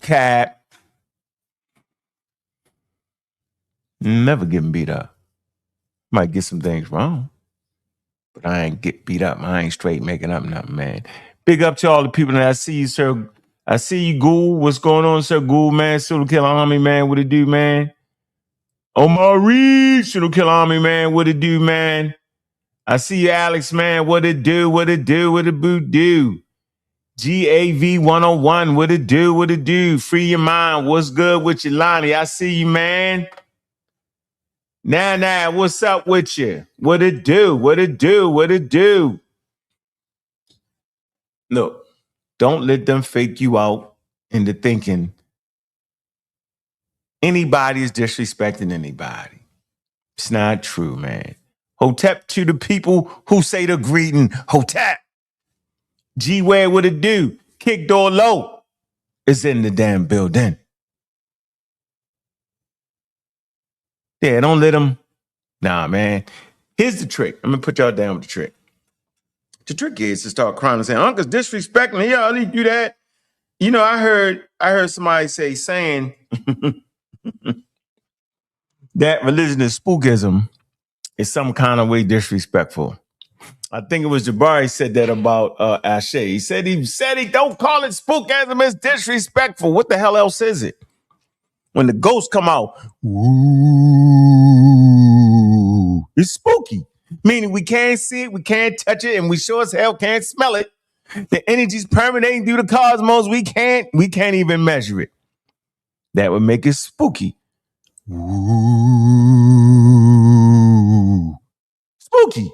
cap. Never getting beat up. Might get some things wrong, but I ain't get beat up. I ain't straight making up nothing, man. Big up to all the people that I see you, sir. I see you, Ghoul. What's going on, sir? Ghoul, man. Pseudo Killer Army, man. What it do, man? Omar Reed, Pseudo Killer Army, man. What it do, man? I see you, Alex, man. What it do? What it do? What it boot do? GAV 101. What it do? What it do? Free your mind. What's good with you, Lonnie? I see you, man. Nah, what's up with you? What it do? What it do? What it do? Look, don't let them fake you out into thinking anybody is disrespecting anybody. It's not true, man. Hotep to the people who say the greeting. Hotep. G-Ware, what it do? Kick door low. It's in the damn building. Yeah, don't let them. Nah, man. Here's the trick. I'm going to put y'all down with the trick. The trick is to start crying and saying, Uncle's disrespecting me. Yeah, I'll leave you that. You know, I heard somebody saying that religion is spookism is some kind of way disrespectful. I think it was Jabari said that about Ashe. He said he don't call it spookism, it's disrespectful. What the hell else is it? When the ghosts come out, ooh, it's spooky. Meaning we can't see it, we can't touch it, and we sure as hell can't smell it. The energy's permeating through the cosmos. We can't even measure it. That would make it spooky. Ooh. Spooky.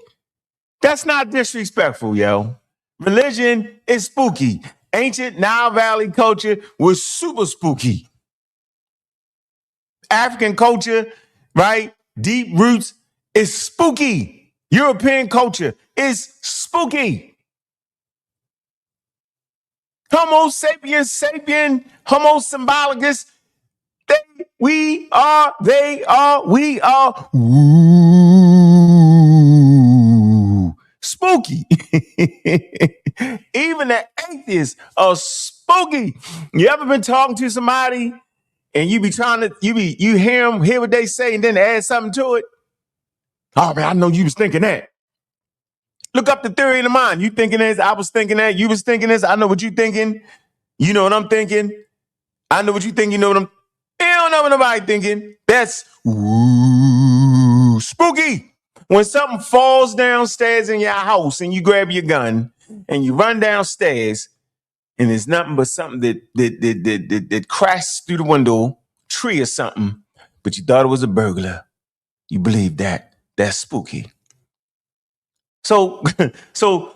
That's not disrespectful, yo. Religion is spooky. Ancient Nile Valley culture was super spooky. African culture, right? Deep roots is spooky. European culture is spooky. Homo sapiens, sapien, homo symbolicus. We are. Ooh, spooky. Even the atheists are spooky. You ever been talking to somebody and you hear them, hear what they say and then add something to it? Oh man, I know you was thinking that. Look up the theory of the mind. You thinking this, I was thinking that, you was thinking this, I know what you thinking. You know what I'm thinking. I know what you think, you know what I'm. You don't know what nobody thinking. That's ooh, spooky. When something falls downstairs in your house and you grab your gun and you run downstairs and it's nothing but something that crashed through the window, tree or something, but you thought it was a burglar. You believe that. That's spooky. So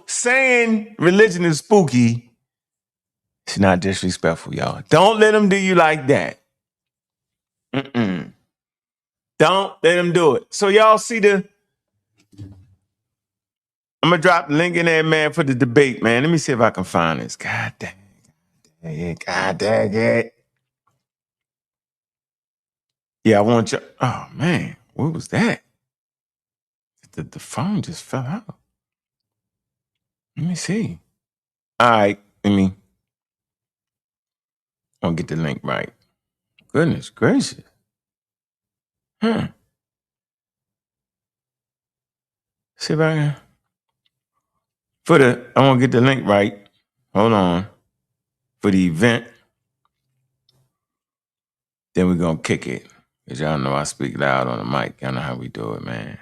saying religion is spooky, it's not disrespectful, y'all. Don't let them do you like that. Don't let them do it. So y'all see I'm gonna drop the link in there, man, for the debate, man. Let me see if I can find this. God dang it. Yeah, I want you. Oh man, what was that? The phone just fell out. Let me see. All right, I'll get the link right. Goodness gracious. See if I can. I want to get the link right. Hold on. For the event. Then we're going to kick it. Because y'all know I speak loud on the mic. Y'all know how we do it, man.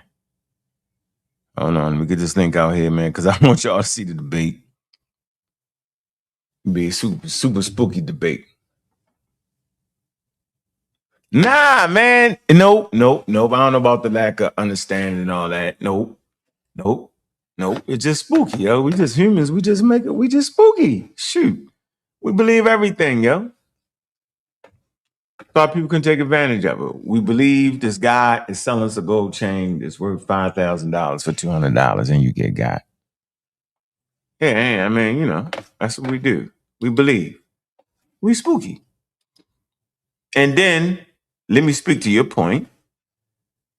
Hold on. Let me get this link out here, man. Because I want y'all to see the debate. It'll be a super, super spooky debate. Nah, man. Nope. I don't know about the lack of understanding and all that. Nope. It's just spooky, yo. We just humans. We just spooky. Shoot. We believe everything, yo. Thought people can take advantage of it. We believe this guy is selling us a gold chain that's worth $5,000 for $200 and you get got. Yeah, I mean, you know, that's what we do. We believe. We spooky. And then, let me speak to your point.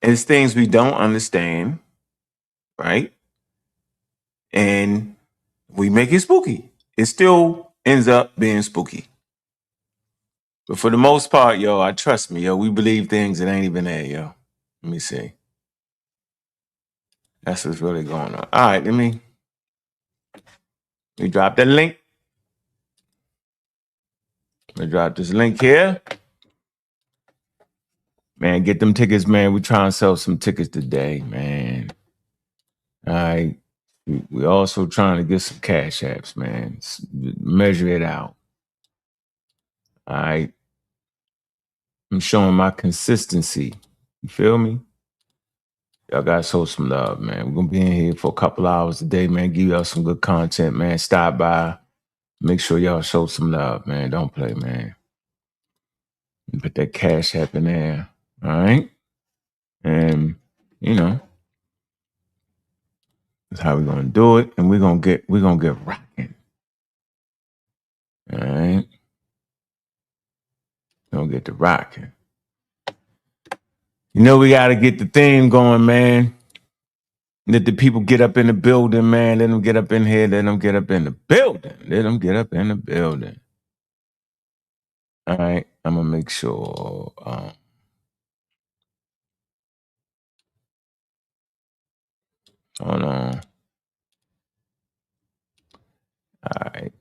It's things we don't understand, right? And we make it spooky. It still ends up being spooky. But for the most part, yo, I trust me, yo. We believe things that ain't even there, yo. Let me see. That's what's really going on. All right, let me drop that link. Let me drop this link here. Man, get them tickets, man. We trying to sell some tickets today, man. All right. We also trying to get some cash apps, man. Measure it out. All right. I'm showing my consistency. You feel me? Y'all gotta show some love, man. We're gonna be in here for a couple hours a day, man. Give y'all some good content, man. Stop by. Make sure y'all show some love, man. Don't play, man. Put that cash app in there. All right. And you know, that's how we're gonna do it. And we're gonna get rocking. All right. We're gonna get to rocking. You know, we gotta get the theme going, man. Let the people get up in the building, man. Let them get up in here. Let them get up in the building. Let them get up in the building. All right. I'm gonna make sure. Hold on. All right.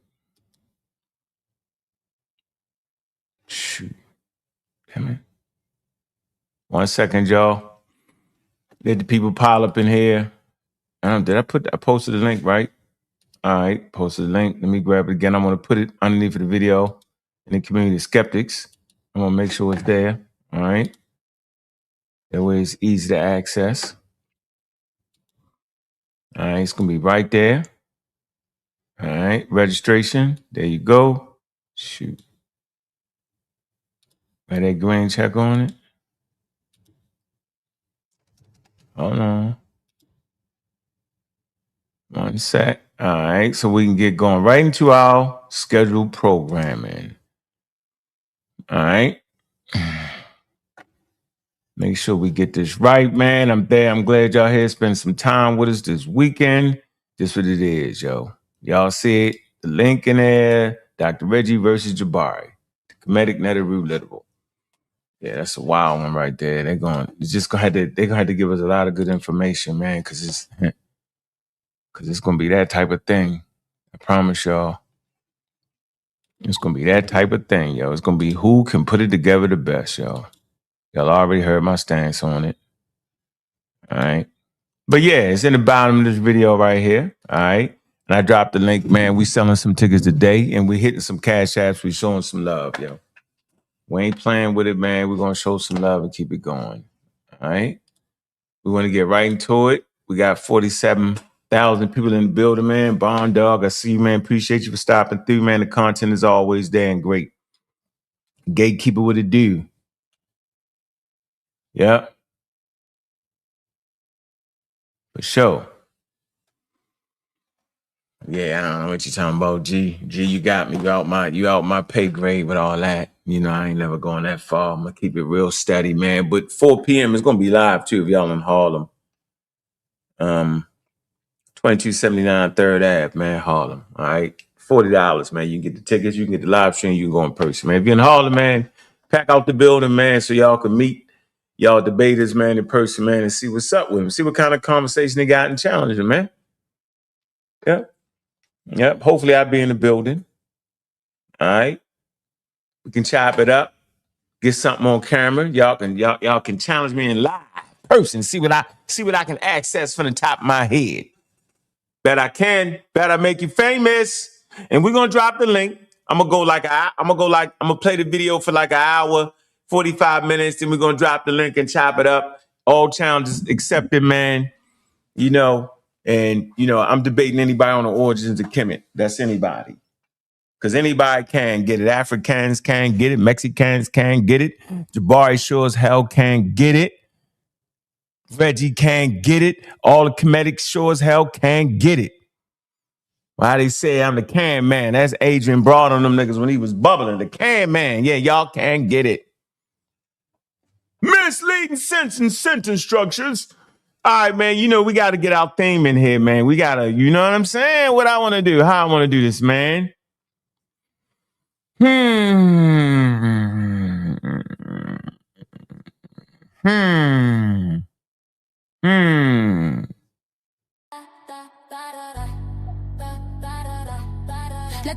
Shoot. Damn it. 1 second, y'all. Let the people pile up in here. Did I posted the link, right? All right. Posted the link. Let me grab it again. I'm going to put it underneath of the video in the community of skeptics. I'm going to make sure it's there. All right. That way it's easy to access. All right. It's going to be right there. All right. Registration. There you go. Shoot. Got that green check on it. Hold on. 1 sec. All right. So we can get going right into our scheduled programming. All right. Make sure we get this right, man. I'm there. I'm glad y'all here spending some time with us this weekend. Just what it is, yo. Y'all see it? The link in there. Dr. Reggie versus Jabari. The Kemetic, Neteru, literal. Yeah, that's a wild one right there. They're gonna have to give us a lot of good information, man, because it's gonna be that type of thing. I promise y'all. It's gonna be that type of thing, yo. It's gonna be who can put it together the best, yo. Y'all already heard my stance on it. All right. But yeah, it's in the bottom of this video right here. All right. And I dropped the link, man. We selling some tickets today and we hitting some cash apps. We showing some love, yo. We ain't playing with it, man. We're gonna show some love and keep it going. All right. We want to get right into it. We got 47,000 people in the building, man. Bond Dog, I see you, man. Appreciate you for stopping through, man. The content is always there and great. Gatekeeper, what it do? Yeah. For sure. Yeah, I don't know what you're talking about, G. G, you got me. You out my pay grade with all that. You know, I ain't never going that far. I'm gonna keep it real steady, man. But 4 p.m. is gonna be live too if y'all in Harlem. 2279 Third Ave, man, Harlem. All right. $40, man. You can get the tickets, you can get the live stream, you can go in person, man. If you're in Harlem, man, pack out the building, man, so y'all can meet y'all debaters, man, in person, man, and see what's up with them. See what kind of conversation they got and challenge them, man. Yep. Yep. Hopefully I'll be in the building. All right. We can chop it up, get something on camera. Y'all can challenge me in live person. See what I can access from the top of my head. Bet I can. Bet I make you famous. And we're gonna drop the link. I'm gonna play the video for like an hour, 45 minutes. Then we're gonna drop the link and chop it up. All challenges accepted, man. You know, and I'm debating anybody on the origins of Kemet. That's anybody. Because anybody can get it. Africans can get it. Mexicans can get it. Jabari sure as hell can get it. Reggie can get it. All the Kemetic sure as hell can get it. Why they say I'm the can man? That's Adrian Broad on them niggas when he was bubbling. The can man. Yeah, y'all can get it. Misleading sense and sentence structures. All right, man, we got to get our theme in here, man. We got to, you know what I'm saying? What I want to do, how I want to do this, man. Let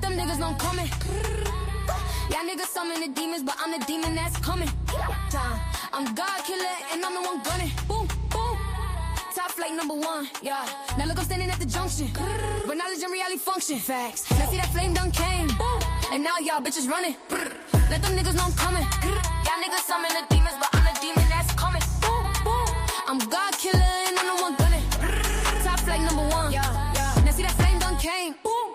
them niggas know I'm coming. Y'all niggas summon the demons, but I'm the demon that's coming. I'm God killer and I'm the one gunning. Boom, boom. Top flight #1, yeah. Now look, I'm standing at the junction where knowledge and reality function. Facts. Now see that flame done came, and now y'all bitches running. Let them niggas know I'm coming. Y'all niggas summon the demons, but I'm the demon that's coming. Boom, boom. I'm God killer and I'm the one gunning. Top flight #1, yeah. Now see that flame done came, boom.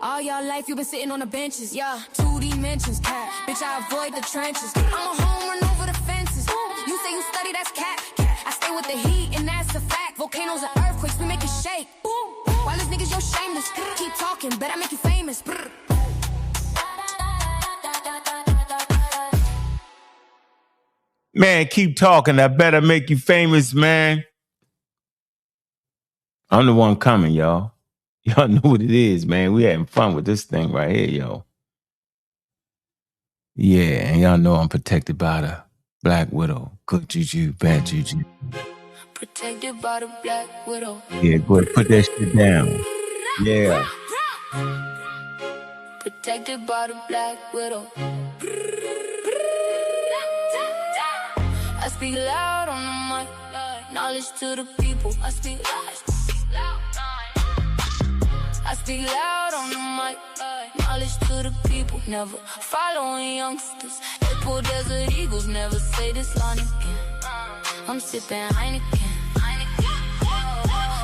All y'all life you been sitting on the benches, yeah. 2 dimensions, cat. Bitch, I avoid the trenches. I'm a home run over the fences. You say you study, that's cat. I stay with the heat, and that's a fact. Volcanoes and earthquakes, we make it shake. While these niggas, you're shameless. Keep talking, bet I make you famous. Man, keep talking. I better make you famous, man. I'm the one coming, y'all. Y'all know what it is, man. We having fun with this thing right here, yo. Yeah, and y'all know I'm protected by the Black Widow. Good juju, bad juju. Protected by the Black Widow. Yeah, go ahead, put that shit down. Yeah. Protected by the Black Widow. I speak loud on the mic. Knowledge to the people. I speak loud. I speak loud on the mic. Knowledge to the people. Never following youngsters. April Desert Eagles never say this line again. I'm sipping Heineken.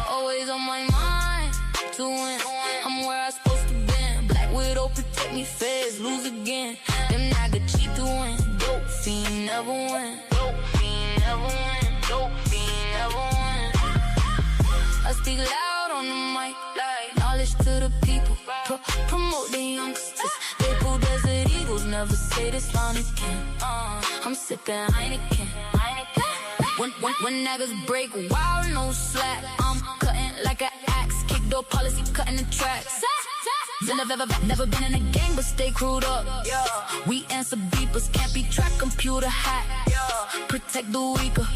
Always on my mind to win. I'm where I'm supposed to be. Black Widow protect me, feds lose again. Them nigga cheat to win. Dope fiend never win. Dope fiend never win. Dope fiend never win. I speak loud on the mic. Knowledge to the people. Promote the youngsters. They pull Desert Eagles never say this line again. I'm sipping Heineken. When niggas break wild, no slack. I'm cutting like an axe. Kick door policy, cutting the tracks. Never been in a gang, but stay crewed up. We answer beepers, can't be tracked, computer hack. Protect the weaker,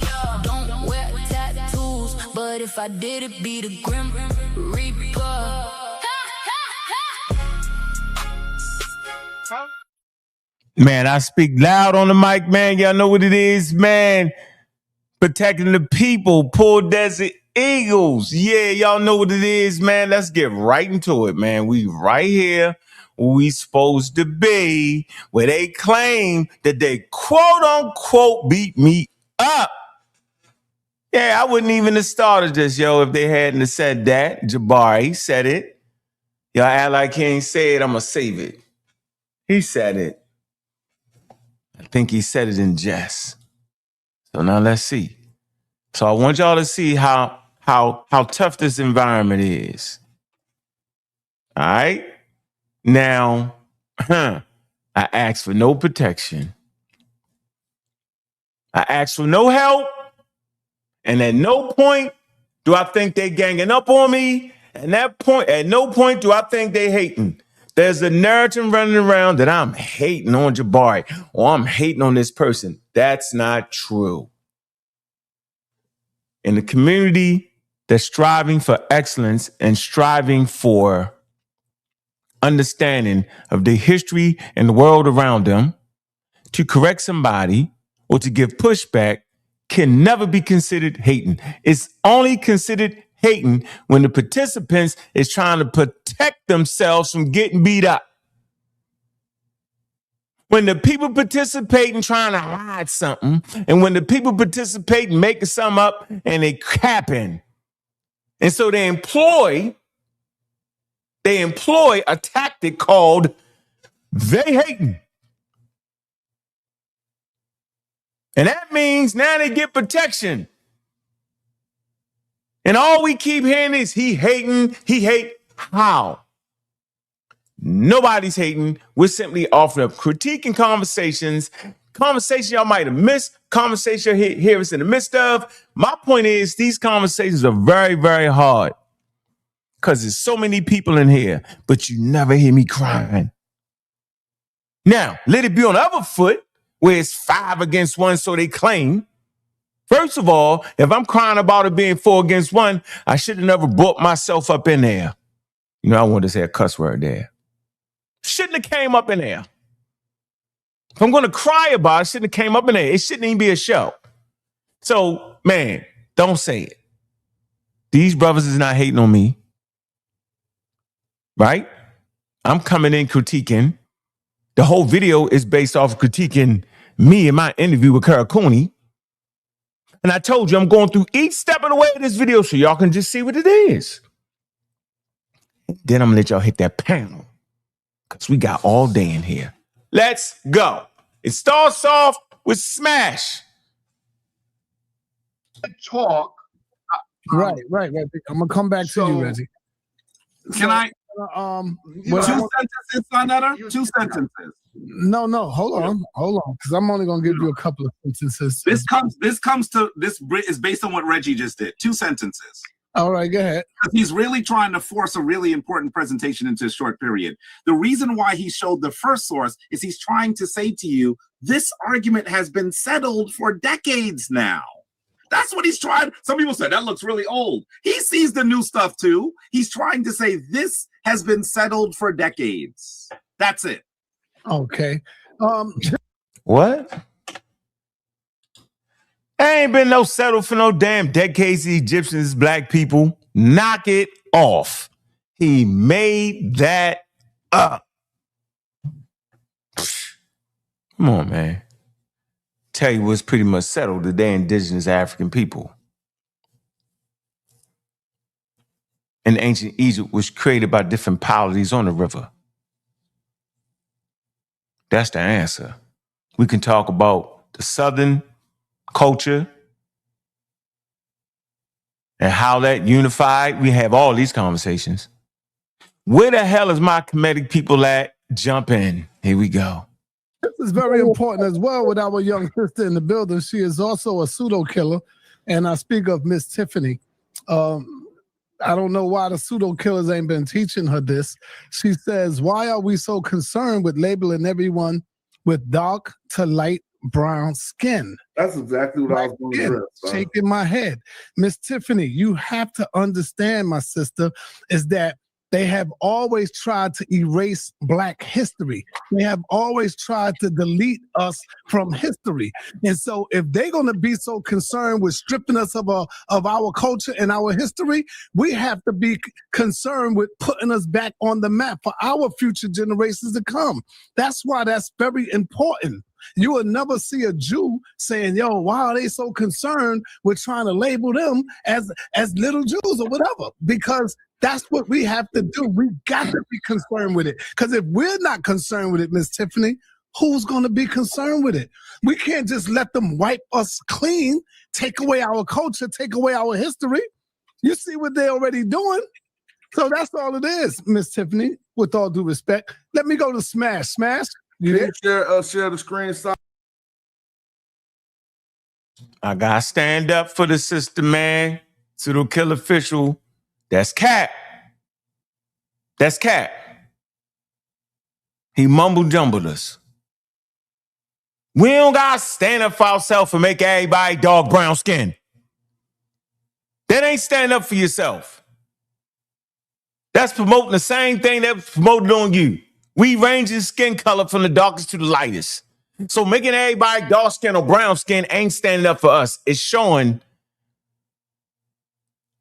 don't wear tattoos. But if I did, it be the Grim Reaper. Man, I speak loud on the mic, man. Y'all know what it is, man. Protecting the people, Pull Desert Eagles. Yeah, y'all know what it is, man. Let's get right into it, man. We right here where we supposed to be, where they claim that they quote unquote beat me up. Yeah, I wouldn't even have started this, yo, if they hadn't have said that. Jabari said it. Y'all act like he ain't say it, I'ma save it. He said it. I think he said it in jest. So now let's see. So I want y'all to see how tough this environment is. All right? Now, I asked for no protection. I asked for no help. And at no point do I think they ganging up on me. And at no point do I think they hating. There's a narrative running around that I'm hating on Jabari or I'm hating on this person. That's not true. In the community that's striving for excellence and striving for understanding of the history and the world around them, to correct somebody or to give pushback can never be considered hating. It's only considered hating when the participants is trying to protect themselves from getting beat up. When the people participate in trying to hide something, and when the people participate in making something up and they capping. And so they employ a tactic called they hating. And that means now they get protection. And all we keep hearing is he hating, he hate. How? Nobody's hating. We're simply offering up critique and conversations y'all might have missed, conversation you'll hear us in the midst of. My point is these conversations are very, very hard because there's so many people in here, but you never hear me crying. Now, let it be on the other foot where it's 5 against 1, so they claim. First of all, if I'm crying about it being 4 against 1, I should have never brought myself up in there. You know, I wanted to say a cuss word there. Shouldn't have came up in there. If I'm going to cry about it, shouldn't have came up in there. It shouldn't even be a show. So, man, don't say it. These brothers is not hating on me. Right? I'm coming in critiquing. The whole video is based off of critiquing me in my interview with Karakuni. And I told you I'm going through each step of the way of this video so y'all can just see what it is. Then I'm going to let y'all hit that panel because we got all day in here. Let's go. It starts off with Smash. Talk. Right. I'm going to come back to you, Reggie. Can I? Two sentences, Neteru? 2 sentences. No, hold on, because I'm only gonna give you a couple of sentences. This is based on what Reggie just did. 2 sentences. All right, go ahead. He's really trying to force a really important presentation into a short period. The reason why he showed the first source is he's trying to say to you, this argument has been settled for decades now. That's what he's trying. Some people say that looks really old. He sees the new stuff too. He's trying to say this has been settled for decades. That's it. Okay. What? Ain't been no settled for no damn decades. The Egyptians, black people, knock it off. He made that up. Come on, man. Tell you what's pretty much settled today, indigenous African people. In ancient Egypt was created by different polities on the river. That's the answer. We can talk about the Southern culture and how that unified. We have all these conversations. Where the hell is my Kemetic people at? Jump in. Here we go. This is very important as well with our young sister in the building. She is also a pseudo killer, and I speak of Miss Tiffany. I don't know why the pseudo killers ain't been teaching her this. She says, why are we so concerned with labeling everyone with dark to light brown skin? That's exactly what I was going to address. Shaking my head. Miss Tiffany, you have to understand, my sister, is that they have always tried to erase Black history. They have always tried to delete us from history. And so if they're going to be so concerned with stripping us of our culture and our history, we have to be concerned with putting us back on the map for our future generations to come. That's why that's very important. You will never see a Jew saying, yo, why are they so concerned with trying to label them as little Jews or whatever? Because that's what we have to do. We got to be concerned with it. Because if we're not concerned with it, Miss Tiffany, who's going to be concerned with it? We can't just let them wipe us clean, take away our culture, take away our history. You see what they're already doing? So that's all it is, Miss Tiffany, with all due respect. Let me go to Smash. Smash? You share the screen side. I gotta stand up for the sister, man. Pseudo kill official. That's Cap. That's Cap. He mumble jumbled us. We don't gotta stand up for ourselves and make everybody dog brown skin. That ain't stand up for yourself. That's promoting the same thing that was promoted on you. We ranging skin color from the darkest to the lightest. So making everybody dark skin or brown skin ain't standing up for us. It's showing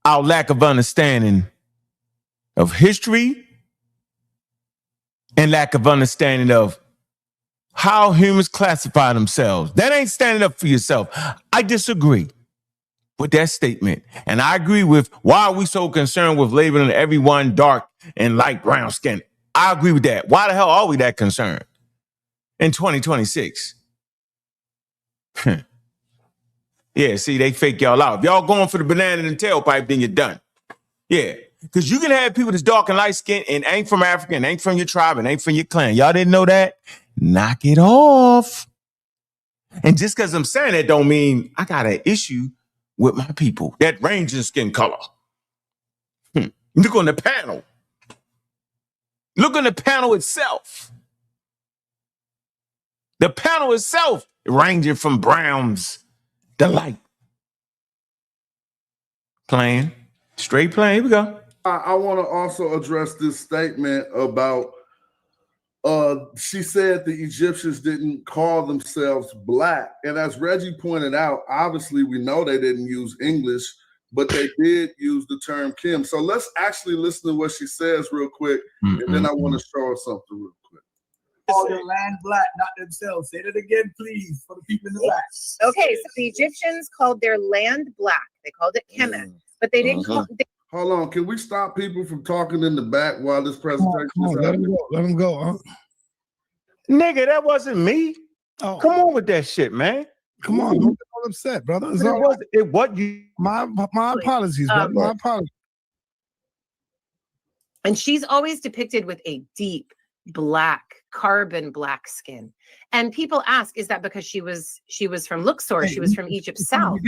our lack of understanding of history and lack of understanding of how humans classify themselves. That ain't standing up for yourself. I disagree with that statement. And I agree with why are we so concerned with labeling everyone dark and light brown skin. I agree with that. Why the hell are we that concerned in 2026? Yeah, see, they fake y'all out. If y'all going for the banana and tailpipe, then you're done. Yeah, because you can have people that's dark and light skinned and ain't from Africa and ain't from your tribe and ain't from your clan. Y'all didn't know that? Knock it off. And just because I'm saying that don't mean I got an issue with my people that range in skin color. Look on the panel. Look on the panel itself. The panel itself ranging from browns to light. Plain. Straight plain. Here we go. I want to also address this statement about she said the Egyptians didn't call themselves black. And as Reggie pointed out, obviously we know they didn't use English, but they did use the term Kim. So let's actually listen to what she says real quick, and then I want to show her something real quick. Call their land black, not themselves. Say that again, please, for the people in the back. Okay, so the Egyptians called their land black. They called it Kemet, but they didn't call. Hold on, can we stop people from talking in the back while this presentation is let happening? him go. Let him go. Huh? Nigga, that wasn't me. Oh, Come on with that shit, man. come on. Don't get all upset, brother. It's all right. It what you My apologies, brother. My apologies. And she's always depicted with a deep black, carbon black skin. And people ask, is that because she was from Luxor? She was from Egypt South.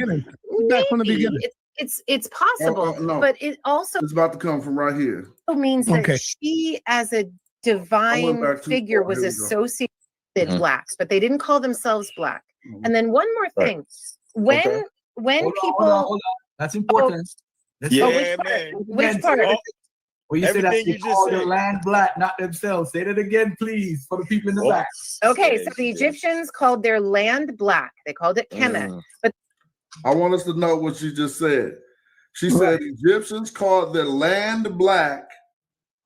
Back from the beginning. It's possible, no. but it also It's about to come from right here. means that Okay. she, as a I went divine back too figure, far. was Here we go. associated with blacks, but they didn't call themselves black. And then one more Right. thing, when Hold people, on. That's important. Yeah, which part? man. Which part? Well, you said that Everything they you just call their said. land black, not themselves. Say that again, please, for the people in the back. Okay, so the Egyptians called their land black. They called it Kemet, but I want us to know what she just said. She said Egyptians called their land black.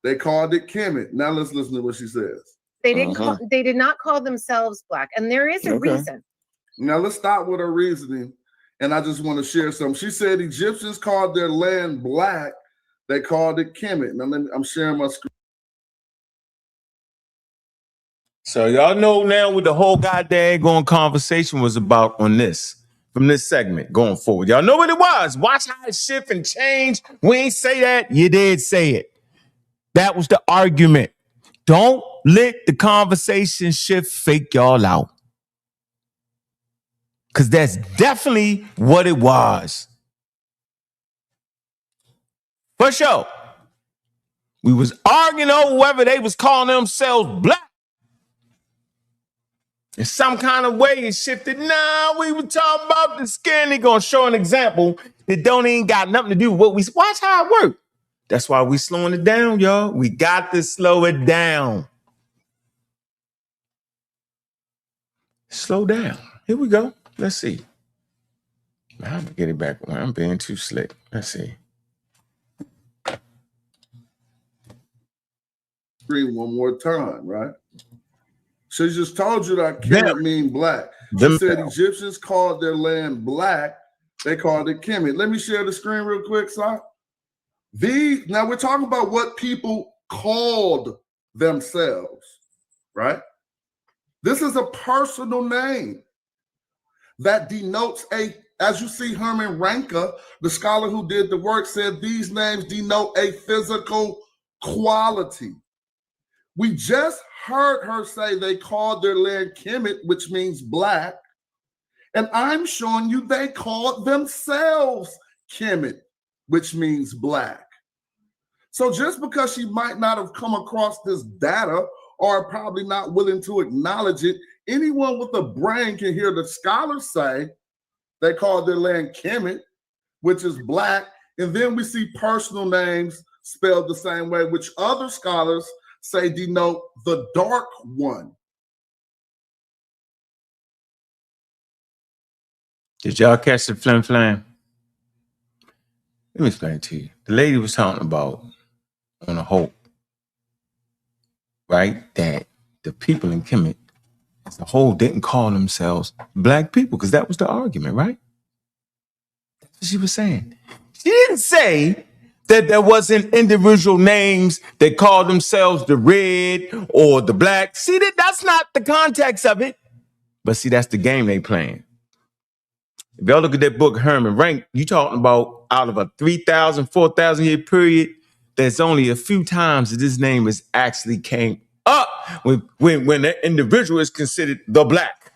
They called it Kemet. Now let's listen to what she says. they didn't they did not call themselves black, and there is a reason. Now let's start with her reasoning, and I just want to share some. She said Egyptians called their land black. They called it Kemet. Now I'm sharing my screen. So y'all know now what the whole goddamn going conversation was about on this, from this segment going forward. Y'all know what it was. Watch how it shift and change. We ain't say that. You did say it. That was the argument. Don't let the conversation shift fake y'all out. Because that's definitely what it was. For sure. We was arguing over whether they was calling themselves black. In some kind of way, it shifted. Nah, we were talking about the skin. They gonna show an example that don't even got nothing to do with what we watch how it work. That's why we slowing it down, y'all. We got to slow it down. Slow down. Here we go. Let's see. I'm gonna get it back. I'm being too slick. Let's see. Screen one more time, right? She just told you that Kemet mean black. She said Egyptians called their land black. They called it Kemet. Let me share the screen real quick, Si. Now we're talking about what people called themselves, right? This is a personal name that denotes as you see, Herman Ranke, the scholar who did the work, said these names denote a physical quality. We just heard her say they called their land Kemet, which means black. And I'm showing you they called themselves Kemet, which means black. So just because she might not have come across this data or probably not willing to acknowledge it, anyone with a brain can hear the scholars say they called their land Kemet, which is black. And then we see personal names spelled the same way, which other scholars say denote the dark one. Did y'all catch the flim flam? Let me explain it to you. The lady was talking about on a hope, right? That the people in Kemet as a whole didn't call themselves black people, because that was the argument, right? That's what she was saying. She didn't say that there wasn't individual names that called themselves the red or the black. See, that's not the context of it. But see, that's the game they playing. If y'all look at that book, Herman Rank, you talking about out of a 3,000, 4,000 year period, there's only a few times that this name has actually came up when the individual is considered the black.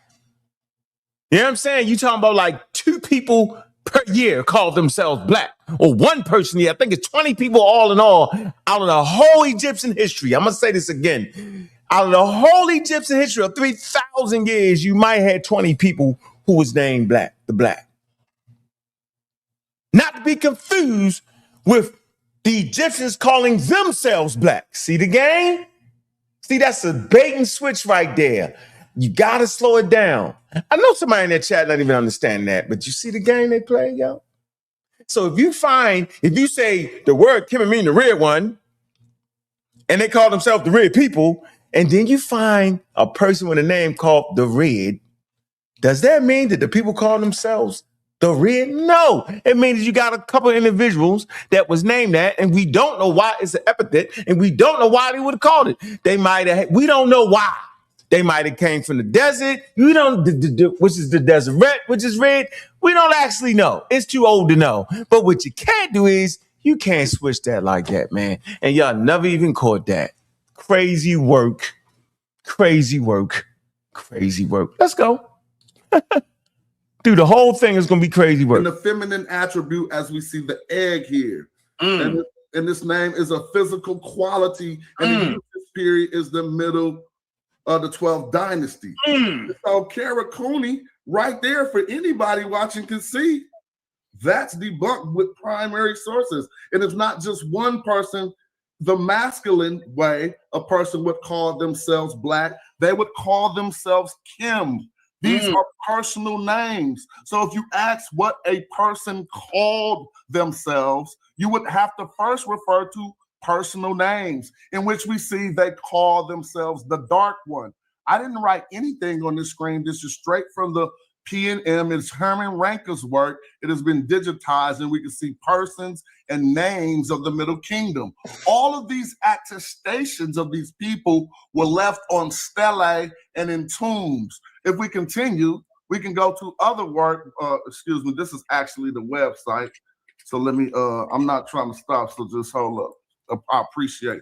You know what I'm saying? You talking about like 2 people per year call themselves black, or 1 person here. I think it's 20 people all in all out of the whole Egyptian history. I'm gonna say this again. Out of the whole Egyptian history of 3,000 years, you might have 20 people who was named black, the black. Not not be confused with the Egyptians calling themselves black. See the game? See, that's a bait and switch right there. You got to slow it down. I know somebody in that chat not even understand that, but you see the game they play, yo? So if you say the word Kemet mean the red one, and they call themselves the red people, and then you find a person with a name called the red, does that mean that the people call themselves the red? No. It means you got a couple of individuals that was named that, and we don't know why it's an epithet, and we don't know why they would have called it. We don't know why. They might have came from the desert. You don't, which is the desert, which is red. We don't actually know. It's too old to know. But what you can't do is you can't switch that like that, man. And y'all never even caught that. Crazy work. Crazy work. Crazy work. Let's go. Dude, the whole thing is going to be crazy work. And the feminine attribute, as we see the egg here. And this name is a physical quality. And this period is the middle of the 12th dynasty. So Karakuni, right there for anybody watching can see, that's debunked with primary sources. And it's not just one person. The masculine way a person would call themselves black, they would call themselves Kim. These are personal names. So if you ask what a person called themselves, you would have to first refer to personal names, in which we see they call themselves the dark one. I didn't write anything on this screen. This is straight from the P&M. It's Herman Ranker's work. It has been digitized, and we can see persons and names of the Middle Kingdom. All of these attestations of these people were left on stelae and in tombs. If we continue, we can go to other work. Excuse me, this is actually the website. So let me, I'm not trying to stop, so just hold up. I appreciate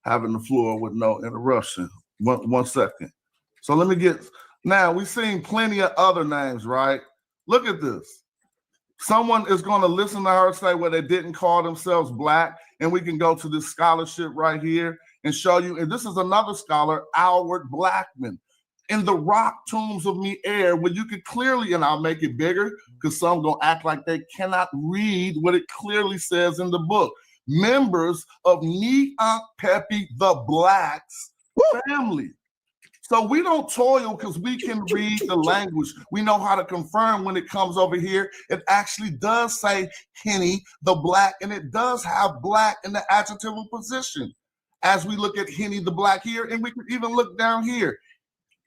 having the floor with no interruption. One second. So let me get, now we've seen plenty of other names, right? Look at this. Someone is going to listen to her say, well, they didn't call themselves black. And we can go to this scholarship right here and show you. And this is another scholar, Alward Blackman. In the rock tombs of Neteru, where you could clearly, and I'll make it bigger because some going to act like they cannot read what it clearly says in the book. Members of Ankh Pepi the Blacks family. So we don't toil because we can read the language. We know how to confirm when it comes over here. It actually does say Henny the Black, and it does have black in the adjectival position. As we look at Henny the Black here, and we can even look down here,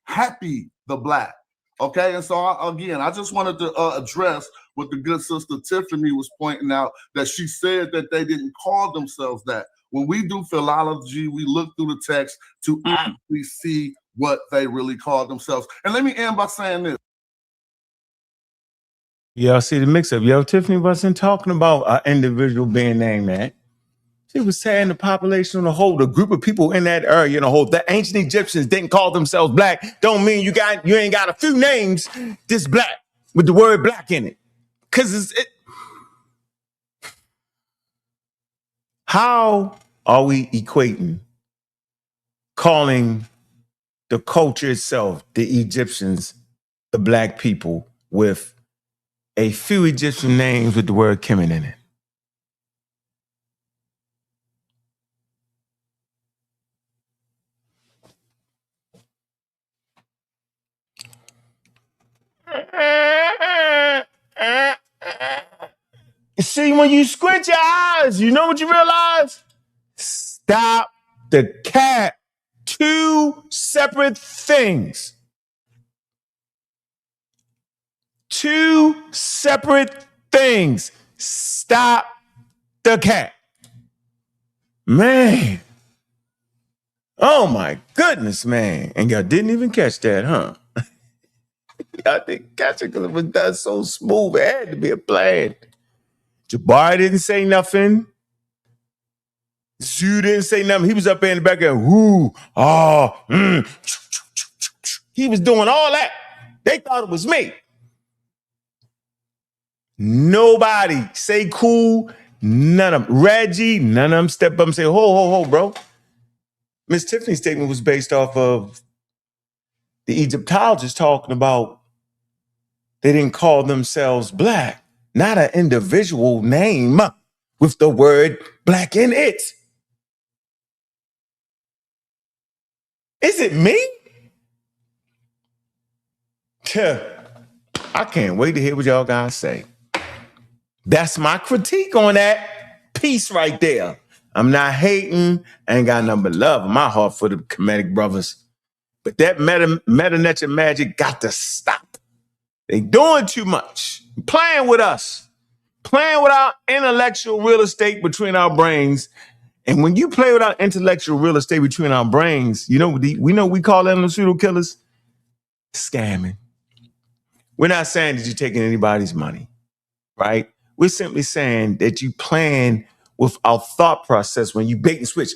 Happy the Black. Okay, and so again, I just wanted to address what the good sister Tiffany was pointing out, that she said that they didn't call themselves that. When we do philology, we look through the text to actually see what they really call themselves. And let me end by saying this. Y'all see the mix-up. Yo, Tiffany wasn't talking about an individual being named that. She was saying the population on the whole, the group of people in that area, the whole, the ancient Egyptians didn't call themselves black. Don't mean you ain't got a few names this black with the word black in it. Because how are we equating calling the culture itself, the Egyptians, the black people, with a few Egyptian names with the word Kemet in it? See, when you squint your eyes, you know what you realize? Stop the cat. Two separate things. Two separate things. Stop the cat. Man. Oh my goodness, man. And y'all didn't even catch that, huh? Y'all didn't catch it because it was done so smooth. It had to be a plan. Jabari didn't say nothing. Zoo didn't say nothing. He was up there in the back and whoo, He was doing all that. They thought it was me. Nobody. Sekue, none of them. Reggie, none of them step up and say, ho, bro. Miss Tiffany's statement was based off of the Egyptologists talking about they didn't call themselves black. not an individual name with the word black in it. Is it me? I can't wait to hear what y'all guys say. That's my critique on that piece right there. I'm not hating. I ain't got nothing but love in my heart for the Kemetic brothers. But that meta magic got to stop. They doing too much. Playing with us. Playing with our intellectual real estate between our brains. And when you play with our intellectual real estate between our brains, you know, we call them the pseudo killers? Scamming. We're not saying that you're taking anybody's money, right? We're simply saying that you plan with our thought process when you bait and switch.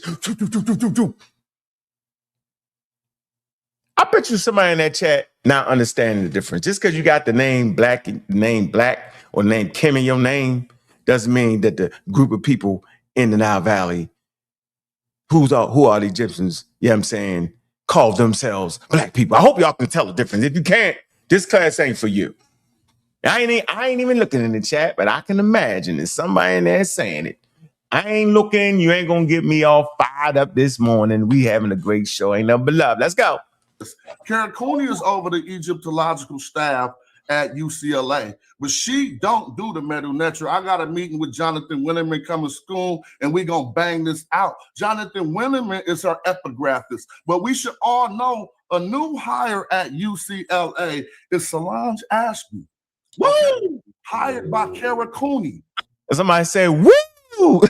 I bet you somebody in that chat not understanding the difference. Just because you got the name black or name Kim in your name doesn't mean that the group of people in the Nile Valley who are the Egyptians, you know what I'm saying, call themselves black people. I hope y'all can tell the difference. If you can't, this class ain't for you. I ain't even looking in the chat, but I can imagine there's somebody in there saying it. I ain't looking. You ain't going to get me all fired up this morning. We having a great show. Ain't nothing but love. Let's go. Karen Cooney is over the Egyptological staff at UCLA, but she don't do the Neteru. I got a meeting with Jonathan Winterman coming soon, and we gonna bang this out. Jonathan Winterman is her epigraphist, but we should all know a new hire at UCLA is Solange Ashby. Woo! Hired by Kara Cooney. Somebody say, woo!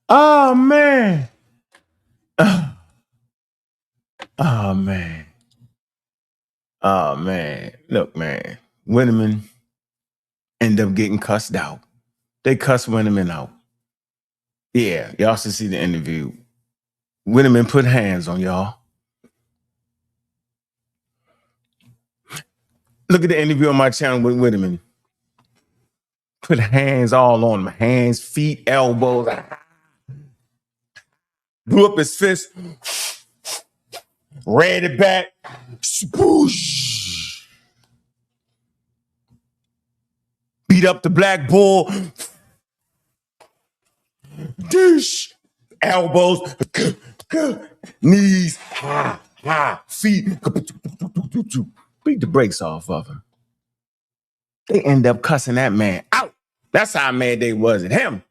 Oh, man. Oh, man. Oh, man. Look, man. Winterman end up getting cussed out. They cussed Winterman out. Yeah, y'all should see the interview. Winterman put hands on y'all. Look at the interview on my channel with Winterman. Put hands all on him. Hands, feet, elbows. Blew up his fist. Read it back. Spoosh. Beat up the black bull. Dish. Elbows. Knees. Feet. Beat the brakes off of him. They end up cussing that man out. That's how mad they was at him.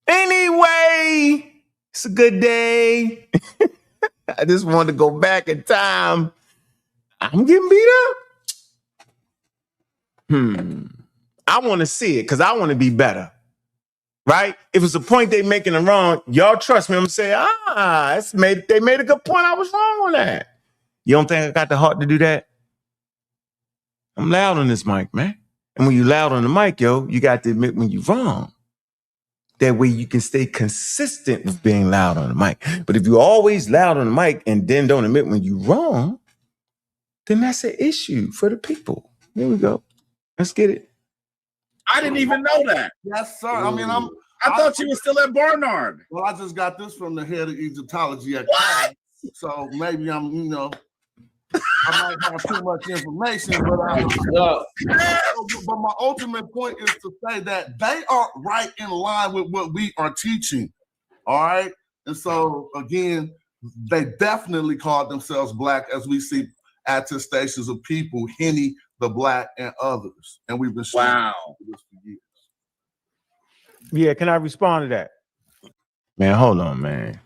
Anyway, it's a good day. I just wanted to go back in time. I'm getting beat up. I want to see it because I want to be better. Right? If it's a point they making it wrong, y'all trust me. I'm going to say, they made a good point. I was wrong on that. You don't think I got the heart to do that? I'm loud on this mic, man. And when you loud on the mic, yo, you got to admit when you're wrong. That way you can stay consistent with being loud on the mic. But if you're always loud on the mic and then don't admit when you're wrong, then that's an issue for the people. Here we go. Let's get it. I didn't even know that. Yes, sir. I mean, I thought you were still at Barnard. Well, I just got this from the head of Egyptology at What? So maybe I'm, I might have too much information, but my ultimate point is to say that they are right in line with what we are teaching. All right. And so again, they definitely called themselves black, as we see attestations of people, Henny, the Black, and others. And we've been showing this for years. Yeah, can I respond to that? Man, hold on, man.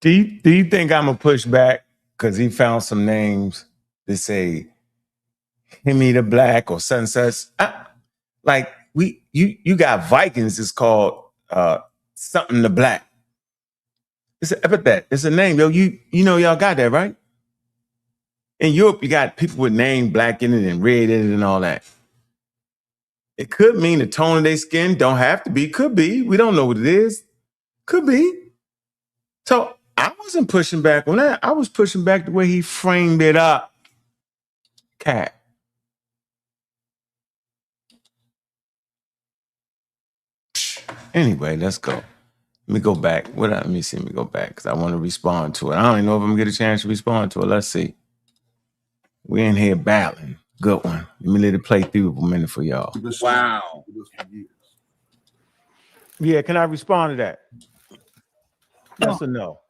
Do you think I'm gonna push back because he found some names that say Hemi the Black or such? Like you got Vikings. It's called something the Black. It's an epithet. It's a name, yo. You know y'all got that, right? In Europe, you got people with name black in it and red in it and all that. It could mean the tone of their skin. Don't have to be. Could be. We don't know what it is. Could be. So I wasn't pushing back on that. I was pushing back the way he framed it up. Cat. Anyway, let's go. Let me go back. Let me see. Let me go back because I want to respond to it. I don't even know if I'm gonna get a chance to respond to it. Let's see. We in here battling. Good one. Let me let it play through for a minute for y'all. Wow. Yeah, can I respond to that? Yes or no?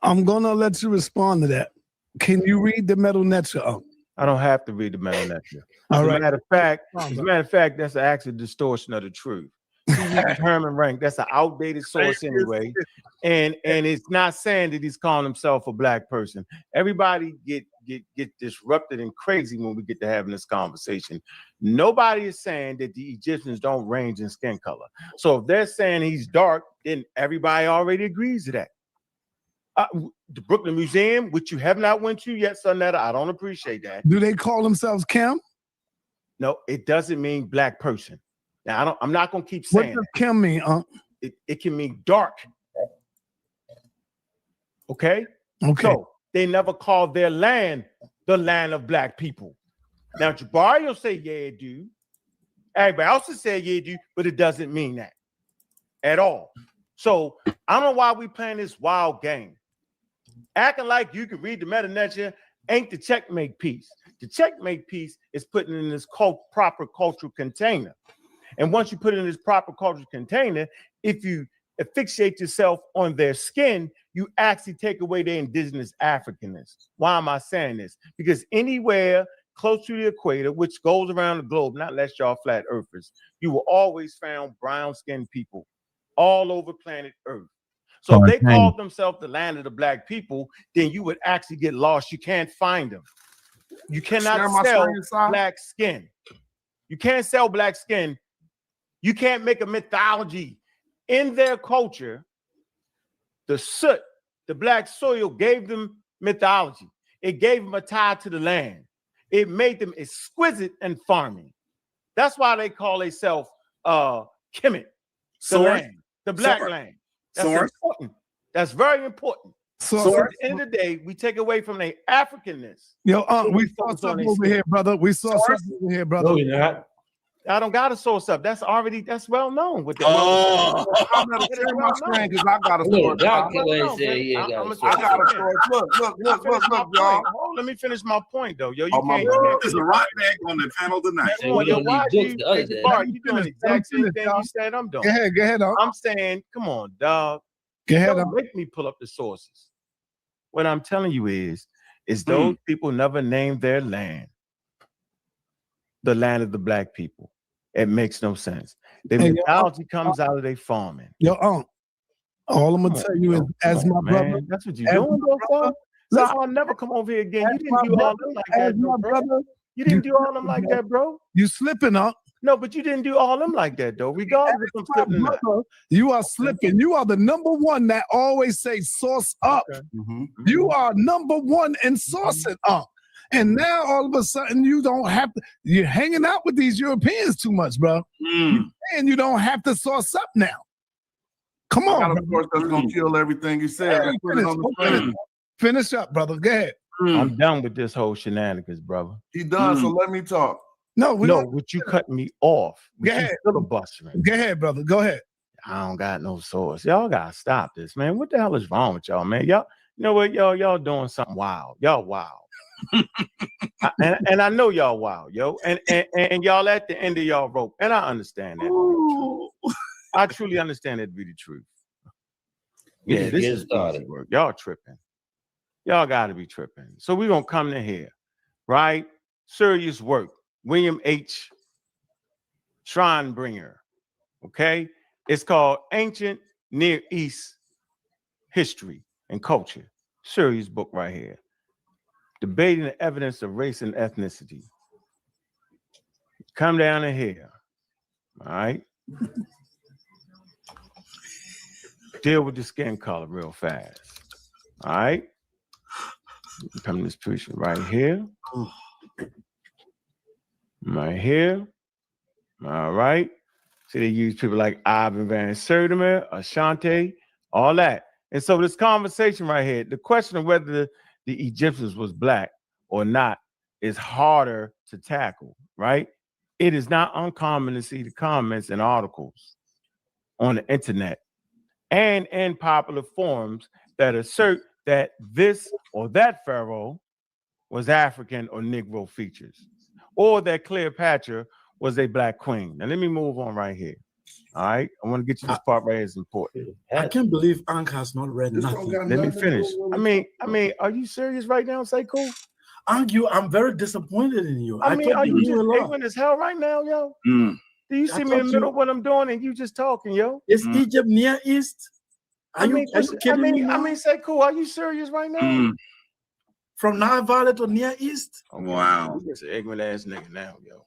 I'm gonna let you respond to that. Can you read the metal Neteru? I don't have to read the metal Neteru. All As right. a matter of fact, that's an actual distortion of the truth. Herman Rank, that's an outdated source anyway, and it's not saying that he's calling himself a black person. Everybody get disrupted and crazy when we get to having this conversation. Nobody is saying that the Egyptians don't range in skin color. So if they're saying he's dark, then everybody already agrees to that. The Brooklyn Museum, which you have not went to yet, Sonetta, I don't appreciate that. Do they call themselves Kim? No, it doesn't mean black person. Now, I'm not going to keep saying what does Kim mean, It can mean dark. Okay? Okay. So they never called their land the land of black people. Now, Jabari will say, yeah, it do. Everybody else will say, yeah, it do, but it doesn't mean that at all. So I don't know why we playing this wild game. Acting like you can read the Meta Neteru ain't the checkmate piece. The checkmate piece is putting in this proper cultural container. And once you put it in this proper cultural container, if you asphyxiate yourself on their skin, you actually take away their indigenous Africanness. Why am I saying this? Because anywhere close to the equator, which goes around the globe, not less y'all flat earthers, you will always find brown-skinned people all over planet Earth. So if they called themselves the land of the black people, then you would actually get lost. You can't find them. You cannot sell black skin. You can't sell black skin. You can't make a mythology. In their culture, the soot, the black soil gave them mythology. It gave them a tie to the land. It made them exquisite in farming. That's why they call themselves Kemet, the land, the black land. That's important. That's very important. So at the end of the day, we take away from their Africanness. Yo, we saw something over here, brother. We saw something over here, brother. No, you're not. I don't got a source up. That's well known. With the I'm gonna share my screen because I got a source. I got a source. Look, y'all. Oh, let me finish my point, though. Yo, you can't. There's a rock bag on the panel tonight. You doing the exact same thing you said I'm doing. Go ahead. I'm saying, come on, dog. Go ahead. Don't make me pull up the sources. What I'm telling you is those people never named their land the land of the black people. It makes no sense. The mythology comes out of their farming. Yo, all I'm gonna tell you is, as my brother, that's what you're doing, though. So I'll never come over here again. You didn't do all them like that, bro. You didn't do all them like that, bro. You slipping up. No, but you didn't do all them like that, though. Regardless if I'm slipping up. You are slipping. You are the number one that always say source up. Okay. You are number one in sourcing up. And now all of a sudden you don't have to, you're hanging out with these Europeans too much, bro. And you don't have to source up now. Come on. Of course, that's gonna kill everything you said. Finish up, brother. Go ahead. I'm done with this whole shenanigans, brother. He done, so let me talk. No, would you cut me off? Go ahead. Filibustering. Go ahead, brother. Go ahead. I don't got no source. Y'all gotta stop this, man. What the hell is wrong with y'all, man? Y'all, you know what? Y'all doing something wild. Y'all wild. and I know y'all wild, yo. And y'all at the end of y'all rope. And I understand that. I truly understand that to be the truth. Yeah, this is easy work. Y'all tripping. Y'all gotta be tripping. So we're gonna come to here, right? Serious work. William H. Schrinebringer. Okay? It's called Ancient Near East History and Culture. Serious book right here. Debating the evidence of race and ethnicity. Come down to here. All right? Deal with the skin color real fast. All right? Come to this picture right here. Right here. All right. See, they use people like Ivan Van Sertimer, Ashanti, all that. And so this conversation right here, the question of whether the Egyptians was black or not is harder to tackle, right? It is not uncommon to see the comments and articles on the internet and in popular forums that assert that this or that pharaoh was African or Negro features, or that Cleopatra was a black queen. Now let me move on right here. All right, I want to get you this part right here. It's important. I can't believe Ankh has not read nothing. Let me finish. I mean, are you serious right now, Sekue? Ankh, I'm very disappointed in you. I mean, are you just a lot. ignorant as hell right now, yo? Do you see me in the middle of what I'm doing and you just talking, yo? Is Egypt Near East? Are you kidding me now? I mean, Sekue, are you serious right now? From Nile Valley to Near East? Oh, wow. You just an ignorant ass nigga now, yo.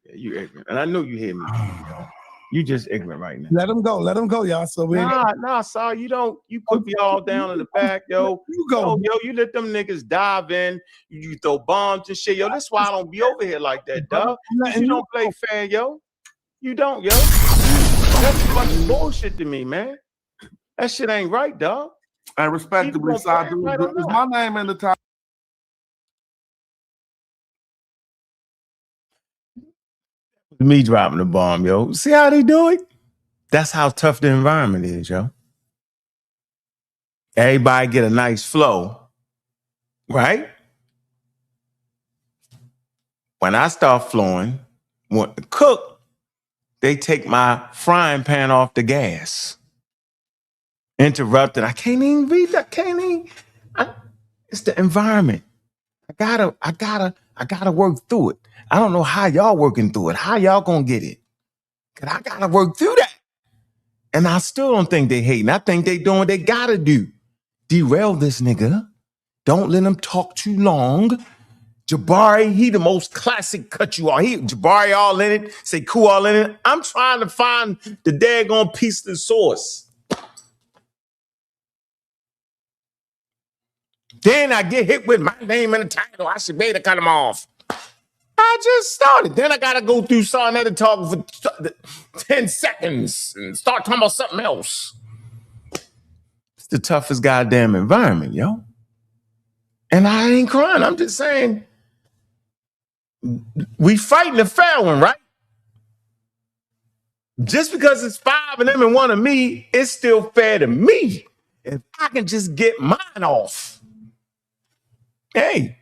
Yeah, you ignorant. And I know you hear me, yo. You just ignorant right now. Let him go, y'all. So we nah, sorry, you put me all down in the back, yo. Yo, you let them niggas dive in, you throw bombs and shit, yo. That's why I don't be over here like that, dog. You don't play fair, yo. You don't, yo. That's a bunch of bullshit to me, man. That shit ain't right, dog. And respectably, side, is my name in the top? Me dropping the bomb, yo. See how they do it? That's how tough the environment is, yo. Everybody get a nice flow, right? When I start flowing, want to cook, they take my frying pan off the gas. Interrupted. I can't even read that. It's the environment. I gotta work through it. I don't know how y'all working through it. How y'all gonna get it? Cause I gotta work through that. And I still don't think they hating. I think they doing what they gotta do. Derail this nigga. Don't let him talk too long. Jabari, he the most classic cut you off. Jabari all in it, Sekue all in it. I'm trying to find the daggone piece of the source. Then I get hit with my name in the title. I should be able to cut them off. I just started. Then I got to go through Sonetta talking for 10 seconds and start talking about something else. It's the toughest goddamn environment, yo. And I ain't crying. I'm just saying, we fighting a fair one, right? Just because it's 5 of them and 1 of me, it's still fair to me. If I can just get mine off. Hey,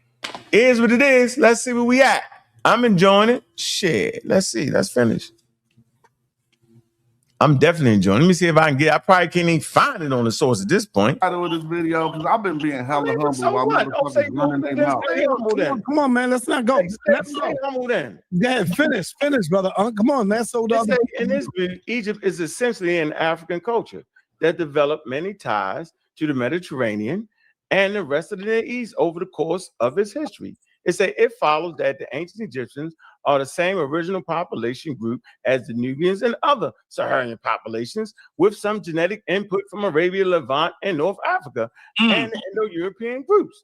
is what it is. Let's see where we at. I'm enjoying it. Shit. Let's see. Let's finish. I'm definitely enjoying it. Let me see if I can get. I probably can't even find it on the source at this point. I do this video because I've been being hella humble. So what? Come on, man. Let's not go. Let's stay humble then. Yeah, finish, brother. Come on, man. So in this video, Egypt is essentially an African culture that developed many ties to the Mediterranean and the rest of the Near East over the course of its history. It follows that the ancient Egyptians are the same original population group as the Nubians and other Saharan populations, with some genetic input from Arabia, Levant, and North Africa, and the Indo-European groups.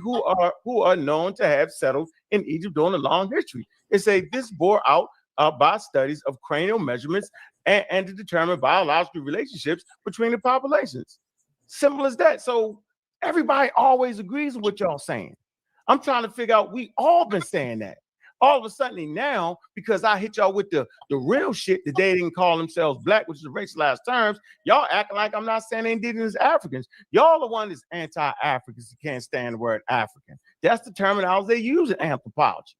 Who are known to have settled in Egypt during a long history. This bore out by studies of cranial measurements and to determine biological relationships between the populations. Simple as that. So everybody always agrees with what y'all saying. I'm trying to figure out, we all been saying that. All of a sudden now, because I hit y'all with the real shit that they didn't call themselves black, which is a racialized terms, y'all acting like I'm not saying indigenous Africans. Y'all the one that's anti-Africans who can't stand the word African. That's the terminology they use in anthropology.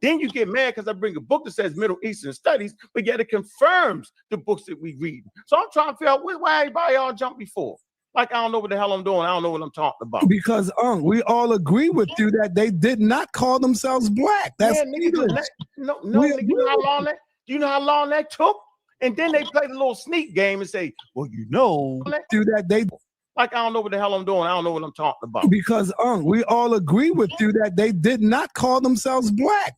Then you get mad because I bring a book that says Middle Eastern Studies, but yet it confirms the books that we read. So I'm trying to figure out why everybody all jumped before. Like, I don't know what the hell I'm doing. I don't know what I'm talking about. Because we all agree with you that they did not call themselves black. That's nigga, you know how long that took? And then they played a little sneak game and say, well, do that they like, I don't know what the hell I'm doing. I don't know what I'm talking about. Because we all agree with you that they did not call themselves black.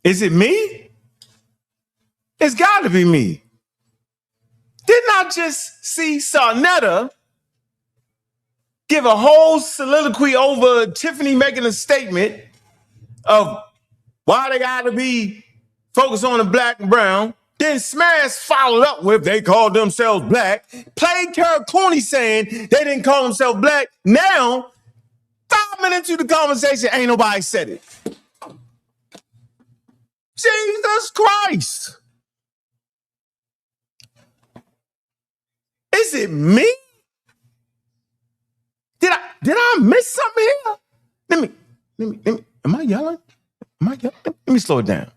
Is it me? It's got to be me. Didn't I just see Sonetta give a whole soliloquy over Tiffany making a statement of why they got to be focused on the black and brown? Then Smash followed up with they called themselves black. Played Tara Cooney saying they didn't call themselves black. Now, 5 minutes into the conversation, ain't nobody said it. Jesus Christ. Is it me? Did I miss something here? Let me, am I yelling? Let me slow it down.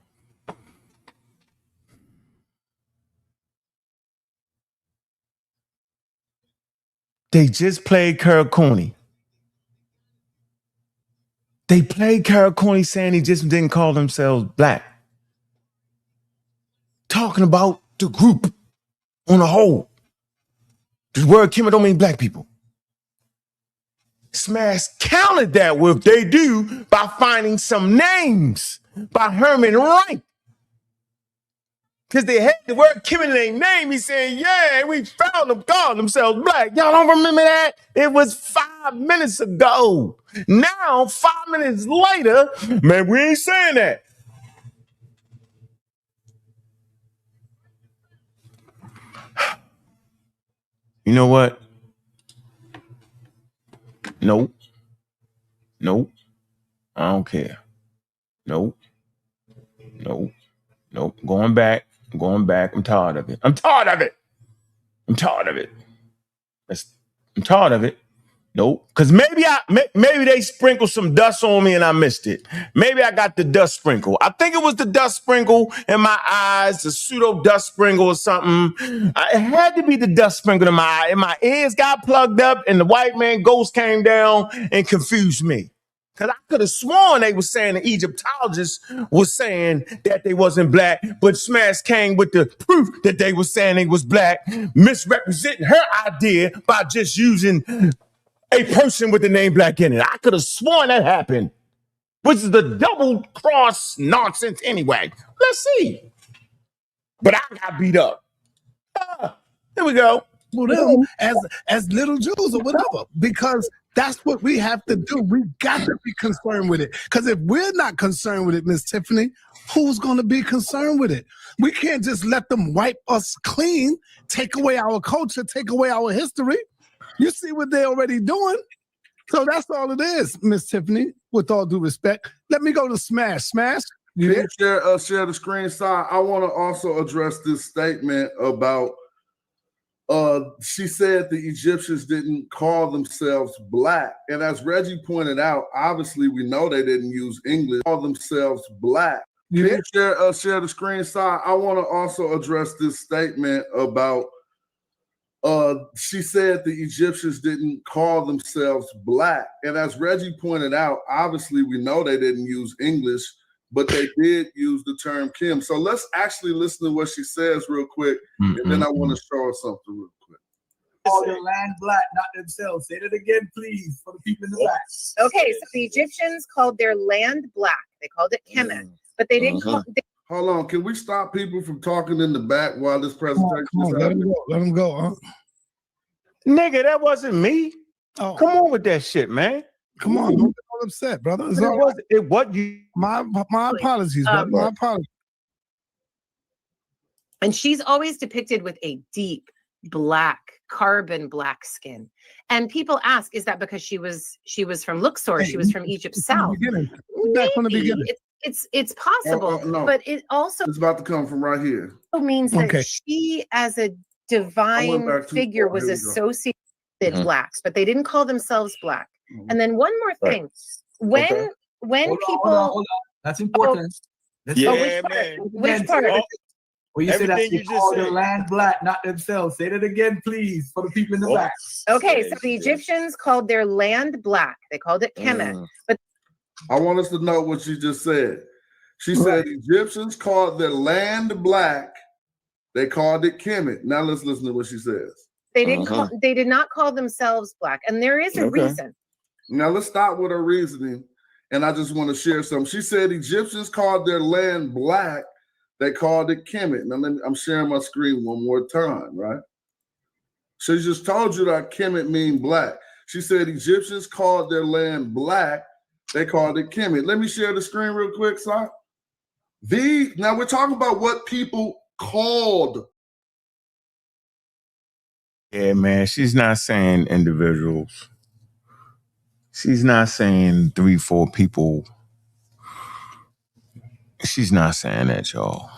They just played Karakuni. They played Karakuni saying he just didn't call themselves black. Talking about the group on a whole. The word Kemet don't mean black people. Smash countered that with they do by finding some names by Herman Wright. Because they had the word Kemet in their name. He said, yeah, we found them calling themselves black. Y'all don't remember that? It was 5 minutes ago. Now, 5 minutes later, man, we ain't saying that. You know what? Nope. I don't care. Nope. Going back. I'm tired of it. I'm tired of it. Nope. Because maybe they sprinkled some dust on me and I missed it. Maybe I got the dust sprinkle. I think it was the dust sprinkle in my eyes, the pseudo dust sprinkle or something. It had to be the dust sprinkle in my eye. And my ears got plugged up and the white man ghost came down and confused me. Because I could have sworn they were saying the Egyptologist was saying that they wasn't black, but Smash came with the proof that they were saying they was black, misrepresenting her idea by just using a person with the name black in it. I could have sworn that happened, which is the double cross nonsense anyway. Let's see. But I got beat up. There we go. Them as little Jews or whatever, because that's what we have to do. We got to be concerned with it. Because if we're not concerned with it, Miss Tiffany, who's going to be concerned with it? We can't just let them wipe us clean, take away our culture, take away our history. You see what they're already doing? So that's all it is, Miss Tiffany, with all due respect. Let me go to Smash. Smash? Can you share the screen side? I want to also address this statement about she said the Egyptians didn't call themselves black. And as Reggie pointed out, obviously we know they didn't use English, call themselves black. Can you share the screen side? I want to also address this statement about she said the Egyptians didn't call themselves black. And as Reggie pointed out, obviously we know they didn't use English, but they did use the term Kim. So let's actually listen to what she says real quick, and then I want to show her something real quick. Call their land black, not themselves. Say that again, please, for the people in the back. Okay, so the Egyptians called their land black. They called it Kemet, but they didn't call. Hold on, can we stop people from talking in the back while this presentation is happening? Let them go, huh? Nigga, that wasn't me. Oh. Come on with that shit, man. Come on, don't get all upset, brother. My apologies, brother. My apologies. And she's always depicted with a deep black, carbon black skin. And people ask, is that because she was from Luxor? She was from Egypt South. Back from the beginning. It's possible, no. But it also it's about to come from right here. Means that she, as a divine figure, was associated with blacks, but they didn't call themselves black. And then one more thing, when people hold on. That's important. Which part? Well, you said that they called their land black, not themselves. Say that again, please, for the people in the back. Okay, so the Egyptians called their land black. They called it Kemet. But I want us to know what she just said. She said Egyptians called their land black. They called it Kemet. Now let's listen to what she says. They didn't they did not call themselves black, and there is a reason. Now let's start with her reasoning, and I just want to share some. She said Egyptians called their land black. They called it Kemet. Now I'm sharing my screen one more time, right? She just told you that Kemet mean black. She said Egyptians called their land black. They called it Kemet. Let me share the screen real quick, son. Now we're talking about what people called. Yeah, man, she's not saying individuals. She's not saying 3-4 people. She's not saying that, y'all.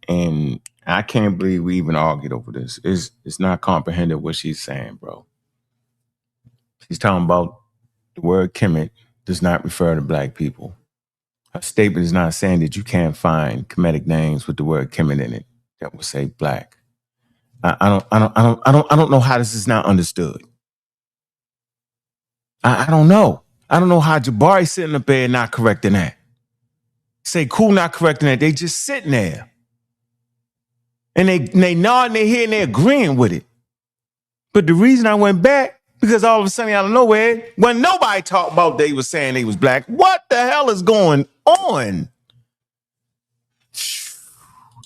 And I can't believe we even argued over this. It's not comprehended what she's saying, bro. She's talking about the word Kemet does not refer to black people. Her statement is not saying that you can't find Kemetic names with the word Kemet in it that will say black. I don't know how this is not understood. I don't know. I don't know how Jabari sitting up there not correcting that. Sekue not correcting that. They just sitting there. And they nodding their head and they agreeing with it. But the reason I went back, because all of a sudden out of nowhere, when nobody talked about they was saying they was black, what the hell is going on?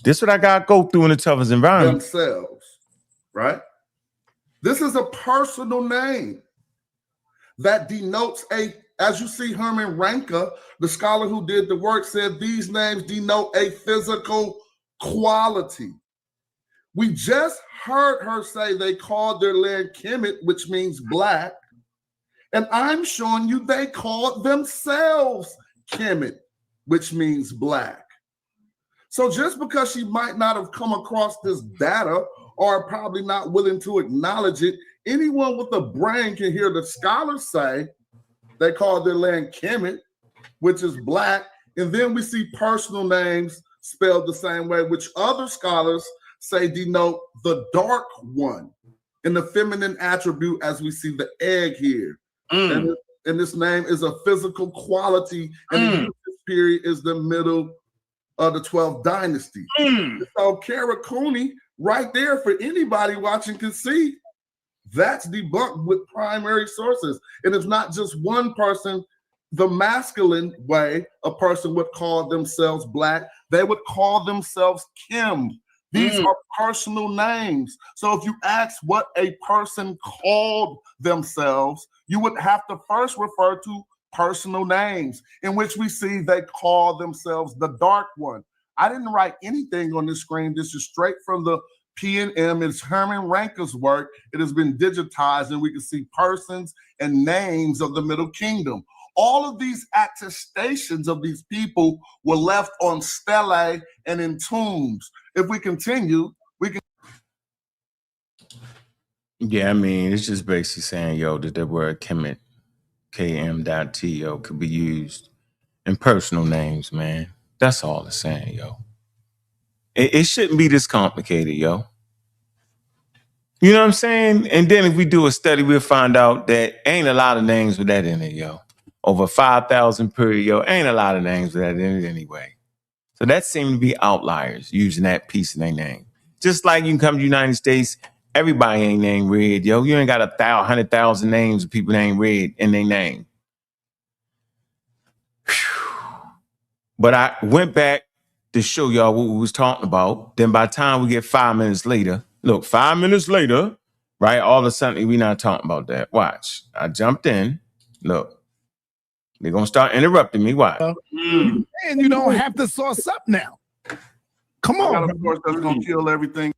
This is what I got to go through in the toughest environment. Themselves, right? This is a personal name that denotes as you see Herman Ranke, the scholar who did the work, said these names denote a physical quality. We just heard her say they called their land Kemet, which means black. And I'm showing you they called themselves Kemet, which means black. So just because she might not have come across this data or probably not willing to acknowledge it, anyone with a brain can hear the scholars say they called their land Kemet, which is black. And then we see personal names spelled the same way, which other scholars say denote the dark one in the feminine attribute, as we see the egg here. And this name is a physical quality, and this period is the middle of the 12th dynasty. So Kara Cooney, right there for anybody watching can see, that's debunked with primary sources. And it's not just one person. The masculine way a person would call themselves black, they would call themselves Kim. These are personal names. So if you ask what a person called themselves, you would have to first refer to personal names, in which we see they call themselves the dark one. I didn't write anything on this screen. This is straight from the P&M. It's Herman Ranke's work. It has been digitized, and we can see persons and names of the Middle Kingdom. All of these attestations of these people were left on stelae and in tombs. If we continue, we can. Yeah, I mean, it's just basically saying, yo, that the word Kemet, KM.T, could be used in personal names, man. That's all it's saying, yo. It shouldn't be this complicated, yo. You know what I'm saying? And then if we do a study, we'll find out that ain't a lot of names with that in it, yo. Over 5,000 period, yo, ain't a lot of names with that in it anyway. So that seemed to be outliers using that piece in their name. Just like you can come to the United States, everybody ain't named Red, yo. You ain't got 100,000 names of people named Red in their name. But I went back to show y'all what we was talking about. Then by the time we get 5 minutes later, look, 5 minutes later, right? All of a sudden, we not talking about that. Watch. I jumped in. Look. They're going to start interrupting me. Why? And you don't have to source up now. Come on. Of course, that's going to kill everything.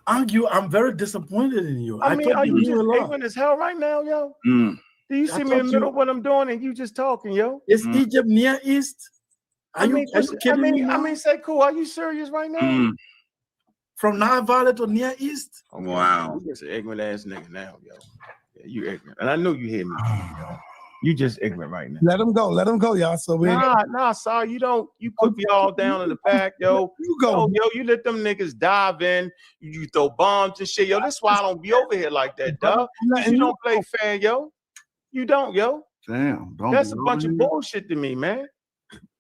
I'm very disappointed in you. I mean, are you just ignorant as hell right now, yo? Do you see me in the middle of what I'm doing and you just talking, yo? Is Egypt Near East? Are you kidding me? I mean, Sekue, are you serious right now? From Nile Valley to Near East? Oh, wow. You just an ignorant ass nigga now, yo. Yeah, you ignorant. And I know you hear me, yo. You just ignorant right now. Let him go, y'all. So we sorry, you put me all down in the back, yo. You go, yo, you let them niggas dive in, you throw bombs and shit, yo. That's why I don't be over here like that, dog. You don't play fair, yo. You don't, yo. Damn, that's a bunch of bullshit to me, man.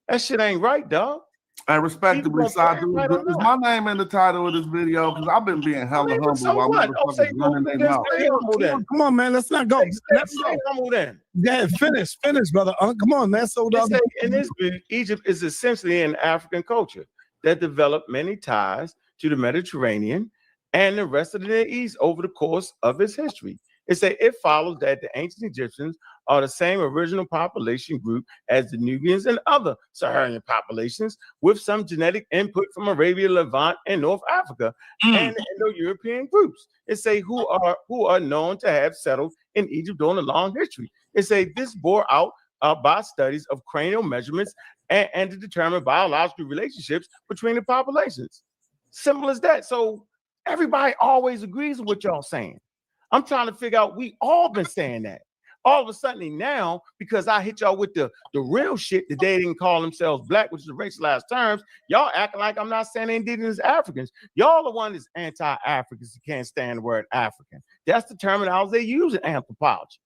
That shit ain't right, dog. I respectably, is my name in the title of this video? Because I've been being hella humble while motherfuckers running their mouth. Come on, man. Let's not go. Let's stay humble then. Yeah, finish, brother. Come on, man. So in this book, Egypt is essentially an African culture that developed many ties to the Mediterranean and the rest of the Near East over the course of its history. It follows that the ancient Egyptians are the same original population group as the Nubians and other Saharan populations, with some genetic input from Arabia, Levant, and North Africa, and the Indo-European groups. Who are known to have settled in Egypt during a long history. This bore out by studies of cranial measurements and to determine biological relationships between the populations. Simple as that. So everybody always agrees with what y'all saying. I'm trying to figure out, we all been saying that. All of a sudden now, because I hit y'all with the real shit that they didn't call themselves black, which is a racialized terms, y'all acting like I'm not saying indigenous Africans. Y'all the one that's anti-Africans who can't stand the word African. That's the terminology they use in anthropology.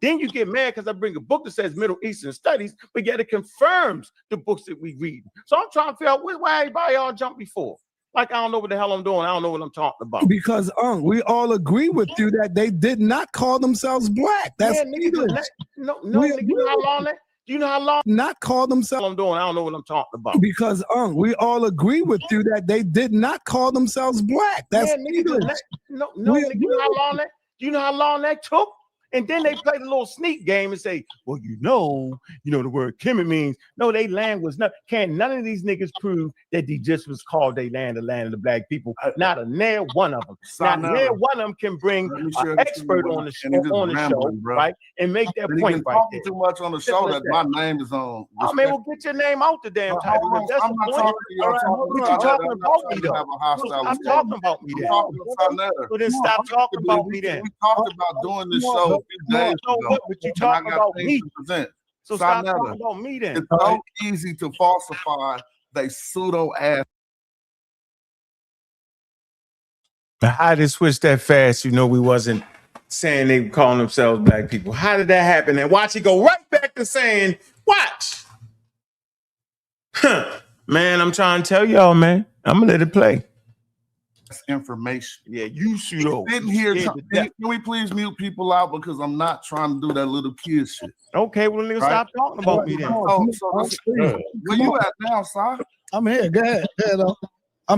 Then you get mad because I bring a book that says Middle Eastern Studies, but yet it confirms the books that we read. So I'm trying to figure out why everybody all jumped before. Like, I don't know what the hell I'm doing. I don't know what I'm talking about. Because we all agree with you that they did not call themselves black. That's English. No, you know how long that? You know how long? Not call themselves. I'm doing. I don't know what I'm talking about. Because we all agree with you that they did not call themselves black. That's English. You know how long that? You know how long that took? And then they played a little sneak game and say, well, you know the word Kemet means. No, they land was not. None of these niggas prove that they just was called they land, the land of the black people. Not a near one of them. Not near one of them can bring an expert on the show, right? And make that point right there. Too much on the show that my name is on. I mean, well, get your name out the damn title. That's the point. What you talking about me though? I'm talking about me then. So then stop talking about me then. We talked about doing this show. But you talking about me. So stop talking about me then. It's so easy to falsify they pseudo ass. How did they switch that fast? You know, we wasn't saying they were calling themselves black people. How did that happen? And watch it go right back to saying, watch. Man, I'm trying to tell y'all, man. I'm gonna let it play. Information. Yeah, you pseudo. Didn't hear. Can we please mute people out because I'm not trying to do that little kid shit. Okay, well, nigga, stop talking about me then. Where you at now, son? I'm here. Go ahead. Go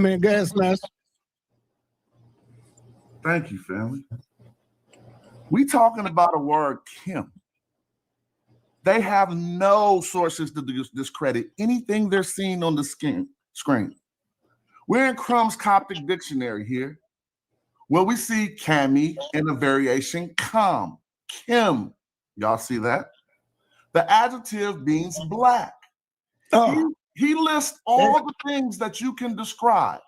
ahead, Smash. Thank you, family. We talking about a word, Kim. They have no sources to discredit anything they're seeing on the screen. We're in Crumb's Coptic dictionary here, where we see Cami in a variation Kam, Kim. Y'all see that? The adjective means black. He lists all the things that you can describe: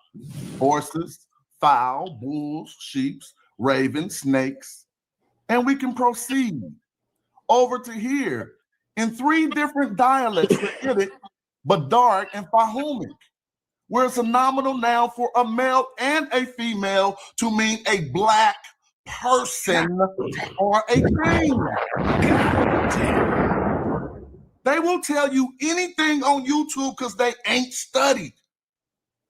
horses, fowl, bulls, sheep, ravens, snakes, and we can proceed over to here in 3 different dialects: Kemetic, Badark, and Fahumic, where it's a nominal noun for a male and a female to mean a black person or a thing. They will tell you anything on YouTube because they ain't studied.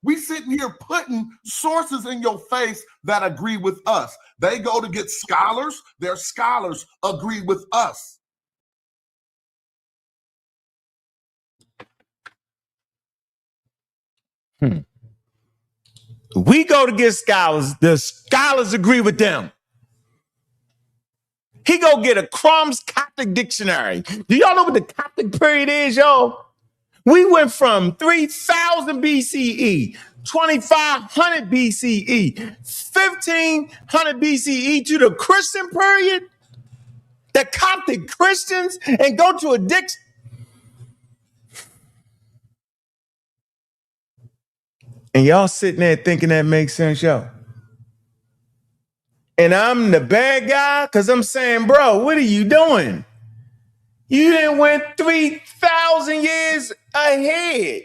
We sitting here putting sources in your face that agree with us. They go to get scholars. Their scholars agree with us. We go to get scholars. The scholars agree with them. He go get a Crumb's Coptic dictionary. Do y'all know what the Coptic period is, y'all? We went from 3000 BCE, 2500 BCE, 1500 BCE to the Christian period, the Coptic Christians, and go to a dictionary. And y'all sitting there thinking that makes sense, yo. And I'm the bad guy because I'm saying, bro, what are you doing? You done went 3,000 years ahead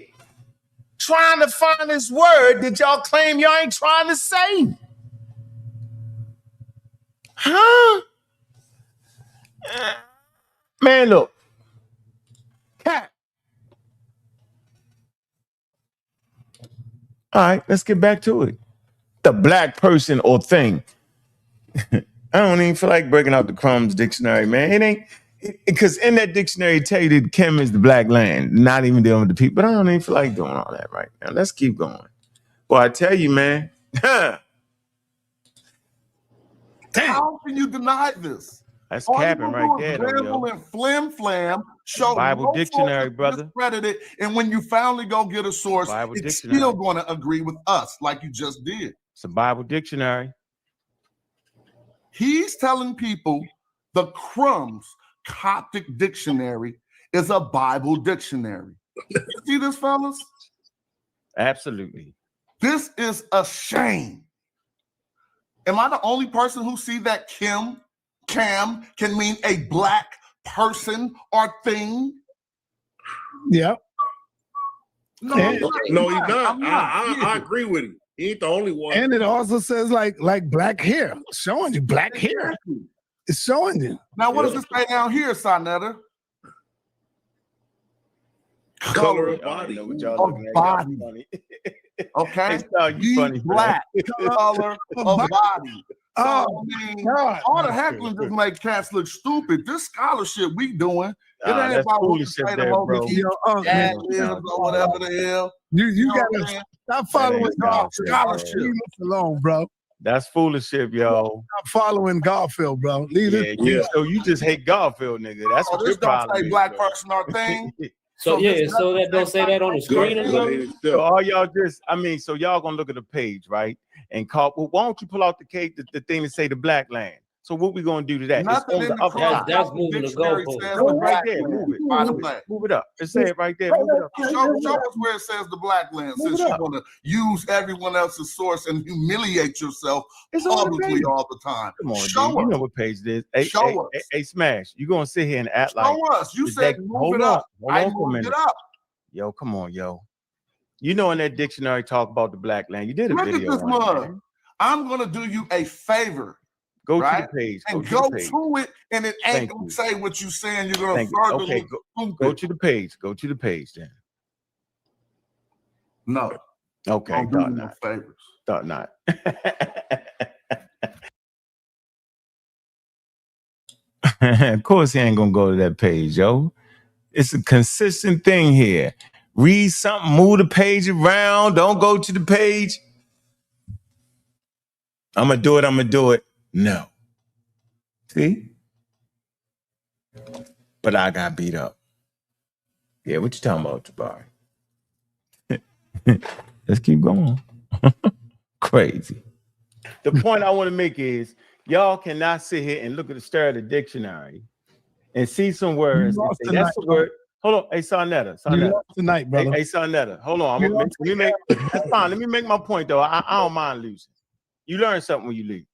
trying to find this word that y'all claim y'all ain't trying to say. Huh? Man, look. Cat. All right, let's get back to it. The black person or thing. I don't even feel like breaking out the Crumb's dictionary, man. It ain't, because in that dictionary it tell you that Kemet is the black land, not even dealing with the people. But I don't even feel like doing all that right now. Let's keep going. Well, I tell you, man. How can you deny this? That's capping right there, though, and flim flam, show Bible dictionary, brother. Discredited, and when you finally go get a source, it's still going to agree with us, like you just did. It's a Bible dictionary. He's telling people the Crumb's Coptic dictionary is a Bible dictionary. You see this, fellas? Absolutely. This is a shame. Am I the only person who see that Cam can mean a black person or thing? Yeah. No, no, he's not. I agree with him. He ain't the only one. And it also says like black hair, showing you black hair. It's showing you. Now, what does it say down here, Neteru? Color of body. Body. Okay. Funny, black. Color of body. So, I mean, all the heckling just make cats look stupid. This scholarship we doing, it ain't about what you say the moment or whatever the hell. You gotta stop following scholarship. Leave us alone, bro. That's fooliship, yo. Stop following Garfield, bro. Leave it. So you just hate Garfield, nigga. That's what this don't say black person or thing. So that don't say that on the screen or something? So all y'all just, so y'all gonna look at the page, right? And call, well, why don't you pull out the thing that say the black land? So what we gonna do to that? Nothing in the that's moving the goalpost. No, right there, move it. Move it up. It says right there. Move it up. Show us where it says the black land, since you're gonna use everyone else's source and humiliate yourself publicly all the time. Come on, show dude. us. You know what page it is. Show us. Hey, Smash, you gonna sit here and act show like us. You said move it up. I moved it up. Yo, come on, yo. You know in that dictionary talk about the black land. You did a video. Look at this mug. I'm gonna do you a favor. Go to the page. And go to it, and it ain't gonna say what you're saying. You're gonna further look go to the page. Go to the page then. No. Okay. Thought not. Favors. Thought not. Of course he ain't gonna go to that page, yo. It's a consistent thing here. Read something, move the page around. Don't go to the page. I'm gonna do it. No. See? But I got beat up. Yeah, what you talking about, Jabari? Let's keep going. Crazy. The point I want to make is y'all cannot sit here and look at the stare of the dictionary and see some words. And say, that's the word. Hold on. Hey, Sonetta. Tonight, brother. Hey, Sonetta. Hold on. That's fine. Let me make my point, though. I don't mind losing. You learn something when you lose,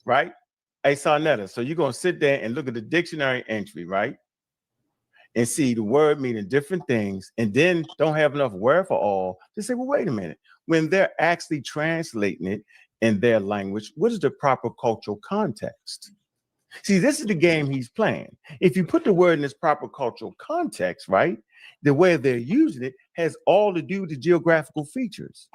right? Hey, Sonetta. So you're going to sit there and look at the dictionary entry, right? And see the word meaning different things, and then don't have enough word for all to say, well, wait a minute. When they're actually translating it in their language, what is the proper cultural context? See, this is the game he's playing. If you put the word in its proper cultural context, right, the way they're using it has all to do with the geographical features,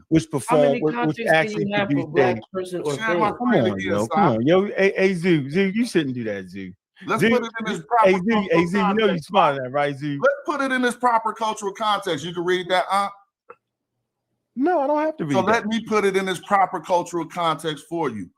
which perform, which actually produce black person or come on, yo, hey, Zoo, you shouldn't do that, Zoo. Let's put it in this proper cultural context. You know you're smart at that, right, Zoo? Let's put it in this proper cultural context. You can read that, No, I don't have to read so that. Let me put it in this proper cultural context for you,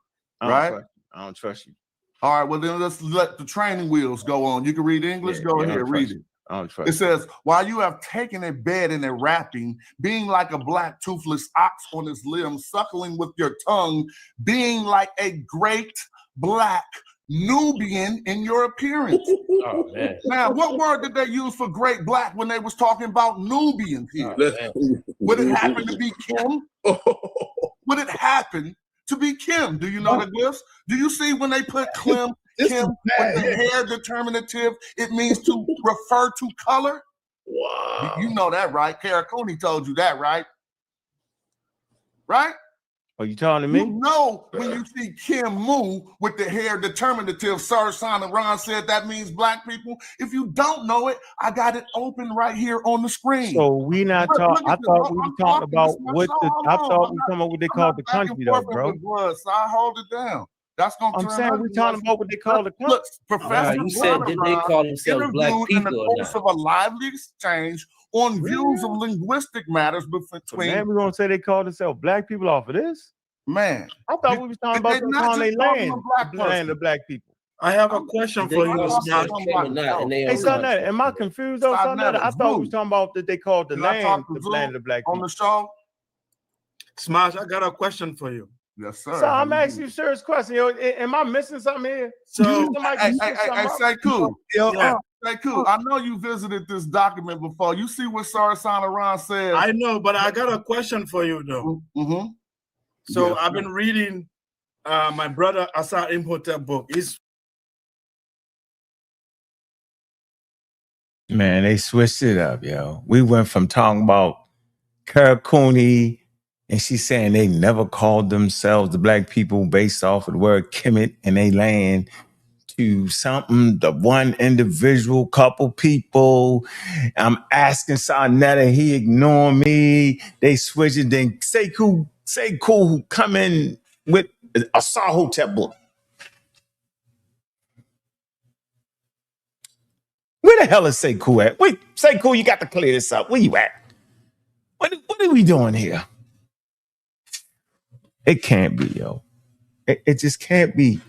right? I don't trust you. All right, well, then let's let the training wheels go on. You can read English. Go ahead, read it. I don't trust it says, while you have taken a bed in a wrapping, being like a black toothless ox on his limbs, suckling with your tongue, being like a great black Nubian in your appearance. Oh, man. Now, what word did they use for great black when they was talking about Nubians here? Would it happen to be Kim? Would it happen to be Kim? Do you know the glyphs? Do you see when they put Kim with the hair determinative, it means to refer to color? Wow. You know that, right? Karakuni told you that, right? Right? Are you talking to me? You know when you see Kim Mu with the hair determinative, Sir Son and Ron said that means black people. If you don't know it, I got it open right here on the screen. So we not talking. I thought we were talking about what I thought we were talking about what they call the country, though, bro. So I hold it down. That's gonna. I'm saying we're talking about what they call the country. Look, Professor, you said did they call themselves black people in the course of a lively exchange on views of linguistic matters between. Man, we gonna say they call themselves black people off of this? Man, I thought we was talking about them calling their land of black people. I have a question for you, Smash. Hey, Sonetta, am I confused though, Sonetta? I thought we was talking about that they called the land of black people. On the show? Smash, I got a question for you. Yes, sir. So I'm asking you a serious question. Yo, am I missing something here? So, hey, say cool. Yo, Sekue, I know you visited this document before. You see what Sarasana Ron says. I know, but I got a question for you though. Mm-hmm. So yes, I've been reading my brother Asa Imhotep book. Man, they switched it up, yo. We went from talking about Karakuni, and she's saying they never called themselves the black people based off of the word Kemet in they land, to something, the one individual couple people. I'm asking Sarnetta, he ignoring me. They switch it. Then Sekue come in with a Sahotep book. Where the hell is Sekue at? Wait, Sekue, you got to clear this up. Where you at? What are we doing here? It can't be, yo. It just can't be.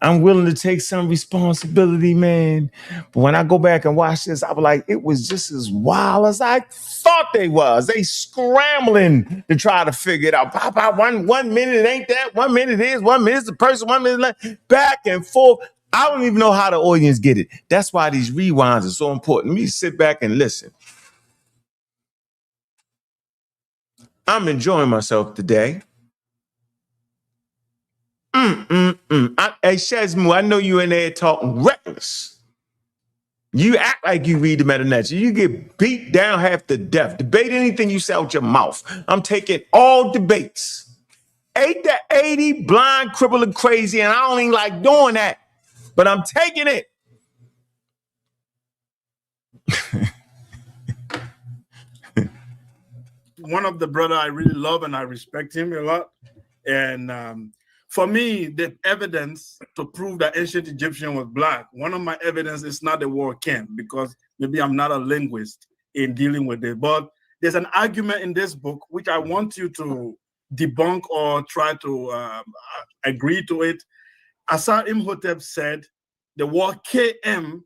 I'm willing to take some responsibility, man. But when I go back and watch this, I was like, it was just as wild as I thought they was. They scrambling to try to figure it out. Pop out 1 minute it ain't that. 1 minute it is. 1 minute it's the person. 1 minute back and forth. I don't even know how the audience get it. That's why these rewinds are so important. Let me sit back and listen. I'm enjoying myself today. Hey, Shazmu, I know you in there talking reckless. You act like you read the meta-nature. You get beat down half to death. Debate anything you say out your mouth. I'm taking all debates. 8 to 80, blind, crippled, and crazy, and I don't even like doing that. But I'm taking it. One of the brother I really love and I respect him a lot. And for me, the evidence to prove that ancient Egyptian was black, one of my evidence is not the word Kem, because maybe I'm not a linguist in dealing with it. But there's an argument in this book which I want you to debunk or try to agree to it. Asa Imhotep said the word KM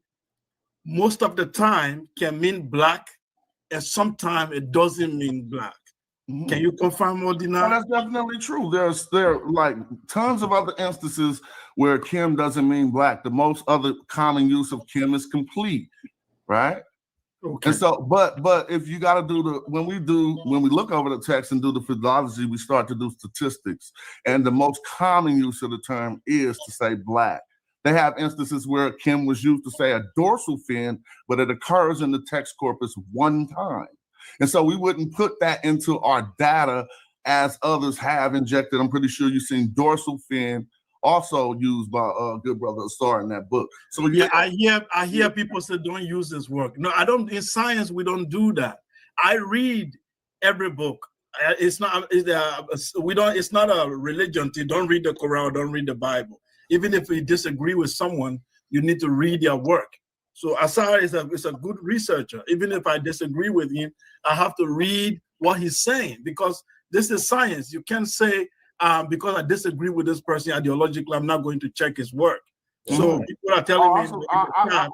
most of the time can mean black, and sometimes it doesn't mean black. Mm-hmm. Can you confirm or deny? Well, that's definitely true. There are like tons of other instances where Kim doesn't mean black. The most other common use of Kim is complete, right? Okay. And so, but if you got to do when we look over the text and do the philology, we start to do statistics, and the most common use of the term is to say black. They have instances where Kim was used to say a dorsal fin, but it occurs in the text corpus one time. And so we wouldn't put that into our data as others have injected. I'm pretty sure you've seen dorsal fin also used by good brother Asar in that book. So yeah, I hear people say don't use this work. No, I don't. In science, we don't do that. I read every book. It's not. We don't. It's not a religion. You don't read the Quran. Don't read the Bible. Even if you disagree with someone, you need to read their work. So Asar is a good researcher. Even if I disagree with him, I have to read what he's saying, because this is science. You can't say, because I disagree with this person ideologically, I'm not going to check his work. So people are telling me,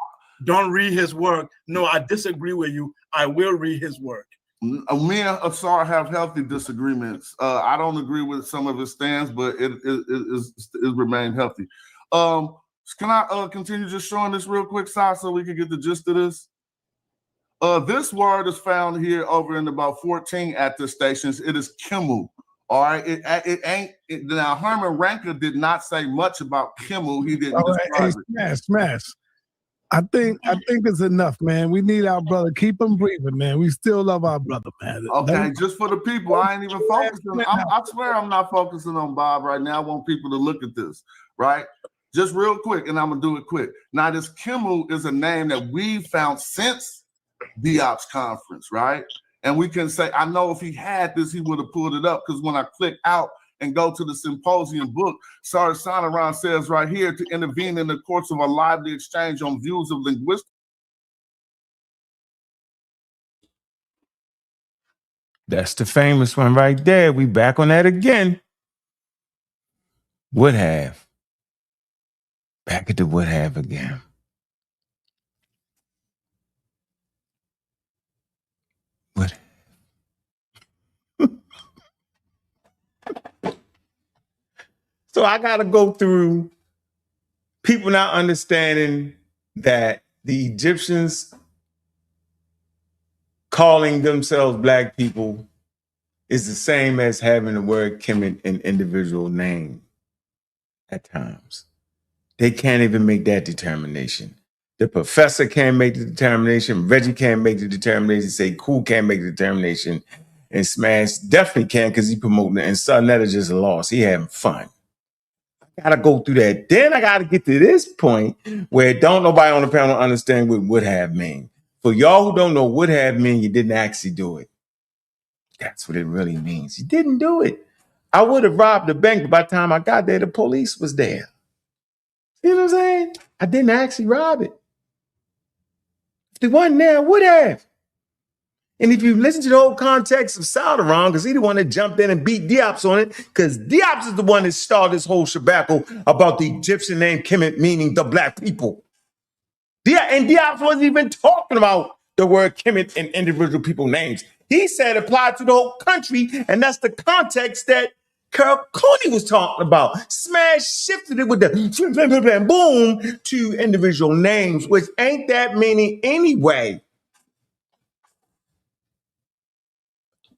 don't read his work. No, I disagree with you. I will read his work. Me and Asar have healthy disagreements. I don't agree with some of his stands, but it remained healthy. Can I continue just showing this real quick, Si, so we can get the gist of this? This word is found here over in about 14 attestations. It is Kimu. All right, it ain't. Now Herman Ranker did not say much about Kimu. He didn't describe it. Smash. I think it's enough, man. We need our brother. Keep him breathing, man. We still love our brother, man. Okay, just for the people, I ain't even focusing. I swear I'm not focusing on Bob right now. I want people to look at this, right? Just real quick, and I'm gonna do it quick. Now, this Kimu is a name that we found since Diop's conference, right? And we can say, I know if he had this, he would have pulled it up, because when I click out and go to the symposium book, Sarasana says right here, to intervene in the course of a lively exchange on views of linguistic. That's the famous one right there. We back on that again. Would have. Back at the would have again. Would have. So I got to go through people not understanding that the Egyptians calling themselves black people is the same as having the word Kemet in individual name at times. They can't even make that determination. The professor can't make the determination. Reggie can't make the determination. Sekue can't make the determination. And Smash definitely can because he promoting it. And Neteru just lost. He having fun. I gotta go through that. Then I gotta get to this point where don't nobody on the panel understand what would have mean. For y'all who don't know what have mean, you didn't actually do it. That's what it really means. You didn't do it. I would have robbed the bank, but by the time I got there, the police was there. You know what I'm saying? I didn't actually rob it. If they wasn't there, I would have. And if you listen to the whole context of Sauron, because he's the one that jumped in and beat Diops on it, because Diops is the one that started this whole shabackle about the Egyptian name Kemet meaning the black people. And Diops wasn't even talking about the word Kemet in individual people names. He said applied to the whole country, and that's the context that Carol Cooney was talking about. Smash shifted it with the boom to individual names, which ain't that many anyway.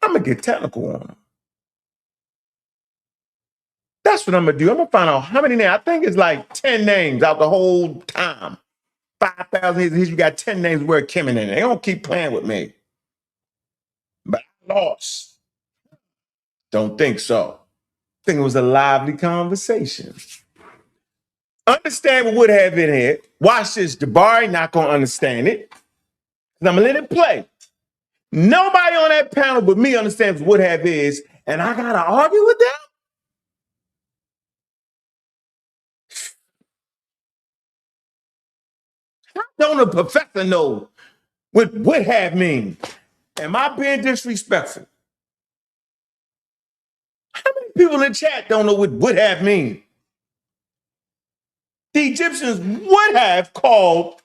I'm going to get technical on them. That's what I'm going to do. I'm going to find out how many names. I think it's like 10 names out the whole time. 5,000 years, you got 10 names where Kemet in it. They don't keep playing with me. But I lost. Don't think so. I think it was a lively conversation. Understand what would have been here. Watch this. Jabari not going to understand it. I'm going to let it play. Nobody on that panel but me understands what would have is, and I got to argue with them? How don't a professor know what would have mean? Am I being disrespectful? How many people in the chat don't know what would have mean? The Egyptians would have called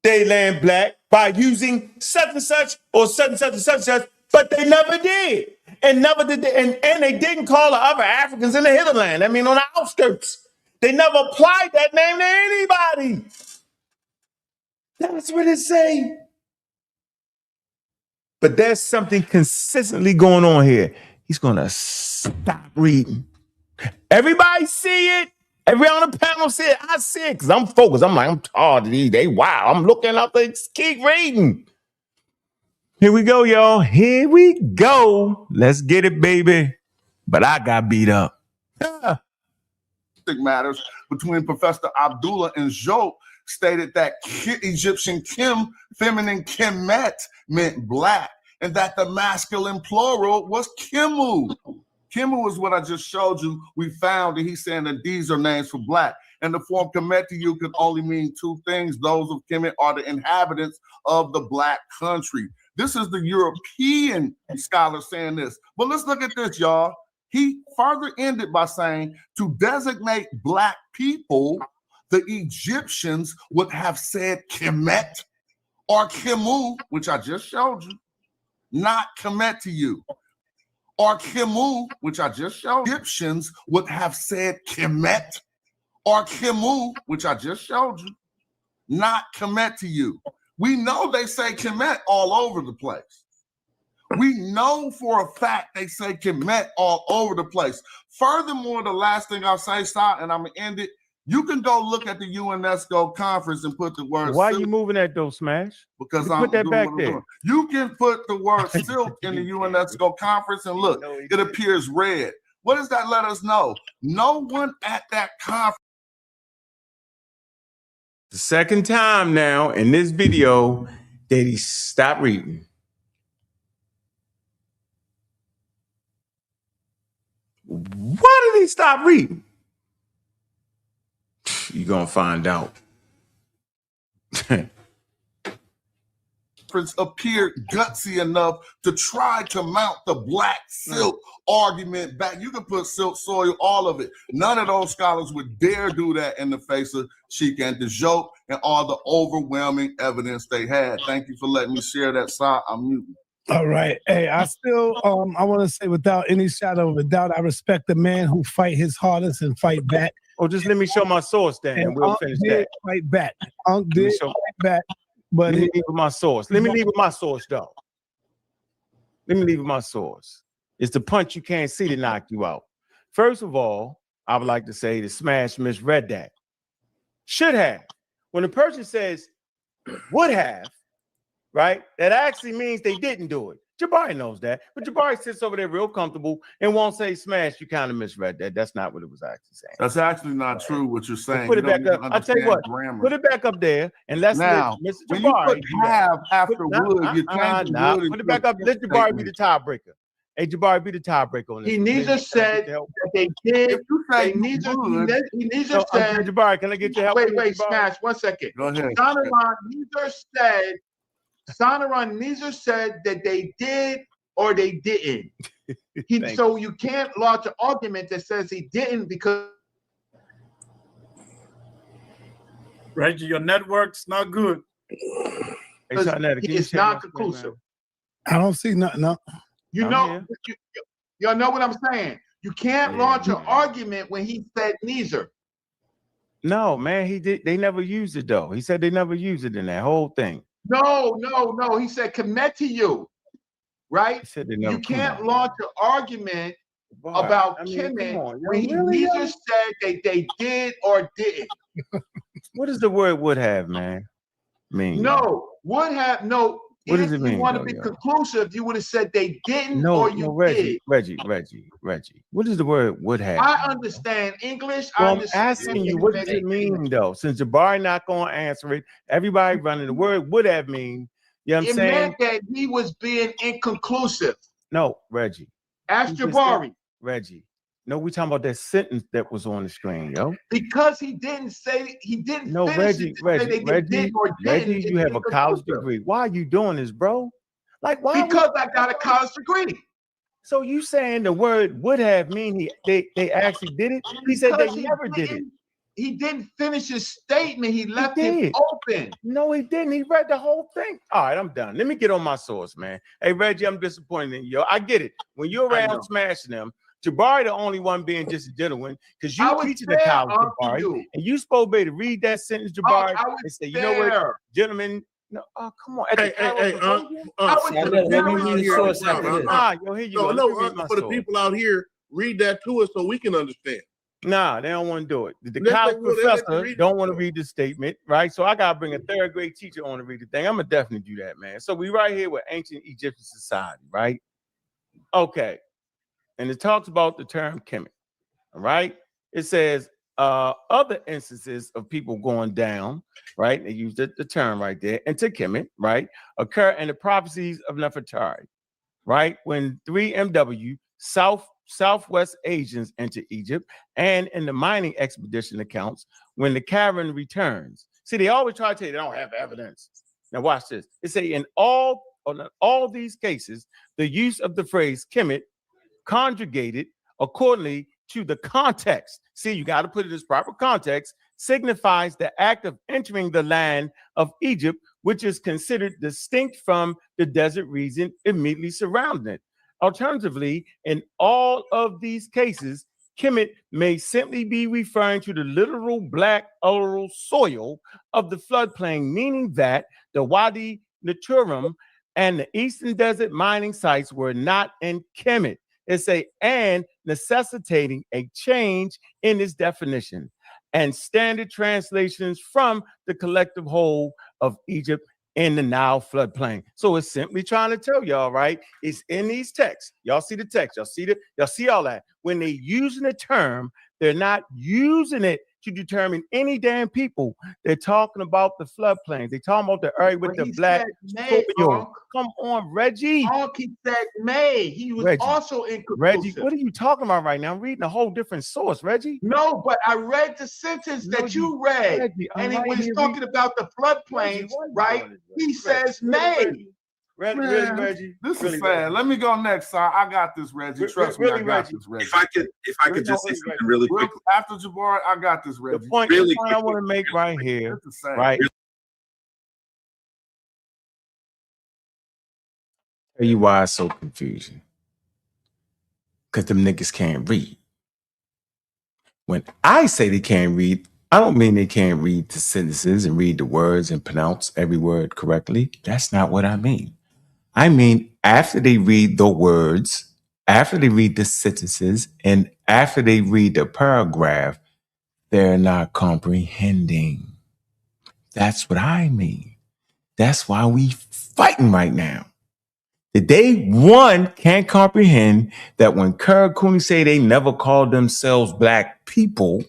their land black by using such and such or such and such and such and such, but they never did. And never did they, and they didn't call the other Africans in the hinterland. I mean, on the outskirts. They never applied that name to anybody. That's what it say. But there's something consistently going on here. He's gonna stop reading. Everybody see it. Everyone on the panel see it. I see it because I'm focused. I'm like, I'm tired of these. They wow. I'm looking up. They keep reading. Here we go, y'all. Here we go. Let's get it, baby. But I got beat up. Matters between Professor Abdullah and Joe stated that Egyptian Kim, feminine Kemet, meant black, and that the masculine plural was Kemu. Kemu is what I just showed you. We found that he's saying that these are names for black. And the form Kemet to you can only mean two things. Those of Kemet are the inhabitants of the black country. This is the European scholar saying this. But let's look at this, y'all. He further ended by saying to designate black people, the Egyptians would have said Kemet or Kemu, which I just showed you, not Kemet to you. Or Kemu, which I just showed you. Egyptians would have said Kemet or Kemu, which I just showed you, not Kemet to you. We know they say Kemet all over the place. We know for a fact they say Kemet all over the place. Furthermore, the last thing I'll say, and I'm going to end it, you can go look at the UNESCO conference and put the word Why silk. you moving that though, Smash? Because I'm put that back there. You can put the word silk in the UNESCO conference and look, it appears red. What does that let us know? No one at that conference. The second time now in this video that he stopped reading. Why did he stop reading? You're going to find out. Appeared gutsy enough to try to mount the black silk argument back. You can put silk soil, all of it. None of those scholars would dare do that in the face of Sheik and Dejoke and all the overwhelming evidence they had. Thank you for letting me share that side. I'm muting. All right. Hey, I still I want to say without any shadow of a doubt, I respect the man who fight his hardest and fight back. Oh, just let me show my source then, and we'll finish that. Fight back. Did fight back, but let me leave with my source. Let me leave with my source, though. Let me leave with my source. It's the punch you can't see to knock you out. First of all, I would like to say the Smash misread that. Should have. When a person says would have, right, that actually means they didn't do it. Jabari knows that, but Jabari sits over there real comfortable and won't say Smash. You kind of misread that. That's not what it was actually saying. That's actually not true what you're saying. Put it back up. I'll tell you what. Grammar. Put it back up there and let's now, let Mr. when Jabari you put have after would, you can't would. Put it back up. Let Jabari be the tiebreaker. Hey, Jabari, be the tiebreaker on this. He neither said that they did. He neither said. Jabari, can I get your help? Wait, Smash. 1 second. Go ahead. Sonoran neither said that they did or they didn't. So you can't launch an argument that says he didn't because. Reggie, your network's not good. It's not conclusive. I don't see nothing. No. You know what I'm saying. You can't launch an argument when he said neither. No, man, he did. They never used it though. He said they never used it in that whole thing. No. He said commit to you, right? He said they never, you can't launch an argument about Kemet when he neither said they did or didn't. What does the word would have, man, mean? No, would have no. What does it mean? If you want to be conclusive, you would have said they didn't or you Reggie, did. Reggie. What does the word would have? I understand English. Well, I'm asking you, what does it mean though? Since Jabari not going to answer it, everybody running the word would have mean. You know what I'm saying? It meant that he was being inconclusive. No, Reggie. Ask Jabari. Reggie. No, we talking about that sentence that was on the screen, yo. Because he didn't say he didn't. No, Reggie, you have a college degree. Why are you doing this, bro? Like, why? Because I got a college degree. So you saying the word would have mean they actually did it? He said they never did it. He didn't finish his statement. He left it open. No, he didn't. He read the whole thing. All right, I'm done. Let me get on my source, man. Hey, Reggie, I'm disappointed in you. I get it. When you're around smashing them, Jabari the only one being just a gentleman because you teaching the college, Jabari, and you supposed to be able to read that sentence, Jabari, and say, you know what, gentlemen. No, come on. For the people out here, read that to us so we can understand. Nah, they don't want to do it. The college professor don't want to read the statement, right? So I gotta bring a third grade teacher on to read the thing. I'm gonna definitely do that, man. So we right here with ancient Egyptian society, right? Okay. And it talks about the term Kemet, all right? It says other instances of people going down, right? They use the term right there, into Kemet, right? Occur in the prophecies of Nefertari, right? When 3 MW Southwest Asians enter Egypt, and in the mining expedition accounts, when the caravan returns. See, they always try to tell you they don't have evidence. Now watch this. It say in all these cases, the use of the phrase Kemet conjugated accordingly to the context. See, you got to put it in its proper context, signifies the act of entering the land of Egypt, which is considered distinct from the desert region immediately surrounding it. Alternatively, in all of these cases, Kemet may simply be referring to the literal black oral soil of the floodplain, meaning that the Wadi Neteru and the Eastern Desert mining sites were not in Kemet. It's and necessitating a change in its definition and standard translations from the collective whole of Egypt in the Nile floodplain. So it's simply trying to tell y'all, right? It's in these texts. Y'all see the text. Y'all see all that. When they're using the term, they're not using it to determine any damn people. They're talking about the floodplains. They're talking about the area with the black. Come on, Reggie. He said May. He was also inconclusive. Reggie, what are you talking about right now? I'm reading a whole different source, Reggie. No, but I read the sentence that you read. Reggie, and when he's talking about the floodplains, right? He says May. Reggie. This is sad. Let me go next, sir. I got this, Reggie. Trust me, I got this, Reggie. If I could just say something really quick. After Jabari, I got this, Reggie. The point I want to make right here, right? Tell you why it's so confusing. Because them niggas can't read. When I say they can't read, I don't mean they can't read the sentences and read the words and pronounce every word correctly. That's not what I mean. I mean, after they read the words, after they read the sentences, and after they read the paragraph, they're not comprehending. That's what I mean. That's why we fighting right now. They, one, can't comprehend that when Karakuni say they never called themselves black people,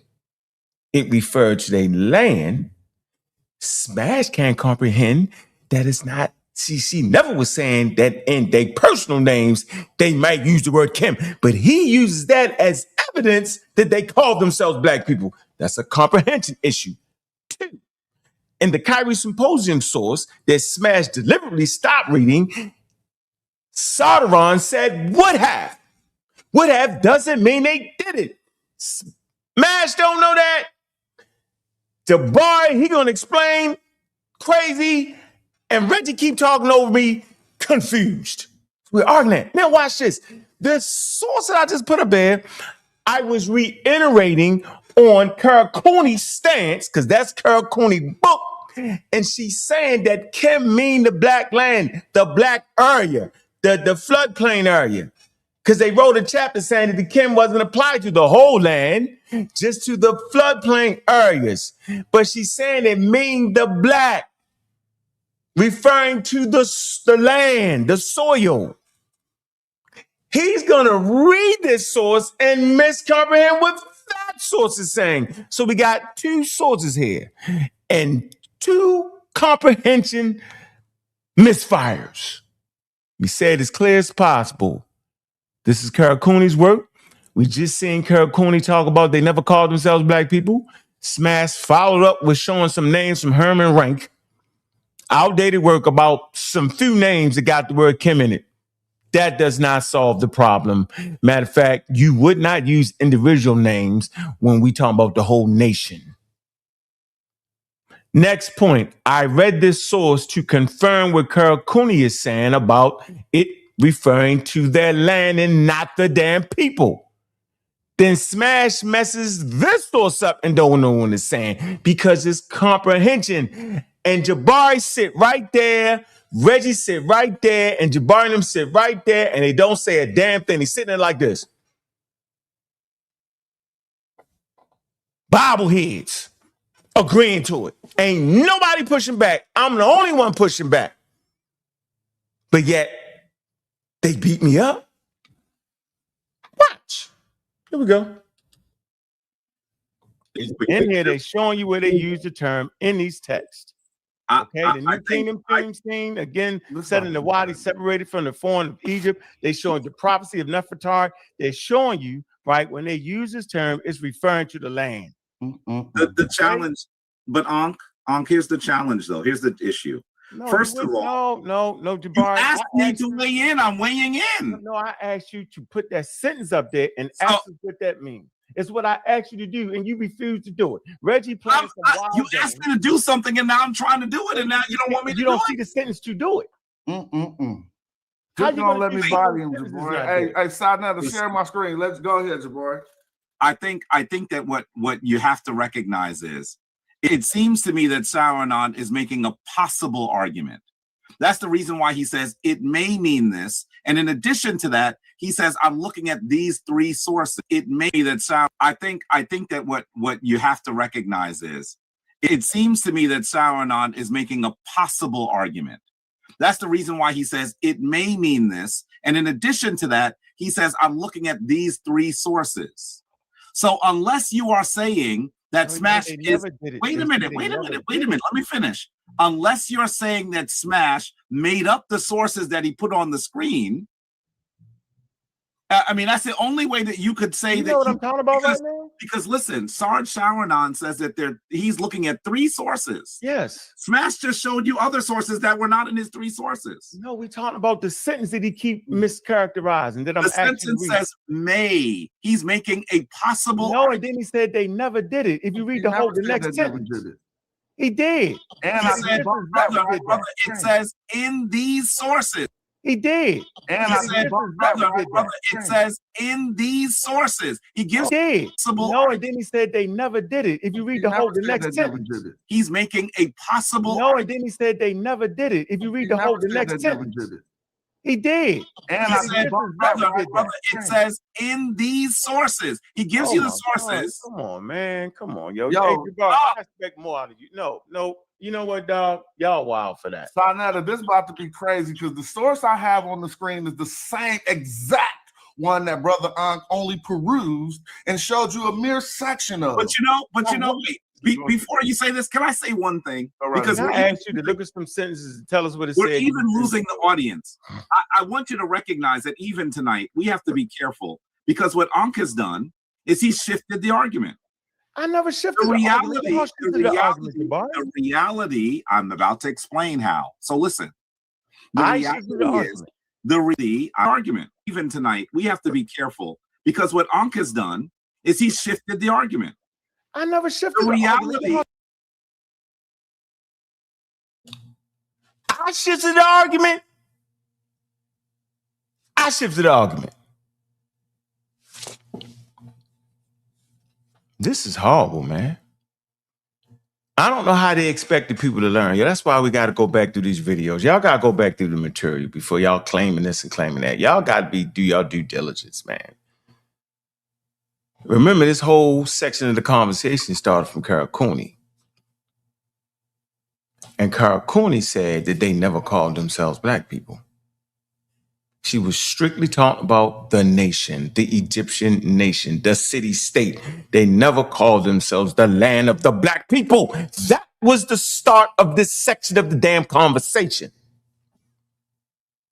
it referred to their land. Smash can't comprehend that it's not. She never was saying that in their personal names, they might use the word Kim, but he uses that as evidence that they call themselves black people. That's a comprehension issue. Two, in the Kyrie Symposium source that Smash deliberately stopped reading, Sardaron said would have. Would have doesn't mean they did it. Smash don't know that. Jabari, he gonna explain crazy, and Reggie keep talking over me, confused. We're arguing that. Now watch this. The source that I just put up there, I was reiterating on Karakuni's stance, because that's Karakuni's book, and she's saying that Kim mean the black land, the black area, the floodplain area. Because they wrote a chapter saying that the Kim wasn't applied to the whole land, just to the floodplain areas. But she's saying it mean the black, referring to the land, the soil. He's going to read this source and miscomprehend what that source is saying. So we got two sources here and two comprehension misfires. We said as clear as possible. This is Karakuni's work. We just seen Karakuni talk about they never called themselves black people. Smash followed up with showing some names from Herman Rank. Outdated work about some few names that got the word Kim in it. That does not solve the problem. Matter of fact, you would not use individual names when we talk about the whole nation. Next point, I read this source to confirm what Karakuni is saying about it referring to their land and not the damn people. Then Smash messes this source up and don't know what it's saying because it's comprehension. And Jabari sit right there, Reggie sit right there, and Jabari and them sit right there, and they don't say a damn thing. He's sitting there like this. Bobbleheads agreeing to it. Ain't nobody pushing back. I'm the only one pushing back. But yet, they beat me up. Watch. Here we go. In here, they're showing you where they use the term in these texts. Okay, the New Kingdom theme, again, said in the Wadi separated from the foreign of Egypt. They're showing the prophecy of Nefertari. They're showing you, right, when they use this term, it's referring to the land. The challenge, but Ankh, here's the challenge, though. Here's the issue. No, First of all, no, Jabari. You asked me to weigh in. I'm weighing in. No, I asked you to put that sentence up there and ask us what that means. It's what I asked you to do, and you refused to do it. Reggie playing some wild you asked me to do something, and now I'm trying to do it, and now you don't want me to do it. You don't see the sentence to do it. How you gonna let me body him, Jabari? Hey, side now to share my screen. Let's go ahead, Jabari. I think that what you have to recognize is, it seems to me that Sauronon is making a possible argument. That's the reason why he says it may mean this. And in addition to that, he says, I'm looking at these three sources. It may be that I think that what you have to recognize is, it seems to me that Sauronon is making a possible argument. That's the reason why he says it may mean this. And in addition to that, he says, I'm looking at these three sources. So unless you are saying that Smash is, wait a minute, let me finish. Unless you're saying that Smash made up the sources that he put on the screen, I mean, that's the only way that you could say that. You know what I'm talking about right now? Because listen, Sarge Sauronon says that he's looking at three sources. Yes. Smash just showed you other sources that were not in his three sources. No, we're talking about the sentence that he keep mischaracterizing. That I'm the sentence says may. He's making a possible. No, and then he said they never did it. If you read the next sentence, he did. And he said, brother, it says in these sources. He did. And it says in these sources. He gives possible. No, and then he said they never did it. If you read the next sentence, he's making a possible. No, and then he said they never did it. If you read the next sentence, he did. And he said, brother, it says in these sources. He gives you the sources. Come on, man. Come on, yo. I expect more out of you. No. You know what, dog? Y'all wild for that. Sonetta, this is about to be crazy because the source I have on the screen is the same exact one that Brother Ankh only perused and showed you a mere section of. But before you say this, can I say one thing? Because I asked you to look at some sentences and tell us what it said. We're even losing the audience. I want you to recognize that even tonight, we have to be careful because what Ankh has done is he shifted the argument. I never shifted the reality, I'm about to explain how. So listen. The argument, even tonight, we have to be careful because what Ankh has done is he shifted the argument. I never shifted the reality. I shifted the argument. I shifted the argument. This is horrible, man. I don't know how they expect the people to learn. Yeah, that's why we got to go back through these videos. Y'all got to go back through the material before y'all claiming this and claiming that. Y'all got to do y'all due diligence, man. Remember, this whole section of the conversation started from Karakuni. And Karakuni said that they never called themselves black people. She was strictly talking about the nation, the Egyptian nation, the city-state. They never called themselves the land of the black people. That was the start of this section of the damn conversation.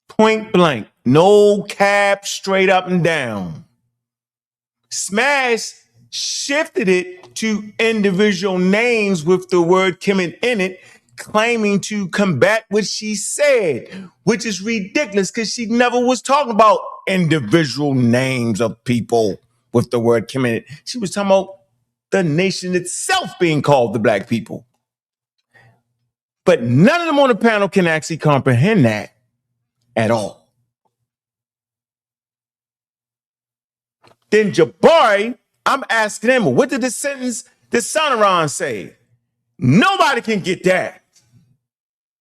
Point blank, no cap, straight up and down. Smash shifted it to individual names with the word Kemet in it, claiming to combat what she said, which is ridiculous because she never was talking about individual names of people with the word Kemet. She was talking about the nation itself being called the black people. But none of them on the panel can actually comprehend that at all. Then Jabari, I'm asking him, what did the sentence that Sonoran say? Nobody can get that.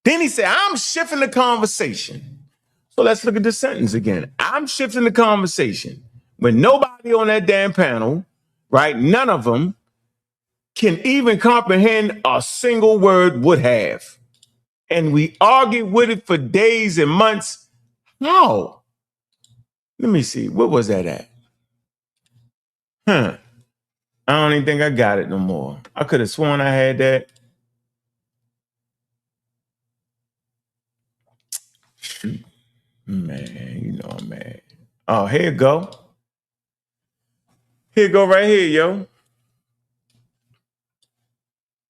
Then he said, I'm shifting the conversation. So let's look at the sentence again. I'm shifting the conversation. When nobody on that damn panel, right, none of them can even comprehend a single word would have. And we argued with it for days and months. How? Let me see. What was that at? I don't even think I got it no more. I could have sworn I had that. Man, you know I'm mad. Oh, here you go. Here you go right here, yo.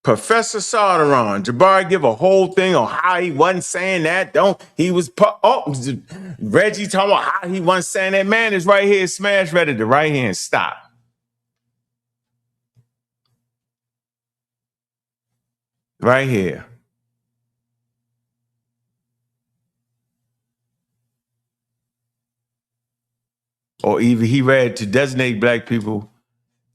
Professor Sonoran, Jabari give a whole thing on how he wasn't saying that. Reggie talking about how he wasn't saying that. Man is right here. Smash ready to right here and stop. Right here. Or even he read to designate black people.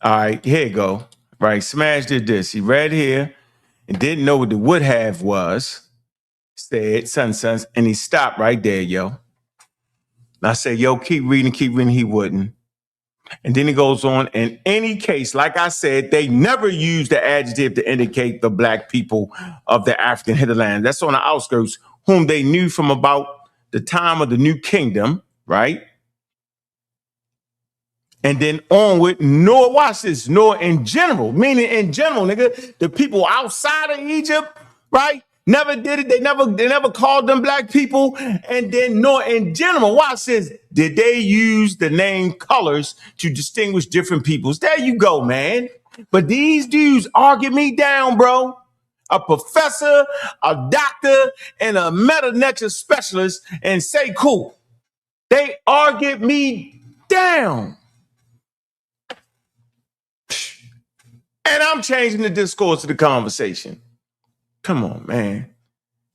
All right, here you go. Right, Smash did this. He read here and didn't know what the would have was. Said, sons, and he stopped right there, yo. And I said, yo, keep reading. He wouldn't. And then he goes on, in any case, like I said, they never used the adjective to indicate the black people of the African hinterland. That's on the outskirts, whom they knew from about the time of the New Kingdom, right? And then onward, nor watch this, nor in general, meaning in general, nigga, the people outside of Egypt, right? Never did it. They never called them black people. And then nor in general, watch this, did they use the name colors to distinguish different peoples? There you go, man. But these dudes argue me down, bro. A professor, a doctor, and a meta-nature specialist, and Sekue. They argued me down. And I'm changing the discourse of the conversation. Come on, man.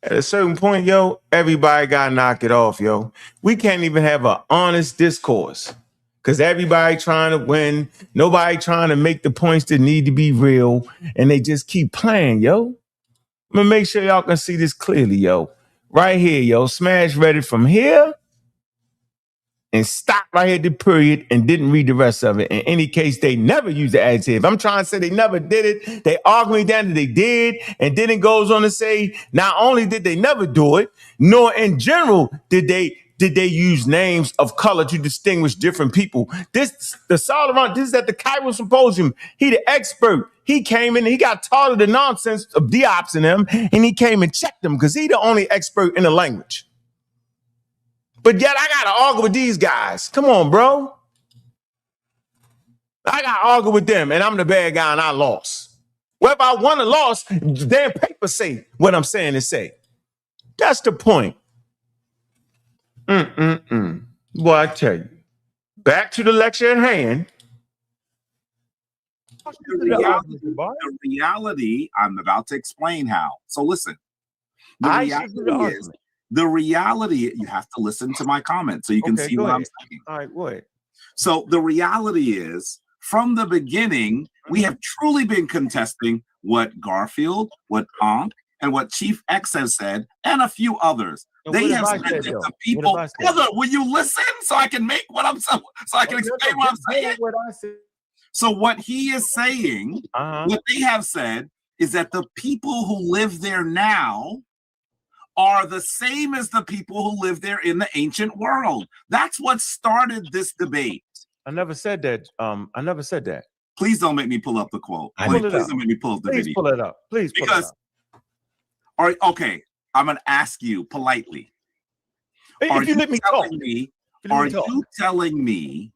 At a certain point, yo, everybody gotta knock it off, yo. We can't even have an honest discourse because everybody trying to win, nobody trying to make the points that need to be real, and they just keep playing, yo. I'm gonna make sure y'all can see this clearly, yo. Right here, yo. Smash read it from here and stop right here at the period and didn't read the rest of it. In any case, they never used the adjective. I'm trying to say they never did it. They argue me down that they did, and then it goes on to say, not only did they never do it, nor in general did they use names of color to distinguish different people. The Solomon, this is at the Cairo Symposium. He the expert. He came in and he got taught of the nonsense of Diops and them, and he came and checked them because he the only expert in the language. But yet I gotta argue with these guys. Come on, bro. I gotta argue with them, and I'm the bad guy, and I lost. Well, if I won or lost, damn paper say what I'm saying to say. That's the point. Boy, I tell you. Back to the lecture at hand. The reality, I'm about to explain how. So listen. The reality, you have to listen to my comment so you can see what I'm saying. All right, what? So the reality is, from the beginning, we have truly been contesting what Garfield, what Ankh, and what Chief X has said, and a few others. They have said that the people. Brother, will you listen so I can make what I'm so I can explain what I'm saying? So what he is saying, what they have said, is that the people who live there now are the same as the people who live there in the ancient world. That's what started this debate. I never said that. I never said that. Please don't make me pull up the quote. Please don't make me pull up the video. Please pull it up. Please pull it up. Okay, I'm going to ask you politely. If you let me talk. Are you telling me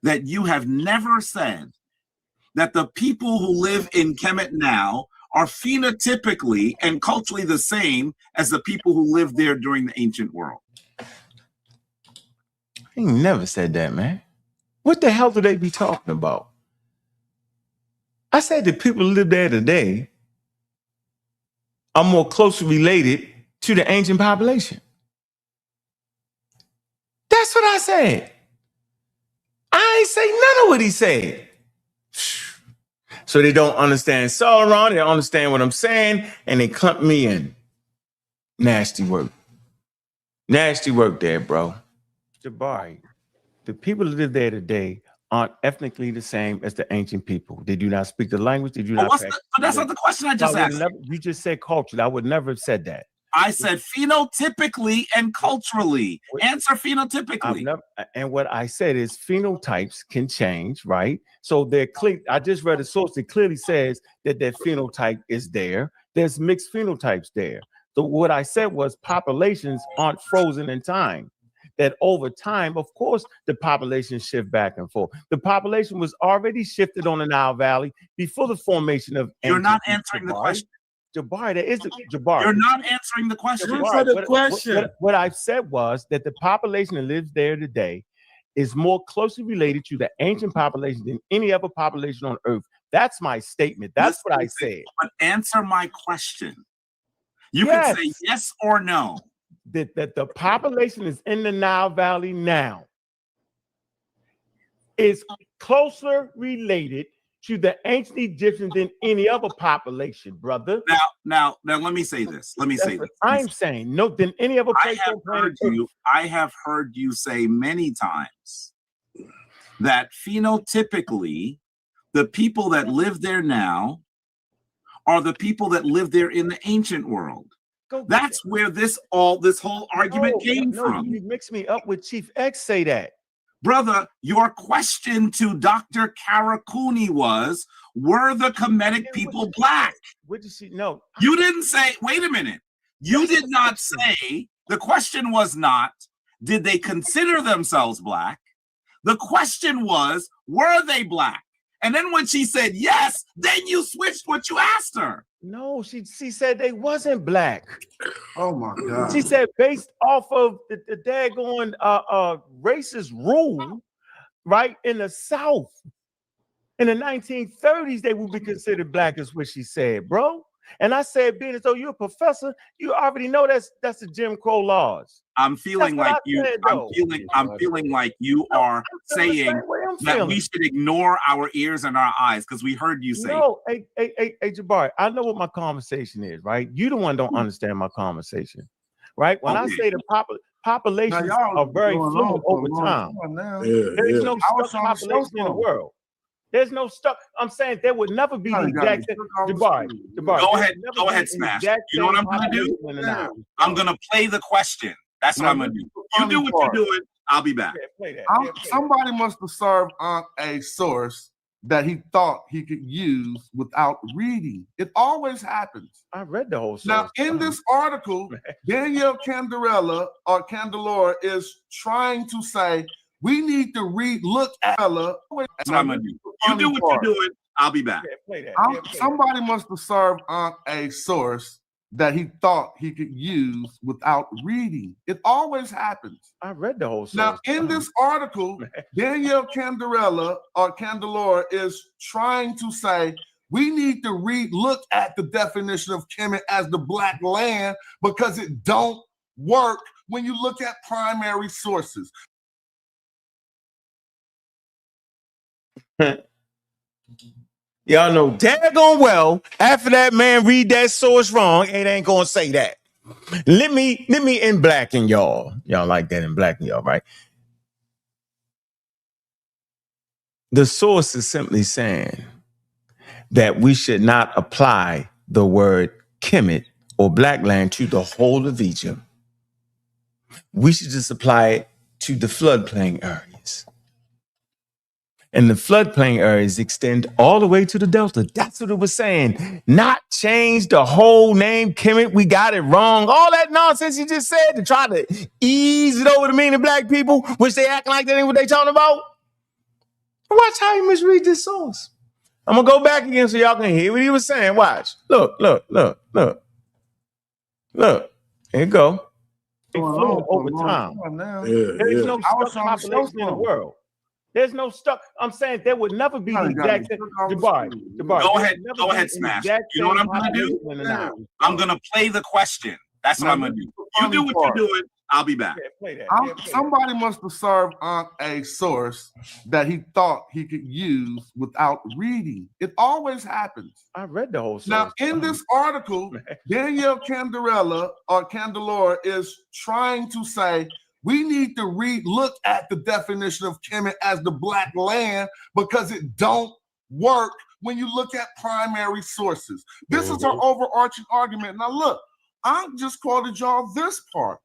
that you have never said that the people who live in Kemet now are phenotypically and culturally the same as the people who lived there during the ancient world? I ain't never said that, man. What the hell do they be talking about? I said the people who live there today are more closely related to the ancient population. That's what I said. I ain't say none of what he said. So they don't understand Sauron, they don't understand what I'm saying, and they clump me in. Nasty work. Nasty work there, bro. Jabari, the people who live there today aren't ethnically the same as the ancient people. They do not speak the language. They do not. But that's not the question I just asked. You just said culturally. I would never have said that. I said phenotypically and culturally. Answer phenotypically. And what I said is phenotypes can change, right? So they're clear. I just read a source that clearly says that their phenotype is there. There's mixed phenotypes there. So what I said was populations aren't frozen in time. That over time, of course, the population shift back and forth. The population was already shifted on the Nile Valley before the formation of. You're not answering the question. Jabari, there is the Jabari. You're not answering the question. What I've said was that the population that lives there today is more closely related to the ancient population than any other population on Earth. That's my statement. That's what I said. But answer my question. You can say yes or no. That the population is in the Nile Valley now is closer related to the ancient Egyptians than any other population, brother. Now, let me say this. I'm saying no than any other place on planet Earth. I have heard you say many times that phenotypically, the people that live there now are the people that lived there in the ancient world. That's where this whole argument came from. You mix me up with Chief X. Say that. Brother, your question to Dr. Karakuni was, were the Kemetic people black? What did she know? You didn't say, wait a minute. You did not say, the question was not, did they consider themselves black? The question was, were they black? And then when she said yes, then you switched what you asked her. No, she said they wasn't black. Oh my God. She said based off of the daggone racist rule, right, in the South, in the 1930s, they would be considered black, is what she said, bro. And I said, being as though you're a professor, you already know that's the Jim Crow laws. I'm feeling like you. I'm feeling like you are saying that we should ignore our ears and our eyes because we heard you say. No, hey, Jabari, I know what my conversation is, right? You the one don't understand my conversation, right? When I say the populations are very fluid over time, there's no stuck population in the world. There's no stuck. I'm saying there would never be the exact same. Jabari. Go ahead, Smash. You know what I'm gonna do? I'm gonna play the question. That's what I'm gonna do. You do what you're doing. I'll be back. Somebody must have served Ankh a source that he thought he could use without reading. It always happens. I read the whole source. Now, in this article, Daniel Candelora is trying to say we need to look at Ella. That's what I'm gonna do. You do what you're doing. I'll be back. Somebody must have served Ankh a source that he thought he could use without reading. It always happens. I read the whole source. Now, in this article, Daniel Candelora is trying to say we need to look at the definition of Kemet as the black land because it don't work when you look at primary sources. Y'all know daggone well, after that man read that source wrong, it ain't gonna say that. Let me in blacken y'all. Y'all like that in blacken y'all, right? The source is simply saying that we should not apply the word Kemet or black land to the whole of Egypt. We should just apply it to the floodplain areas. And the floodplain areas extend all the way to the Delta. That's what it was saying. Not change the whole name Kemet. We got it wrong. All that nonsense you just said to try to ease it over to meaning black people, which they acting like that ain't what they talking about. Watch how you misread this source. I'm going to go back again so y'all can hear what he was saying. Watch. Look. Here you go. It flew over time. There's no stuck population in the world. There's no stuck. I'm saying there would never be the exact same. Jabari. Go ahead, Smash. You know what I'm going to do? I'm going to play the question. That's what I'm going to do. You do what you're doing. I'll be back. Somebody must have served Ankh a source that he thought he could use without reading. It always happens. I read the whole source. Now, in this article, Daniel Candelora is trying to say we need to look at the definition of Kemet as the black land because it don't work when you look at primary sources. This is our overarching argument. Now, look, I just quoted y'all this part,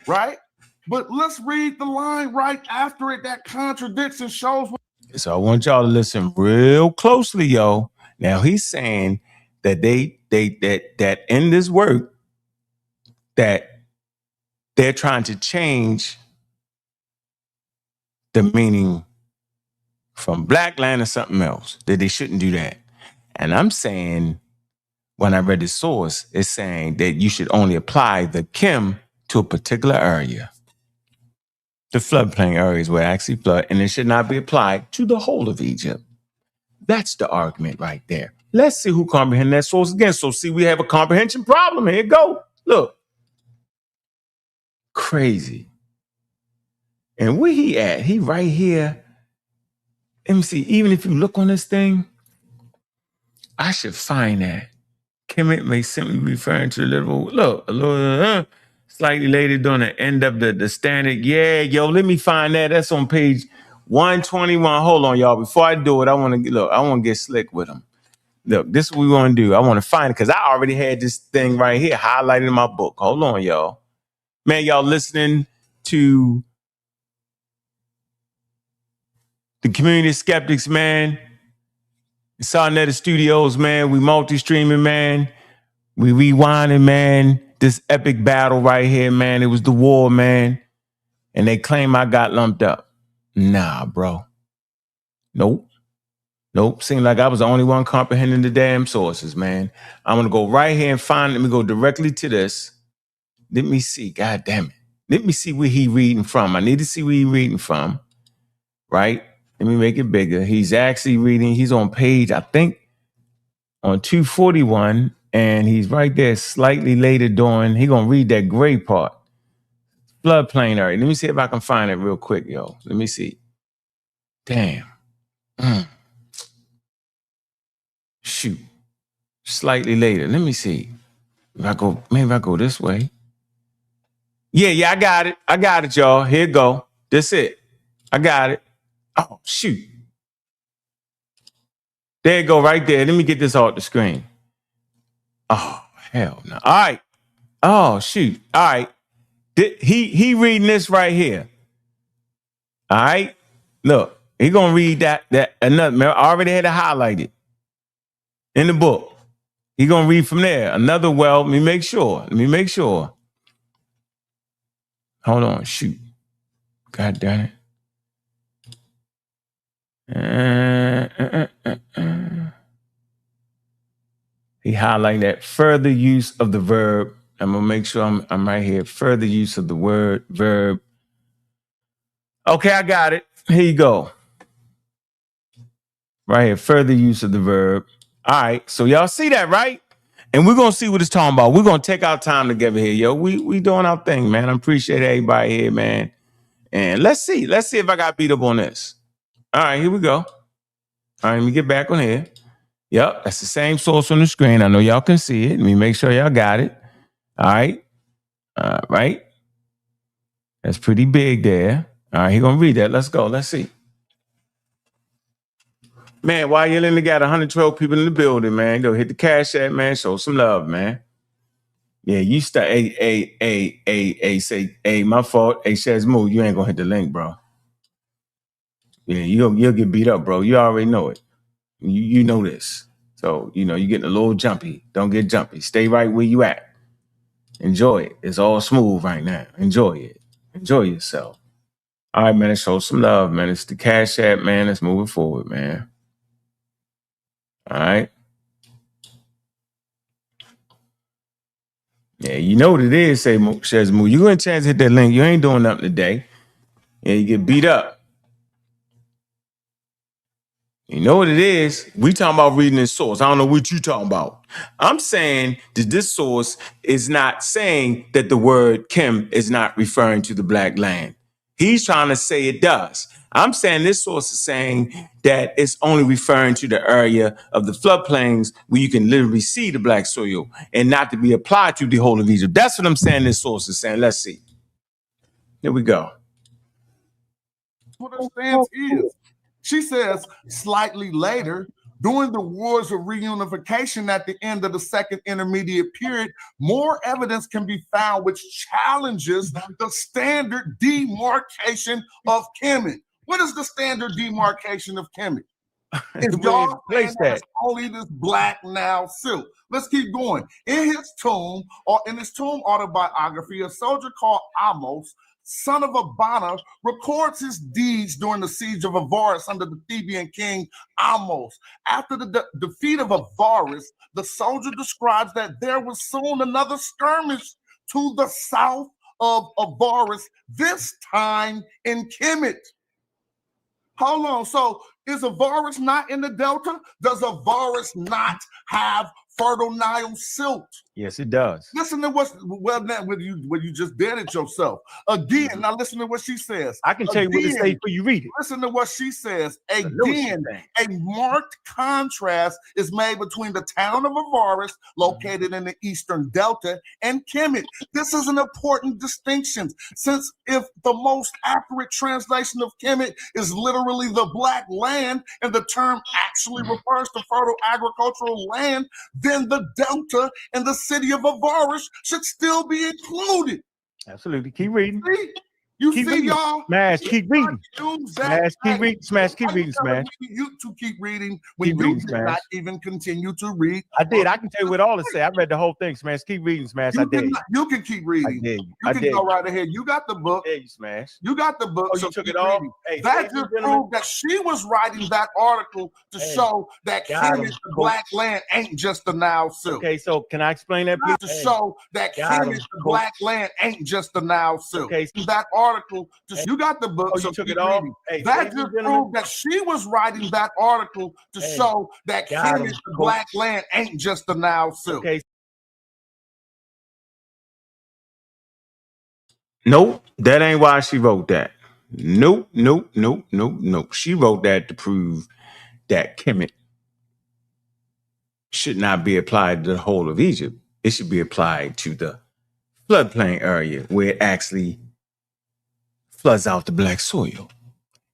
right? But let's read the line right after it that contradicts and shows. So I want y'all to listen real closely, yo. Now he's saying that that in this work that they're trying to change the meaning from black land to something else, that they shouldn't do that. And I'm saying, when I read the source, it's saying that you should only apply the Kim to a particular area. The floodplain areas where it actually flood, and it should not be applied to the whole of Egypt. That's the argument right there. Let's see who comprehends that source again. So see, we have a comprehension problem. Here you go. Look. Crazy. And where he at? He right here. Let me see. Even if you look on this thing, I should find that. Kemet may simply be referring to the little, slightly later during the end of the standard. Yeah, yo, let me find that. That's on page 121. Hold on, y'all. Before I do it, I want to get slick with them. Look, this is what we want to do. I want to find it because I already had this thing right here highlighted in my book. Hold on, y'all. Man, y'all listening to the community of skeptics, man. It's our Neteru Studios, man. We multi-streaming, man. We rewinding, man. This epic battle right here, man. It was the war, man. And they claim I got lumped up. Nah, bro. Nope. Seemed like I was the only one comprehending the damn sources, man. I'm going to go right here and let me go directly to this. Let me see. God damn it. Let me see where he reading from. I need to see where he reading from. Right? Let me make it bigger. He's actually reading. He's on page, I think, on 241. And he's right there slightly later doing, he gonna read that gray part. Floodplain area. Let me see if I can find it real quick, yo. Let me see. Damn. Shoot. Slightly later. Let me see. If I go, maybe I go this way. Yeah, I got it. I got it, y'all. Here it go. That's it. I got it. Oh, shoot. There you go, right there. Let me get this off the screen. Oh, hell no. All right. Oh, shoot. All right. He reading this right here. All right. Look, he gonna read that another. I already had it highlighted in the book. He gonna read from there. Another well. Let me make sure. Hold on. Shoot. God damn it. He highlighted that further use of the verb. I'm gonna make sure I'm right here. Further use of the verb. Okay, I got it. Here you go. Right here, further use of the verb. All right, so y'all see that, right? And we're gonna see what it's talking about. We're gonna take our time together here, yo. We doing our thing, man. I appreciate everybody here, man. And let's see if I got beat up on this. All right, here we go. All right, let me get back on here. Yep, that's the same source on the screen. I know y'all can see it. Let me make sure y'all got it. All right. Right. That's pretty big there. All right, he gonna read that. Let's go. Let's see. Man, while you're in, got 112 people in the building, man. Go hit the cash app, man. Show some love, man. Yeah, you start. Say, my fault. Hey, Shazmoo, you ain't gonna hit the link, bro. Yeah, you'll get beat up, bro. You already know it. You know this. So, you're getting a little jumpy. Don't get jumpy. Stay right where you at. Enjoy it. It's all smooth right now. Enjoy it. Enjoy yourself. All right, man. Let's show some love, man. It's the cash app, man. Let's move it forward, man. All right. Yeah, you know what it is, say Shazmoo. You gonna chance to hit that link. You ain't doing nothing today. Yeah, you get beat up. You know what it is? We talking about reading this source. I don't know what you talking about. I'm saying that this source is not saying that the word Kim is not referring to the black land. He's trying to say it does. I'm saying this source is saying that it's only referring to the area of the floodplains where you can literally see the black soil and not to be applied to the whole of Egypt. That's what I'm saying this source is saying. Let's see. Here we go. What her stance is. She says slightly later, during the wars of reunification at the end of the second intermediate period, more evidence can be found which challenges the standard demarcation of Kemet. What is the standard demarcation of Kemet? If y'all saying that only this black now silk. Let's keep going. In his tomb autobiography, a soldier called Amos, son of Abana, records his deeds during the siege of Avaris under the Theban king Amos. After the defeat of Avaris, the soldier describes that there was soon another skirmish to the south of Avaris, this time in Kemet. Hold on. So is Avaris not in the Delta? Does Avaris not have fertile Nile silt? Yes, it does. Listen to what you just did it yourself. Again, now listen to what she says. I can tell you what it says before you read it. Listen to what she says. Again, a marked contrast is made between the town of Avaris, located in the eastern delta, and Kemet. This is an important distinction, since if the most accurate translation of Kemet is literally the black land, and the term actually refers to fertile agricultural land, then the delta and the city of Avaris should still be included. Absolutely. Keep reading. See, y'all? Smash, keep reading. Smash, keep reading. Smash, keep reading. Smash. You to keep reading when you did not even continue to read. I did. I can tell you what all it say. I read the whole thing. Smash, keep reading. Smash. I did. You can keep reading. I did. You can go right ahead. You got the book. Yeah, you Smash. You got the book. Oh, you took it all? Hey, that just proved that she was writing that article to show that Kemet, the black land, ain't just the Nile silk. Okay, so can I explain that, please? To show that Kemet, the black land, ain't just the Nile silk. Okay. That article article. You got the book, so you took keep it off? reading. Hey, That just proved that she was writing that article to show that Kemet, the black land, ain't just the Nile Silk. Okay. Nope, that ain't why she wrote that. Nope. She wrote that to prove that Kemet should not be applied to the whole of Egypt. It should be applied to the floodplain area where it actually floods out the black soil.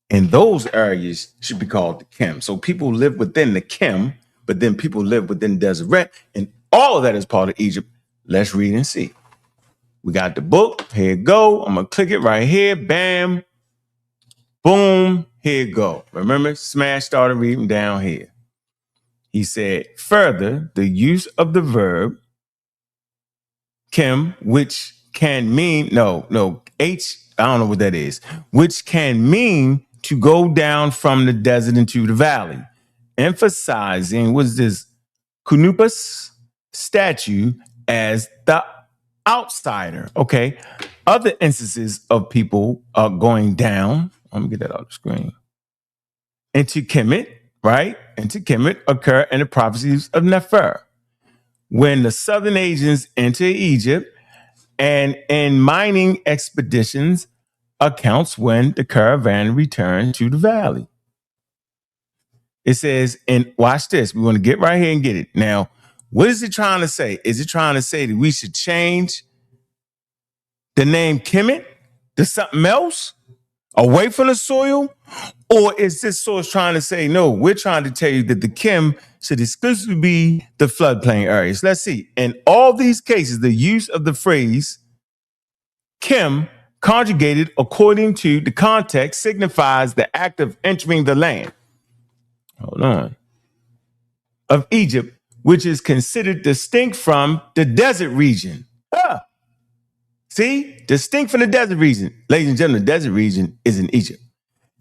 And those areas should be called the Kem. So people live within the Kem, but then people live within Deseret, and all of that is part of Egypt. Let's read and see. We got the book. Here it go. I'm going to click it right here. Bam. Boom. Here it go. Remember, Smash started reading down here. He said, further, the use of the verb Kem, which can mean, I don't know what that is, which can mean to go down from the desert into the valley, emphasizing, what's this, Kunupus statue as the outsider. Okay. Other instances of people going down, let me get that off the screen, into Kemet, right? Into Kemet occur in the prophecies of Nefer, when the southern Asians enter Egypt, and in mining expeditions accounts when the caravan returned to the valley. It says, and watch this, we want to get right here and get it. Now, what is it trying to say? Is it trying to say that we should change the name Kemet to something else away from the soil? Or is this source trying to say, no, we're trying to tell you that the Kem should exclusively be the floodplain areas? Let's see. In all these cases, the use of the phrase Kem conjugated according to the context signifies the act of entering the land. Hold on. Of Egypt, which is considered distinct from the desert region. See? Distinct from the desert region. Ladies and gentlemen, the desert region is in Egypt.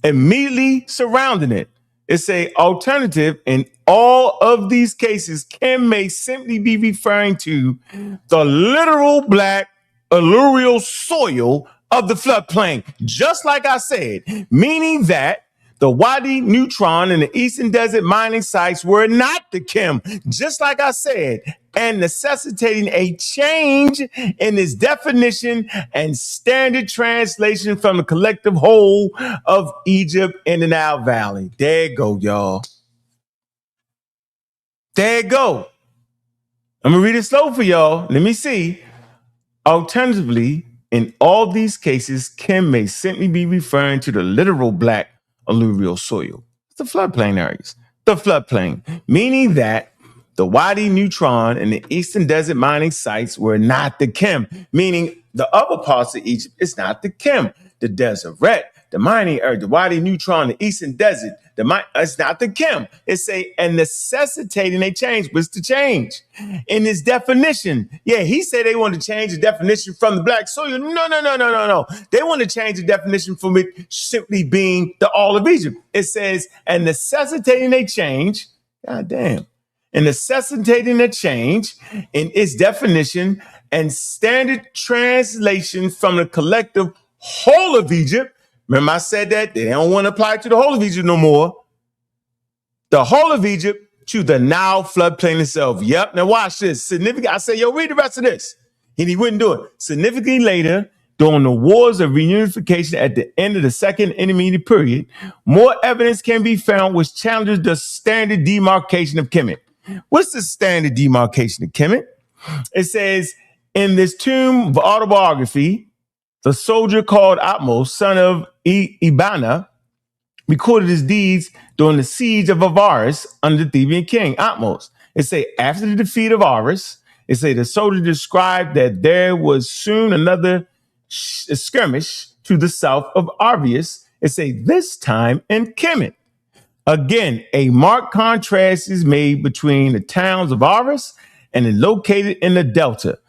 Immediately surrounding it, it's a alternative. In all of these cases, Kem may simply be referring to the literal black alluvial soil of the floodplain, just like I said, meaning that the Wadi Neutron and the Eastern Desert mining sites were not the Kem, just like I said, and necessitating a change in its definition and standard translation from the collective whole of Egypt and the Nile Valley. There you go, y'all. There you go. I'm going to read it slow for y'all. Let me see. Alternatively, in all these cases, Kem may simply be referring to the literal black alluvial soil, the floodplain areas, the floodplain, meaning that the Wadi Neutron and the Eastern Desert mining sites were not the Kem, meaning the other parts of Egypt is not the Kem. The Deseret, the mining area, the Wadi Neutron, the Eastern Desert, it's not the Kem. It's and necessitating a change. What's the change? In this definition. Yeah, he said they want to change the definition from the black soil. No. They want to change the definition from it simply being the all of Egypt. It says, and necessitating a change. God damn. And necessitating a change in its definition and standard translation from the collective whole of Egypt. Remember I said that? They don't want to apply it to the whole of Egypt no more. The whole of Egypt to the Nile floodplain itself. Yep. Now watch this. Significant. I say, yo, read the rest of this. And he wouldn't do it. Significantly later, during the wars of reunification at the end of the second intermediate period, more evidence can be found which challenges the standard demarcation of Kemet. What's the standard demarcation of Kemet? It says, in this tomb of autobiography, the soldier called Atmos, son of Ibana, recorded his deeds during the siege of Avaris under the Theban king, Atmos. It say, after the defeat of Avaris, it say the soldier described that there was soon another skirmish to the south of Arvius. It say, this time in Kemet. Again, a marked contrast is made between the towns of Aris and it located in the Delta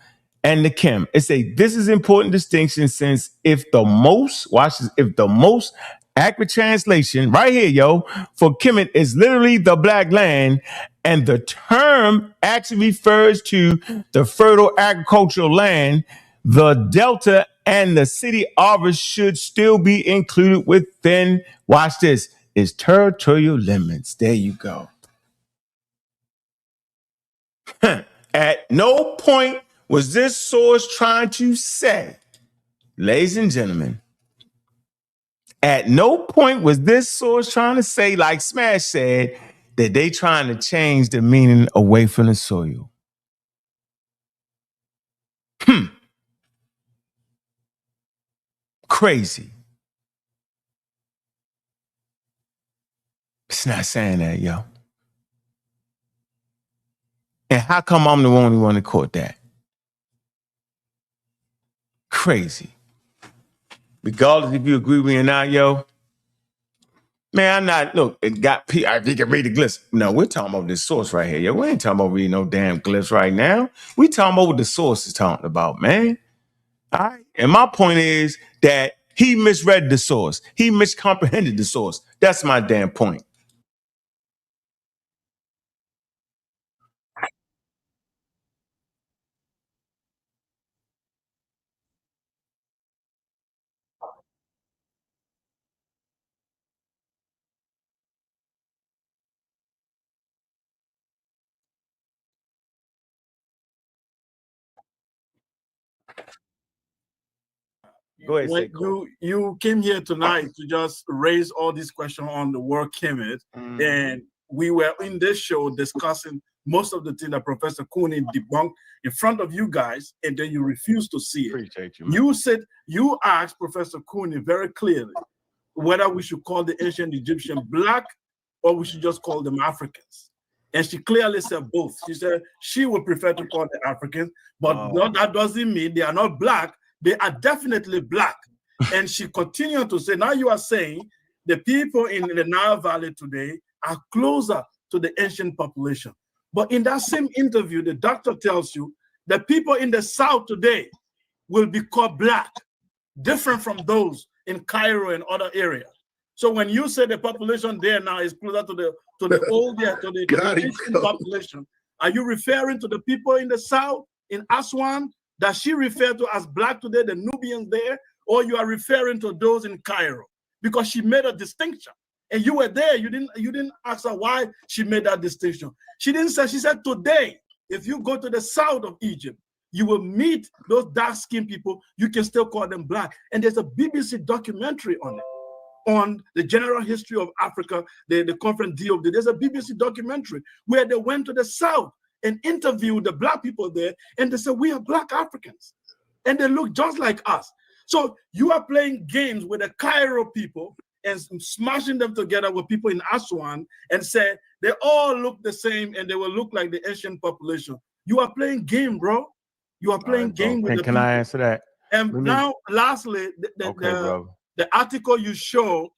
and the Kem. It's this is important distinction since if the most accurate translation right here, yo, for Kemet is literally the black land, and the term actually refers to the fertile agricultural land, the Delta and the city office should still be included within, watch this, its territorial limits. There you go. At no point was this source trying to say, ladies and gentlemen, at no point was this source trying to say, like Smash said, that they trying to change the meaning away from the soil. Crazy. It's not saying that, yo. And how come I'm the only one that caught that? Crazy. Regardless if you agree with me or not, yo. Man, I'm not, look, it got, you can read the glyphs. No, we're talking about this source right here, yo. We ain't talking about reading no damn glyphs right now. We talking about what the source is talking about, man. All right. And my point is that he misread the source. He miscomprehended the source. That's my damn point. Go ahead, when you came here tonight to just raise all these questions on the word Kemet, and we were in this show discussing most of the things that Professor Cooney debunked in front of you guys, and then you refused to see it. Appreciate you, man. You said you asked Professor Cooney very clearly whether we should call the ancient Egyptian black or we should just call them Africans. And she clearly said both. She said she would prefer to call them Africans, but that doesn't mean they are not black. They are definitely black. And she continued to say, now you are saying the people in the Nile Valley today are closer to the ancient population. But in that same interview, the doctor tells you that people in the South today will be called black, different from those in Cairo and other areas. So when you say the population there now is closer to the old ancient population, are you referring to the people in the South, in Aswan, that she referred to as black today, the Nubians there, or you are referring to those in Cairo? Because she made a distinction. And you were there, you didn't ask her why she made that distinction. She didn't say, she said today, if you go to the south of Egypt, you will meet those dark-skinned people, you can still call them black. And there's a BBC documentary on it, on the general history of Africa, the conference deal. There's a BBC documentary where they went to the south and interviewed the black people there, and they said, we are black Africans. And they look just like us. So you are playing games with the Cairo people and smashing them together with people in Aswan and say they all look the same and they will look like the ancient population. You are playing game, bro. You are playing game with the people. Can I answer that? And now, lastly, the article you show,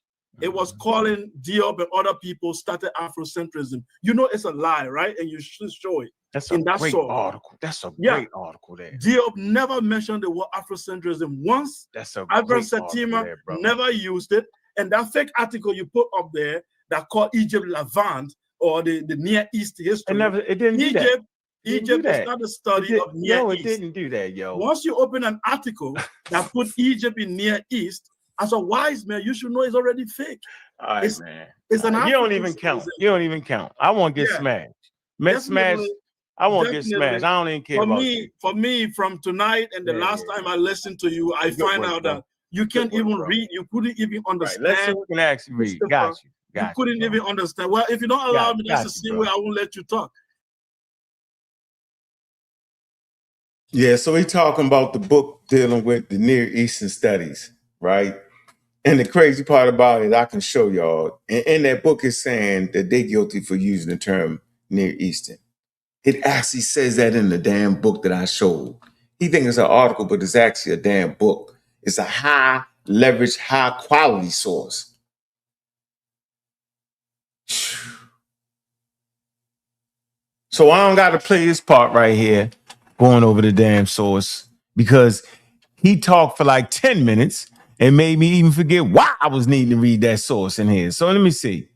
it was calling Diop and other people started Afrocentrism. You know it's a lie, right? And you should show it. That's a great article. That's a great article there. Diop never mentioned the word Afrocentrism once. That's a great article there, bro. Never used it. And that fake article you put up there that called Egypt Levant or the Near East history. It didn't do that. Egypt is not a study of Near East. It didn't do that, yo. Once you open an article that put Egypt in Near East, as a wise man, you should know it's already fake. All right, man. It's an you don't even count. You don't even count. I won't get smashed. Smashed. I won't get smashed. I don't even care about you. For me, from tonight and the last time I listened to you, I find out that you can't even read. You couldn't even understand. Right, let's see who can actually read. Got you. You couldn't even understand. Well, if you don't allow me, that's the same way I won't let you talk. Yeah, so he's talking about the book dealing with the Near Eastern studies, right? And the crazy part about it, I can show y'all. In that book, it's saying that they're guilty for using the term Near Eastern. It actually says that in the damn book that I showed. He thinks it's an article, but it's actually a damn book. It's a high leverage, high quality source. So I don't got to play this part right here, going over the damn source, because he talked for like 10 minutes and made me even forget why I was needing to read that source in here. So let me see.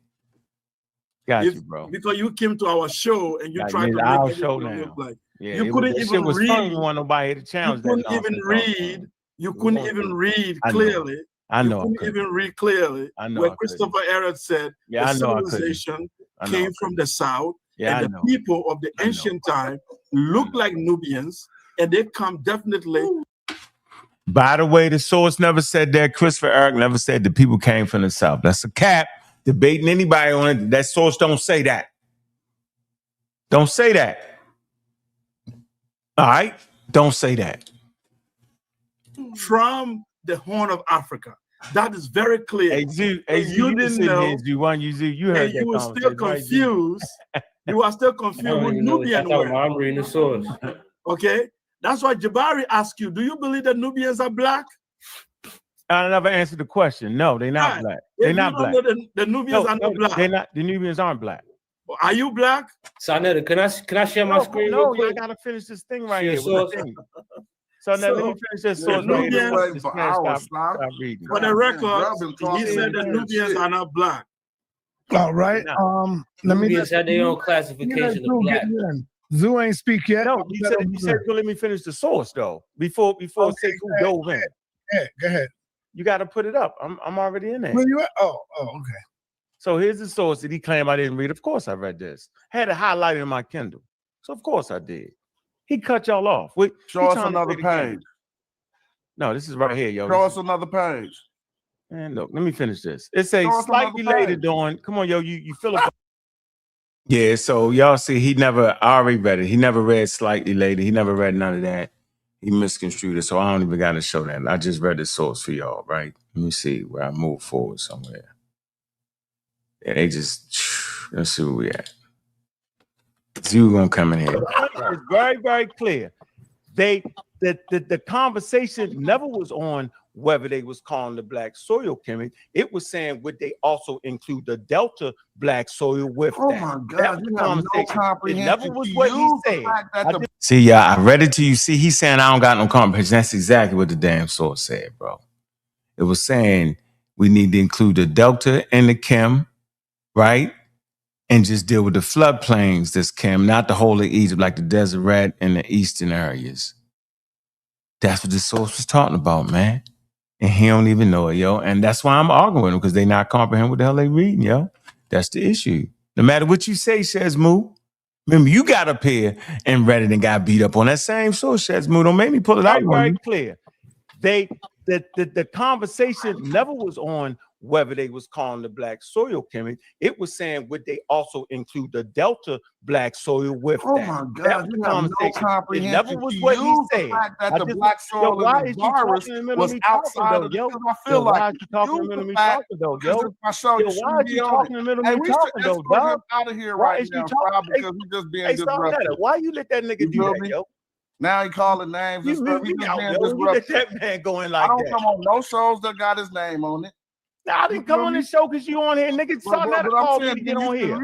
Got you, bro. Because you came to our show and you tried to make it look like you couldn't even read. Want nobody to challenge you couldn't even read You couldn't even read I know. clearly. I know. You couldn't even read clearly. I know. Where Christopher Ehret said the civilization came from the south, and the people of the ancient time look like Nubians, and they come definitely. By the way, the source never said that. Christopher Ehret never said the people came from the south. That's a cap. Debating anybody on it. That source don't say that. Don't say that. All right? Don't say that. From the Horn of Africa. That is very clear. Hey, you didn't know. You heard that. You were still confused. You are still confused with Nubian words. I'm reading the source. Okay? That's why Jabari asked you, do you believe that Nubians are black? I never answered the question. No, they're not black. They're not black. The Nubians are not black. They're not. The Nubians aren't black. Are you black? Sanetta, can I share my screen? No, I gotta finish this thing right here. So now let me finish this source. Nubians, for the record, he said that Nubians are not black. All right. Let me just had their own classification of black. Zoo ain't speak yet. No, you said let me finish the source though. Before Sekue dove in. Go ahead. You got to put it up. I'm already in there. Where you at? Oh, okay. So here's the source that he claimed I didn't read. Of course I read this. Had it highlighted in my Kindle. So of course I did. He cut y'all off. Show us another page. No, this is right here, yo. Show us another page. And look, let me finish this. It says slightly later dawn. Come on, yo, you feel it. Yeah, so y'all see, I already read it. He never read slightly later. He never read none of that. He misconstrued it, so I don't even got to show that. I just read the source for y'all, right? Let me see where I move forward somewhere. Yeah, let's see where we at. You gonna come in here. It's very, very clear. The conversation never was on whether they was calling the black soil Kemet. It was saying would they also include the Delta black soil with that. My God, you have no comprehension. It never was what he said. See, yeah, I read it to you. See, he's saying I don't got no comprehension. That's exactly what the damn source said, bro. It was saying we need to include the Delta and the Kem, right? And just deal with the floodplains that's Kem, not the whole of Egypt, like the Deseret and the eastern areas. That's what the source was talking about, man. And he don't even know it, yo. And that's why I'm arguing with him, because they not comprehend what the hell they reading, yo. That's the issue. No matter what you say, Shazmu, remember you got up here and read it and got beat up on that same source, Shazmu. Don't make me pull it out. Very clear. The conversation never was on whether they was calling the black soil Kemet. It was saying would they also include the Delta black soil with that. My God, you have no comprehension. It never was what he said. That the black soil why is you talking in the middle of me talking, though, yo? I feel like why are you talking in the middle of me talking, though, yo? Why are you talking in the middle of me talking, though, dog? Out of here right now, because we just being disruptive. Why you let that nigga do that, yo? Now he calling names and stuff. You let that man going like that. I don't come on no shows that got his name on it. Nah, I didn't come on this show because you on here. Niggas starting to call me to get on here.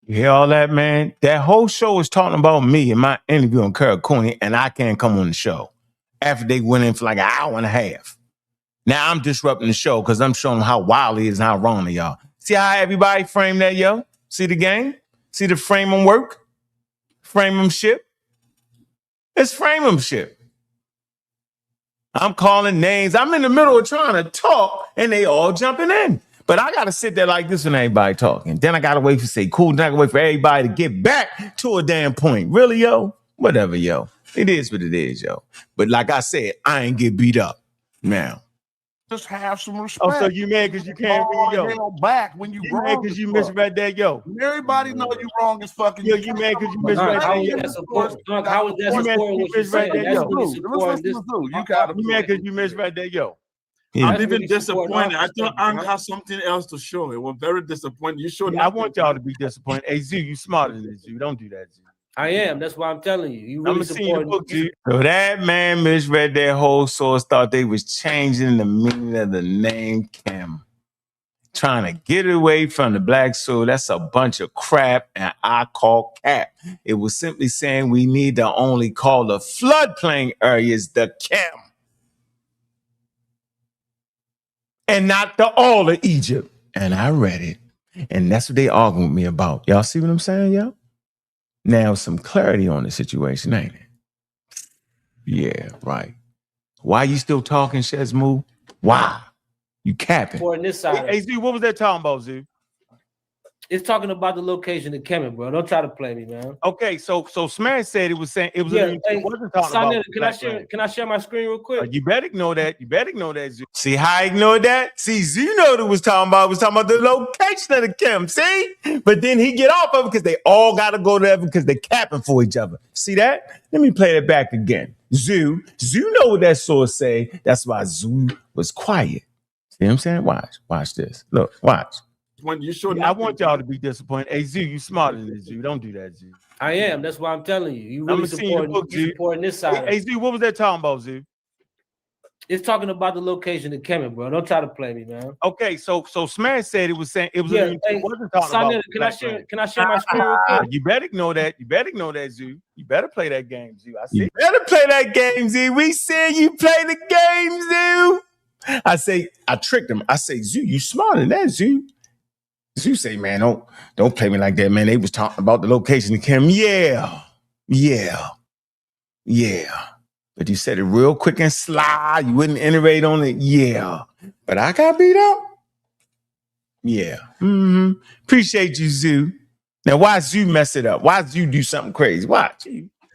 You hear all that, man? That whole show is talking about me and my interview on Kurt Cooney, and I can't come on the show after they went in for like an hour and a half. Now I'm disrupting the show because I'm showing them how wild he is and how wrong they are. See how everybody frame that, yo? See the game? See the frame them work? Frame them ship? It's frame them ship. I'm calling names. I'm in the middle of trying to talk, and they all jumping in. But I got to sit there like this when everybody talking. Then I got to wait for Sekue. Then I got to wait for everybody to get back to a damn point. Really, yo? Whatever, yo. It is what it is, yo. But like I said, I ain't get beat up now. Just have some respect. Oh, so you mad because you can't read, yo? Back when you wrong mad because you misread that, yo? Everybody know you wrong as fucking. Yo, you mad because you misread that, yo? How is that supporting what you said? That's really supporting this. You mad because you misread that, yo? I'm even disappointed. I thought Ankh has something else to show. It was very disappointing. You showed. I want y'all to be disappointed. Hey, Z, you smarter than this, Z. Don't do that, Z. I am. That's why I'm telling you. You really support me. So that man misread their whole source, thought they was changing the meaning of the name Kem. Trying to get away from the black soil. That's a bunch of crap, and I call cap. It was simply saying we need to only call the floodplain areas the Kem. And not the all of Egypt. And I read it. And that's what they arguing with me about. Y'all see what I'm saying, y'all? Now some clarity on the situation, ain't it? Yeah, right. Why you still talking, Shazmoo? Why? You capping. Supporting this side. Hey, Z, what was that talking about, Z? It's talking about the location of Kemet, bro. Don't try to play me, man. Okay, so Smash said it was saying it was. Yeah, it wasn't talking about. Can I share my screen real quick? You better ignore that. You better ignore that, Z. See how I ignored that? See, Z know what it was talking about. It was talking about the location of the Kim. See, but then he get off of it because they all got to go there because they capping for each other. See that? Let me play that back again. Zoo know what that source say. That's why Zoo was quiet. See what I'm saying? Watch this. Look, watch. When you show I want y'all to be disappointed. Hey, Z, you smarter than this, Z. Don't do that, Z. I am. That's why I'm telling you. You really supporting this side. Hey, Z, what was that talking about, Z? It's talking about the location of Kemet, bro. Don't try to play me, man. Okay, so Smash said it was saying it was. Yeah, it wasn't talking about. Can I share my screen real quick? You better ignore that. You better ignore that, Z. You better play that game, Z. I see. You better play that game, Z. We said you play the game, Z. I say I tricked him. I say, Z, you smarter than that, Z. You say, man, don't play me like that, man. They was talking about the location of Kim. Yeah. But you said it real quick and sly. You wouldn't iterate on it. Yeah. But I got beat up. Yeah. Appreciate you, Zoo. Now, why Zoo mess it up? Why Zoo do something crazy? Watch.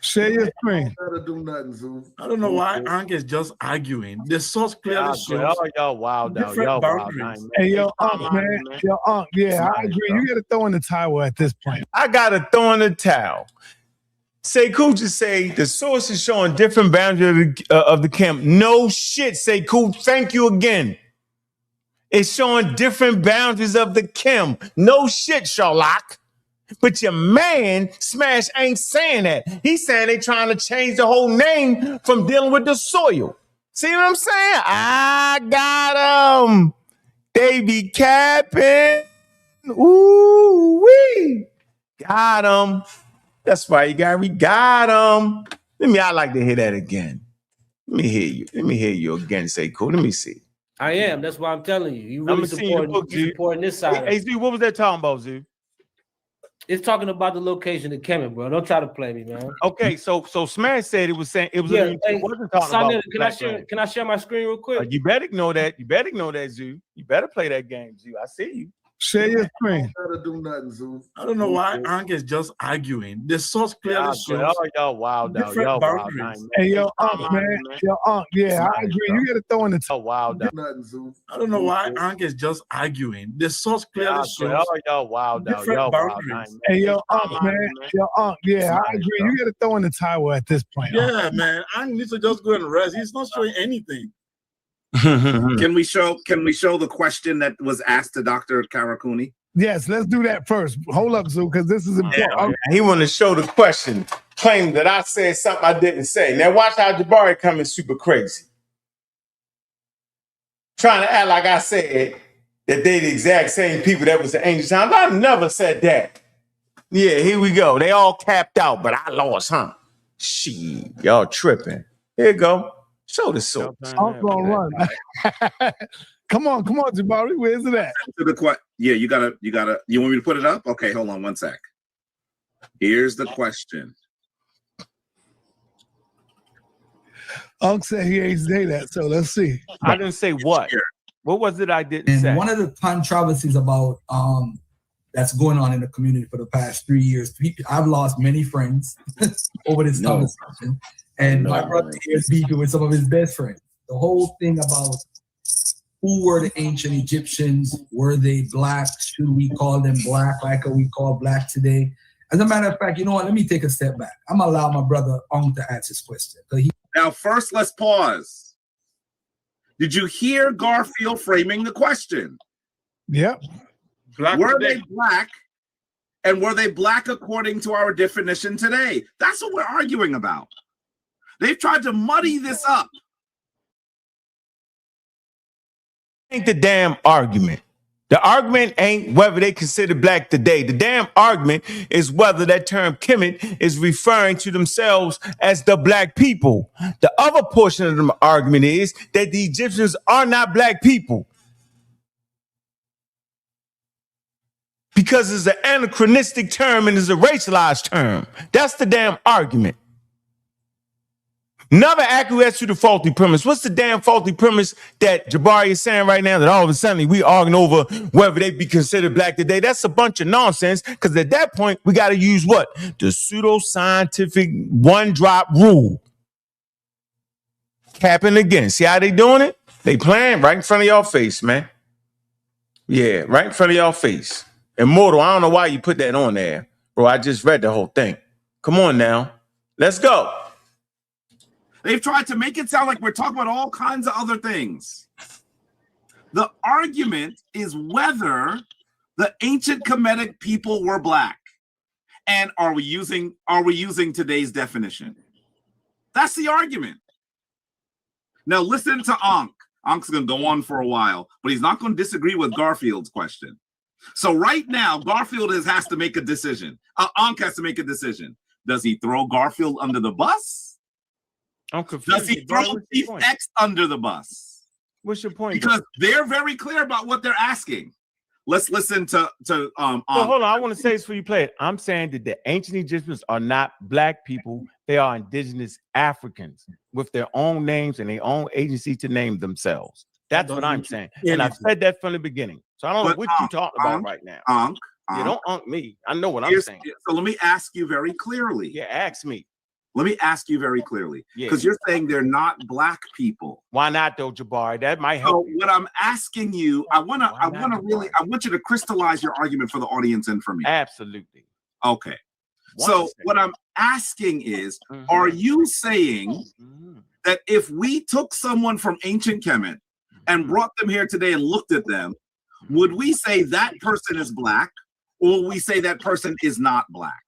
Share your screen. Do nothing, Zoo. I don't know why Ankh is just arguing. The source clearly shows. Y'all wild out. Y'all boundaries. Hey, yo, Ankh, man. Yo, Ankh, yeah, I agree. You got to throw in the towel at this point. I got to throw in the towel. Sekue just say the source is showing different boundaries of the camp. No shit, Sekue. Thank you again. It's showing different boundaries of the Kim. No shit, Sherlock. But your man, Smash, ain't saying that. He's saying they trying to change the whole name from dealing with the soil. See what I'm saying? I got them. They be capping. Ooh-wee. Got them. That's right, we got them. I like to hear that again. Let me hear you again, Sekue. Let me see. I am. That's why I'm telling you. You really supporting this side. Hey, Z, what was that talking about, Z? It's talking about the location of Kemet, bro. Don't try to play me, man. Okay, so Smash said it was saying it was. Yeah, it wasn't talking about. Can I share my screen real quick? You better ignore that. You better ignore that, Zoo. You better play that game, Zoo. I see you. Share your screen. Do nothing, Zoo. I don't know why Ankh is just arguing. The source clearly shows. Y'all wild out. Y'all boundaries. Hey, yo, Ankh, man. Yo, Ankh, yeah, I agree. You got to throw in the towel. Wild out. Nothing, Zoo. I don't know why Ankh is just arguing. The source clearly shows. Y'all wild out. Y'all boundaries. Hey, yo, Ankh, man. Yo, Ankh, yeah, I agree. You got to throw in the towel at this point. Yeah, man. Ankh needs to just go and rest. He's not showing anything. Can we show the question that was asked to Dr. Karakuni? Yes, let's do that first. Hold up, Zoo, because this is important. Yeah, he want to show the question, claim that I said something I didn't say. Now watch how Jabari coming super crazy. Trying to act like I said that they the exact same people that was the ancient times. I never said that. Yeah, here we go. They all capped out, but I lost, huh? Shit, y'all tripping. Here you go. Show the source. I'm gonna run. Come on, Jabari. Where's it at? Yeah, you gotta. You want me to put it up? Okay, hold on one sec. Here's the question. Unc said he ain't say that, so let's see. I didn't say what. What was it I didn't say? One of the controversies about that's going on in the community for the past 3 years. I've lost many friends over this conversation, and my brother here is beefing with some of his best friends. The whole thing about who were the ancient Egyptians? Were they black? Should we call them black like we call black today? As a matter of fact, you know what? Let me take a step back. I'm going to allow my brother Ankh to answer this question. Now, first, let's pause. Did you hear Garfield framing the question? Yep. Were they black? And were they black according to our definition today? That's what we're arguing about. They've tried to muddy this up. Ain't the damn argument. The argument ain't whether they consider black today. The damn argument is whether that term Kemet is referring to themselves as the black people. The other portion of the argument is that the Egyptians are not black people because it's an anachronistic term and it's a racialized term. That's the damn argument. Never acquiesce to the faulty premise. What's the damn faulty premise that Jabari is saying right now that all of a sudden we arguing over whether they be considered black today? That's a bunch of nonsense, because at that point we got to use what? The pseudo-scientific one-drop rule. Capping again. See how they doing it? They playing right in front of y'all face, man. Yeah, right in front of y'all face. Immortal, I don't know why you put that on there. Bro, I just read the whole thing. Come on now. Let's go. They've tried to make it sound like we're talking about all kinds of other things. The argument is whether the ancient Kemetic people were black. And are we using today's definition? That's the argument. Now listen to Ankh. Ankh's going to go on for a while, but he's not going to disagree with Garfield's question. So right now, Garfield has to make a decision. Ankh has to make a decision. Does he throw Garfield under the bus? I'm confused. Does he throw Chief X under the bus? What's your point? Because they're very clear about what they're asking. Let's listen to So hold on, I want to say this before you play it. I'm saying that the ancient Egyptians are not black people. They are indigenous Africans with their own names and their own agency to name themselves. That's what I'm saying. And I've said that from the beginning. So I don't know what you're talking about right now. You don't unk me. I know what I'm saying. So let me ask you very clearly. Yeah, ask me. Let me ask you very clearly, because you're saying they're not black people. Why not, though, Jabari? That might help. So what I'm asking you, I want you to crystallize your argument for the audience and for me. Absolutely. Okay. So what I'm asking is, are you saying that if we took someone from ancient Kemet and brought them here today and looked at them, would we say that person is black, or would we say that person is not black?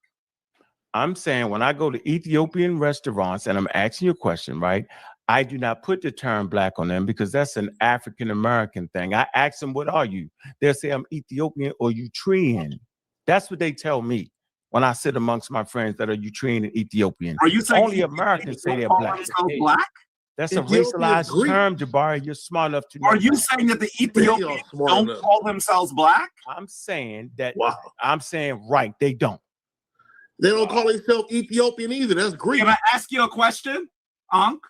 I'm saying when I go to Ethiopian restaurants and I'm asking you a question, right? I do not put the term black on them because that's an African-American thing. I ask them, what are you? They'll say I'm Ethiopian or Eritrean. That's what they tell me when I sit amongst my friends that are Eritrean and Ethiopian. Are you saying only Americans say they're black? Black? That's a racialized term, Jabari. You're smart enough to know. Are you saying that the Ethiopians don't call themselves black? I'm saying that. Wow. I'm saying right, they don't. They don't call themselves Ethiopian either. That's Greek. Can I ask you a question, Ankh?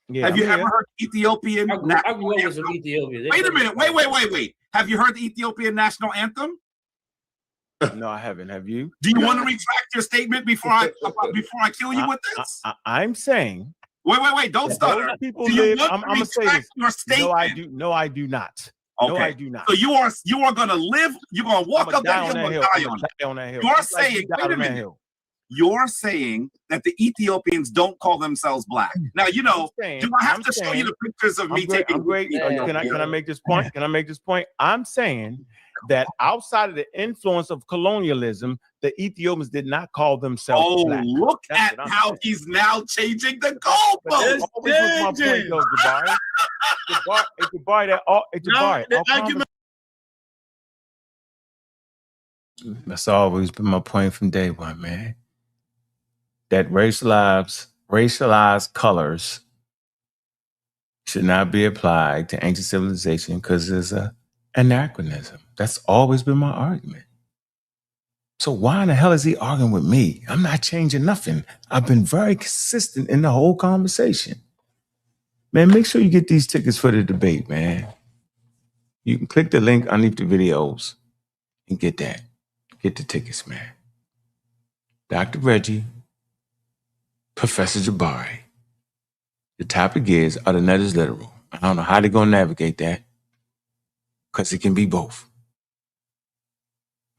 Yeah, have you ever heard Ethiopian? I grew up with some Ethiopians. Wait a minute. Wait. Have you heard the Ethiopian national anthem? No, I haven't. Have you? Do you want to retract your statement before I kill you with this? I'm saying. Wait. Don't stutter. People live. I'm gonna say this. Your statement? No, I do not. Okay. No, I do not. So you are gonna live. You're gonna walk up that hill and die on that hill. You're saying. Wait a minute. You're saying that the Ethiopians don't call themselves black. Now, do I have to show you the pictures of me taking? Can I make this point? Can I make this point? I'm saying that outside of the influence of colonialism, the Ethiopians did not call themselves black. Look at how he's now changing the goalposts. That's always been my point from day one, man. That racialized colors should not be applied to ancient civilization because it's an anachronism. That's always been my argument. So why in the hell is he arguing with me? I'm not changing nothing. I've been very consistent in the whole conversation. Man, make sure you get these tickets for the debate, man. You can click the link underneath the videos and get that. Get the tickets, man. Dr. Reggie, Professor Jabari. The topic is, are the letters literal? I don't know how they're going to navigate that because it can be both.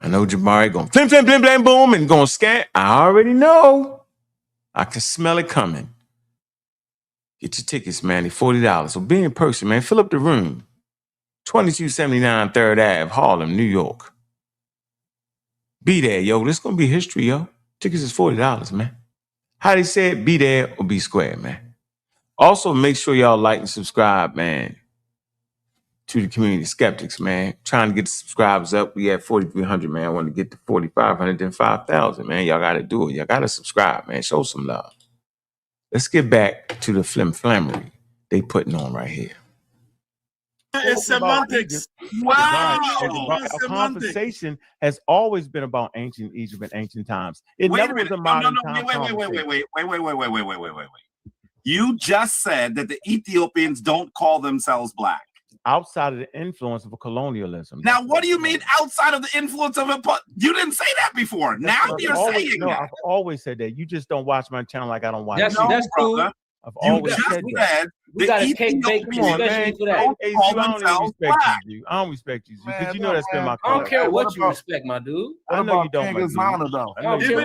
I know Jabari going flim, flim, blim, blam, boom, and going to scan. I already know. I can smell it coming. Get your tickets, man. They're $40. So be in person, man. Fill up the room. 2279 3rd Ave, Harlem, New York. Be there, yo. This is going to be history, yo. Tickets is $40, man. How they say it, be there or be square, man. Also, make sure y'all like and subscribe, man, to the community Skeptics, man. Trying to get the subscribers up. We at 4,300, man. I want to get to 4,500, then 5,000, man. Y'all got to do it. Y'all got to subscribe, man. Show some love. Let's get back to the flimflammery they putting on right here. It's semantics. Wow. Our conversation has always been about ancient Egypt and ancient times. It never was a modern time. Wait. You just said that the Ethiopians don't call themselves black. Outside of the influence of colonialism. Now, what do you mean outside of the influence of it? You didn't say that before. Now you're saying that. I've always said that. You just don't watch my channel like I don't watch. That's cool. Brother. I've always said that. We got a cake baked especially for that. Hey, I don't respect you. I don't respect you because you know that's been my I don't care what you respect, my dude. I know you don't. Even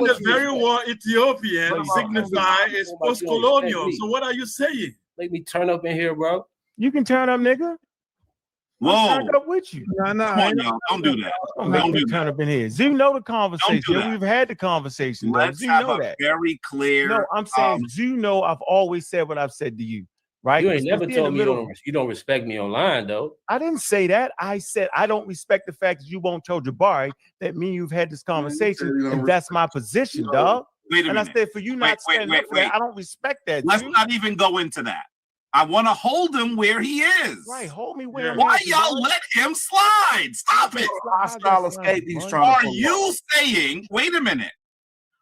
the very word Ethiopian signifies post-colonial. So what are you saying? Make me turn up in here, bro. You can turn up, nigga. Whoa. Turn up with you. Come on, y'all. Don't do that. Don't do turn up in here. You know the conversation. We've had the conversation. Let's have a very clear. No, I'm saying, you know, I've always said what I've said to you, right? You ain't never told me you don't respect me online, though. I didn't say that. I said I don't respect the fact that you won't tell Jabari that me and you've had this conversation, and that's my position, dog. Wait a minute. And I said for you not standing up for that, I don't respect that. Let's not even go into that. I want to hold him where he is. Right, hold me where. Why y'all let him slide? Stop it. Hostile escape. He's trying. Are you saying? Wait a minute.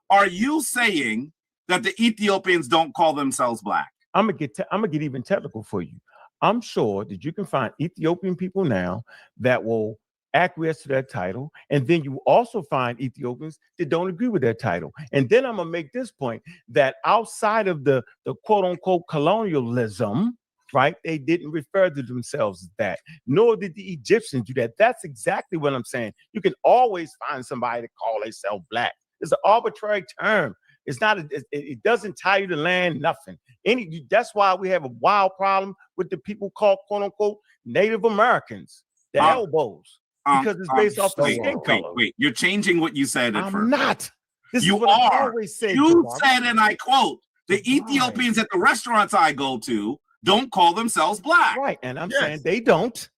Are you saying that the Ethiopians don't call themselves black? I'm gonna get even technical for you. I'm sure that you can find Ethiopian people now that will acquiesce to that title, and then you also find Ethiopians that don't agree with that title. And then I'm gonna make this point that outside of the quote unquote colonialism, right? They didn't refer to themselves as that, nor did the Egyptians do that. That's exactly what I'm saying. You can always find somebody to call themselves black. It's an arbitrary term. It's not. It doesn't tie you to land. Nothing. That's why we have a wild problem with the people called quote unquote Native Americans, the elbows. Because it's based off of skin color. Wait, you're changing what you said at first. I'm not. This you is what are. I always said. You said, and I quote, the Ethiopians at the restaurants I go to don't call themselves black. Right, and I'm saying they don't.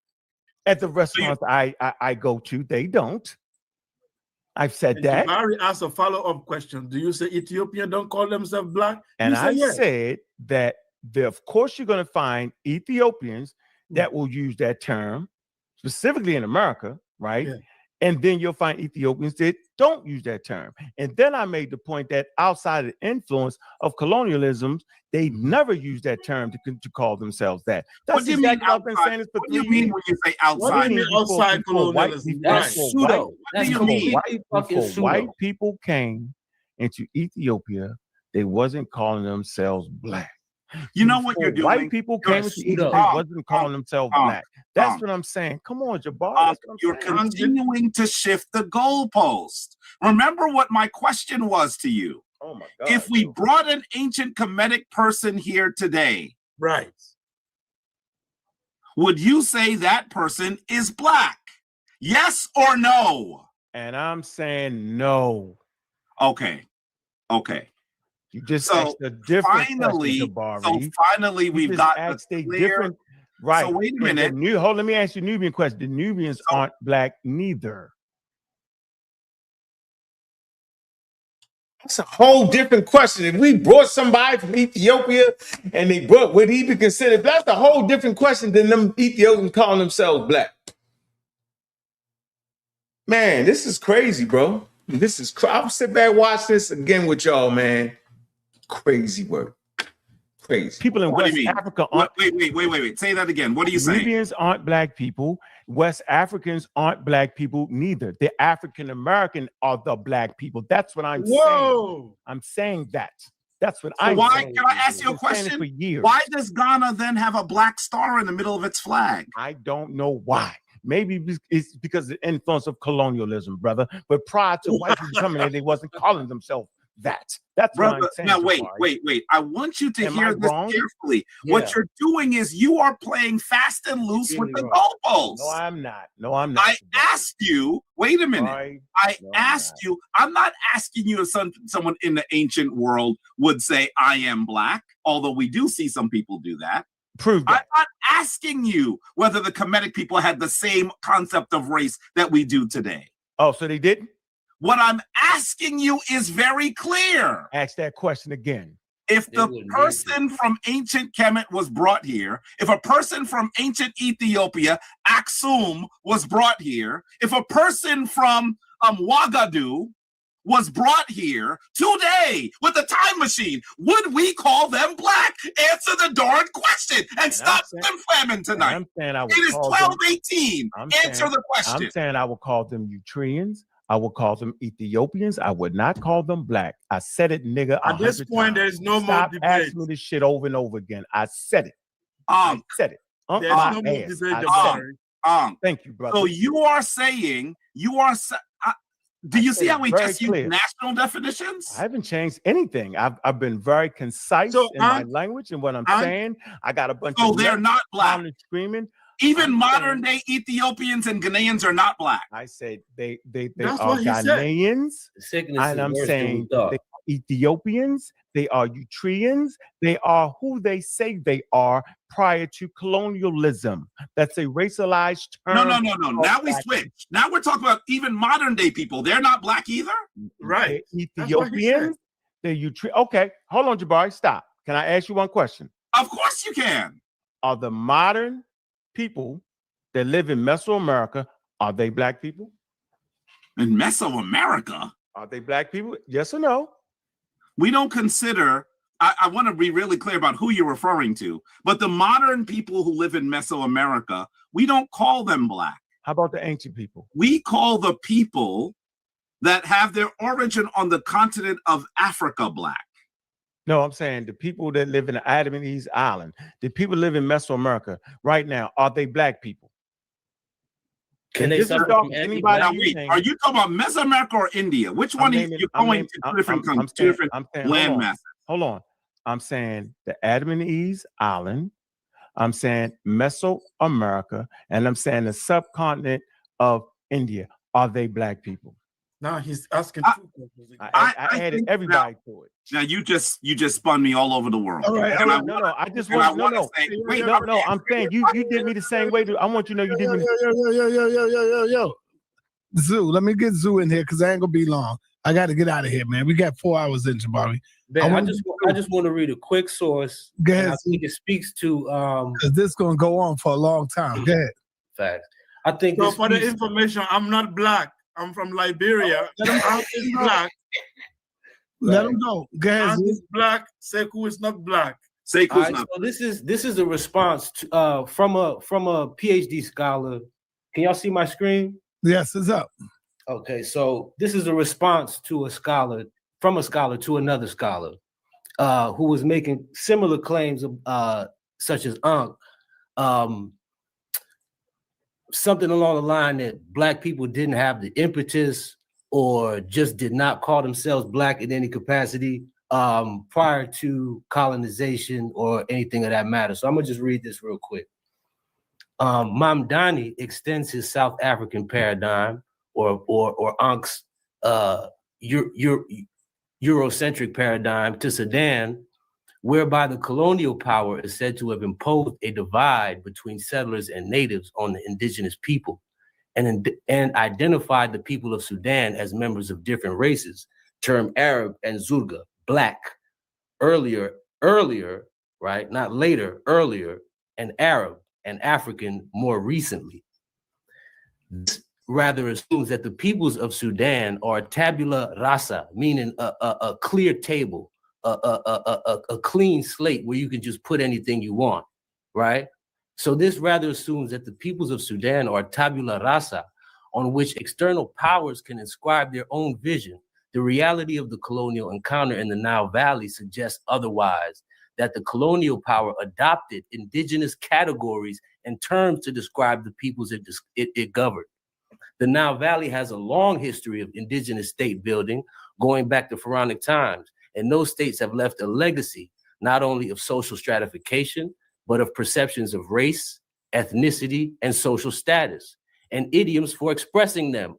At the restaurants I go to, they don't. I've said that. Jabari asked a follow-up question. Do you say Ethiopian don't call themselves black? And I said that of course you're going to find Ethiopians that will use that term, specifically in America, right? Yeah. And then you'll find Ethiopians that don't use that term. And then I made the point that outside of the influence of colonialism, they never use that term to call themselves that. That's what do you mean outside? I've been saying this for what do you mean when you say outside? What do you mean outside colonialism? That's pseudo. That's before white people came into Ethiopia, they wasn't calling themselves black. You know what you're doing? White people came into Ethiopia, wasn't calling themselves black. That's what I'm saying. Come on, Jabari. You're continuing to shift the goalpost. Remember what my question was to you. Oh my God. If we brought an ancient Kemetic person here today, right, would you say that person is black? Yes or no? And I'm saying no. Okay. You just asked a different question, So finally, we've got a different. Right. So wait a minute. Let me ask you a Nubian question. The Nubians aren't black neither. That's a whole different question. If we brought somebody from Ethiopia and would he be considered? That's a whole different question than them Ethiopians calling themselves black. Man, this is crazy, bro. I'll sit back and watch this again with y'all, man. Crazy work. Crazy. People in West Africa aren't. Wait. Say that again. What are you saying? Nubians aren't black people. West Africans aren't black people neither. The African American are the black people. That's what I'm saying. I'm saying that. That's what I'm saying. Can I ask you a question? Why does Ghana then have a black star in the middle of its flag? I don't know why. Maybe it's because of the influence of colonialism, brother. But prior to white people coming in, they wasn't calling themselves that. That's brother, what I'm saying. Now, wait. I want you to hear this carefully. Yeah. What you're doing is you are playing fast and loose with the goalposts. No, I'm not. I asked you, wait a minute. I'm not asking you if someone in the ancient world would say, I am black, although we do see some people do that. Prove that. I'm not asking you whether the Kemetic people had the same concept of race that we do today. Oh, so they didn't? What I'm asking you is very clear. Ask that question again. If the person from ancient Kemet was brought here, if a person from ancient Ethiopia, Aksum, was brought here, if a person from Ouagadougou was brought here today with a time machine, would we call them black? Answer the darn question and stop them flamming tonight. I'm saying I would it is 12:18. Answer the question. I'm saying I would call them Eritreans. I would call them Ethiopians. I would not call them black. I said it, nigga. At this point, there's no more debate. Asking me this shit over and over again. I said it. I said it. There's no more debate, Jabari. Thank you, brother. So you are saying do you see how we just use national definitions? I haven't changed anything. I've been very concise in my language and what I'm saying. I got a bunch of they're not black. Screaming. Even modern day Ethiopians and Ghanaians are not black. I said they are Ghanaians. And I'm saying they are Ethiopians, they are Eritreans, they are who they say they are prior to colonialism. That's a racialized term. No. Now we switch. Now we're talking about even modern day people. They're not black either? Right. They're Ethiopians, they're Eritreans. Okay, hold on, Jabari, stop. Can I ask you one question? Of course you can. Are the modern people that live in Mesoamerica, are they black people? In Mesoamerica? Are they black people? Yes or no? We don't consider, I want to be really clear about who you're referring to, but the modern people who live in Mesoamerica, we don't call them black. How about the ancient people? We call the people that have their origin on the continent of Africa black. No, I'm saying the people that live in the Adam and Eve's island, the people live in Mesoamerica right now, are they black people? Can they suffer from anybody? Are you talking about Mesoamerica or India? Which one are you going to two different countries, two different land masses? Hold on. I'm saying the Adam and Eve's island. I'm saying Mesoamerica, and I'm saying the subcontinent of India. Are they black people? Now he's asking two questions. I added everybody to it. Now you just spun me all over the world. All right. No. I just want to say, wait, no. I'm saying you did me the same way. I want you to know you did me. Yo. Zoo, let me get Zoo in here because I ain't gonna be long. I got to get out of here, man. We got 4 hours in, Jabari. I just want to read a quick source. Go ahead. I think it speaks to because this is gonna go on for a long time. Go ahead. Facts. I think so. For the information, I'm not black. I'm from Liberia. I'm black. Let him go. Go ahead. I'm black. Sekue is not black. Sekue's not. So this is a response to, from a PhD scholar. Can y'all see my screen? Yes, it's up. Okay, so this is a response to a scholar to another scholar who was making similar claims such as Ankh. Something along the line that black people didn't have the impetus or just did not call themselves black in any capacity prior to colonization or anything of that matter. So I'm gonna just read this real quick. Mamdani extends his South African paradigm or Ankh's Eurocentric paradigm to Sudan, whereby the colonial power is said to have imposed a divide between settlers and natives on the indigenous people, and identified the people of Sudan as members of different races, termed Arab and Zurga, black, earlier, right? Not later, earlier, and Arab and African more recently. This rather assumes that the peoples of Sudan are tabula rasa, meaning a clear table, a clean slate where you can just put anything you want, right? So this rather assumes that the peoples of Sudan are tabula rasa, on which external powers can inscribe their own vision. The reality of the colonial encounter in the Nile Valley suggests otherwise, that the colonial power adopted indigenous categories and terms to describe the peoples it governed. The Nile Valley has a long history of indigenous state building going back to pharaonic times, and those states have left a legacy not only of social stratification, but of perceptions of race, ethnicity, and social status, and idioms for expressing them.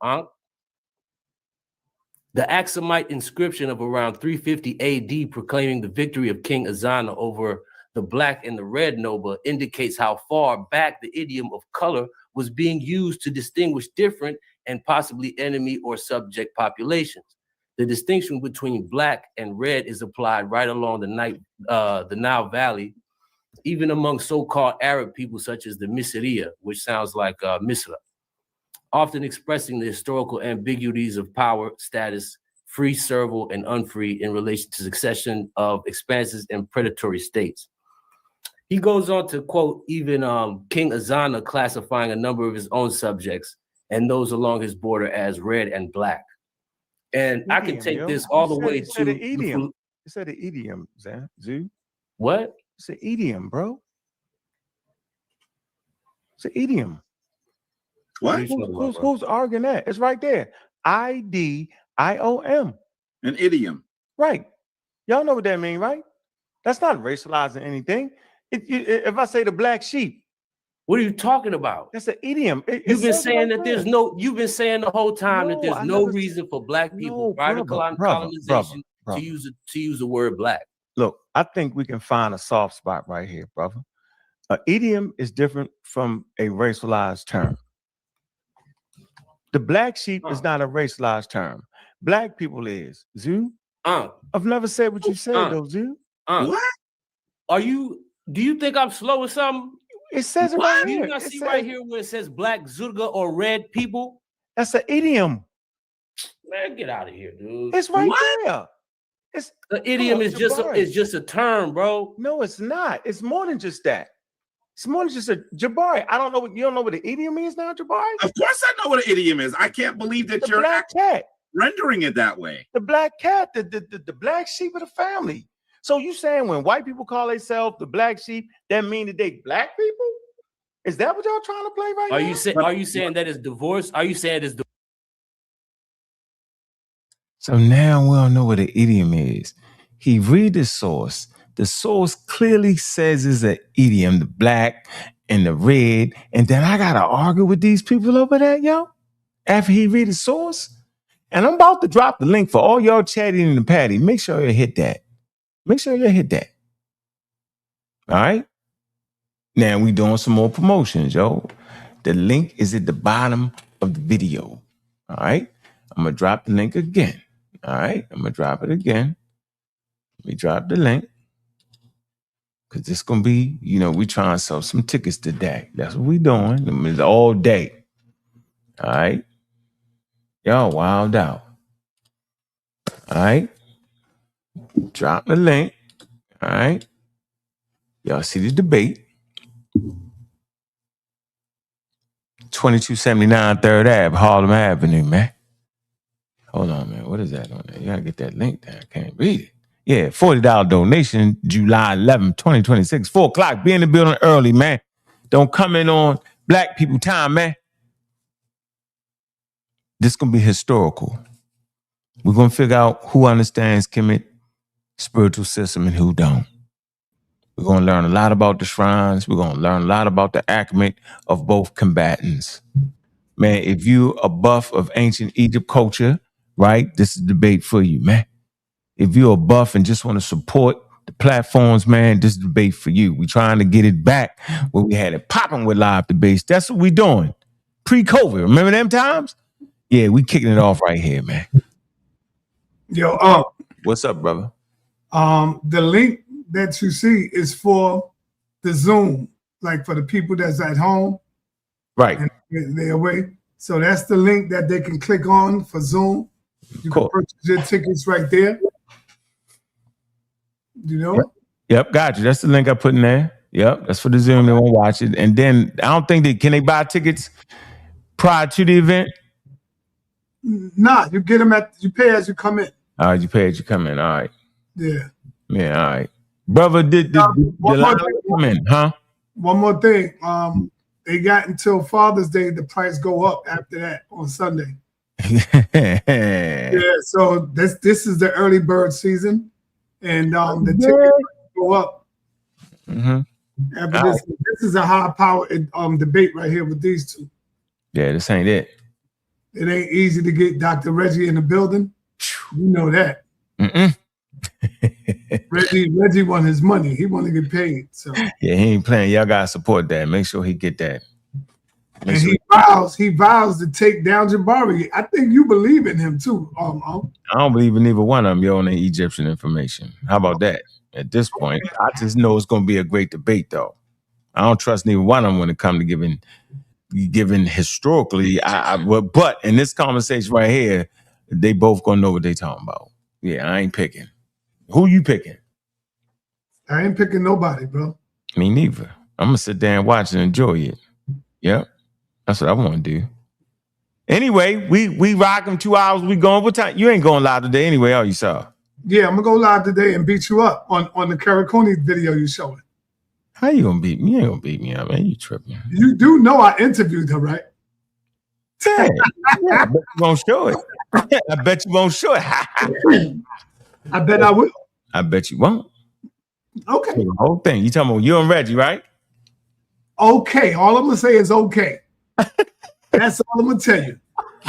The Aksumite inscription of around 350 AD proclaiming the victory of King Azana over the black and the red noble indicates how far back the idiom of color was being used to distinguish different and possibly enemy or subject populations. The distinction between black and red is applied right along the Nile Valley, even among so-called Arab people such as the Misriya, which sounds like Misra, often expressing the historical ambiguities of power, status, free, servile, and unfree in relation to succession of expanses and predatory states. He goes on to quote even King Azana classifying a number of his own subjects and those along his border as red and black. And I can take this all the way to the idiom. You said the idiom, Zoo. What? It's an idiom, bro. It's an idiom. What? Who's arguing that? It's right there. IDIOM. An idiom. Right. Y'all know what that means, right? That's not racializing anything. If I say the black sheep, what are you talking about? That's an idiom. You've been saying that there's no. You've been saying the whole time that there's no reason for black people, private colonization, to use the word black. Look, I think we can find a soft spot right here, brother. An idiom is different from a racialized term. The black sheep is not a racialized term. Black people is. Zoo? I've never said what you said, though, Zoo. What? Do you think I'm slow or something? It says it right here. You not see right here where it says black Zurga or red people? That's an idiom. Man, get out of here, dude. It's right there. The idiom is just a term, bro. No, it's not. It's more than just that. It's more than just a Jabari. I don't know what you don't know what an idiom is now, Jabari? Of course I know what an idiom is. I can't believe that you're rendering it that way. The black cat, the black sheep of the family. So you saying when white people call themselves the black sheep, that mean that they black people? Is that what y'all trying to play right now? Are you saying that it's divorce? Are you saying it's So now we don't know what an idiom is. He read the source. The source clearly says it's an idiom, the black and the red. And then I got to argue with these people over that, yo, after he read the source. And I'm about to drop the link for all y'all chatting in the patty. Make sure you hit that. Make sure you hit that. All right. Now we doing some more promotions, yo. The link is at the bottom of the video. All right. I'm going to drop the link again. All right. I'm going to drop it again. Let me drop the link. Because it's going to be, we trying to sell some tickets today. That's what we doing. It's all day. All right. Y'all wild out. All right. Drop the link. All right. Y'all see the debate. 2279 3rd Ave, Harlem Avenue, man. Hold on, man. What is that on there? You got to get that link there. I can't read it. Yeah, $40 donation, July 11th, 2026, 4 o'clock. Be in the building early, man. Don't come in on black people time, man. This going to be historical. We're going to figure out who understands Kemet spiritual system and who don't. We're going to learn a lot about the shrines. We're going to learn a lot about the acclimate of both combatants. Man, if you're a buff of ancient Egypt culture, right, this is a debate for you, man. If you're a buff and just want to support the platforms, man, this is a debate for you. We're trying to get it back when we had it popping with live debates. That's what we're doing. Pre-COVID. Remember them times? Yeah, we kicking it off right here, man. Yo, what's up, brother? The link that you see is for the Zoom, like for the people that's at home. Right. And they're away. So that's the link that they can click on for Zoom. You can purchase your tickets right there. You know? Yep, got you. That's the link I put in there. Yep, that's for the Zoom. They won't watch it. And then I don't think can they buy tickets prior to the event? Nah, you get them you pay as you come in. All right, you pay as you come in. All right. Yeah. Yeah, all right. Brother, did the line come in, huh? One more thing. They got until Father's Day, the price go up after that on Sunday. Yeah, so this is the early bird season, and the tickets go up. Mm-hmm. After this is a high-powered debate right here with these two. Yeah, this ain't it. It ain't easy to get Dr. Reggie in the building. You know that. Reggie won his money. He want to get paid. So yeah, he ain't playing. Y'all gotta support that. Make sure he get that. And he vows to take down Jabari. I think you believe in him too. I don't believe in either one of them. You're on the Egyptian information. How about that? At this point, I just know it's gonna be a great debate, though. I don't trust neither one of them when it comes to giving historically. But in this conversation right here, They both gonna know what they talking about. Yeah, I ain't picking. Who you picking? I ain't picking nobody, bro. Me neither. I'm gonna sit there and watch and enjoy it. Yep, that's what I want to do. Anyway, we rocking 2 hours. We going. What time? You ain't going live today anyway, are you, sir? Yeah, I'm gonna go live today and beat you up on the Karakuni video you showing. How you gonna beat me? You ain't gonna beat me up, man. You tripping? You do know I interviewed her, right? Yeah, I bet you won't show it. I bet you won't show it. I bet I will. I bet you won't. Okay. So the whole thing. You talking about you and Reggie, right? Okay. All I'm gonna say is okay. That's all I'm gonna tell you.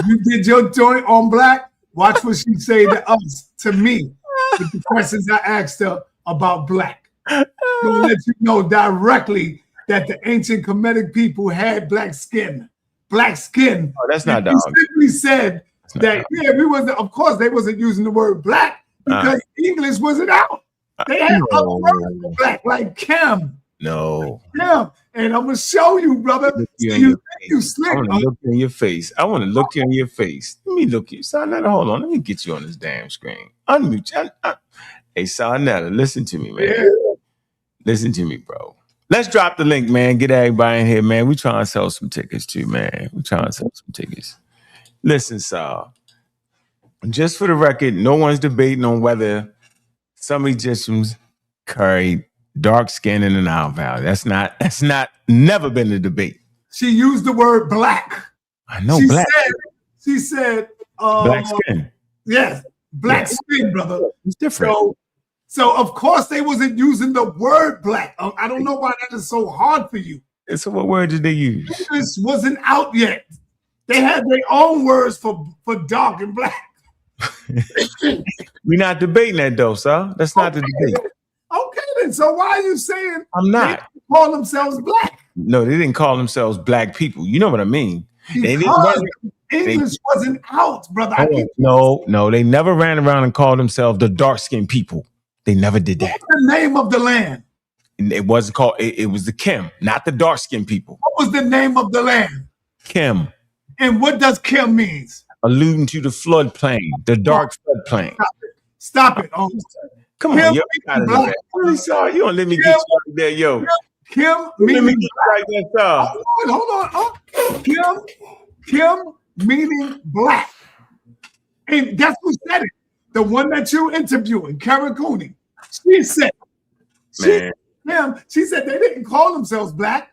You did your joint on Black. Watch what she say to us, to me, with the questions I asked her about Black. Gonna let you know directly that the ancient Kemetic people had black skin. Black skin. Oh, that's not dog. Simply said that we wasn't. Of course, they wasn't using the word black because English wasn't out. They had other words for black, like Chem. No. Yeah, and I'm gonna show you, brother. You slick. I want to look in your face. I want to look in your face. Let me look you, Sarnetta. Hold on. Let me get you on this damn screen. Unmute. Hey, Sarnetta, listen to me, man. Yeah. Listen to me, bro. Let's drop the link, man. Get everybody in here, man. We trying to sell some tickets too, man. We trying to sell some tickets. Listen, Sal. Just for the record, no one's debating on whether some Egyptians carried dark skin in the Nile Valley. That's not never been a debate. She used the word black. I know she black. She said black skin. Yes, black skin, brother. It's different. So of course they wasn't using the word black. I don't know why that is so hard for you. And so what word did they use? English wasn't out yet. They had their own words for dark and black. We're not debating that though, sir. That's not the debate. Okay, then. So why are you saying I'm not they call themselves black? No, they didn't call themselves black people. You know what I mean? English wasn't out, brother. No, they never ran around and called themselves the dark-skinned people. They never did that. What's the name of the land? It wasn't called. It was the Kem, not the dark-skinned people. What was the name of the land? Kem. And what does Kem means? Alluding to the floodplain, the dark floodplain. Stop it. Come on, yo. You don't let me get you right there, yo. Kem meaning black. Hold on. Kem meaning black. And that's who said it. The one that you interviewing, Karakuni. She said they didn't call themselves black.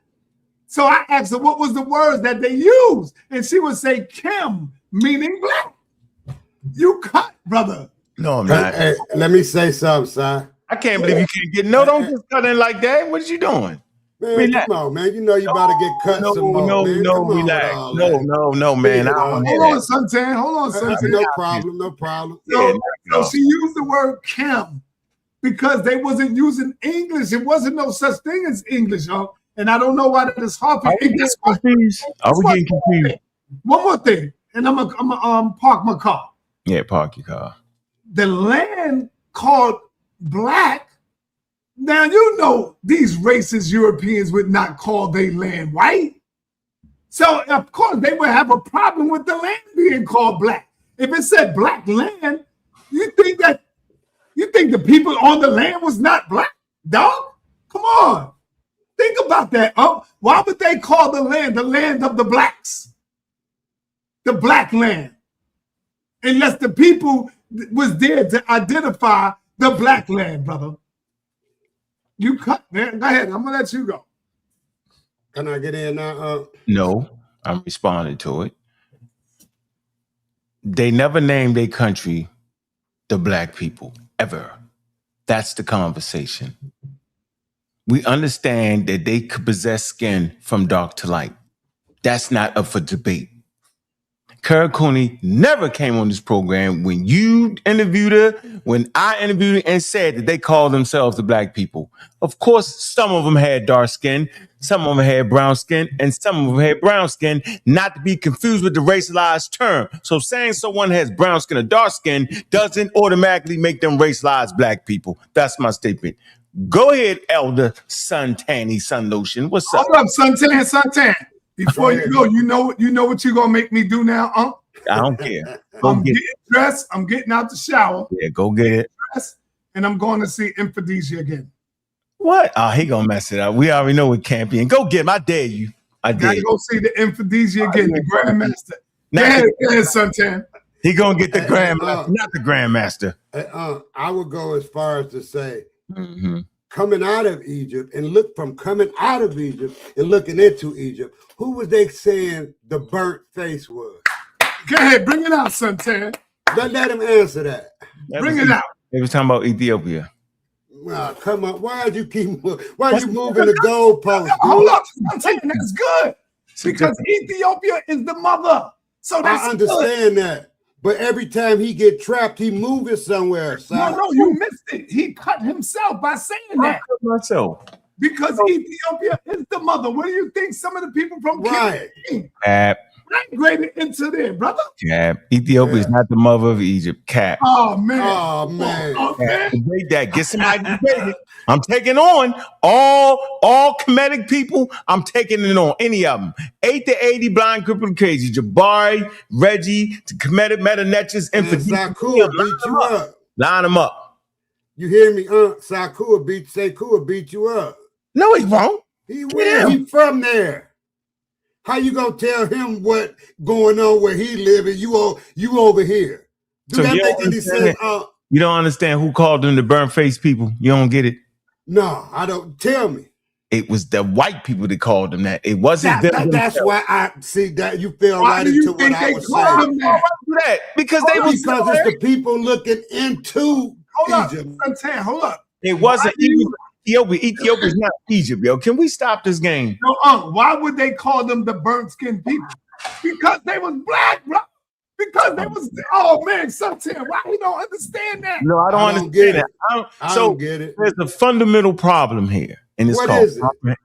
So I asked her what was the words that they used. And she would say Kem meaning black. You cut, brother. No, I'm not. Hey, let me say something, son. I can't believe you can't get don't just cut in like that. What are you doing? Man, relax. Come on, man. You know you about to get cut some more, man. Relax. No, man. Hold on, Suntan. No problem. So she used the word Kem because they wasn't using English. It wasn't no such thing as English, huh? And I don't know why that is hard for you. Are we getting confused? One more thing, and I'm gonna park my car. Yeah, park your car. The land called black. Now, you know these racist Europeans would not call their land white. So, of course, they would have a problem with the land being called black. If it said black land, you think the people on the land was not black? Dog? Come on. Think about that. Why would they call the land of the blacks? The black land. Unless the people was there to identify the black land, brother. You cut, man. Go ahead. I'm gonna let you go. Can I get in now? No, I'm responding to it. They never named a country the black people, ever. That's the conversation. We understand that they could possess skin from dark to light. That's not up for debate. Karakuni never came on this program when you interviewed her, when I interviewed her, and said that they called themselves the black people. Of course, some of them had dark skin, some of them had brown skin, and some of them had brown skin, not to be confused with the racialized term. So saying someone has brown skin or dark skin doesn't automatically make them racialized black people. That's my statement. Go ahead, Elder Suntanny Sun Lotion. What's up? Hold up, Suntan. Before you go, you know what you're gonna make me do now, Unc? I don't care. I'm getting dressed. I'm getting out the shower. Yeah, go get it. And I'm going to see Infodesia again. What? Oh, he gonna mess it up. We already know what Campion. Go get him. I dare you. I dare you. Gotta go see the Infodesia again, the Grandmaster. Go ahead, Suntan. He gonna get the Grandmaster, not the Grandmaster. I would go as far as to say, coming out of Egypt and coming out of Egypt and looking into Egypt, who was they saying the burnt face was? Go ahead, bring it out, Suntan. Let him answer that. Bring it out. They was talking about Ethiopia. Well, come on. Why are you moving the goalpost? Hold up, Suntan, that's good. Because Ethiopia is the mother. So that's I understand that. But every time he get trapped, he moving somewhere. No, you missed it. He cut himself by saying that. I cut myself. Because Ethiopia is the mother. What do you think some of the people from Cap. migrated into there, brother? Cap. Ethiopia is not the mother of Egypt. Cap. Oh, man. Debate that. Get somebody to debate it. I'm taking on all Kemetic people. I'm taking it on. Any of them. 8 to 80 blind, crippled, crazy. Jabari, Reggie, Kemetic, Neteru, and Sekue beat you up. Line them up. You hear me? Sekue beat you up. No, he won't. He will. He from there. How you gonna tell him what going on where he live and you over here? Do that make any sense? You don't understand who called them the burnt face people? You don't get it? No, I don't. Tell me. It was the white people that called them that. It wasn't them. That's why I see that you fell right into what I was saying. That? Because it's the people looking into Egypt. Hold up. It wasn't Ethiopia. Ethiopia is not Egypt, yo. Can we stop this game? No, why would they call them the burnt skin people? Because they was black, bro. Because they was, oh man, Suntan, why you don't understand that? No, I don't understand that. I don't get it. There's a fundamental problem here, and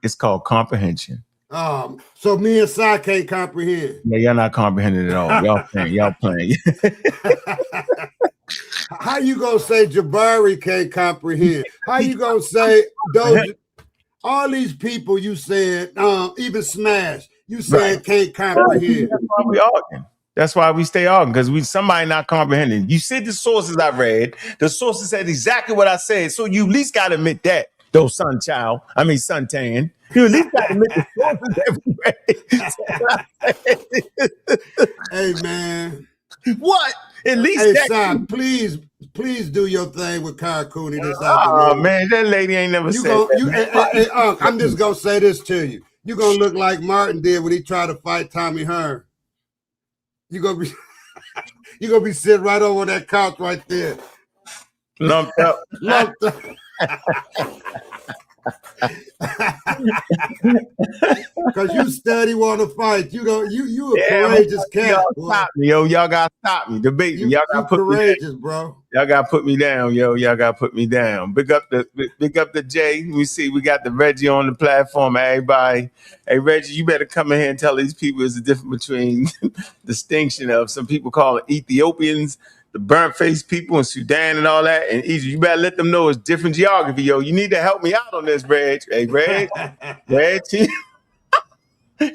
it's called comprehension. So me and Sai can't comprehend. Yeah, y'all not comprehending at all. Y'all playing. How you gonna say Jabari can't comprehend? How you gonna say those all these people you said, even Smash, you said can't comprehend? That's why we arguing. That's why we stay arguing, because somebody not comprehending. You see the sources I read. The sources said exactly what I said. So you at least gotta admit that, though, Suntan. You at least gotta admit the sources that we read. Hey man. What? At least hey, Sai, please do your thing with Karakuni this afternoon. Oh man, that lady ain't never said that. I'm just gonna say this to you. You're gonna look like Martin did when he tried to fight Tommy Hearn. You're gonna be sitting right over that couch right there. Lumped up. Because you steady want to fight. You a courageous cat. Y'all gotta stop me. Debate me. Y'all gotta put courageous, me down. Bro. Y'all gotta put me down, yo. Y'all gotta put me down. Big up the Jay. We see we got the Reggie on the platform. Everybody. Hey Reggie, you better come in here and tell these people there's a difference between distinction of some people call it Ethiopians, the burnt face people in Sudan and all that, and Egypt. You better let them know it's different geography, yo. You need to help me out on this, Reg. Hey, Reg.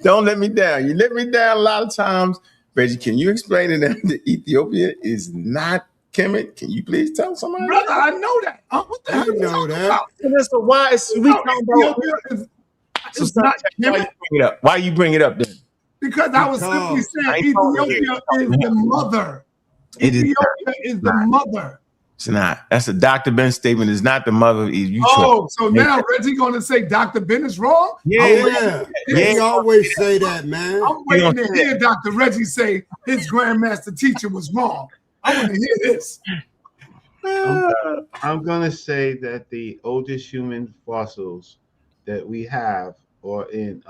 Don't let me down. You let me down a lot of times. Reggie, can you explain to them that Ethiopia is not Kemet? Can you please tell somebody? Brother, I know that. What the hell you know that? So why is we talking about it's not Kemet? Why you bring it up then? Because I was simply saying Ethiopia is the mother. Ethiopia is the mother. It's not. That's a Dr. Ben statement. It's not the mother of Egypt. So now Reggie going to say Dr. Ben is wrong? Yeah. He always say that, man. I'm waiting to hear Dr. Reggie say his grandmaster teacher was wrong. I want to hear this. I'm going to say that the oldest human fossils that we have are in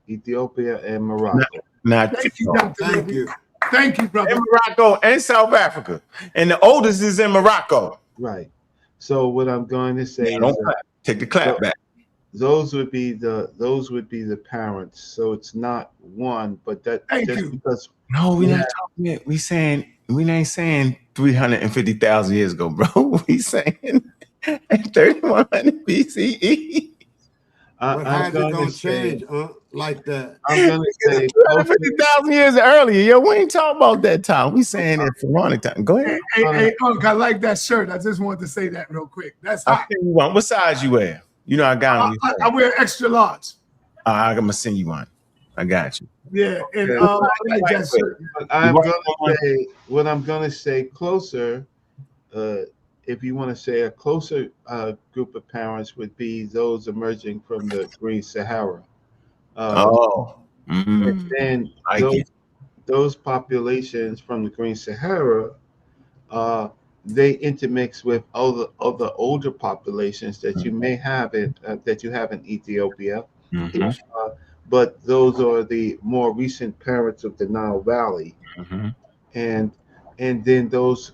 Ethiopia and Morocco. Thank you, Dr. Thank you. Thank you, brother. In Morocco and South Africa. And the oldest is in Morocco. Right. So what I'm going to say is take the clap back. Those would be the parents. So it's not one, but that because no, we're not talking it. We ain't saying 350,000 years ago, bro. We saying 3100 BCE. But how's it gonna change, like that? I'm gonna say 250,000 years earlier. Yo, we ain't talking about that time. We saying it Pharaonic time. Go ahead. Hey, Unc, I like that shirt. I just wanted to say that real quick. That's hot. You want. What size you wear? You know I got them. I wear extra large. I'm gonna send you one. I got you. Yeah, and I like that shirt. What I'm gonna say closer. If you want to say a closer group of parents would be those emerging from the Green Sahara. And then those populations from the Green Sahara, they intermix with other older populations that you may have in Ethiopia. But those are the more recent parents of the Nile Valley, and then those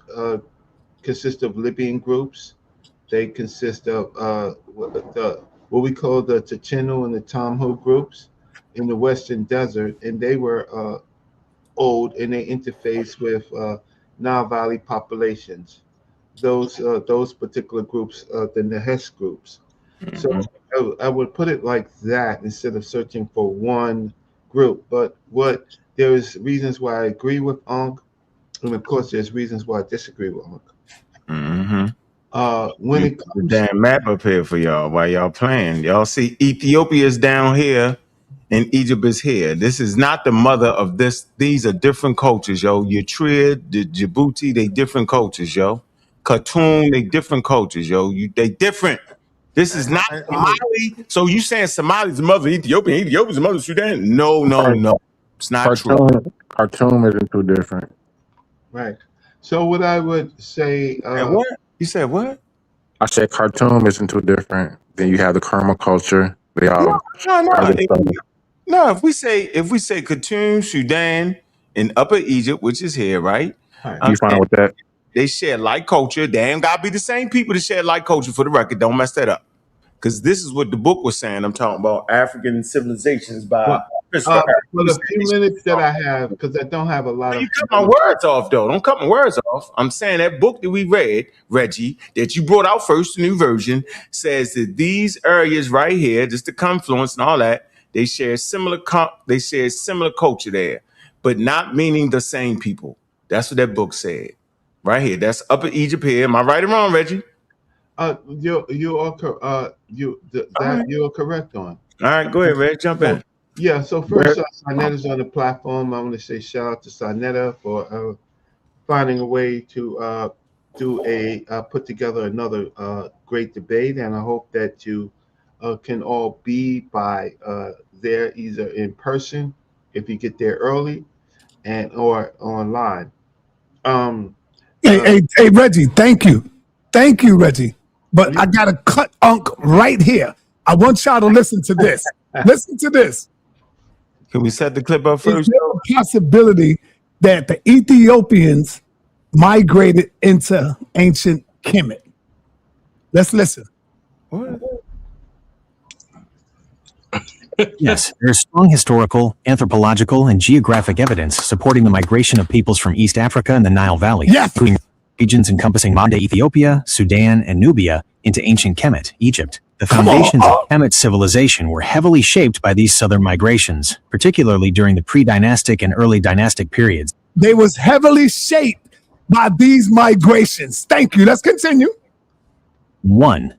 consist of Libyan groups. They consist of what we call the Ticino and the Tomho groups in the Western Desert, and they were old, and they interface with Nile Valley populations. Those particular groups, the Nehes groups. So I would put it like that instead of searching for one group. But there's reasons why I agree with Ankh, and of course there's reasons why I disagree with Ankh. When it comes, the damn map up here for y'all while y'all playing. Y'all see Ethiopia is down here and Egypt is here. This is not the mother of this. These are different cultures, yo. Eritrea, the Djibouti, they different cultures, yo. Khartoum, they different cultures, yo. They different. This is not Somali. So you saying Somali's the mother of Ethiopia, Ethiopia's the mother of Sudan? No. It's not true. Khartoum isn't too different. Right. So what I would say, what? You said what? I said Khartoum isn't too different. Then you have the Kerma culture. They all No, if we say Khartoum, Sudan, and Upper Egypt, which is here, right? You fine with that? They share like culture. They ain't gotta be the same people that share like culture. For the record, don't mess that up. Because this is what the book was saying. I'm talking about African civilizations by for the few minutes that I have, because I don't have a lot of. You cut my words off, though. Don't cut my words off. I'm saying that book that we read, Reggie, that you brought out first, the new version, says that these areas right here, just the confluence and all that, they share similar culture there, but not meaning the same people. That's what that book said. Right here. That's Upper Egypt here. Am I right or wrong, Reggie? You are correct on. All right, go ahead, Reg. Jump in. Yeah. So first, Sarnetta's on the platform. I want to say shout out to Sarnetta for finding a way to put together another great debate, and I hope that you can all be by there either in person if you get there early, or online. Hey, Reggie, thank you, Reggie. But I gotta cut Unc right here. I want y'all to listen to this. Listen to this. Can we set the clip up first? Is there a possibility that the Ethiopians migrated into ancient Kemet? Let's listen. What? Yes, there's strong historical, anthropological, and geographic evidence supporting the migration of peoples from East Africa and the Nile Valley, including regions encompassing modern-day Ethiopia, Sudan, and Nubia, into ancient Kemet, Egypt. The foundations of Kemet civilization were heavily shaped by these southern migrations, particularly during the pre-dynastic and early dynastic periods. They was heavily shaped by these migrations. Thank you. Let's continue. 1.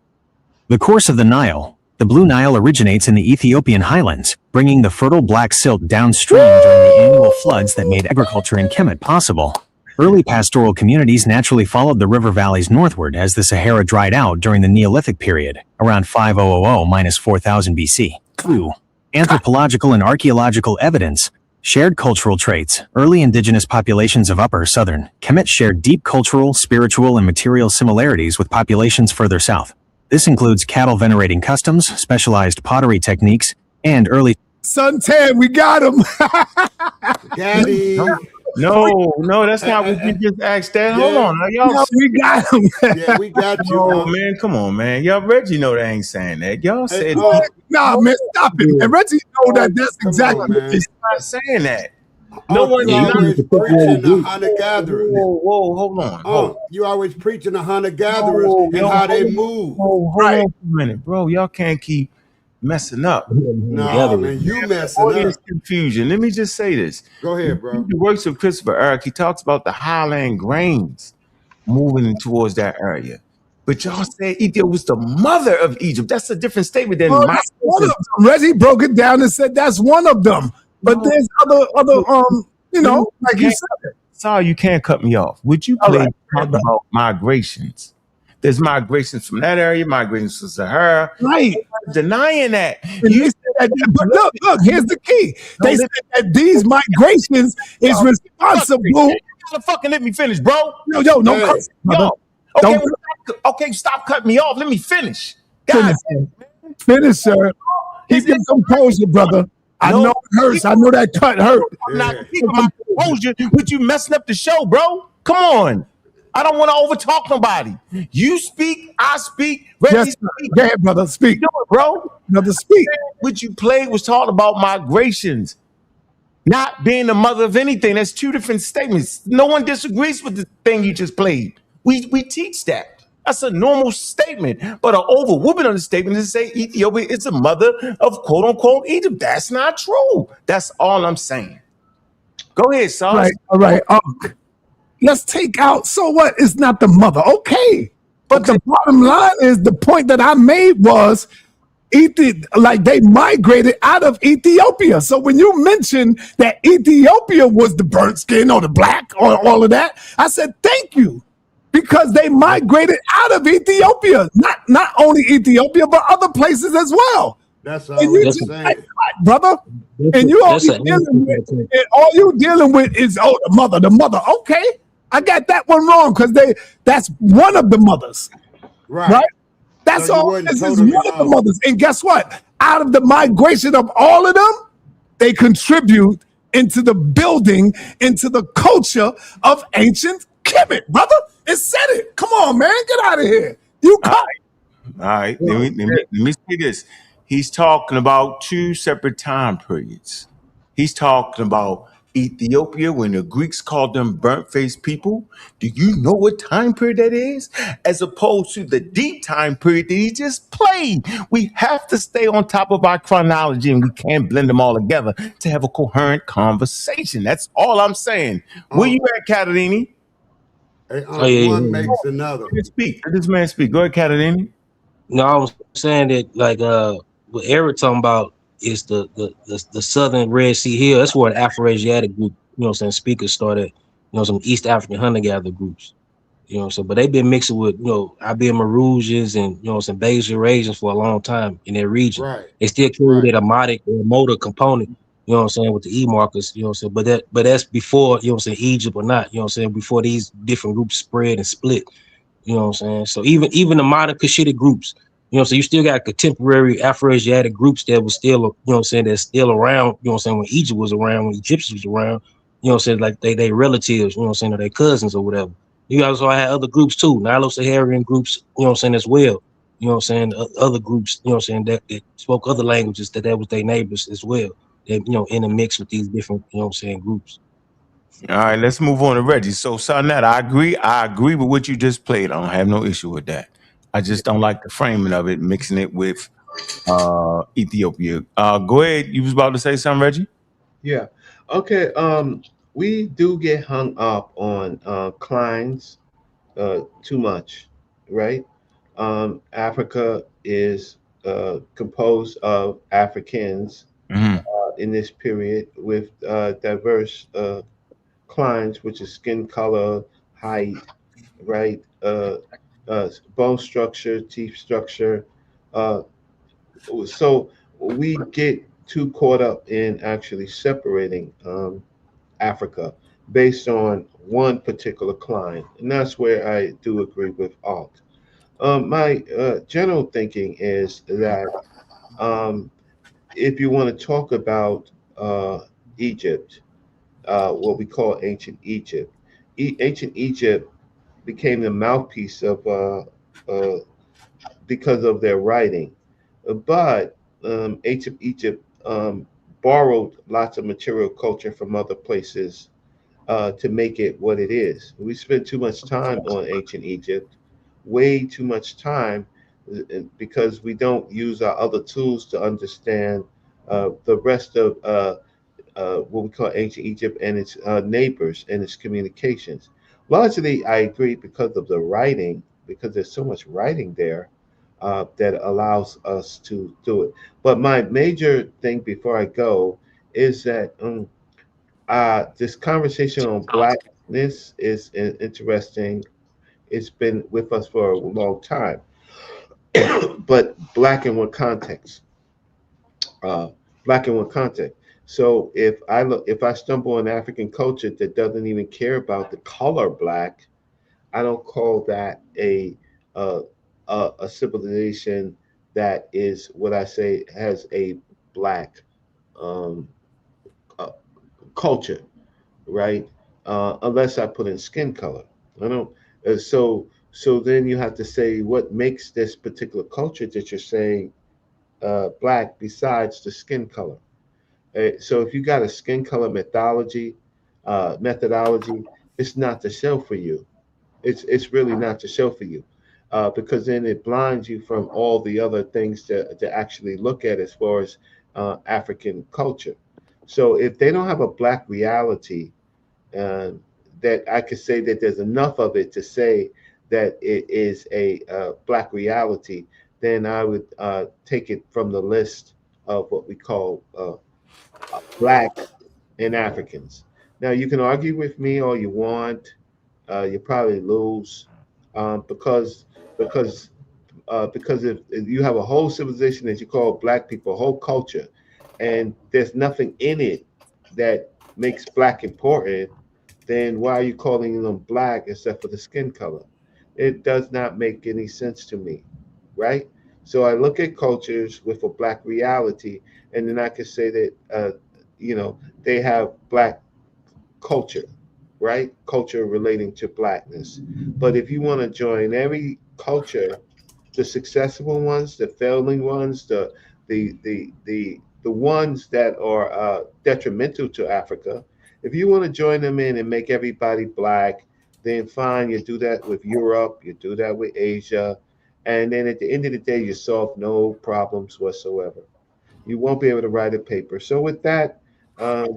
The course of the Nile. The Blue Nile originates in the Ethiopian highlands, bringing the fertile black silt downstream during the annual floods that made agriculture in Kemet possible. Early pastoral communities naturally followed the river valleys northward as the Sahara dried out during the Neolithic period, around 5000–4000 BC. 2. Anthropological and archaeological evidence. Shared cultural traits. Early indigenous populations of upper southern Kemet shared deep cultural, spiritual, and material similarities with populations further south. This includes cattle venerating customs, specialized pottery techniques, and early... Suntan, we got him! Daddy! No, that's not what you just asked that. Yeah. Hold on. Y'all, we got him. Yeah, we got you. Oh, man, come on, man. Y'all, Reggie know they ain't saying that. Y'all said... Nah, man, stop it. And Reggie know that that's exactly what he's not saying that. No one always preaching the hunter-gatherers. Whoa, hold on. You always preaching the hunter-gatherers and how they move. Hold on for a minute, bro. Y'all can't keep messing up. No, man, you messing up. Confusion. Let me just say this. Go ahead, bro. The works of Christopher Eric, he talks about the highland grains moving towards that area. But y'all said Ethiopia was the mother of Egypt. That's a different statement than my. One of them. Reggie broke it down and said that's one of them. But there's other you know, like you said. Sorry, you can't cut me off. Would you please talk about migrations? There's migrations from that area, migrations to Sahara. Right. Denying that. You said that, but look, here's the key. They said that these migrations is responsible. Fucking let me finish, bro. No, cuss, brother. Okay, stop cutting me off. Let me finish. Finish, sir. Keep your composure, brother. I know it hurts. I know that cut hurt. I'm not keeping my composure with you messing up the show, bro. Come on. I don't want to overtalk nobody. You speak, I speak. Reggie speak. Go ahead, brother. Speak. Do it, bro. Brother, speak. What you played was talking about migrations, not being the mother of anything. That's two different statements. No one disagrees with the thing you just played. We teach that. That's a normal statement. But an overwhelming understatement is to say Ethiopia is the mother of quote unquote Egypt. That's not true. That's all I'm saying. Go ahead, Sarge. All right. Let's take out, so what? It's not the mother. Okay. But the bottom line is the point that I made was like they migrated out of Ethiopia. So when you mentioned that Ethiopia was the burnt skin or the black or all of that, I said, thank you. Because they migrated out of Ethiopia. Not only Ethiopia, but other places as well. That's all I'm saying. Brother. And you all you dealing with is the mother. Okay. I got that one wrong because that's one of the mothers. Right? That's all. This is one of the mothers. And guess what? Out of the migration of all of them, they contribute into the building, into the culture of ancient Kemet, brother. It said it. Come on, man. Get out of here. You come. All right. Let me say this. He's talking about two separate time periods. He's talking about Ethiopia when the Greeks called them burnt-faced people. Do you know what time period that is? As opposed to the deep time period that he just played. We have to stay on top of our chronology and we can't blend them all together to have a coherent conversation. That's all I'm saying. Where you at, Catalini? One makes another. Speak. Let this man speak. Go ahead, Catalini. No, I was saying that what Eric talking about is the southern Red Sea Hill. That's where an Afro-Asiatic group, speakers started, some East African hunter-gatherer groups. But they've been mixing with, Iberian Maroosians and, some Bayesian Asians for a long time in their region. Right. They still carry that Amadic or motor component, with the E markers, but that's before, Egypt or not, before these different groups spread and split, So even the modern Cushitic groups, so you still got contemporary Afro-Asiatic groups that was still, that's still around, when Egypt was around, when Egyptians was around, like they relatives, or their cousins or whatever. You also had other groups too, Nilo-Saharan groups, as well. Other groups, that spoke other languages that was their neighbors as well. That, in a mix with these different, groups. All right, let's move on to Reggie. So, Sonette, I agree with what you just played. I don't have no issue with that. I just don't like the framing of it, mixing it with Ethiopia. Go ahead. You was about to say something, Reggie? Yeah. Okay. We do get hung up on Kleins too much, right? Africa is composed of Africans in this period with diverse Kleins, which is skin color, height, right? Bone structure, teeth structure. So we get too caught up in actually separating Africa based on one particular Klein. And that's where I do agree with Alt. My general thinking is that if you want to talk about Egypt, what we call ancient Egypt, ancient Egypt became the mouthpiece of because of their writing, but ancient Egypt borrowed lots of material culture from other places to make it what it is. We spent too much time on ancient Egypt, way too much time because we don't use our other tools to understand the rest of what we call ancient Egypt and its neighbors and its communications. Largely, I agree because of the writing, because there's so much writing there that allows us to do it. But my major thing before I go is that this conversation on blackness is interesting. It's been with us for a long time, but black in what context? Uh, Black in what context? So if I stumble on African culture that doesn't even care about the color black, I don't call that uh, a civilization that is what I say has a black um, uh, culture, right? Unless I put in skin color. I don't. So then you have to say what makes this particular culture that you're saying black besides the skin color. So if you got a skin color methodology, it's not to show for you. It's really not to show for you, because then it blinds you from all the other things to actually look at as far as African culture. So if they don't have a black reality, uh, that I could say that there's enough of it to say that it is a black reality, then I would take it from the list of what we call black and Africans. Now, you can argue with me all you want. You probably lose because because because if you have a whole civilization that you call black people, a whole culture, and there's nothing in it that makes black important, then why are you calling them black except for the skin color? It does not make any sense to me, right? So I look at cultures with a black reality, and then I can say that they have black culture, right? Culture relating to blackness. But if you want to join every culture, the successful ones, the failing ones, the ones that are detrimental to Africa, if you want to join them in and make everybody black, then fine, you do that with Europe, you do that with Asia, and then at the end of the day, you solve no problems whatsoever. You won't be able to write a paper. So with that,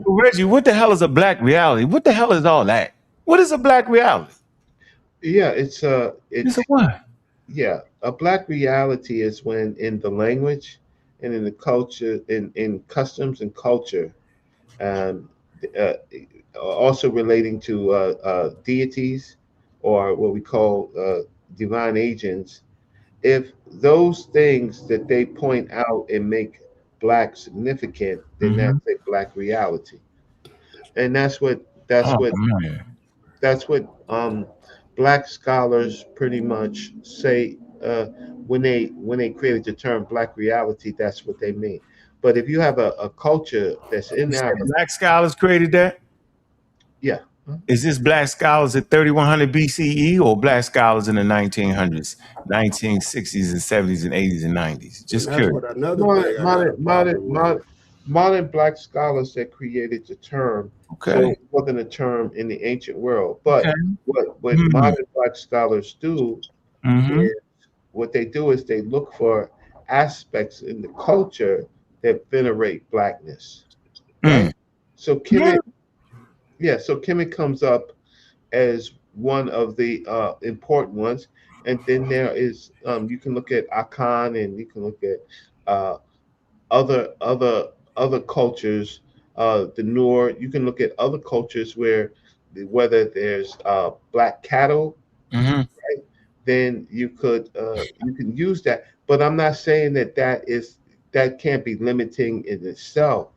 Reggie, what the hell is a black reality? What the hell is all that? What is a black reality? yeah, it's It's a what? yeah, a black reality is when in the language and in the culture, in customs and culture, um, uh, also relating to deities or what we call divine agents. If those things that they point out and make black significant, then Mm-hmm. that's a black reality, and that's what black scholars pretty much say when they created the term black reality. That's what they mean. But if you have a culture that's in You said Africa, black scholars created that? yeah, Is this black scholars at 3100 BCE or black scholars in the 1900s, 1960s and 70s and 80s and 90s? And Just that's curious. what another modern thing I got a modern modern problem with. modern, modern black scholars that created the term. So Okay. it wasn't a term in the ancient world. Okay. But what Mm-hmm. modern black scholars do Mm-hmm. is what they do is they look for aspects in the culture that venerate blackness, right? Mm. So Kemet, yeah, so Kemet comes up as one of the important ones, and then there is you can look at Akan and you can look at uh, other cultures, the Noor. You can look at other cultures whether there's black cattle, Mm-hmm. then you can use that. But I'm not saying that can't be limiting in itself.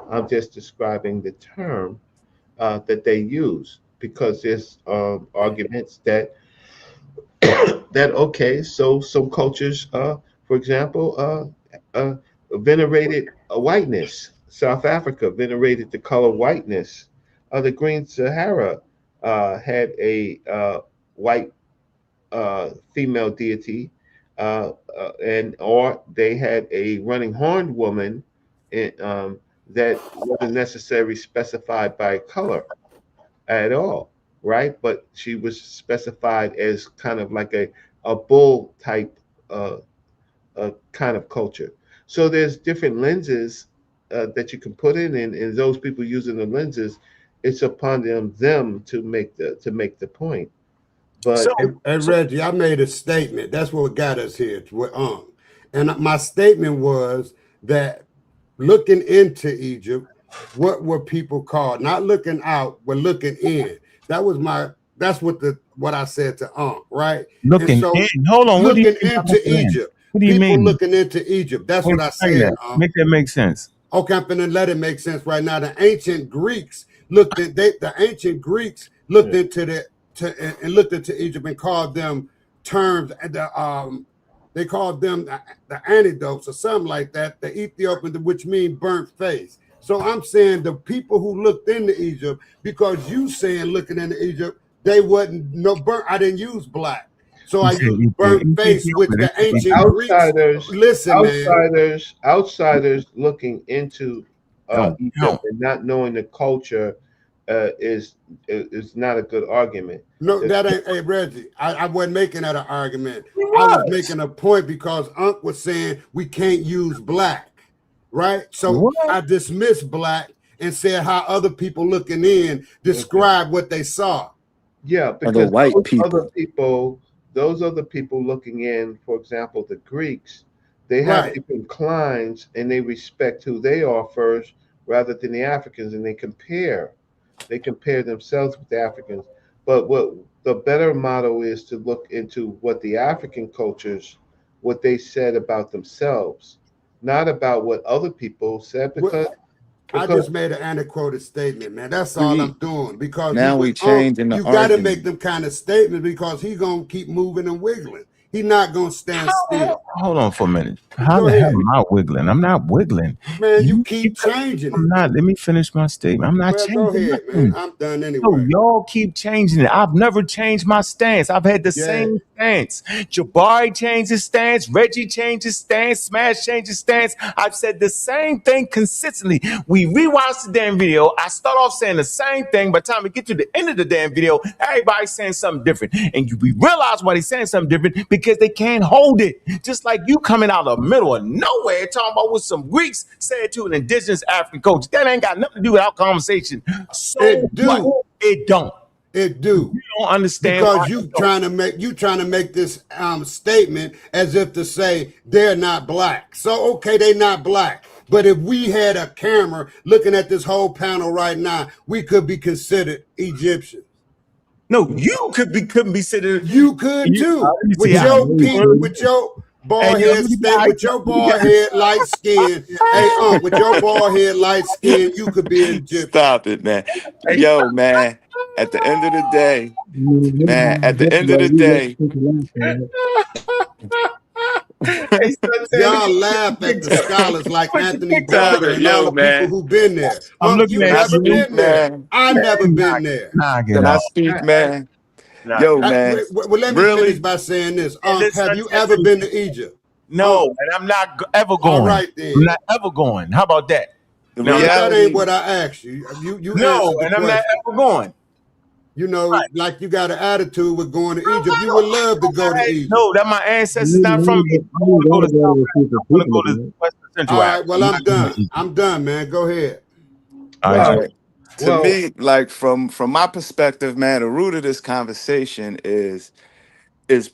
I'm just describing the term that they use because there's arguments that okay, so some cultures, for example, venerated whiteness. South Africa venerated the color whiteness. The Green Sahara had a white female deity, and or they had a running horned woman that wasn't necessarily specified by color at all, right? But she was specified as kind of like a bull type uh, kind of culture. So there's different lenses that you can put in, and those people using the lenses, it's upon them to make the point. But Reggie, I made a statement. That's what got us here. And my statement was that looking into Egypt, what were people called? Not looking out, but looking in. That's what I said to right? Looking in. Hold on. Looking into Egypt. What do you mean? Looking into Egypt. That's what I said. Make that make sense. Okay, I'm gonna let it make sense right now. The ancient Greeks looked into Egypt and called them terms. They called them the antidotes or something like that. The Ethiopian, which mean burnt face. So I'm saying the people who looked into Egypt, because you saying looking into Egypt, they wasn't no burnt. I didn't use black. So I used burnt face with the ancient outsiders. Greeks. Listen, outsiders looking into Egypt and not knowing the culture is not a good argument. No, that ain't. Hey, Reggie, I wasn't making that an argument. I was making a point because Ankh was saying we can't use black, right? So I dismissed black and said how other people looking in describe what they saw. Yeah, because those other people looking in, for example, the Greeks, they have different clines and they respect who they are first rather than the Africans, and they compare themselves with the Africans. But what the better model is to look into what the African cultures, what they said about themselves, not about what other people said, because I just made an antiquated statement, man. That's all I'm doing. Because now we changing the you got to make them kind of statements because he's gonna keep moving and wiggling. He's not gonna stand still. Hold on for a minute. How the hell am I wiggling? I'm not wiggling. Man, you keep changing it. I'm not. Let me finish my statement. I'm not changing. Go ahead, man. I'm done anyway. No, y'all keep changing it. I've never changed my stance. I've had the same stance. Jabari changed his stance. Reggie changed his stance. Smash changed his stance. I've said the same thing consistently. We rewatched the damn video. I start off saying the same thing. By the time we get to the end of the damn video, everybody's saying something different. And we realize why they're saying something different because they can't hold it. Just like you coming out of the middle of nowhere talking about what some Greeks said to an indigenous African culture. That ain't got nothing to do with our conversation. So it do. It don't. It do. You don't understand because you trying to make this statement as if to say they're not black. So okay, they not black. But if we had a camera looking at this whole panel right now, we could be considered Egyptian. No, you couldn't be considered. You could too. With your bald head, with your bald head, light skin. Hey, with your bald head, light skin, you could be Egyptian. Stop it, man. Yo, man. At the end of the day, man. At the end of the day. Y'all laugh at the scholars like Anthony Barber and all the people who've been there. I'm looking at you. Been there. I never been there. Can I speak, man? Yo, man. Well, let me finish by saying this. Have you ever been to Egypt? No, and I'm not ever going. All right, then. I'm not ever going. How about that? No, that ain't what I asked you. You no, and I'm not ever going. You know, like you got an attitude with going to Egypt. You would love to go to Egypt. No, that my ancestors not from Egypt. I want to go to Western Central. All right, well, I'm done. I'm done, man. Go ahead. All right. To me, like from my perspective, man, the root of this conversation is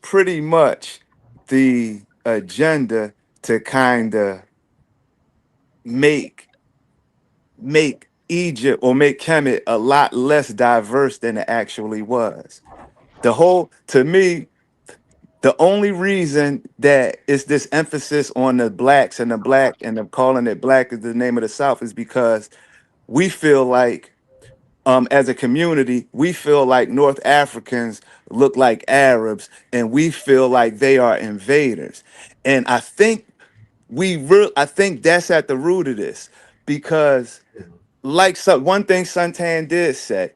pretty much the agenda to kind of make Egypt or make Kemet a lot less diverse than it actually was. To me, the only reason that it's this emphasis on the blacks and the black and them calling it black is the name of the South is because we feel like, as a community, we feel like North Africans look like Arabs and we feel like they are invaders. And I think I think that's at the root of this because one thing Suntan did say,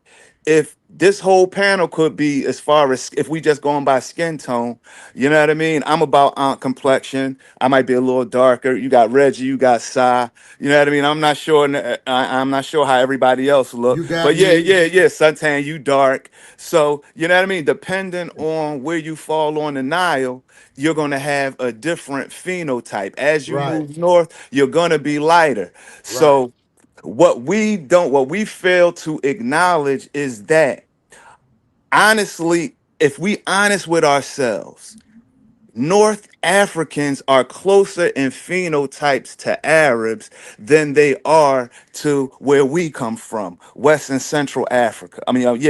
if this whole panel could be, as far as if we just going by skin tone, you know what I mean? I'm about complexion. I might be a little darker. You got Reggie, you got Sai. You know what I mean? I'm not sure. I'm not sure how everybody else look, You got but yeah, me. suntan, you dark. So you know what I mean? Depending on where you fall on the Nile, you're gonna have a different phenotype. As you Right. move north, you're gonna be lighter. Right. So what we fail to acknowledge is that, honestly, if we honest with ourselves, North Africans are closer in phenotypes to Arabs than they are to where we come from, West and Central Africa.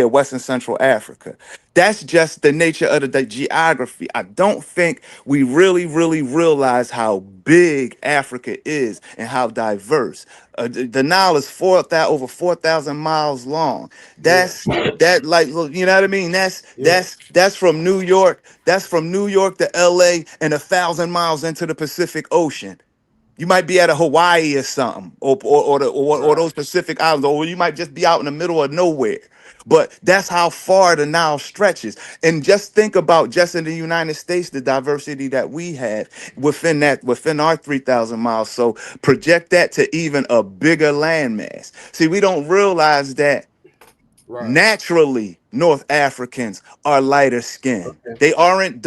West and Central Africa. That's just the nature of the geography. I don't think we really, really realize how big Africa is and how diverse. The Nile is over 4,000 miles long. That's that, like, look, you know what I mean? That's from New York. That's from New York to LA and 1,000 miles into the Pacific Ocean. You might be at a Hawaii or something, or those Pacific Islands, or you might just be out in the middle of nowhere. But that's how far the Nile stretches. And just think about, just in the United States, the diversity that we have within our 3,000 miles. So project that to even a bigger landmass. See, we don't realize that naturally North Africans are lighter skinned. They aren't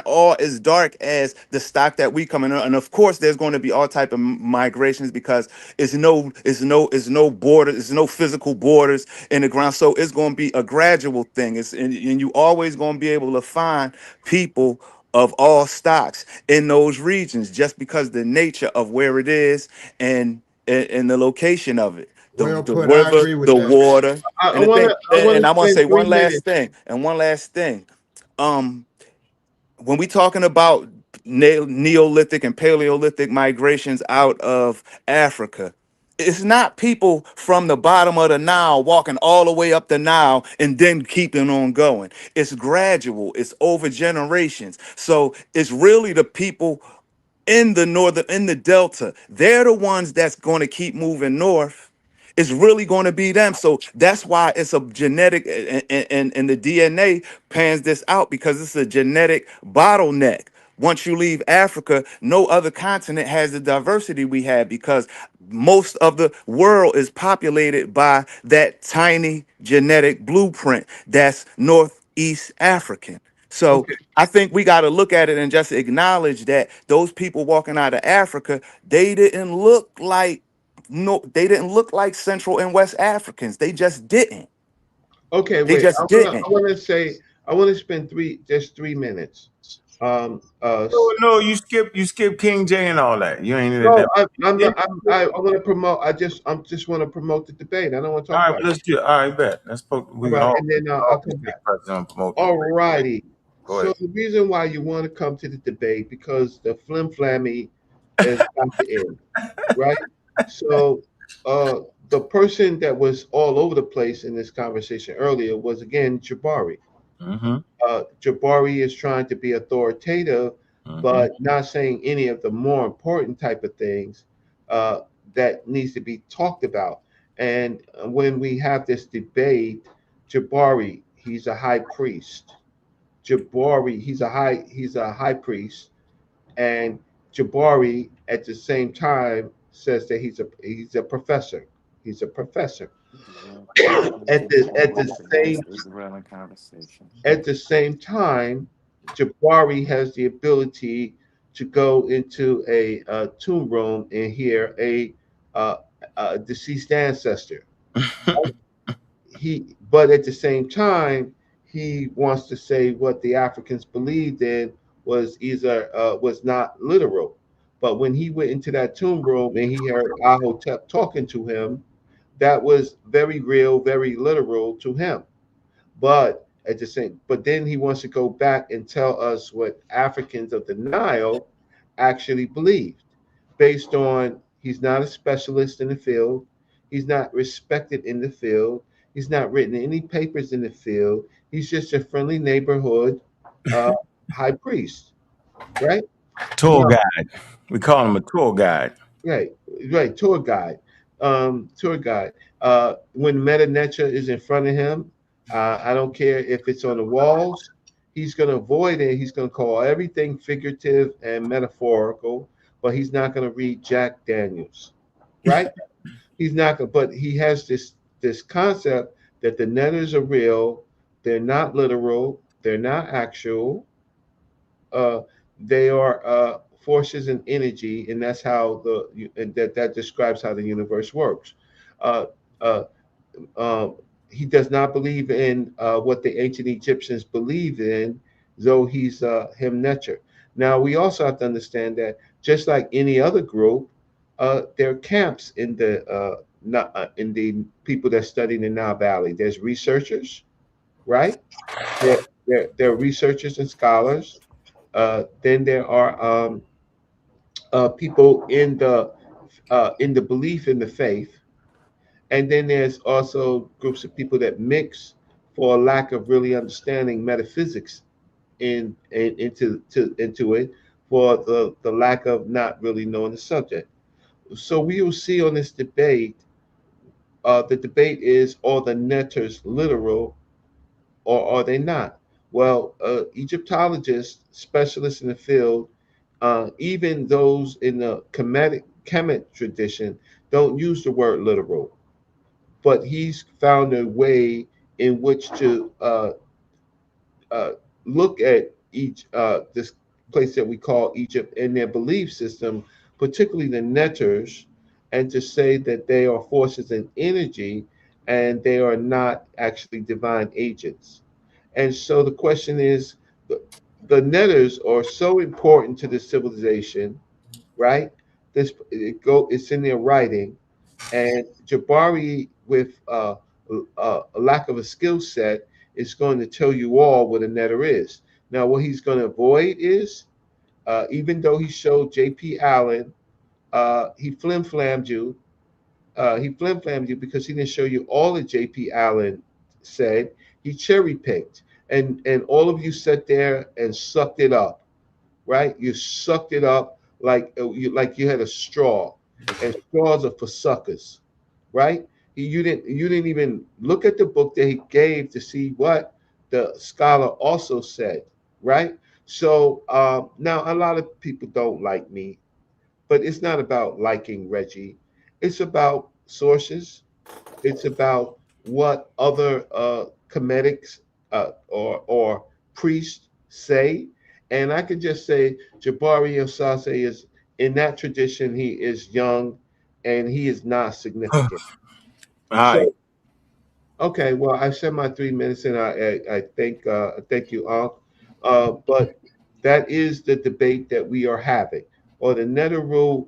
all as dark as the stock that we come in. And of course, there's going to be all type of migrations, because it's no border, it's no physical borders in the ground. So it's going to be a gradual thing. And you always going to be able to find people of all stocks in those regions, just because the nature of where it is and the location of it. The Put. I river, agree with the that. water, I and the want thing. to. I want And to I'm gonna spend say 3 one last minutes. thing. When we talking about Neolithic and Paleolithic migrations out of Africa, it's not people from the bottom of the Nile walking all the way up the Nile and then keeping on going. It's gradual. It's over generations. So it's really the people in the Delta. They're the ones that's going to keep moving north. It's really going to be them. So that's why it's a genetic, and the DNA pans this out, because it's a genetic bottleneck. Once you leave Africa, no other continent has the diversity we have, because most of the world is populated by that tiny genetic blueprint that's Northeast African. So I think we got to look at it and just acknowledge that those people walking out of Africa, they didn't look like Central and West Africans. They just didn't. Okay, They wait. just didn't. I want to spend 3 minutes. No, you skip King J and all that. You ain't in No, that. I'm not. I want to promote. I just want to promote the debate. I don't want to All talk right, about but let's do it. All right, bet. All right, and then I'll come back. All righty. Go So ahead. the reason why you want to come to the debate, because the flim-flammy is about to end, right? So the person that was all over the place in this conversation earlier was, again, Jabari. Mm-hmm. Jabari is trying to be authoritative, but not saying any of the more important type of things that needs to be talked about. And when we have this debate, Jabari, he's a high priest. Jabari, he's a high priest, and Jabari at the same time says that he's a professor. He's a professor. at the same time, Jabari has the ability to go into a tomb room and hear a deceased ancestor. But at the same time, he wants to say what the Africans believed in was not literal. But when he went into that tomb room and he heard Ahotep talking to him, that was very real, very literal to him. But then he wants to go back and tell us what Africans of the Nile actually believed, based on he's not a specialist in the field, he's not respected in the field, he's not written any papers in the field, he's just a friendly neighborhood high priest, right? Tour guide. We call him a tour guide. Right, tour guide. When Meta Necha is in front of him, I don't care if it's on the walls. He's going to avoid it. He's going to call everything figurative and metaphorical, but he's not going to read Jack Daniels, right? He's not going. But he has this concept that the Netters are real. They're not literal. They're not actual. They are forces and energy, and that's how that describes how the universe works. Uh, uh, he does not believe in what the ancient Egyptians believed in, though he's him Neteru. Now we also have to understand that just like any other group, there are camps in the people that study the Nile Valley. There's researchers, right? There are researchers and scholars. Then there are people in the belief in the faith, and then there's also groups of people that mix for a lack of really understanding metaphysics into it, for the lack of not really knowing the subject. So we will see on this debate. The debate is: are the Netters literal, or are they not? Well, Egyptologists, specialists in the field, even those in the Kemet tradition, don't use the word literal, but he's found a way in which to look at this place that we call Egypt and their belief system, particularly the Netters, and to say that they are forces and energy and they are not actually divine agents. And so the question is, the Netters are so important to the civilization, right? It's in their writing, and Jabari, with a lack of a skill set, is going to tell you all what a Netter is. Now, what he's going to avoid is, even though he showed J.P. Allen, he flim-flammed you. He flim-flammed you because he didn't show you all that J.P. Allen said. He cherry-picked, and all of you sat there and sucked it up, right? You sucked it up like you had a straw, and straws are for suckers, right? You didn't even look at the book that he gave to see what the scholar also said, right? So now a lot of people don't like me, but it's not about liking Reggie. It's about sources. It's about what other Kemetics or priests say. And I can just say Jabari Osase is, in that tradition, he is young and he is not significant. All right. Okay, well, I said my 3 minutes, and I thank you, Ankh. But that is the debate that we are having. Or the Neteru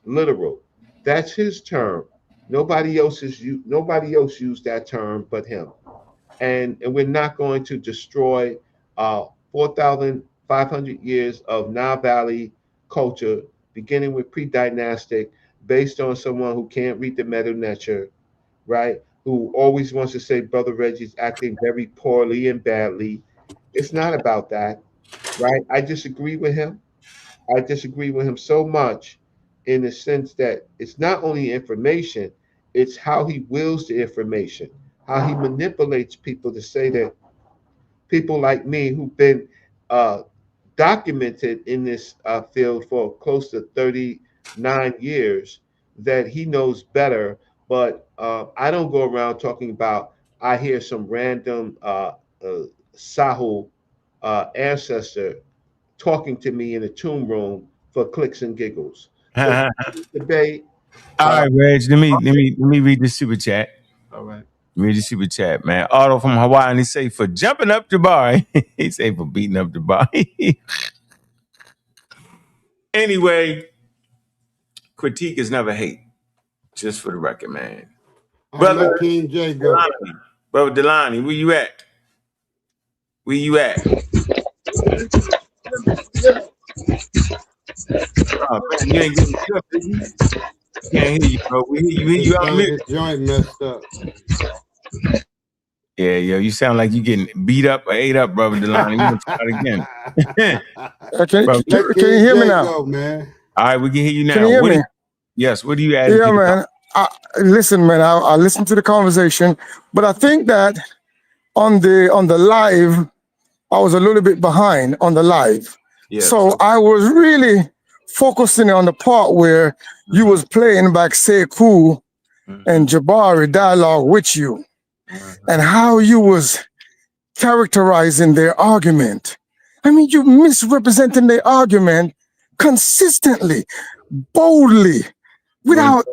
literal. That's his term. Nobody else used that term but him. And we're not going to destroy 4,500 years of Nile Valley culture, beginning with pre-dynastic, based on someone who can't read the Medu Neter, right? Who always wants to say Brother Reggie's acting very poorly and badly. It's not about that, right? I disagree with him. I disagree with him so much in the sense that it's not only information, it's how he wills the information, how he manipulates people to say that people like me who've been documented in this field for close to 39 years, that he knows better. But I don't go around talking about, I hear some random Sahu ancestor talking to me in a tomb room for clicks and giggles. So debate. All right, Reg. Let me read the super chat. All right. Read the super chat, man. Otto from Hawaii, and he say for jumping up Jabari. He say for beating up Jabari. Anyway, critique is never hate. Just for the record, man. Brother King J go. Brother Delani, where you at? Where you at? Oh, man, you ain't getting good, baby. Can't hear you, bro. We hear you out His joint messed up. Yeah, you sound like you getting beat up or ate up, brother Delani. We're gonna start again. Can you hear me now? Go, man. All right, we can hear you now. Can you hear me? Yes, what do you add? Yeah, man. Listen, man, I listened to the conversation, but I think that on the live, I was a little bit behind on the live. Yeah, so I was really focusing on the part where you was playing back Sekue and Jabari dialogue with you and how you was characterizing their argument. I mean, you misrepresenting their argument consistently, boldly, without,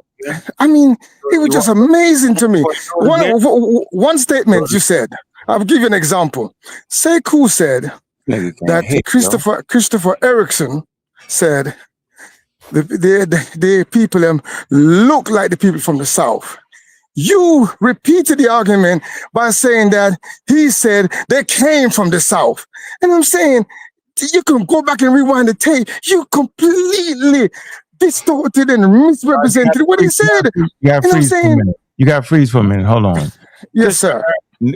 I mean, it was just amazing to me. One statement you said, I'll give you an example. Sekue said that Christopher Erickson said the people look like the people from the South. You repeated the argument by saying that he said they came from the South. And I'm saying, you can go back and rewind the tape. You completely distorted and misrepresented what he said. You got freeze for a minute. Hold on. Yes, sir.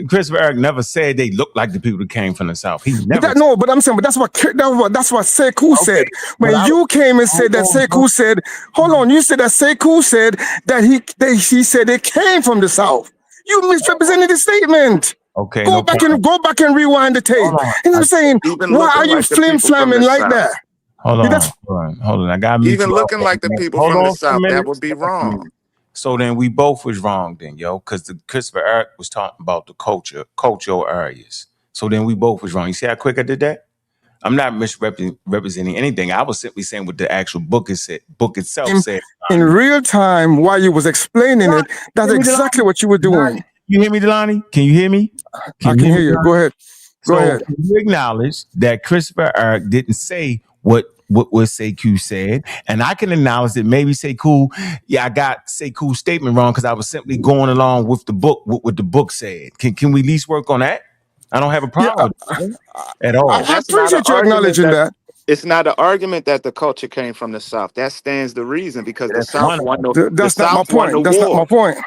Christopher Eric never said they look like the people that came from the South. He never. But I'm saying, but that's what Sekue said. When you came and said that Sekue said, hold on, you said that Sekue said that he said they came from the South. You misrepresented the statement. Okay. Go back and rewind the tape. And I'm saying, why are you flim-flamming like that? Hold on. I got even looking like the people from the South. That would be wrong. So then we both was wrong then, yo, because Christopher Eric was talking about the cultural areas. So then we both was wrong. You see how quick I did that? I'm not misrepresenting anything. I was simply saying what the actual book itself said. In real time, while you was explaining it, that's exactly what you were doing. You hear me, Delani? Can you hear me? I can hear you. Go ahead. Go ahead. You acknowledge that Christopher Eric didn't say what Sekue said, and I can acknowledge that maybe Sekue, I got Sekue's statement wrong because I was simply going along with the book, what the book said. Can we at least work on that? I don't have a problem with it at all. I appreciate you acknowledging that. It's not an argument that the culture came from the South. That stands the reason because the South won the That's not my point. That's not my point.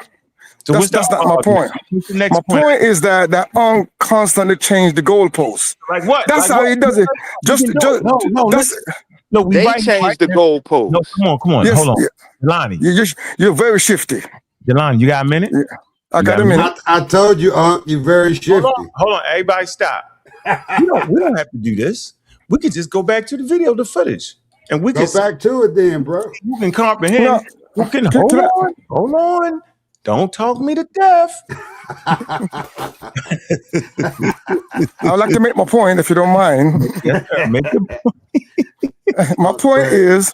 So that's not my point. My point is that Ankh constantly changed the goalposts. Like what? That's how he does it. They changed the goalposts. No, come on. Yes, hold on. Delani. You're very shifty. Delani, you got a minute? Yeah. I got a minute. I told you, you're very shifty. Hold on. Everybody stop. we don't have to do this. We could just go back to the video, the footage. And we go back to it then, bro. You can comprehend. Hold on. Don't talk me to death. I would like to make my point, if you don't mind. Yes, sir. Make the point. My point is,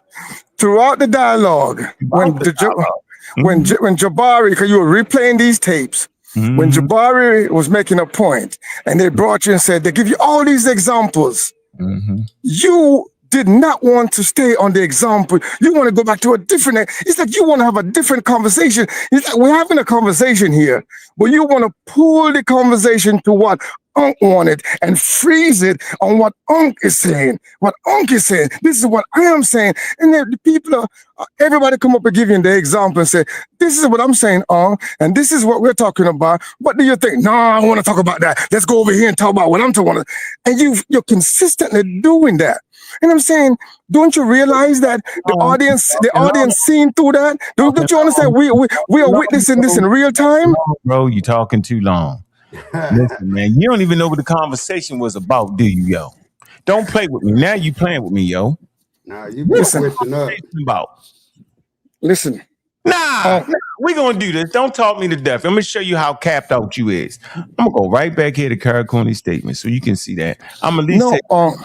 throughout the dialogue, when Jabari, because you were replaying these tapes, when Jabari was making a point, and they brought you and said, they give you all these examples, you did not want to stay on the example. You want to go back to a different, it's like you want to have a different conversation. It's like we're having a conversation here, but you want to pull the conversation to what Ankh wanted and freeze it on what Ankh is saying. What Ankh is saying. This is what I am saying. And then the people everybody come up and give you the example and say, this is what I'm saying, and this is what we're talking about. What do you think? No, I want to talk about that. Let's go over here and talk about what I'm talking about. And you're consistently doing that. And I'm saying, don't you realize that the audience seeing through that? Don't you understand? We are witnessing this in real time. Bro, you're talking too long. Listen, man, you don't even know what the conversation was about, do you, yo? Don't play with me. Now you playing with me, yo. Nah, you been switching up. Listen. Nah, we're going to do this. Don't talk me to death. I'm going to show you how capped out you is. I'm going to go right back here to Karakuni's statement so you can see that. I'm at least don't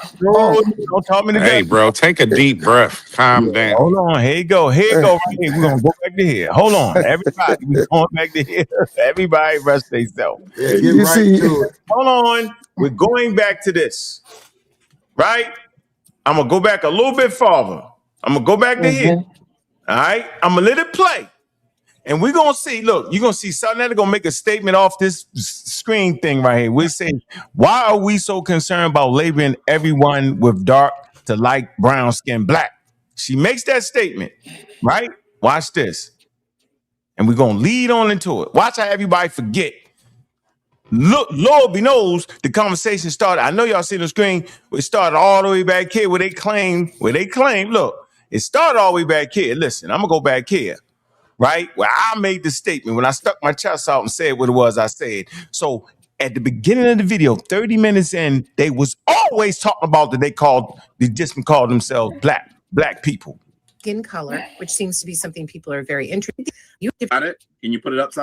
talk me to death. Hey, bro, take a deep breath. Calm down. Hold on. Here you go. Here you go. Right here. We're going to go back to here. Hold on. Everybody, we're going back to here. Everybody rest themselves. Yeah, get right to it. Hold on. We're going back to this. Right? I'm going to go back a little bit farther. I'm going to go back to here. All right, I'm gonna let it play, and we're gonna see. Look, you're gonna see something that's gonna make a statement off this screen thing right here. We're saying, why are we so concerned about labeling everyone with dark to light brown skin black? She makes that statement, right? Watch this, and we're gonna lead on into it. Watch how everybody forget. Look, Lord knows the conversation started. I know y'all see the screen. It started all the way back here where they claim. Look. It started all the way back here. Listen, I'm going to go back here, right? Where I made the statement when I stuck my chest out and said what it was I said. So at the beginning of the video, 30 minutes in, they was always talking about that they just called themselves black people. Skin color, which seems to be something people are very interested in. You got it? Can you put it up, Si?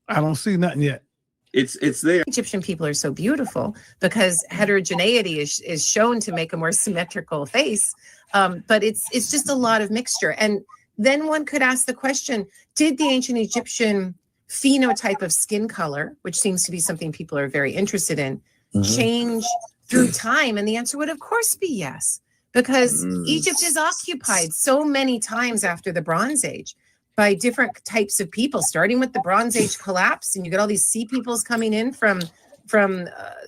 I don't see nothing yet. It's there. Egyptian people are so beautiful because heterogeneity is shown to make a more symmetrical face. But it's just a lot of mixture. And then one could ask the question, did the ancient Egyptian phenotype of skin color, which seems to be something people are very interested in, change through time? And the answer would, of course, be yes, because Egypt is occupied so many times after the Bronze Age by different types of people, starting with the Bronze Age collapse, and you get all these sea peoples coming in from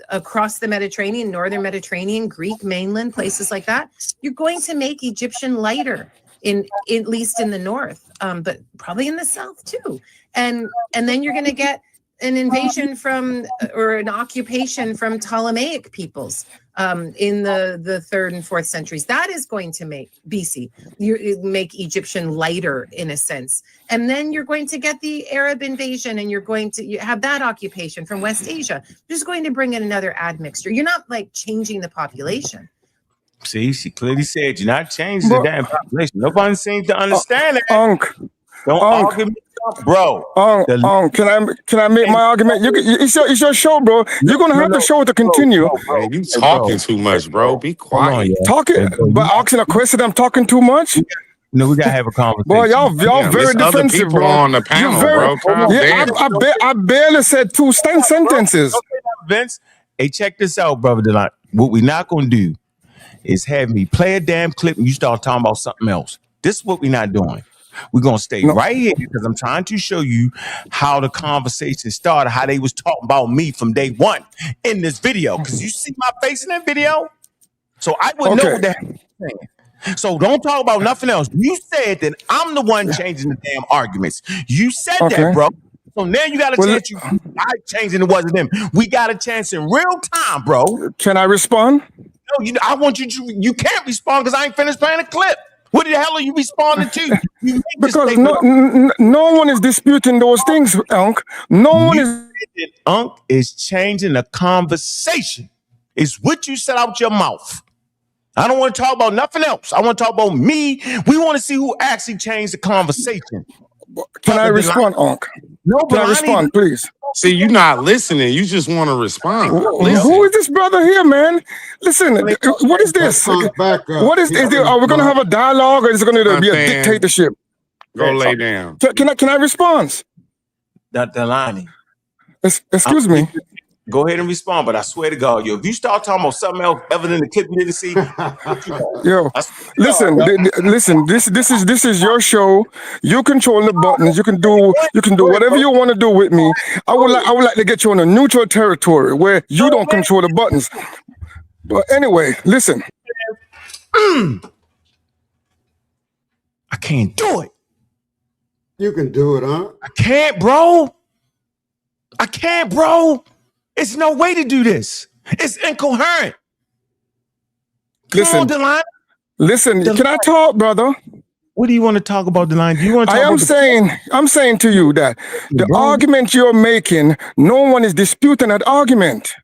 across the Mediterranean, northern Mediterranean, Greek mainland, places like that. You're going to make Egyptian lighter, at least in the north, but probably in the south too. And then you're going to get an invasion from, or an occupation from Ptolemaic peoples in the 3rd and 4th centuries. That is going to make BC, make Egyptian lighter in a sense. And then you're going to get the Arab invasion, and you're going to have that occupation from West Asia. You're just going to bring in another admixture. You're not like changing the population. See, she clearly said you're not changing the damn population. Nobody seems to understand it. Don't argue with me, bro. Can I make my argument? It's your show, bro. You're gonna have the show to continue. Man, you talking too much, bro. Be quiet. But asking a question, I'm talking too much. No, we gotta have a conversation. Boy, y'all very defensive, bro. On the panel, bro. I barely said 2 sentences. Vince, hey, check this out, brother. Delon. What we're not gonna do is have me play a damn clip and you start talking about something else. This is what we're not doing. We're going to stay right here because I'm trying to show you how the conversation started, how they was talking about me from day one in this video. Because you see my face in that video? So I would know what the heck you're saying. So don't talk about nothing else. You said that I'm the one changing the damn arguments. You said that, bro. So now you got a chance. I changing it wasn't them. We got a chance in real time, bro. Can I respond? No, I want you to. You can't respond because I ain't finished playing a clip. What the hell are you responding to? Because no one is disputing those things, Ankh. No one is. Ankh is changing the conversation. It's what you said out your mouth. I don't want to talk about nothing else. I want to talk about me. We want to see who actually changed the conversation. Can I respond, Ankh? No, can I respond, please? See, you're not listening. You just want to respond. Who is this brother here, man? Listen, what is this? What is this? Are we going to have a dialogue, or is it going to be a dictatorship? Go lay down. Can I respond? Delani. Excuse me. Go ahead and respond, but I swear to God, yo, if you start talking about something else other than the clip you didn't see, listen. This is your show. You control the buttons. You can do whatever you want to do with me. I would like to get you on a neutral territory where you don't control the buttons. But anyway, listen. I can't do it. You can do it, huh? I can't, bro. It's no way to do this. It's incoherent. Listen, Come on, listen. Can I talk, brother? What do you want to talk about, Delon? Do you want to talk I'm saying to you that the argument you're making, no one is disputing that argument.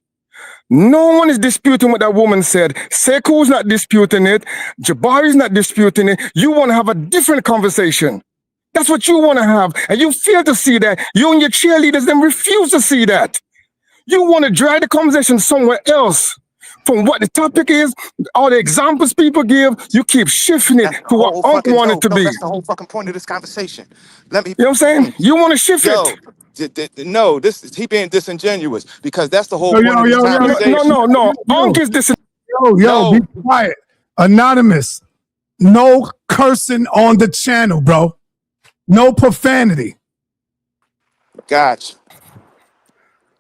No one is disputing what that woman said. Sekue's not disputing it. Jabari's not disputing it. You want to have a different conversation. That's what you want to have. And you fail to see that. You and your cheerleaders then refuse to see that. You want to drag the conversation somewhere else from what the topic is, all the examples people give. You keep shifting it to what Unc wanted to be. That's the whole fucking point of this conversation. Let me. You know what I'm saying? You want to shift it. No, he being disingenuous because that's the whole point of this conversation. No. Unc is disingenuous. Be quiet. Anonymous. No cursing on the channel, bro. No profanity. Gotcha.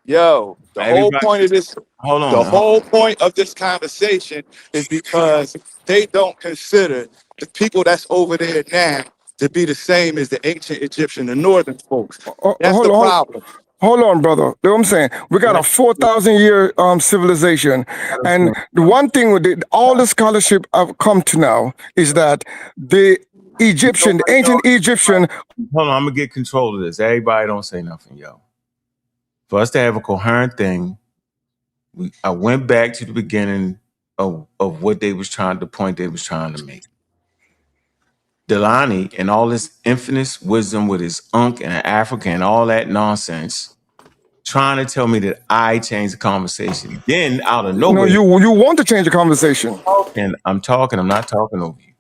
Yo, the whole point of this, whole point of this conversation is because they don't consider the people that's over there now to be the same as the ancient Egyptian, the northern folks. That's the problem. Hold on, brother. You know what I'm saying? We got a 4,000-year civilization. And the one thing with all the scholarship I've come to now is that the Egyptian, the ancient Egyptian. Hold on, I'm going to get control of this. Everybody don't say nothing, yo. for us to have a coherent thing, I went back to the beginning of what they was trying to make. Delani and all this infinite wisdom with his Ankh and Africa and all that nonsense, trying to tell me that I changed the conversation. Then out of nowhere, no, you want to change the conversation. And I'm not talking over you.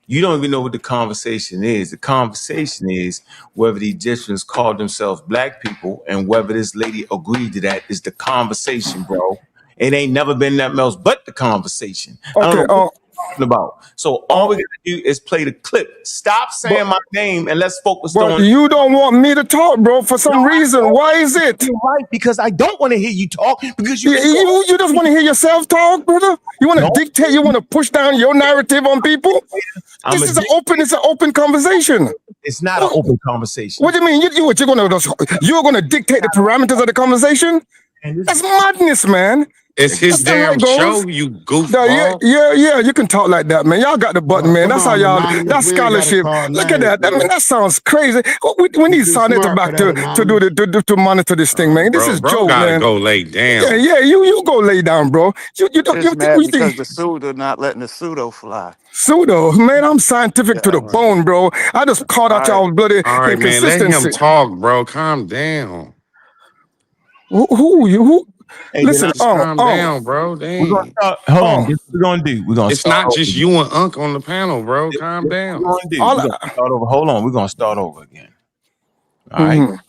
You don't even know what the conversation is. The conversation is whether the Egyptians called themselves black people and whether this lady agreed to that is the conversation, bro. It ain't never been nothing else but the conversation. Okay, I don't know what you're talking about. So all we gotta do is play the clip. Stop saying my name and let's focus on. You don't want me to talk, bro, for some reason. Why is it? You're right, because I don't want to hear you talk. Because you just want to hear yourself talk, brother. You want to dictate. You want to push down your narrative on people. It's an open conversation. It's not an open conversation. What do you mean? You're gonna dictate the parameters of the conversation? That's madness, man. It's his damn show, you goofball. Yeah, you can talk like that, man. Y'all got the button, man. That's how y'all, that's scholarship. Look at that. I mean, that sounds crazy. We need Sonetta back to monitor this thing, man. This is joke, man. Go lay down. Yeah, you go lay down, bro. Because the pseudo not letting the pseudo fly. Pseudo, man, I'm scientific to the bone, bro. I just called out y'all bloody inconsistency. Man, let him talk, bro. Calm down. Who? Hey, listen, calm down, bro. Dang. We're gonna start, hold on. This is what we're gonna do. We're gonna. It's not just you and Unc on the panel, bro. Calm down. We're gonna start over. Hold on. We're gonna start over again. All right.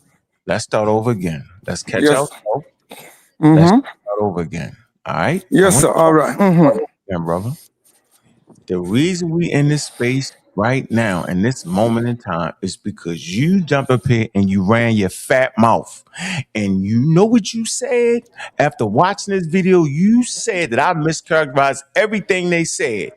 Let's start over again. Let's catch up. Let's start over again. All right. Yes, sir. All right. Again, brother. The reason we in this space right now, in this moment in time, is because you jumped up here and you ran your fat mouth. And you know what you said? After watching this video, you said that I mischaracterized everything they said.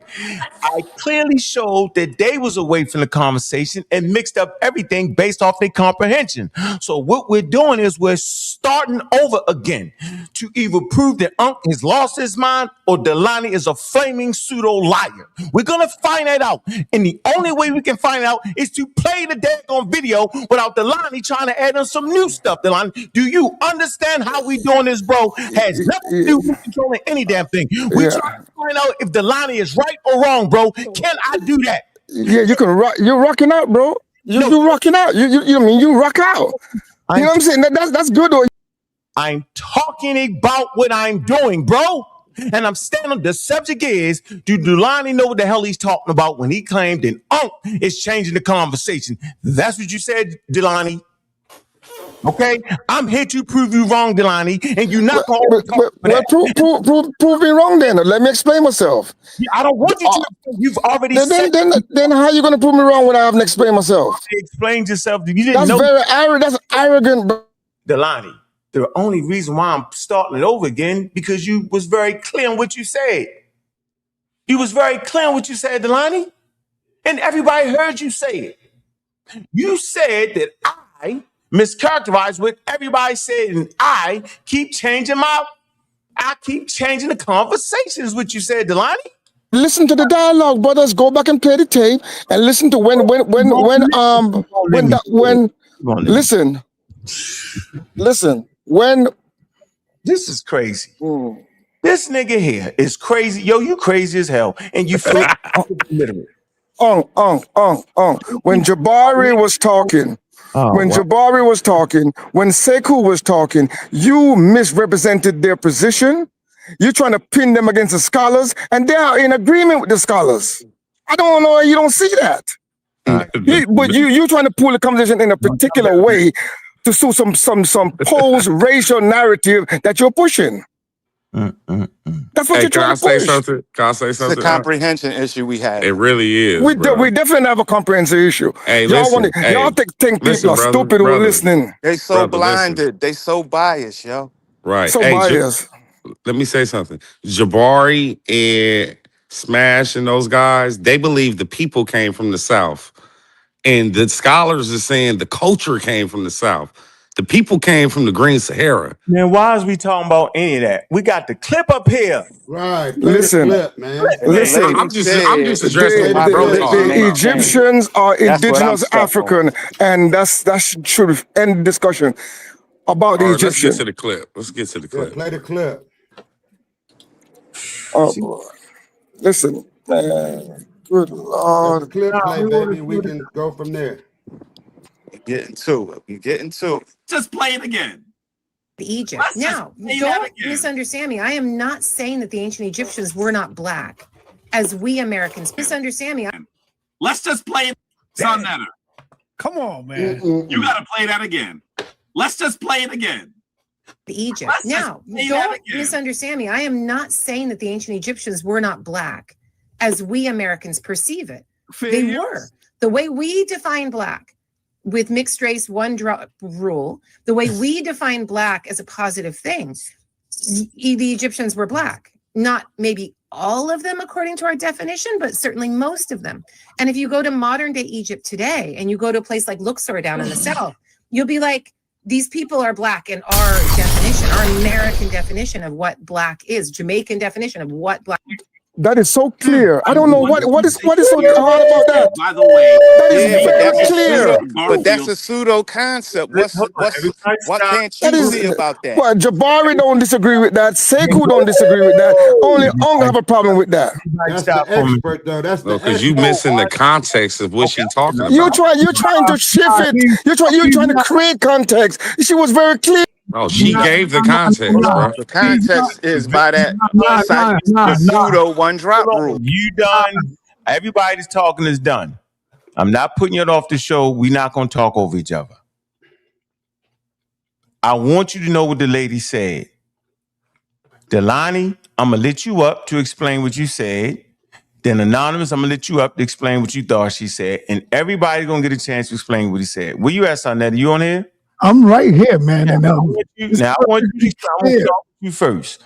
I clearly showed that they was away from the conversation and mixed up everything based off their comprehension. So what we're doing is we're starting over again to either prove that Unc has lost his mind or Delani is a flaming pseudo liar. We're gonna find that out. And the only way we can find out is to play the daggone video without Delani trying to add on some new stuff. Delani, do you understand how we doing this, bro? Has nothing to do with controlling any damn thing. We trying to find out if Delani is right or wrong, bro. Can I do that? Yeah, you can rock. You're rocking out, bro. You're rocking out. You mean you rock out? You know what I'm saying? That's good. I'm talking about what I'm doing, bro. And I'm standing. The subject is, do Delani know what the hell he's talking about when he claimed that Unc is changing the conversation? That's what you said, Delani. Okay, I'm here to prove you wrong, Delani, and you're not going to prove me wrong. Then let me explain myself. I don't want you to. You've already said. Then how are you going to prove me wrong when I haven't explained myself? You explained yourself. You didn't know. That's arrogant, bro. Delani, the only reason why I'm starting it over again because you was very clear on what you said. You was very clear on what you said, Delani, and everybody heard you say it. You said that I mischaracterized what everybody said, and I keep changing the conversations. What you said, Delani. Listen to the dialogue, brothers. Go back and play the tape and listen to when. Listen. When. This is crazy. This nigga here is crazy. Yo, you crazy as hell, and you feel literate. When Jabari was talking. Jabari was talking, when Sekue was talking, you misrepresented their position. You're trying to pin them against the scholars, and they are in agreement with the scholars. I don't know, you don't see that. But you trying to pull the conversation in a particular way to suit some post-racial narrative that you're pushing. That's what you're trying to push. Can I say something? It's a comprehension issue we have. It really is. We definitely have a comprehensive issue. Hey, y'all think people are stupid who are listening. They so blinded. They so biased, yo. Right. So biased. Let me say something. Jabari and Smash and those guys, they believe the people came from the South. And the scholars are saying the culture came from the South. The people came from the Green Sahara. Man, why is we talking about any of that? We got the clip up here. Right. Listen, man. Listen. I'm just addressing my bro. The Egyptians are indigenous African, and that should end discussion. about the All right, let's get Egyptian. to the clip. Let's get to the clip. Play the clip. Oh boy. Listen, man. Good Lord. Let the clip play, baby. We can go from there. Getting to it. We're getting to it. Just play it again. Egypt. Now, don't misunderstand me. I am not saying that the ancient Egyptians were not black, as we Americans misunderstand me. Let's just play it, Son Netter. Come on, man. You got to play that again. Let's just play it again. Egypt. Now, don't misunderstand me. I am not saying that the ancient Egyptians were not black, as we Americans perceive it. They were. The way we define black, with mixed race one drop rule, the way we define black as a positive thing, the Egyptians were black. Not maybe all of them according to our definition, but certainly most of them. And if you go to modern day Egypt today, and you go to a place like Luxor down in the south, you'll be like, these people are black in our definition, our American definition of what black is, Jamaican definition of what black is. That is so clear. I don't know what is so hard about that. By the way, that is very clear. But that's a pseudo concept. What can't you see about that? Well, Jabari don't disagree with that. Sekue don't disagree with that. Only Ankh have a problem with that. That's the expert, though. That's the because you missing the context of what she's talking about. You're trying to shift it. You're trying to create context. She was very clear. Oh, she gave the context, bro. The context is by that the pseudo one drop rule. You done? Everybody's talking is done. I'm not putting it off the show. We're not going to talk over each other. I want you to know what the lady said. Delani, I'm going to let you up to explain what you said. Then Anonymous, I'm going to let you up to explain what you thought she said. And everybody's going to get a chance to explain what he said. Where you at, Sonetta? You on here? I'm right here, man. Now, I want you to talk with you first.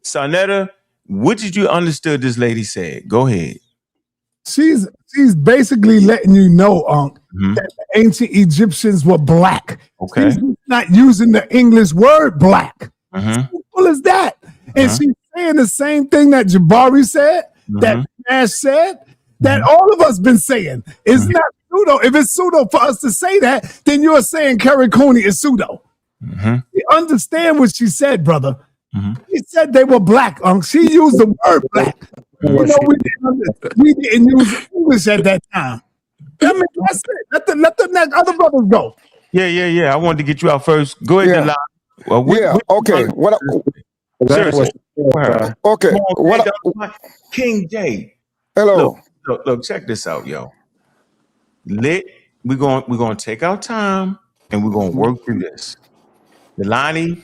Sonetta, what did you understood this lady said? Go ahead. She's basically letting you know, that the ancient Egyptians were black. Okay. She's not using the English word black. Simple as that. And she's saying the same thing that Jabari said, that Nash said, that all of us been saying. It's not pseudo. If it's pseudo for us to say that, then you're saying Kerry Cooney is pseudo. You understand what she said, brother. She said they were black. She used the word black. You know, we didn't use English at that time. I mean, that's it. Let the next other brothers go. Yeah. I wanted to get you out first. Go ahead, Delani. Well, okay. King J. Hello. Look, check this out, yo. We're gonna take our time and we're gonna work through this. Delani,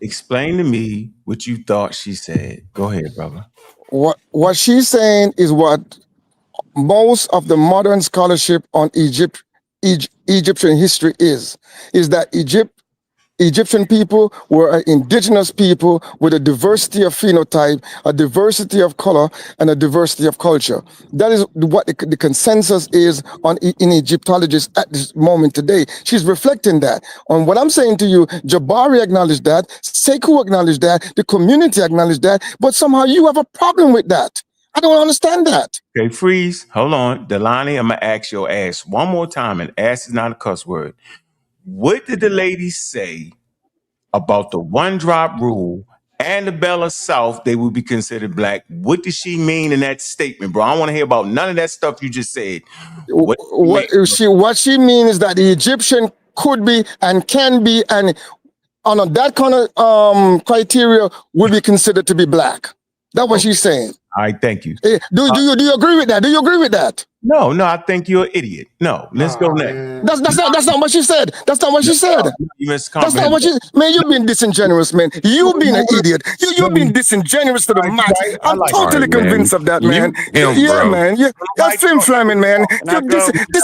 explain to me what you thought she said. Go ahead, brother. What she's saying is what most of the modern scholarship on Egyptian history is that Egyptian people were an indigenous people with a diversity of phenotype, a diversity of color, and a diversity of culture. That is what the consensus is in Egyptologists at this moment today. She's reflecting that. On what I'm saying to you, Jabari acknowledged that, Sekue acknowledged that, the community acknowledged that, but somehow you have a problem with that. I don't understand that. Okay, freeze. Hold on. Delani, I'm going to ask your ass one more time, and ass is not a cuss word. What did the lady say about the one drop rule and the Bella South, they would be considered black? What did she mean in that statement, bro? I don't want to hear about none of that stuff you just said. What she means is that the Egyptian could be and can be, and on that kind of criteria would be considered to be black. That's what she's saying. All right, thank you. Do you agree with that? Do you agree with that? No, I think you're an idiot. No, let's go next. That's not what she said. That's not what she said. That's not what she. Man, you've been disingenuous, man. You've been an idiot. You've been disingenuous to the max. I'm totally convinced of that, man. Man. You're flim-flamming, man.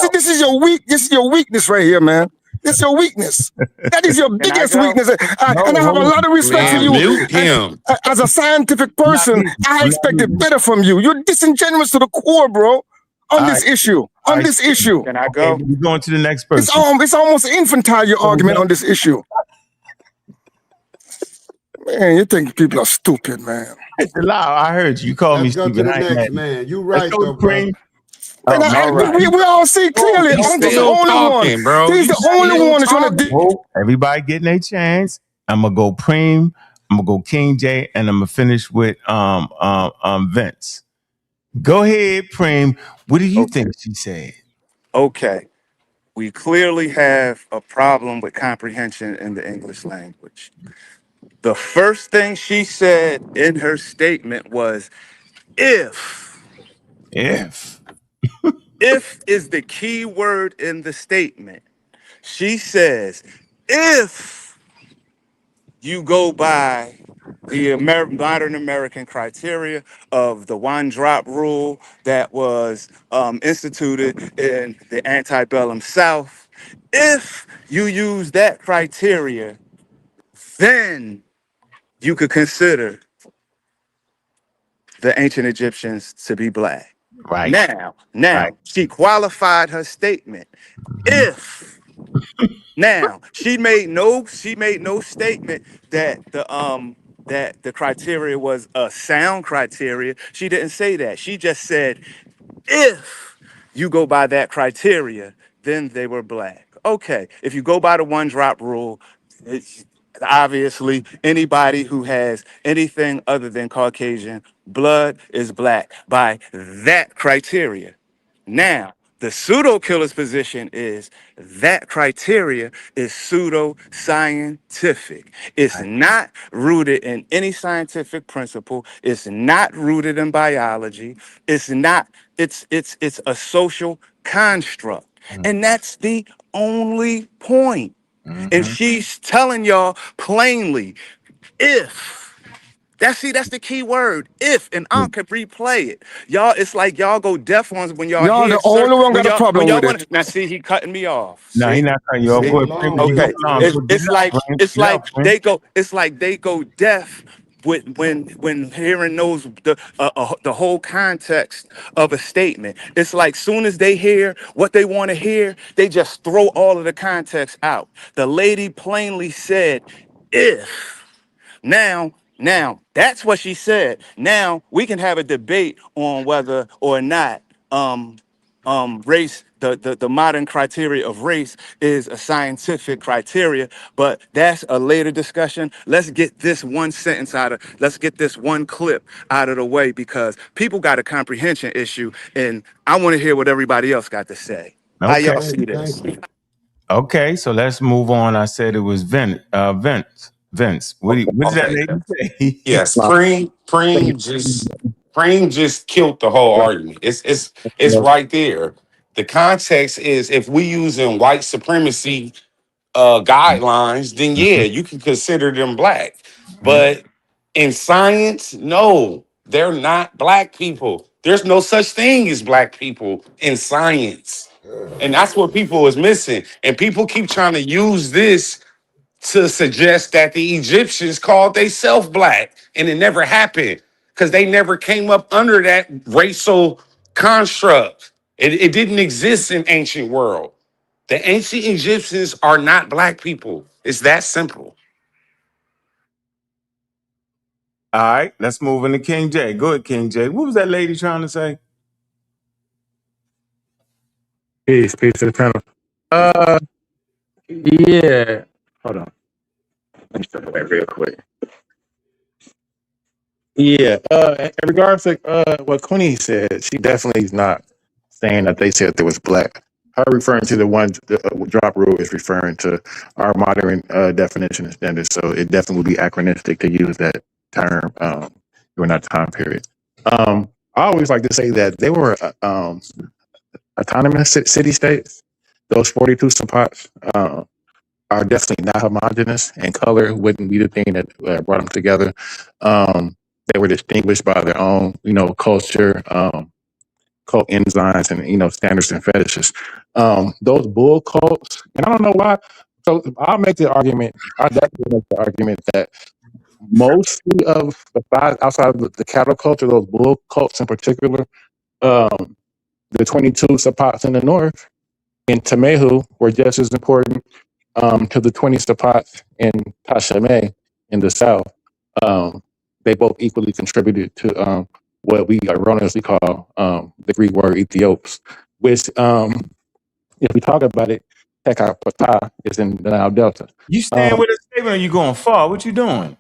This is your weak. This is your weakness right here, man. It's your weakness. That is your biggest weakness. And I have a lot of respect for you. As a scientific person, I expected better from you. You're disingenuous to the core, bro. On this issue. Can I go? We're going to the next person. It's almost infantile, your argument on this issue. Man, you think people are stupid, man. I heard you. You called me stupid. Go to the next, man. You right, though, bro. And all right. we all see clearly. He's I'm just the still only one. talking, bro. He's You the only still one that's trying to. talking. Whoa, everybody getting a chance. I'm gonna go Preem. I'm gonna go King J, and I'm gonna finish with Vince. Go ahead, Preem. What do you think she said? Okay. We clearly have a problem with comprehension in the English language. The first thing she said in her statement was, if. If is the key word in the statement. She says, if you go by the modern American criteria of the one drop rule that was instituted in the antebellum South, if you use that criteria, then you could consider the ancient Egyptians to be black. Right. Now, she qualified her statement. If now she made no statement that the criteria was a sound criteria. She didn't say that. She just said, if you go by that criteria, then they were black. Okay, if you go by the one drop rule, it's obviously anybody who has anything other than Caucasian blood is black by that criteria. Now, the pseudo killer's position is that criteria is pseudo scientific. It's not rooted in any scientific principle. It's not rooted in biology. It's not, it's a social construct. And that's the only point. And she's telling y'all plainly, if that's the key word. If, and Ankh can replay it. Y'all, it's like y'all go deaf ones when y'all Y'all hear the only one when got a problem y'all with want it. now see he cutting me off. No, he See? not cutting you off. See? Go ahead, Preem. You Okay. going on? It's like they go deaf when hearing the whole context of a statement. It's like soon as they hear what they want to hear, they just throw all of the context out. The lady plainly said, if. Now, that's what she said. Now we can have a debate on whether or not race, the modern criteria of race is a scientific criteria, but that's a later discussion. Let's get this one let's get this one clip out of the way because people got a comprehension issue and I want to hear what everybody else got to say. How Okay. y'all see this? Okay, so let's move on. I said it was Vince. Vince, what does that lady say? Yes, Preem just killed the whole argument. It's right there. The context is if we using white supremacy guidelines, then yeah, you can consider them black. But in science, no, they're not black people. There's no such thing as black people in science. And that's what people is missing. And people keep trying to use this to suggest that the Egyptians called themselves black, and it never happened because they never came up under that racial construct. It didn't exist in ancient world. The ancient Egyptians are not black people. It's that simple. All right, let's move into King J. Go ahead, King J. What was that lady trying to say? Peace to the panel. Yeah. Hold on. Let me step away real quick. Yeah. In regards to what Queenie said, she definitely is not saying that they said there was black. Her referring to the drop rule is referring to our modern definition and standards. So it definitely would be anachronistic to use that term during that time period. I always like to say that they were autonomous city states. Those 42 spots are definitely not homogenous, and color wouldn't be the thing that brought them together. They were distinguished by their own, culture, cult enzymes, and standards and fetishes. Those bull cults, and I don't know why. So I'll make the argument. I definitely make the argument that mostly of outside of the cattle culture, those bull cults in particular, the 22 spots in the north in Tamehu were just as important to the 20 spots in Tashame in the south. They both equally contributed to what we erroneously call the Greek word Ethiops, which, if we talk about it, Tekka Pata is in the Nile Delta. You staying with a statement or you going far? What you doing?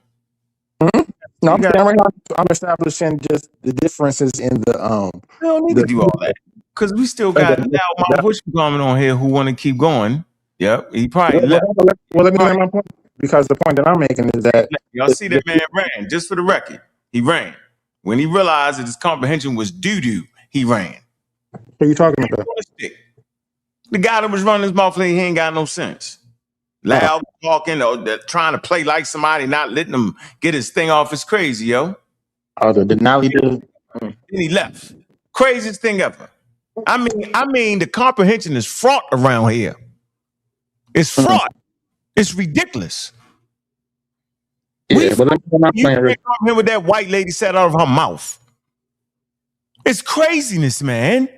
No, I'm saying right now, I'm establishing just the differences in the We don't need to do all that because we still got Loud Bush coming on here who want to keep going. Yep, he probably left. Well, let me make my point, because the point that I'm making is that y'all see that man ran. Just for the record, he ran when he realized that his comprehension was doo-doo. He ran. Who are you talking about? The guy that was running his mouth, he ain't got no sense. Loud talking or trying to play like somebody, not letting him get his thing off is crazy, yo. Oh, the Denali dude. Then he left. Craziest thing ever. I mean, the comprehension is fraught around here. It's fraught. It's ridiculous. Yeah, but you can't comprehend what that white lady said out of her mouth. It's craziness, man.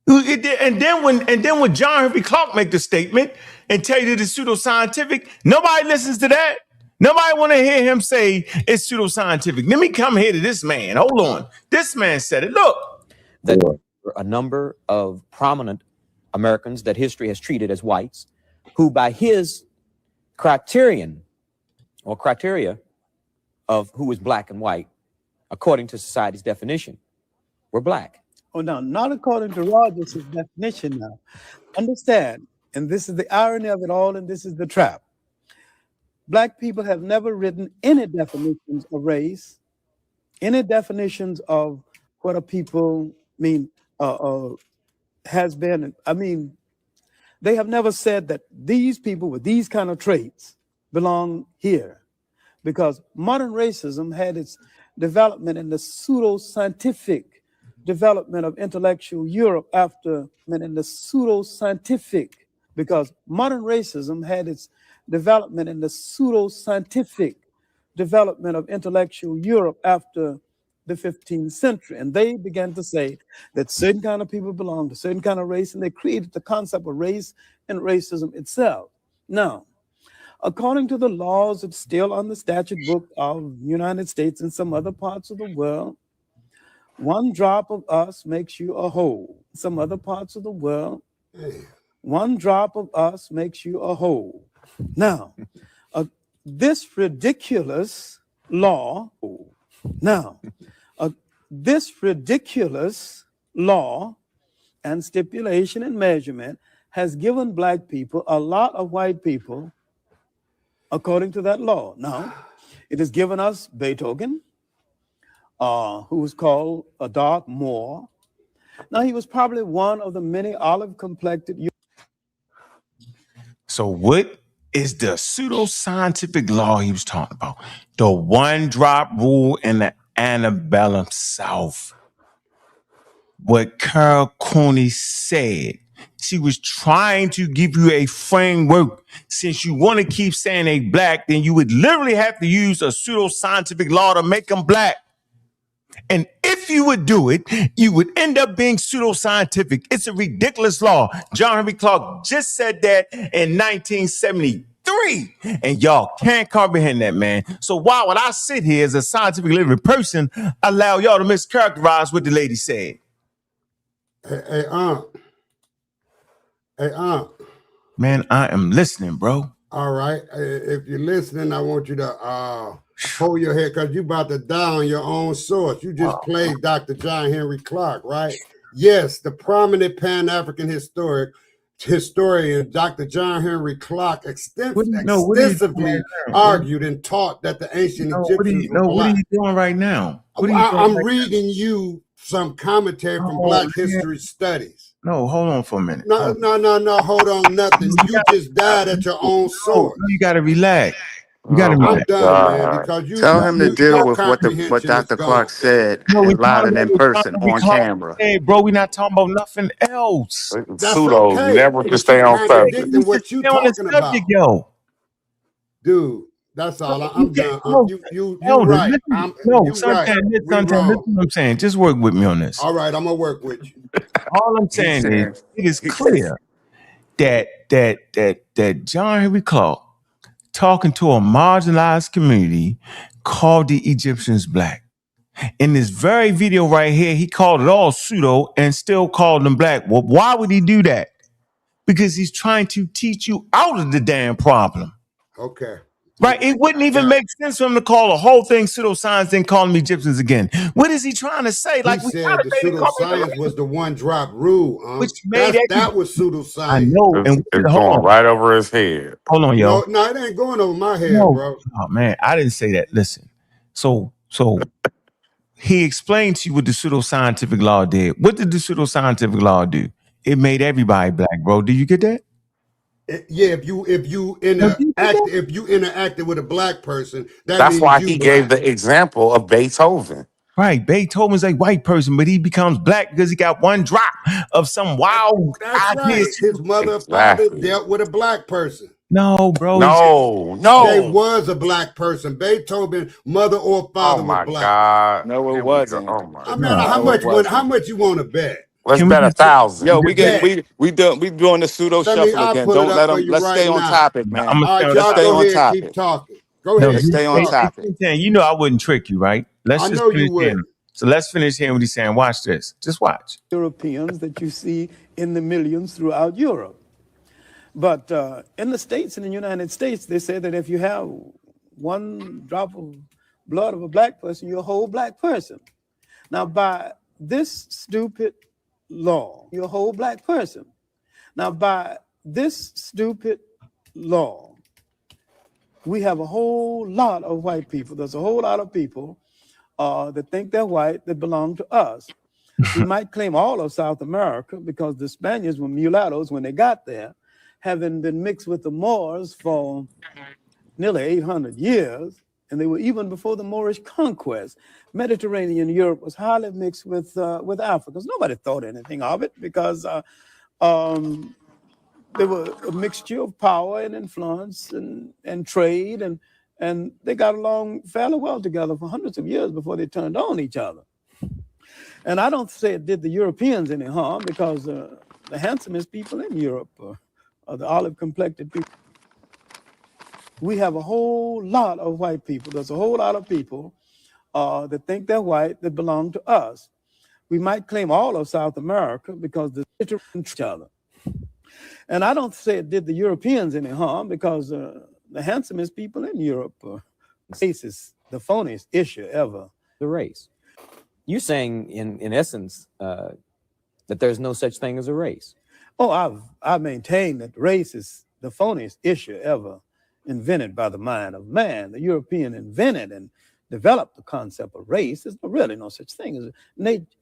And then when John Henry Clark make the statement and tell you that it's pseudoscientific, nobody listens to that. Nobody want to hear him say it's pseudoscientific. Let me come here to this man. Hold on. This man said it. Look. That a number of prominent Americans that history has treated as whites, who by his criterion or criteria of who is black and white, according to society's definition, were black. Oh, no, not according to Rogers' definition now. Understand, and this is the irony of it all, and this is the trap. Black people have never written any definitions of race, any definitions of what a people mean, has been. I mean, they have never said that these people with these kind of traits belong here, because modern racism had its development in the pseudoscientific development of intellectual Europe after, in the pseudoscientific, because modern racism had its development in the pseudoscientific development of intellectual Europe after the 15th century. And they began to say that certain kind of people belong to certain kind of race, and they created the concept of race and racism itself. Now, according to the laws that's still on the statute book of the United States and some other parts of the world, one drop of us makes you a whole. Some other parts of the world, one drop of us makes you a whole. Now, this ridiculous law, this ridiculous law and stipulation and measurement has given black people a lot of white people according to that law. Now, it has given us Beethoven, who was called a dark Moor. Now, he was probably one of the many olive-complected. So what is the pseudoscientific law he was talking about? The one-drop rule in the antebellum South. What Carol Cooney said. She was trying to give you a framework. Since you want to keep saying they black, then you would literally have to use a pseudoscientific law to make them black. And if you would do it, you would end up being pseudoscientific. It's a ridiculous law. John Henry Clark just said that in 1973. And y'all can't comprehend that, man. So why would I sit here as a scientific living person, allow y'all to mischaracterize what the lady said? Hey, Man, I am listening, bro. All right. If you're listening, I want you to hold your head, because you're about to die on your own source. You just played Dr. John Henry Clark, right? Yes, the prominent Pan-African historian, Dr. John Henry Clark, extensively argued and taught that the ancient Egyptians were black. What are you doing right now? I'm reading you some commentary from Black History Studies. No, hold on for a minute. No, hold on, nothing. You just died at your own source. You got to relax. I'm done, man, because you tell him to deal with what Dr. Clark said and live and in person on camera. Hey, bro, we're not talking about nothing else. Pseudo, never to stay on subject. What you talking about, yo? Dude, that's all. I'm done. You right. Listen what I'm saying. Just work with me on this. All right, I'm gonna work with you. All I'm saying is, it is clear that John Henry Clark, talking to a marginalized community, called the Egyptians black. In this very video right here, he called it all pseudo and still called them black. Well, why would he do that? Because he's trying to teach you out of the damn problem. Okay. Right? It wouldn't even make sense for him to call the whole thing pseudoscience, then call them Egyptians again. What is he trying to say? He said the pseudoscience was the one drop rule. Which made that was pseudoscience. I know. And It's going right over his head. Hold on, yo. No, it ain't going over my head, bro. Oh man, I didn't say that. Listen. So he explained to you what the pseudoscientific law did. What did the pseudoscientific law do? It made everybody black, bro. Do you get that? Yeah, if you interacted with a black person, that's why he gave the example of Beethoven. Right, Beethoven's a white person, but he becomes black because he got one drop of some wild That's right. His mother father dealt with a black person. No, bro. No. They was a black person. Beethoven, mother or father was black. God. No, it wasn't. Oh my I mean, how much you want to bet? Let's bet 1,000. Yo, we doing the pseudo shuffle again. Don't let them. Let's stay on topic, man. All right, let's stay on topic. Keep talking. Go ahead. Let's stay on topic. You know I wouldn't trick you, right? I know you would. So let's finish hearing what he's saying. Watch this. Just watch. Europeans that you see in the millions throughout Europe. But in the States, in the United States, they say that if you have one drop of blood of a black person, you're a whole black person. Now, by this stupid law, you're a whole black person. Now, by this stupid law, we have a whole lot of white people. There's a whole lot of people that think they're white that belong to us. We might claim all of South America because the Spaniards were mulattoes when they got there, having been mixed with the Moors for nearly 800 years, and they were even before the Moorish conquest. Mediterranean Europe was highly mixed with Africans. Nobody thought anything of it because they were a mixture of power and influence and trade, and they got along fairly well together for hundreds of years before they turned on each other. And I don't say it did the Europeans any harm because the handsomest people in Europe are the olive-complected people. We have a whole lot of white people. There's a whole lot of people that think they're white that belong to us. We might claim all of South America because the each other. And I don't say it did the Europeans any harm because the handsomest people in Europe race is the phoniest issue ever. The race. You're saying, in essence, that there's no such thing as a race. Oh, I maintain that race is the phoniest issue ever invented by the mind of man. The European invented and developed the concept of race. There's really no such thing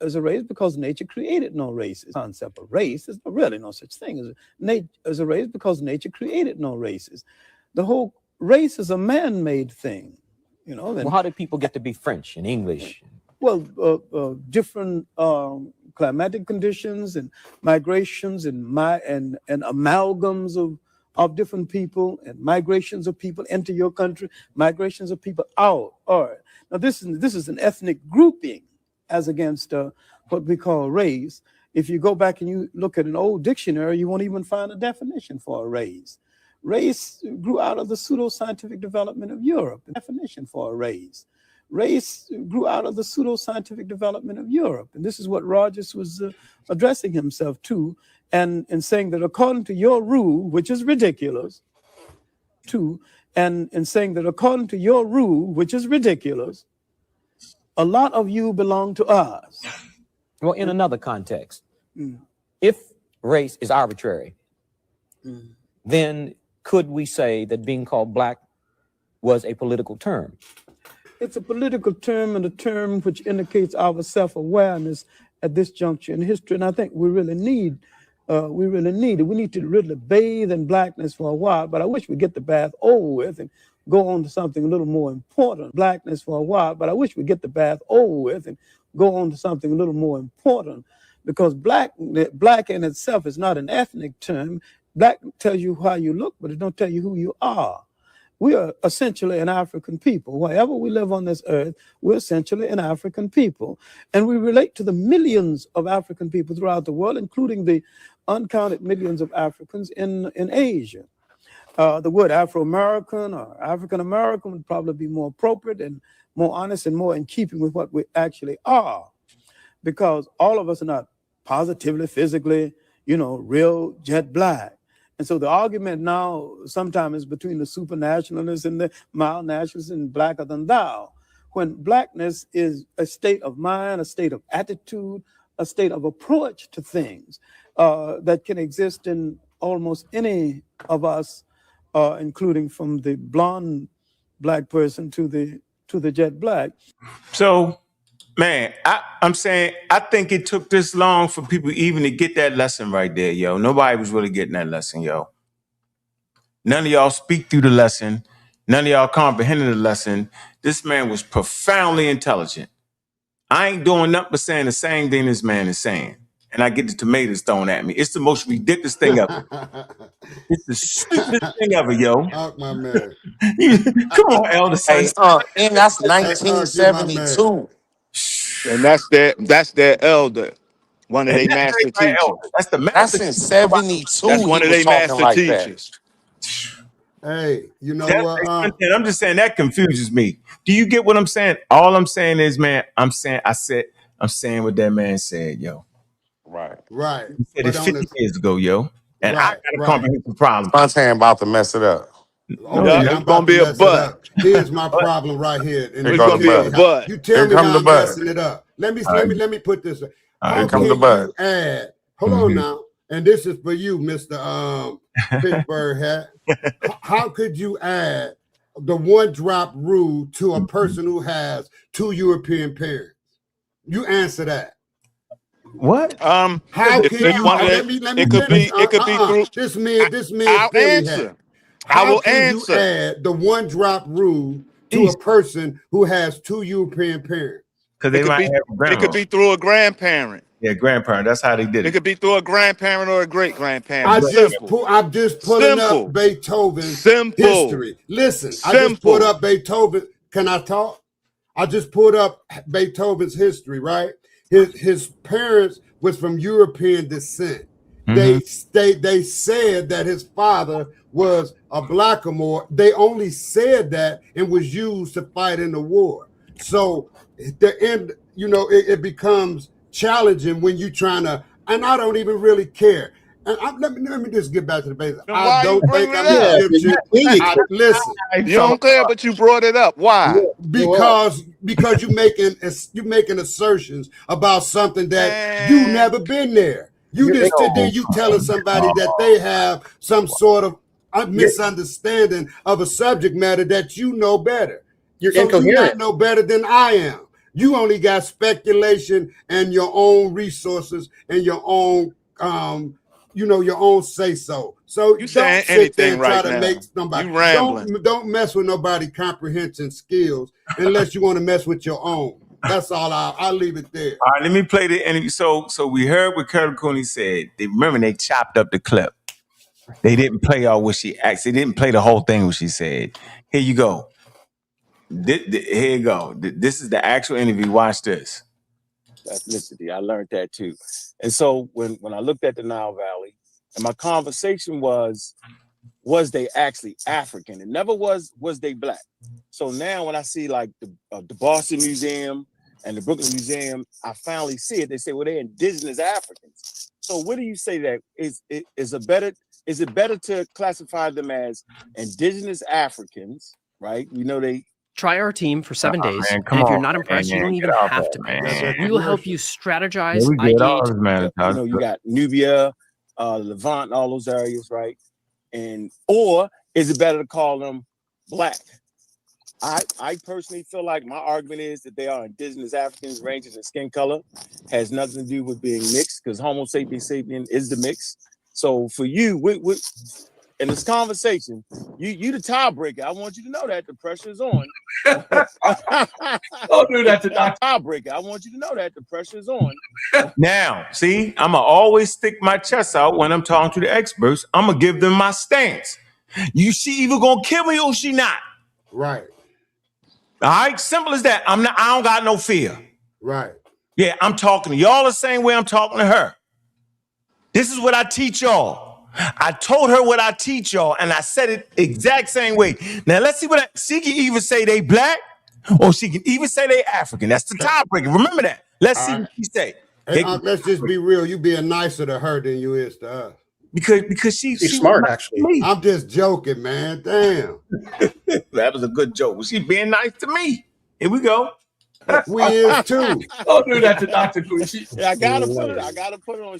as a race because nature created no races. Concept of race is really no such thing as a race because nature created no races. The whole race is a man-made thing. You know. Well, how did people get to be French and English? Well, different climatic conditions and migrations and amalgams of different people and migrations of people into your country, migrations of people out. All right. Now this is an ethnic grouping as against what we call race. If you go back and you look at an old dictionary, you won't even find a definition for a race. Race grew out of the pseudoscientific development of Europe. The definition for a race. Race grew out of the pseudoscientific development of Europe. And this is what Rogers was addressing himself to and saying that according to your rule, which is ridiculous, and saying that according to your rule, which is ridiculous, a lot of you belong to us. Well, in another context, if race is arbitrary, then could we say that being called black was a political term? It's a political term and a term which indicates our self-awareness at this juncture in history. And I think we really need it. We need to really bathe in blackness for a while, but I wish we'd get the bath over with and go on to something a little more important. Blackness for a while, but I wish we'd get the bath over with and go on to something a little more important, because black in itself is not an ethnic term. Black tells you how you look, but it don't tell you who you are. We are essentially an African people. Wherever we live on this earth, we're essentially an African people. And we relate to the millions of African people throughout the world, including the uncounted millions of Africans in Asia. The word Afro-American or African-American would probably be more appropriate and more honest and more in keeping with what we actually are, because all of us are not positively, physically, real jet black. And so the argument now sometimes is between the supernationalists and the mild nationalists and blacker than thou, when blackness is a state of mind, a state of attitude, a state of approach to things that can exist in almost any of us, including from the blonde black person to the jet black. So, man, I'm saying I think it took this long for people even to get that lesson right there, yo. Nobody was really getting that lesson, yo. None of y'all speak through the lesson. None of y'all comprehended the lesson. This man was profoundly intelligent. I ain't doing nothing but saying the same thing this man is saying. And I get the tomatoes thrown at me. It's the most ridiculous thing ever. It's the stupidest thing ever, yo. My man. Come on, Elder. Hey, and that's 1972. And that's their elder, one of their master teachers. That's the That's master. in 72. That's one of their master like teachers. Hey, you know what? I'm just saying that confuses me. Do you get what I'm saying? All I'm saying is, man, I'm saying what that man said, yo. Right. He said it 50 years ago, yo. And I got a comprehensive problem. I'm saying about to mess it up. Okay, I'm about to mess it up. Here's my problem right here. And Here comes the bud. You tell me how I'm messing it up. Let me put this. How can you add? Hold on now. And this is for you, Mr. Pittsburgh hat. How could you add the one drop rule to a person who has two European parents? You answer that. What? How can you? Let me it could be through. This man. I'll answer. I will answer. You add the one drop rule to a person who has two European parents? Because they might have a grandma. It could be through a grandparent. Yeah, grandparent. That's how they did it. It could be through a grandparent or a great grandparent. I'm just pulling up Beethoven's history. Listen, I just put up Beethoven. Can I talk? I just put up Beethoven's history, right? His parents was from European descent. They said that his father was a blackamoor. They only said that and was used to fight in the war. So the end, it becomes challenging when you're trying to, and I don't even really care. And let me just get back to the basics. I don't think I'm Egyptian. Listen, you don't care, but you brought it up. Why? Because you're making assertions about something that you never been there. You just you telling somebody that they have some sort of misunderstanding of a subject matter that you know better. You're incoherent. You not know better than I am. You only got speculation and your own resources and your own your own say so. So you don't sit there and try to make somebody. You rambling. Don't mess with nobody's comprehension skills unless you want to mess with your own. That's all. I'll leave it there. All right, let me play the interview. So we heard what Curtis Cooney said. Remember they chopped up the clip. They didn't play all what she actually. They didn't play the whole thing what she said. Here you go. Here you go. This is the actual interview. Watch this. Ethnicity. I learned that too. And so when I looked at the Nile Valley, and my conversation was they actually African? It never was they black. So now when I see like the Boston Museum and the Brooklyn Museum, I finally see it. They say, well, they're indigenous Africans. So what do you say that is it better to classify them as indigenous Africans, right? We know they try our team for 7 days. Man, and if you're not impressed, you don't even have to pay. We will help you strategize, ideate. You got Nubia, Levant, all those areas, right? Or is it better to call them black? I personally feel like my argument is that they are indigenous Africans, ranges in skin color, has nothing to do with being mixed, because Homo sapiens sapien is the mix. So for you, in this conversation, you the tiebreaker. I want you to know that the pressure is on. Don't do that to tiebreaker. I want you to know that the pressure is on. Now, see, I'ma always stick my chest out when I'm talking to the experts. I'ma give them my stance. She either gonna kill me or she not. Right. All right, simple as that. I don't got no fear. Right. Yeah, I'm talking to y'all the same way I'm talking to her. This is what I teach y'all. I told her what I teach y'all, and I said it exact same way. Now let's see what she can either say they black, or she can even say they African. That's the tiebreaker. Remember that. Let's see what she say. Hey, let's just be real. You being nicer to her than you is to us. Because she's smart, actually. I'm just joking, man. Damn. That was a good joke. She's being nice to me. Here we go. We is too. Don't do that to Dr. Queen. I gotta put it. I gotta put it on.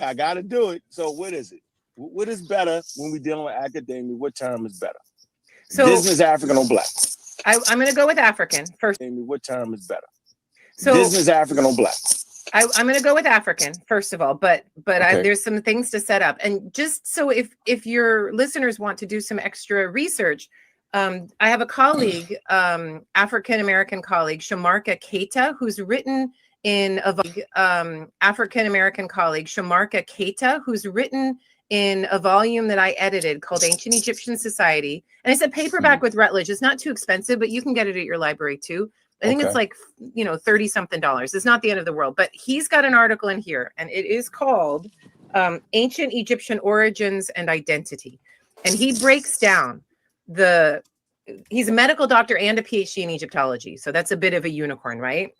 I gotta do it. So what is it? What is better when we dealing with academia? What term is better? So business, African, or black? I'm going to go with African first. What term is better? So business, African, or black? I'm going to go with African first of all, but Okay. there's some things to set up, and just so if your listeners want to do some extra research, I have a colleague, African American colleague, Shamarka Keita, who's written in African American colleague Shamarka Keita, who's written in a volume that I edited called Ancient Egyptian Society, and it's a paperback with Routledge. It's not too expensive, but you can get it at your library too. I think it's like, $30-something. It's not the end of the world, but he's got an article in here, and it is called Ancient Egyptian Origins and Identity. And he breaks down he's a medical doctor and a PhD in Egyptology. So that's a bit of a unicorn, right?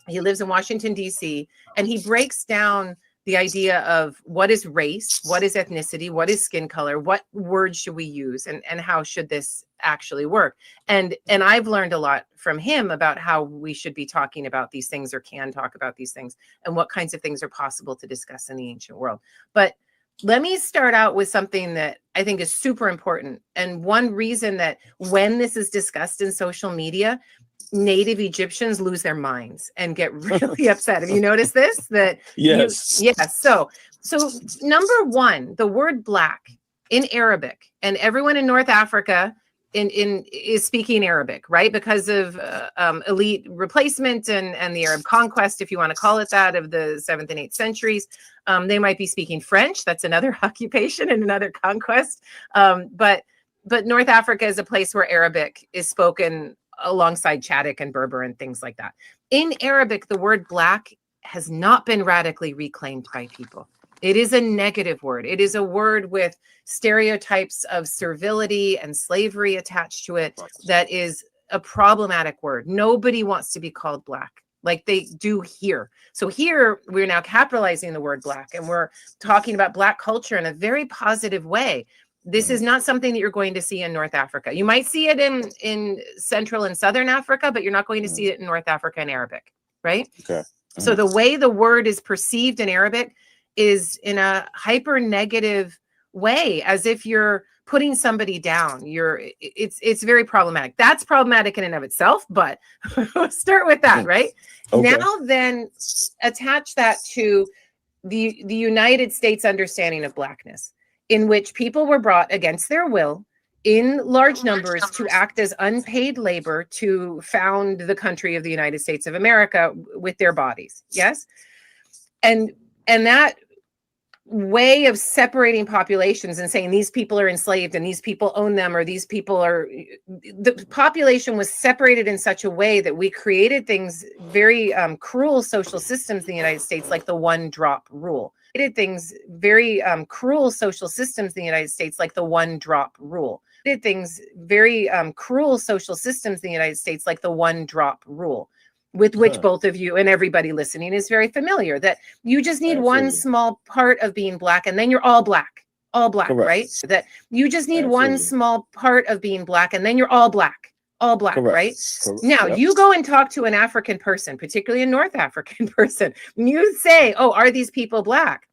He lives in Washington, D.C., and he breaks down the idea of what is race, what is ethnicity, what is skin color, what words should we use, and how should this actually work. And I've learned a lot from him about how we should be talking about these things, or can talk about these things, and what kinds of things are possible to discuss in the ancient world. But let me start out with something that I think is super important. And one reason that when this is discussed in social media, Native Egyptians lose their minds and get really upset. Have you noticed this? Yes. Yes. So number one, the word black in Arabic, and everyone in North Africa is speaking Arabic, right? Because of elite replacement and the Arab conquest, if you want to call it that, of the 7th and 8th centuries. They might be speaking French. That's another occupation and another conquest. But North Africa is a place where Arabic is spoken alongside Chadic and Berber and things like that. In Arabic, the word black has not been radically reclaimed by people. It is a negative word. It is a word with stereotypes of servility and slavery attached to it. That is a problematic word. Nobody wants to be called black like they do here. So here we're now capitalizing the word black, and we're talking about black culture in a very positive way. This is not something that you're going to see in North Africa. You might see it in Central and Southern Africa, but you're not going to see it in North Africa in Arabic, right? Okay. So the way the word is perceived in Arabic is in a hyper negative way, as if you're putting somebody down. It's very problematic. That's problematic in and of itself, but start with that, right? Okay. Now then attach that to the United States understanding of blackness, in which people were brought against their will in large numbers to act as unpaid labor to found the country of the United States of America with their bodies. Yes. And that way of separating populations and saying these people are enslaved and these people own them, or these people are, the population was separated in such a way that we created things very cruel social systems in the United States, like the one-drop rule. Did things very cruel social systems in the United States, like the one-drop rule. Did things very cruel social systems in the United States, like the one-drop rule, with which both of you and everybody listening is very familiar. That you just need one small part of being black, and then you're all black, correct. Right? That you just need one small part of being black, and then you're all black, correct. Right? Correct. Now you go and talk to an African person, particularly a North African person, and you say, "Oh, are these people black?"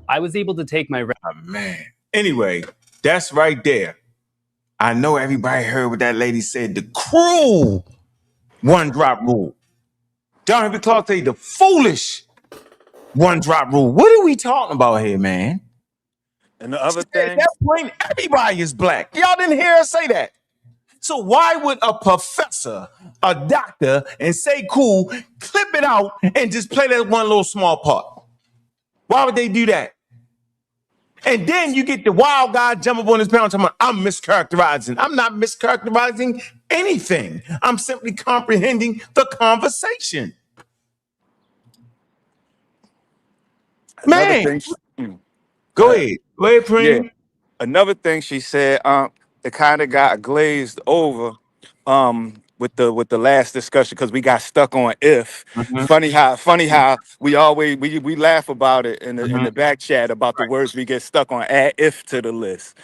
I was able to take my man. Anyway, that's right there. I know everybody heard what that lady said. The cruel one-drop rule. John Henry Clark say the foolish one-drop rule. What are we talking about here, man? And the other At thing, that point, everybody is black. Y'all didn't hear her say that. So why would a professor, a doctor, and Sekue clip it out and just play that one little small part? Why would they do that? And then you get the wild guy jump up on his panel talking about, I'm mischaracterizing. I'm not mischaracterizing anything. I'm simply comprehending the conversation. Man, Go ahead. Go ahead, Yeah. Preem. Another thing she said, it kind of got glazed over with the last discussion because we got stuck on if. Funny how we laugh about it in the back chat about the words we get stuck on. Add if to the list.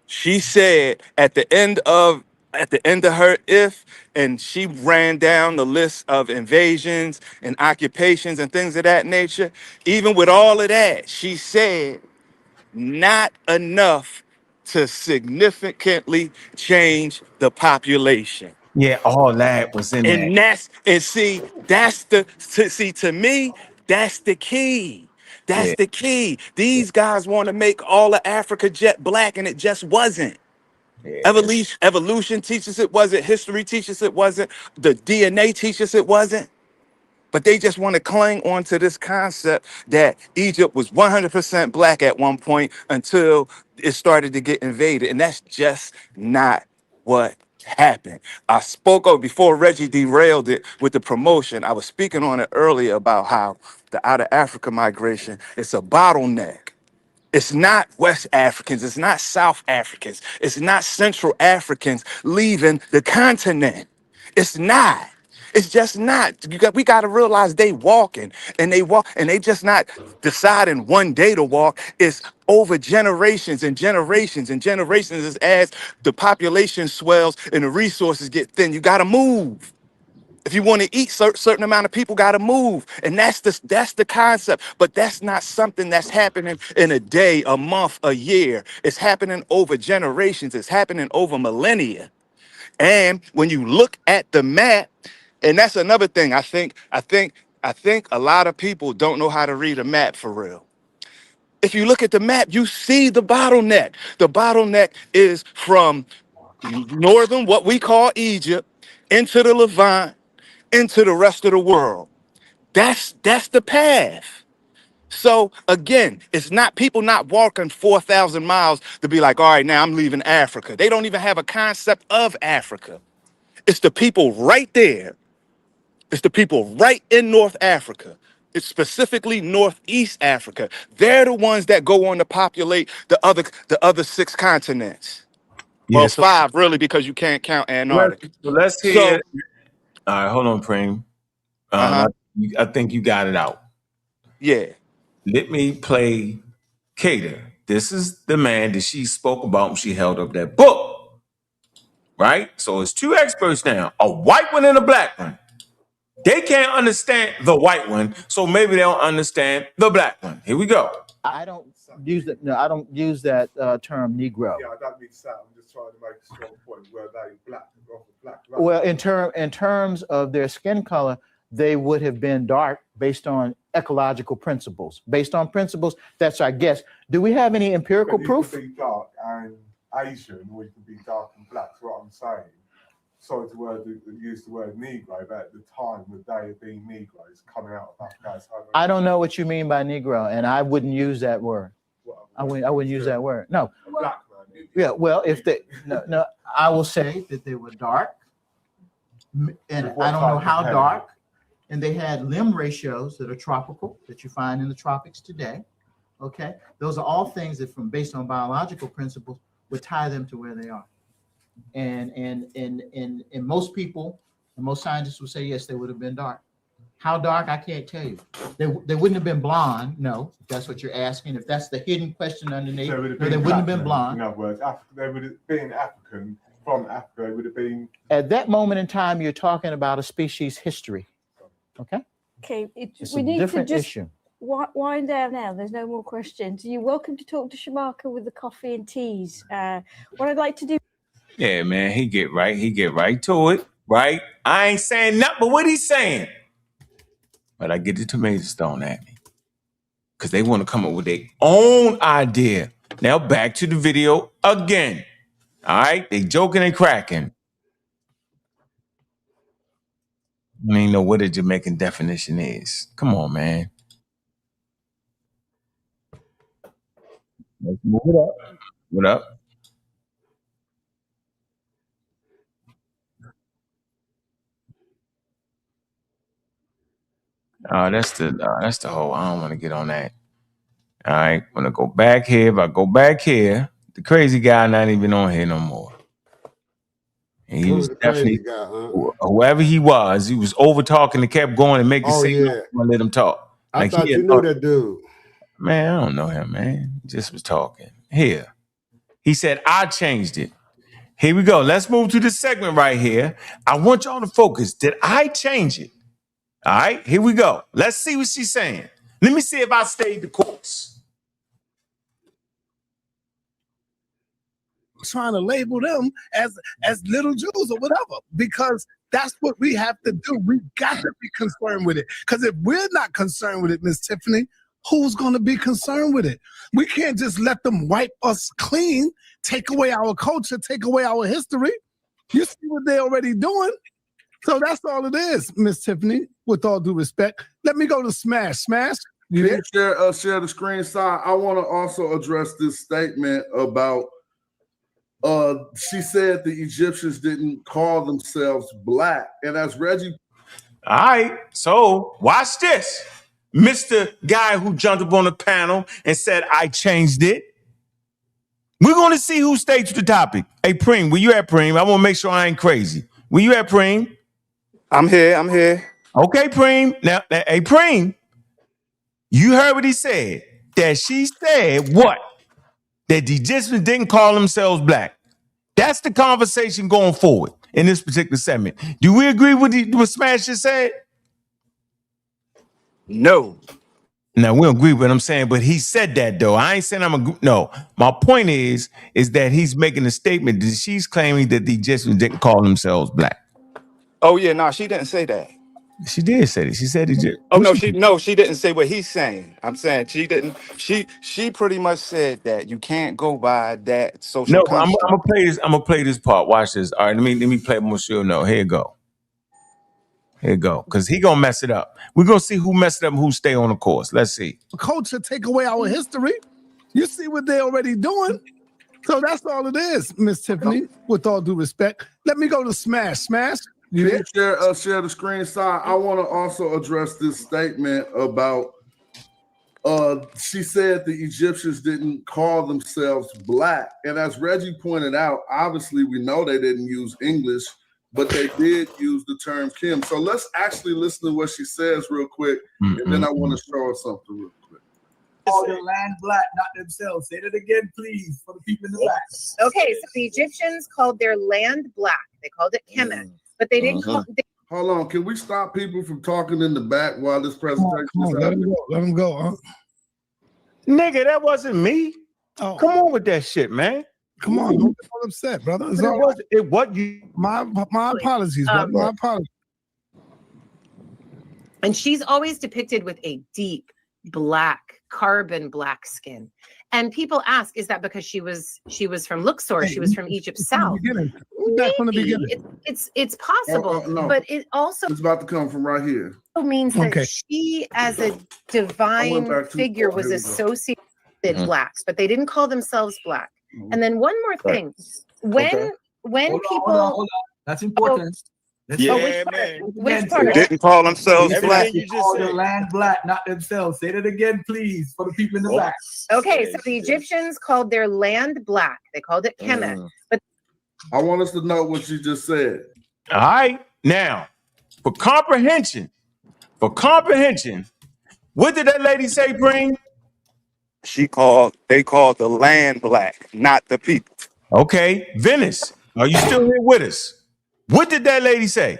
She said at the end of her if, and she ran down the list of invasions and occupations and things of that nature. Even with all of that, she said not enough to significantly change the population. Yeah, all that was in that. To me, that's the key. Yeah. That's the key. These guys want to make all of Africa jet black, and it just wasn't. Yeah. Evolution teaches it wasn't. History teaches it wasn't. The DNA teaches it wasn't. But they just want to cling on to this concept that Egypt was 100% black at one point until it started to get invaded. And that's just not what happened. I spoke of before Reggie derailed it with the promotion. I was speaking on it earlier about how the out of Africa migration is a bottleneck. It's not West Africans. It's not South Africans. It's not Central Africans leaving the continent. It's not. It's just not. We got to realize they walking and they just not deciding one day to walk. It's over generations and generations and generations as the population swells and the resources get thin. You got to move. If you want to eat, certain amount of people got to move, and that's the concept. But that's not something that's happening in a day, a month, a year. It's happening over generations. It's happening over millennia. And when you look at the map, and that's another thing. I think a lot of people don't know how to read a map for real. If you look at the map, you see the bottleneck. The bottleneck is from northern, what we call Egypt, into the Levant, into the rest of the world. That's the path. So again, it's not people not walking 4,000 miles to be like, all right, now I'm leaving Africa. They don't even have a concept of Africa. It's the people right there. It's the people right in North Africa. It's specifically Northeast Africa. They're the ones that go on to populate the other six continents. Well, Yeah. So five really, because you can't count Antarctica. let's hear. So, All right, hold on, Preem. uh-huh. I think you got it out. Yeah. Let me play Cater. This is the man that she spoke about when she held up that book. Right? So it's two experts now, a white one and a black one. They can't understand the white one, so maybe they don't understand the black one. Here we go. I don't use that. No, I don't use that term Negro. Yeah, I don't mean to say. I'm just trying to make a strong point where they black. Well, in terms of their skin color, they would have been dark based on ecological principles. Based on principles, that's our guess. Do we have any empirical proof? You can be dark and Asian, or you can be dark and black. That's what I'm saying. Sorry to use the word Negro, but at the time, the day of being Negroes coming out of Africa. I don't know what you mean by Negro, and I wouldn't use that word. I wouldn't use that word. No. Black man. Yeah. Well, if they no, I will say that they were dark, and I don't know how dark, and they had limb ratios that are tropical that you find in the tropics today. Okay, those are all things that, from based on biological principles, would tie them to where they are. And most people, and most scientists would say yes, they would have been dark. How dark, I can't tell you. They wouldn't have been blonde. No, if that's what you're asking. If that's the hidden question underneath, no, they wouldn't have been blonde. In other words, they would have been African from Africa. They would have been. At that moment in time, you're talking about a species history. Okay. Okay, It's we a need different to just issue. wind down now. There's no more questions. You're welcome to talk to Shamaka with the coffee and teas. What I'd like to do. Yeah, man, he get right to it, right? I ain't saying nothing but what he's saying. But I get the tomatoes thrown at me. Because they want to come up with their own idea. Now back to the video again. All right? They joking and cracking. I don't even know what a Jamaican definition is. Come on, man. Let's move it up. What up? That's the whole. I don't want to get on that. All right, when I go back here, if I go back here, the crazy guy not even on here no more. And he Who was was the definitely, crazy guy, huh? whoever he was over talking and kept going and making Oh signals yeah. and let him talk. I Like thought he you had knew that dude. man, I don't know him, man. He just was talking. Here. He said, I changed it. Here we go. Let's move to this segment right here. I want y'all to focus. Did I change it? All right, here we go. Let's see what she's saying. Let me see if I stayed the course. Trying to label them as little Jews or whatever, because that's what we have to do. We got to be concerned with it, because if we're not concerned with it, Miss Tiffany, who's going to be concerned with it? We can't just let them wipe us clean, take away our culture, take away our history. You see what they're already doing. So that's all it is, Miss Tiffany, with all due respect. Let me go to Smash. Smash, Can you share the screen side? I want to also address this statement about she said the Egyptians didn't call themselves black. And as Reggie. All right, so watch this. Mr. Guy who jumped up on the panel and said, I changed it. We're going to see who staged the topic. Hey, Preem, where you at, Preem? I want to make sure I ain't crazy. Where you at, Preem? I'm here. Okay, Preem. Now, hey, Preem, you heard what he said. That she said what? That the Egyptians didn't call themselves black. That's the conversation going forward in this particular segment. Do we agree with what Smash just said? No. Now, we don't agree with what I'm saying, but he said that, though. I ain't saying no. My point is that he's making a statement that she's claiming that the Egyptians didn't call themselves black. Oh yeah, no, she didn't say that. She did say it. She said it. Oh no, she didn't say what he's saying. I'm saying she didn't. She pretty much said that you can't go by that social No, I'm construct. gonna play this. I'm gonna play this part. Watch this. All right, let me play Monsieur. No, here you go. Here you go. Because he gonna mess it up. We're gonna see who messed it up and who stay on the course. Let's see. Culture, take away our history. You see what they're already doing. So that's all it is, Miss Tiffany, with all due respect. Let me go to Smash. Smash. Can you share the screen side? I want to also address this statement about she said the Egyptians didn't call themselves black. And as Reggie pointed out, obviously we know they didn't use English, but they did use the term Kim. So let's actually listen to what she says real quick, and then I want to show her something real quick. Call the land black, not themselves. Say that again, please, for the people in the back. Okay, so the Egyptians called their land black. They called it Kemet, but they didn't call. Hold on, can we stop people from talking in the back while this presentation is happening? Let them go, huh? Nigga, that wasn't me. Oh. Come on with that shit, man. Come on, don't get all upset, brother. It's all right. It what you? My apologies, brother. My apologies. And she's always depicted with a deep black, carbon black skin. And people ask, is that because she was from Luxor? She was from Egypt South. From the beginning. It's possible, no. But it also It's about to come from right here. means that she, as a divine figure, was associated with blacks, but they didn't call themselves black. And then one more thing, when people Hold on. That's important. Which part? Didn't call themselves black. You call the land black, not themselves. Say that again, please, for the people in the back. Okay, so the Egyptians called their land black. They called it Kemet. But I want us to know what you just said. All right. Now, for comprehension, what did that lady say, Bring? They called the land black, not the people. Okay, Venice, are you still here with us? What did that lady say?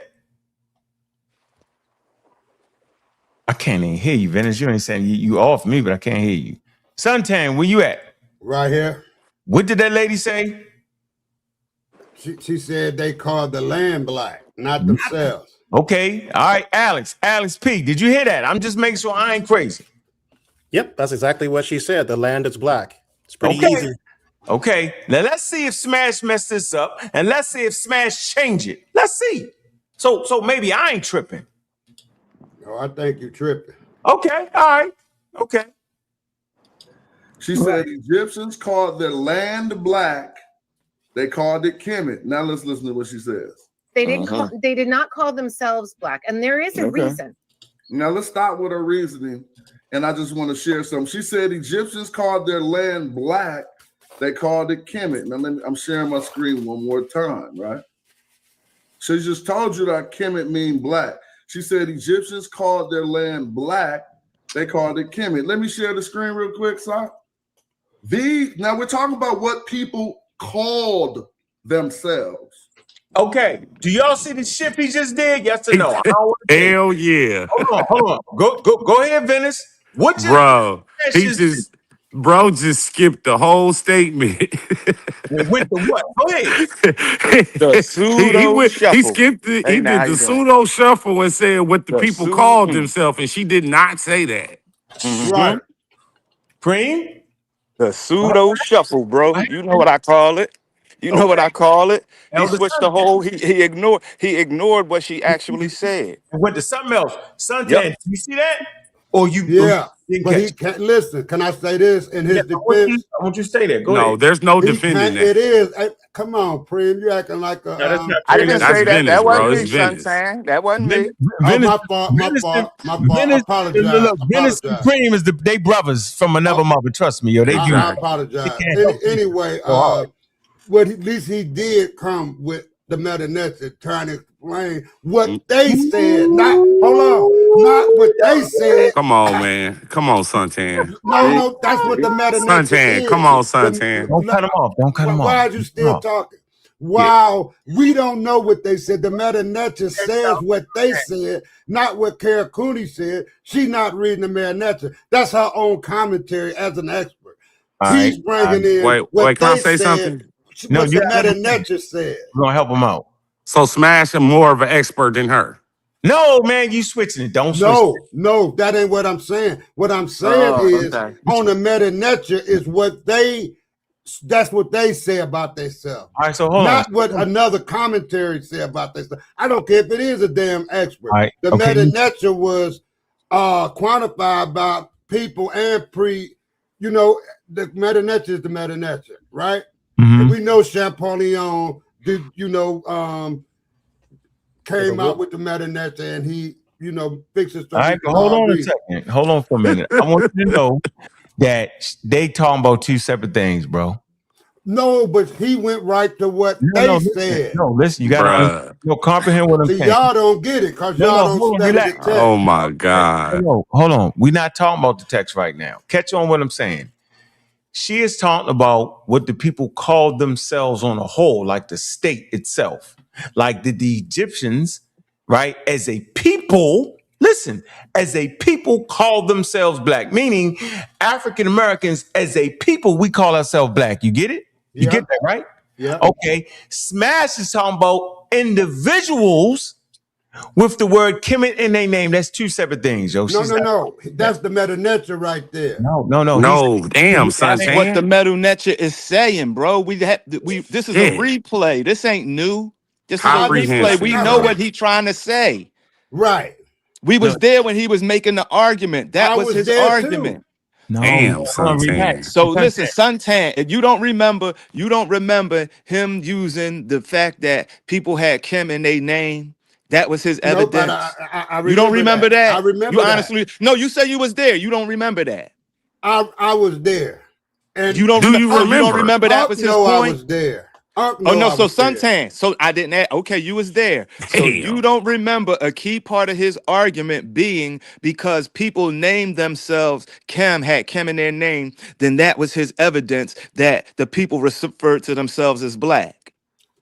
I can't even hear you, Venice. You ain't saying you off me, but I can't hear you. Suntan, where you at? Right here. What did that lady say? She said they called the land black, not themselves. Okay, all right, Alex P, did you hear that? I'm just making sure I ain't crazy. Yep, that's exactly what she said. The land is black. It's pretty easy. Okay, now let's see if Smash messed this up, and let's see if Smash change it. Let's see. So maybe I ain't tripping. No, I think you're tripping. Okay, all right, okay. She said Egyptians called their land black. They called it Kemet. Now let's listen to what she says. they didn't. They did not call themselves black, and there is a reason. Now let's start with her reasoning, and I just want to share some. She said Egyptians called their land black. They called it Kemet. Now I'm sharing my screen one more time, right? She just told you that Kemet mean black. She said Egyptians called their land black. They called it Kemet. Let me share the screen real quick, son. Now we're talking about what people called themselves. Okay. Do y'all see the shift he just did? Yes or no? I don't want to Hell yeah. Hold on. Go ahead, Venice. What just Bro, bro just skipped the whole statement. Went to what? Go ahead. The pseudo shuffle. He skipped it. Hey, He now, did how the you doing? pseudo shuffle and said what the people called pseudo- themselves, and she did not say that. Right. Cream? The pseudo shuffle, bro. You know what I call it. You know what I call it. He Elder switched the whole. He ignored what she actually said. And went to something else. Suntan, Yep. you see that? Or you Yeah, didn't but catch he can't listen. Can I say this in his defense? I want you to say that. Go No, ahead. there's no He defending can't, that. it is. Come on, Prim, you acting like a. No, that's not I Cream. didn't That's say that. Venice, That wasn't bro. me, It's Venice. Suntan. That wasn't me. Oh, my fault. My fault. Venice Apologize. and Cream is they brothers from another mother. Trust me, yo. They do. I apologize. Anyway, hard. what at least he did come with the meta-message trying to explain what they said. Not what they said. Come on, man. Come on, Suntan. No, that's what the meta-message Suntan, is. come on, Suntan. Don't cut him off. Don't cut him off. Why are you still talking? Wow, we don't know what they said. The meta-nature says what they said, not what Kara Cooney said. She's not reading the meta-nature. That's her own commentary as an expert. He's bringing in what can I they say said, something? what the meta-nature said. We're gonna help him out. So Smash is more of an expert than her. No, man, you switching it. Don't switch it. No, that ain't what I'm saying. What I'm saying is on the meta-nature is that's what they say about themselves. All right, so hold Not on. what another commentary say about themselves. I don't care if it is a damn expert. All right, the okay. meta-nature was quantified by people and the meta-nature is the meta-nature, right? Mm-hmm. And we know Champollion did, came out with the meta-nature and he, fixes stuff. All right, but hold on a second. Hold on for a minute. I want you to know that they talking about two separate things, bro. No, but he went right to what they said. Listen, you gotta comprehend what I'm saying. Y'all don't get it because y'all don't study the text. Oh my God. Hold on. We're not talking about the text right now. Catch on what I'm saying. She is talking about what the people called themselves on a whole, like the state itself. Like the Egyptians, right, as a people, listen, as a people called themselves black, meaning African Americans as a people, we call ourselves black. You get it? You get that, right? Yeah. Okay. Smash is talking about individuals with the word Kemet in their name. That's two separate things, yo. No. That's the meta-nature right there. No. Damn, son. That's what the meta-nature is saying, bro. This is a replay. This ain't new. This is a replay. We know what he's trying to say. Right. We was there when he was making the argument. That was his argument. No, damn, Suntan. So listen, Suntan, if you don't remember him using the fact that people had Kim in their name. That was his evidence. I you don't remember that? I remember you honestly, no, you say you was there. You don't remember that. I was there. And you don't do you remember? You don't remember that was his point? I was there. So Suntan. So I didn't. Okay, you was there. So you don't remember a key part of his argument being because people named themselves had Kim in their name, then that was his evidence that the people referred to themselves as black.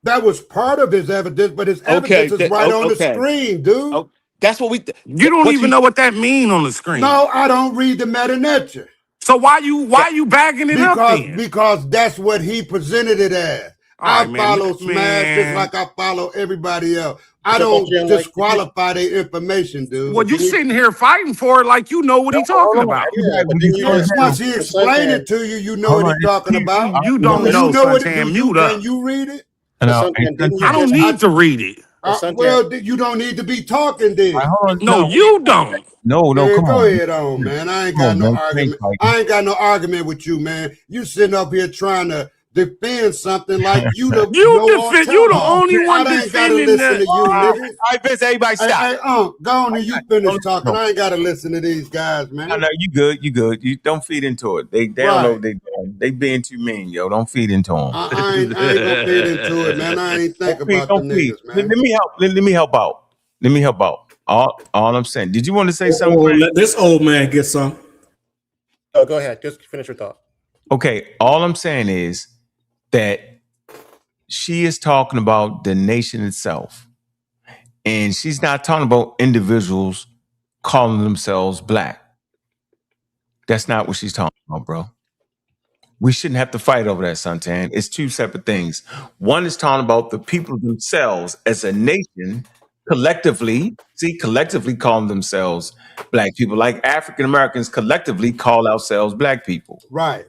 That was part of his evidence, but his evidence is right on the screen, dude. Oh, that's what we. You don't even know what that mean on the screen. No, I don't read the meta-nature. So why you bagging it up then? Because that's what he presented it as. I follow Smash just like I follow everybody else. I don't disqualify their information, dude. Well, you sitting here fighting for it like you know what he's talking about. Once he explain it to you, you know what he's talking about. You don't know, Suntan. Mute up. Can you read it? I don't need to read it. Well, you don't need to be talking then. No, you don't. No, come on. Go ahead on, man. I ain't got no argument. I ain't got no argument with you, man. You sitting up here trying to defend something like you the you the only one I ain't gotta defending listen that. to you, nigga. I bet everybody stop. Hey, go on and you finish talking. I ain't gotta listen to these guys, man. No, you good. You good. You don't feed into it. They don't know what they doing. They being too mean, yo. Don't feed into them. I ain't gonna feed into it, man. I ain't think about the niggas, man. Let me help. Let me help out. Let me help out. All I'm saying. Did you want to say something? Let this old man get some. Oh, go ahead. Just finish your thought. Okay. All I'm saying is that she is talking about the nation itself. And she's not talking about individuals calling themselves black. That's not what she's talking about, bro. We shouldn't have to fight over that, Suntan. It's two separate things. One is talking about the people themselves as a nation, collectively calling themselves black people, like African Americans collectively call ourselves black people. Right.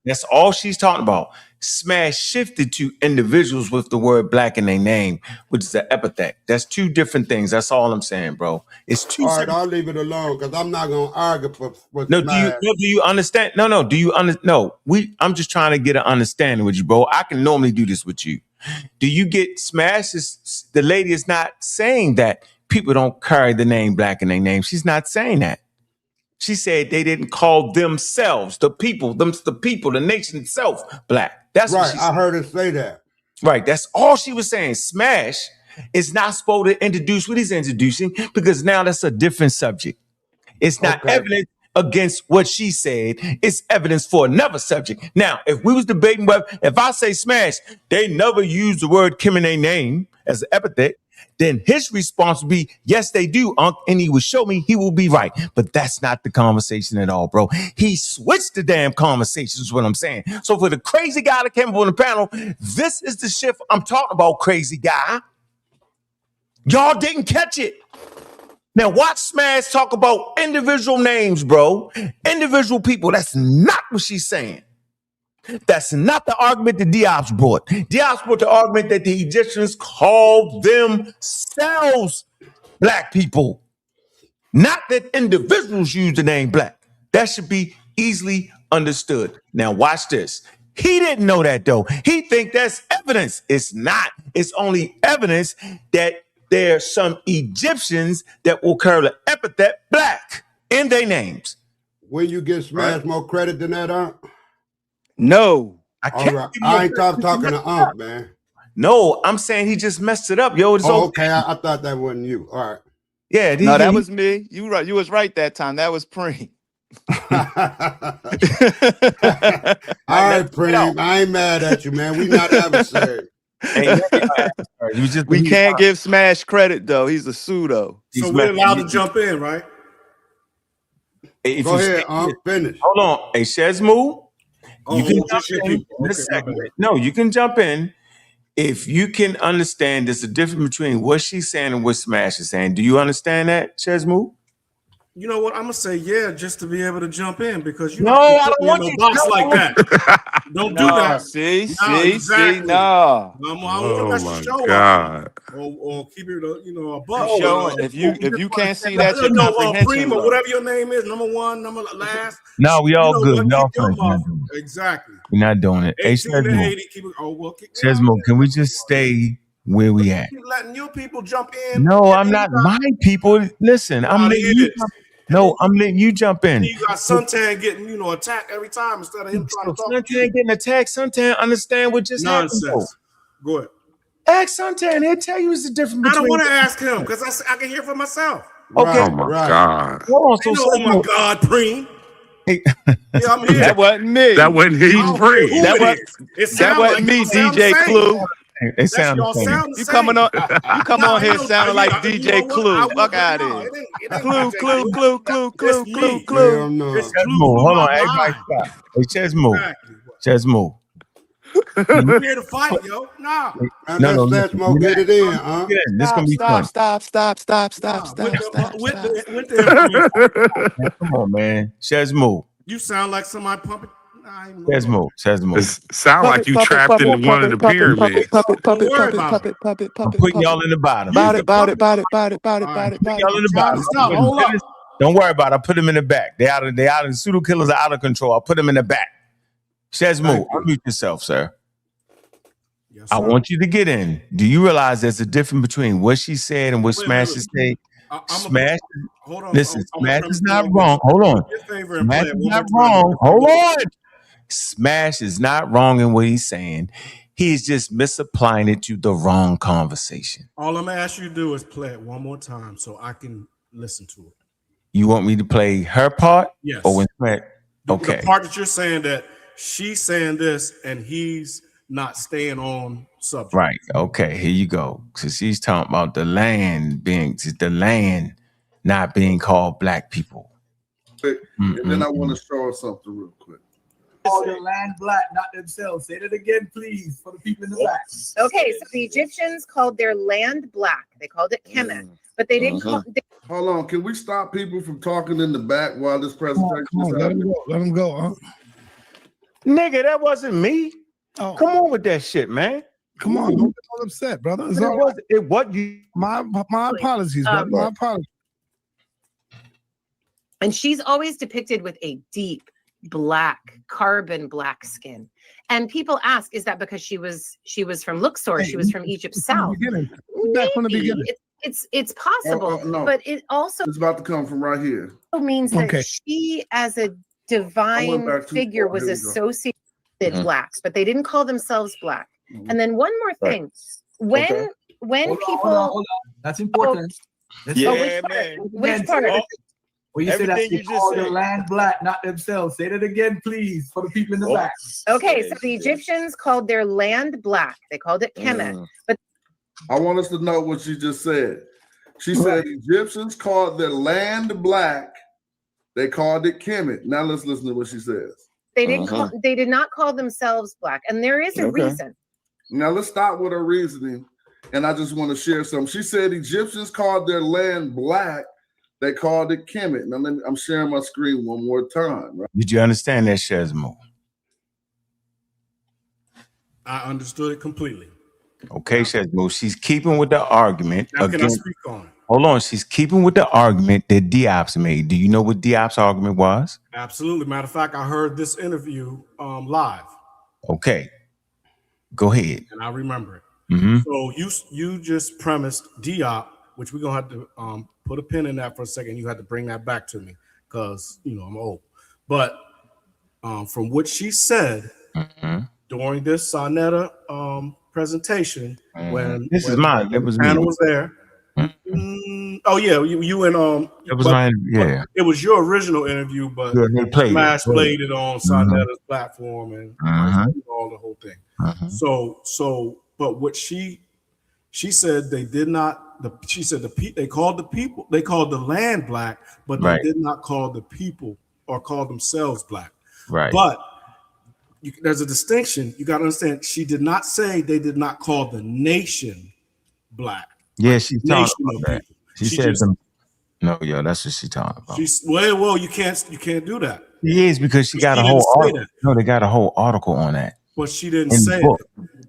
That's all she's talking about. Smash shifted to individuals with the word black in their name, which is an epithet. That's two different things. That's all I'm saying, bro. It's two. All right, I'll leave it alone because I'm not gonna argue with No, do you understand? No. Do you understand? No, I'm just trying to get an understanding with you, bro. I can normally do this with you. Do you get smashed? The lady is not saying that people don't carry the name black in their name. She's not saying that. She said they didn't call themselves, the people, the nation itself, black. That's right. What she said. I heard her say that. Right. That's all she was saying. Smash is not supposed to introduce what he's introducing because now that's a different subject. It's not evidence against what she said. It's evidence for another subject. Now, if we was debating if I say smash, they never use the word Kim in their name as an epithet, then his response would be, yes, they do, Unc, and he would show me he will be right. But that's not the conversation at all, bro. He switched the damn conversation is what I'm saying. So for the crazy guy that came up on the panel, this is the shift I'm talking about, crazy guy. Y'all didn't catch it. Now watch Smash talk about individual names, bro. Individual people. That's not what she's saying. That's not the argument that Diop's brought. Diop's brought the argument that the Egyptians called themselves black people. Not that individuals use the name black. That should be easily understood. Now watch this. He didn't know that though. He think that's evidence. It's not. It's only evidence that there's some Egyptians that will carry the epithet black in their names. Will you give Smash more credit than that, Unc? No. I can't. Right. I ain't talking to Unc, man. No, I'm saying he just messed it up, yo. It's okay. I thought that wasn't you. All right. Yeah. No, that was me. You right. You was right that time. That was Preem. All right, Preem. I ain't mad at you, man. We not adversaries. We can't give Smash credit though. He's a pseudo. So we're allowed to jump in, right? Go ahead, finish. Hold on. Hey, Shezmu, you can jump in this segment. No, you can jump in if you can understand there's a difference between what she's saying and what Smash is saying. Do you understand that, Shezmu? You know what? I'm gonna say yeah, just to be able to jump in because you I don't want you box like that. Don't do that. See, exactly. No. I want to mess the show up. Or keep it, above. Showing if you can't see that, your Prima, whatever your name is, number one, number last. No, we all good. We all friends. Exactly. We're not doing it. Hey, Shezmu, can we just stay where we at? Keep letting your people jump in. No, I'm not my people. Listen, I'm letting you. I'm letting you jump in. You got Suntan getting, attacked every time instead of him trying to talk. Suntan getting attacked. Suntan understand what just happened. Go ahead. Ask Suntan. He'll tell you it's the difference between. I don't want to ask him because I can hear for myself. Okay. Oh my God. Hold on, oh my God, Preem. Hey. Yeah, I'm here. That wasn't me. That wasn't he, Preem. That wasn't me, DJ Clue. They sound the same. You come on here sounding like DJ Clue. Fuck out of here. Clue. Hold on, everybody stop. Hey, Chesmo. I'm here to fight, yo. Nah. No. Let's get it in, huh? This gonna be fun. Stop. Come on, man. Chesmo. You sound like somebody pumping. Chesmo. Sound like you trapped in one of the pyramids. Puppet. I'm putting y'all in the bottom. About it. Y'all in the bottom. Hold up. Don't worry about it. I put them in the back. The pseudo killers are out of control. I put them in the back. Shazmo, unmute yourself, sir. Yes, I sir. want you to get in. Do you realize there's a difference between what she said and what Smash is saying? Smash, hold on. listen, I'm a Smash premise is not on wrong. this. Hold on. Do me a favor and Smash play it is one not more time. wrong. Hold on. Smash is not wrong in what he's saying. He's just misapplying it to the wrong conversation. All I'm gonna ask you to do is play it one more time so I can listen to it. You want me to play her part? Yes. Or when Smash? Okay. The part that you're saying that she's saying this and he's not staying on subject. Right. Okay. Here you go. So she's talking about the land not being called black people. And then I want to show us something real quick. Call the land black, not themselves. Say that again, please, for the people in the back. Okay, so the Egyptians called their land black. They called it Kemet, but they didn't call. Hold on, can we stop people from talking in the back while this presentation is happening? Let them go. Huh? Nigga, that wasn't me. Oh. Come on with that shit, man. Come on, don't get all upset, brother. It's all right. My apologies, brother. My apologies. And she's always depicted with a deep black, carbon black skin. And people ask, is that because she was from Luxor? She was from Egypt South. Back from the beginning. It's possible, no. but it also It's about to come from right here. means that she, as a divine figure, was associated with blacks, but they didn't call themselves black. And then one more thing, when people, hold on. That's important. Which part? Well, you said that they call the land black, not themselves. Say that again, please, for the people in the back. Okay, so the Egyptians called their land black. They called it Kemet. But I want us to know what she just said. She said Egyptians called their land black. They called it Kemet. Now let's listen to what she says. they did not call themselves black, and there is a reason. Now let's start with her reasoning, and I just want to share some. She said Egyptians called their land black. They called it Kemet. Now I'm sharing my screen one more time. Right? Did you understand that, Shazmo? I understood it completely. Okay, Shazmo. She's keeping with the argument. Now can I speak on it? Hold on. She's keeping with the argument that Diop's made. Do you know what Diop's argument was? Absolutely. Matter of fact, I heard this interview live. Okay. Go ahead. And I remember it. Mm-hmm. So you just premised Diop, which we're gonna have to put a pin in that for a second. You have to bring that back to me because I'm old. But from what she said during this Sonetta presentation, when this is mine, it was Anna me. was there. Oh yeah, you and It was mine. Yeah, it was your original interview, but Smash played it on Sonetta's platform and all the whole thing. So, but what she said they did not. She said they called the people, they called the land black, but they did not call the people or call themselves black. Right. But there's a distinction. You got to understand. She did not say they did not call the nation black. Yeah, she's talking about that. People. She said them. No, yo, that's what she's talking about. Well, you can't do that. She is because she got a whole article. No, they got a whole article on that. But she didn't say it.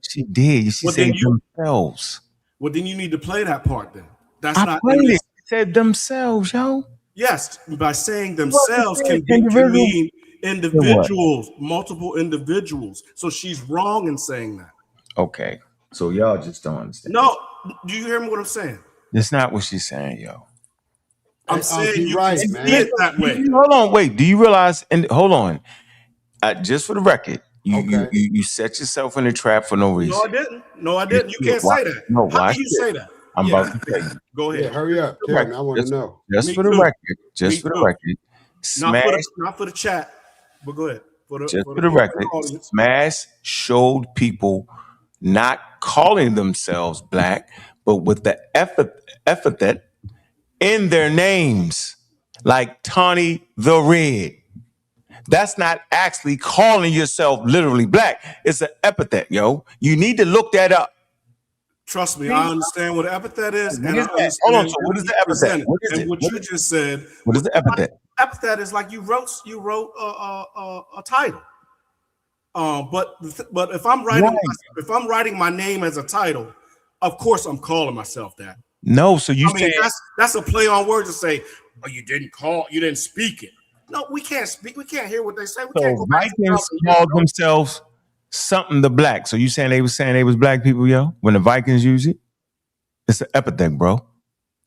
She did. She said themselves. Well, then you need to play that part. Then that's I not. Played it. She said themselves, yo. Yes, by saying themselves can mean individuals, multiple individuals. So she's wrong in saying that. Okay, so y'all just don't understand. No, do you hear me? What I'm saying? That's not what she's saying, yo. I'm saying you right, can see it that way. Hold on, wait. Do you realize? And hold on, just for the record, you set yourself in a trap for no reason. No, I didn't. You can't say that. No, how can you say that? I'm about to tell you. Go ahead. Yeah, hurry up. Tell me. I want to know. Just for the record. Just for the record. Not for the chat, but go ahead. For the record, Smash showed people not calling themselves black, but with the epithet in their names, like Tawny the Red. That's not actually calling yourself literally black. It's an epithet, yo. You need to look that up. Trust me, I understand what an epithet is. And Hold on, so what is the epithet? What is it? What you just said. What is the epithet? Epithet is like you wrote a title. But if I'm writing my name as a title, of course I'm calling myself that. No, so you that's a play on words to say, oh, you didn't speak it. No, we can't speak. We can't hear what they say. We So can't go back to Vikings 1,000 years called ago. themselves something the black. So you saying they was black people, yo? When the Vikings use it, it's an epithet, bro.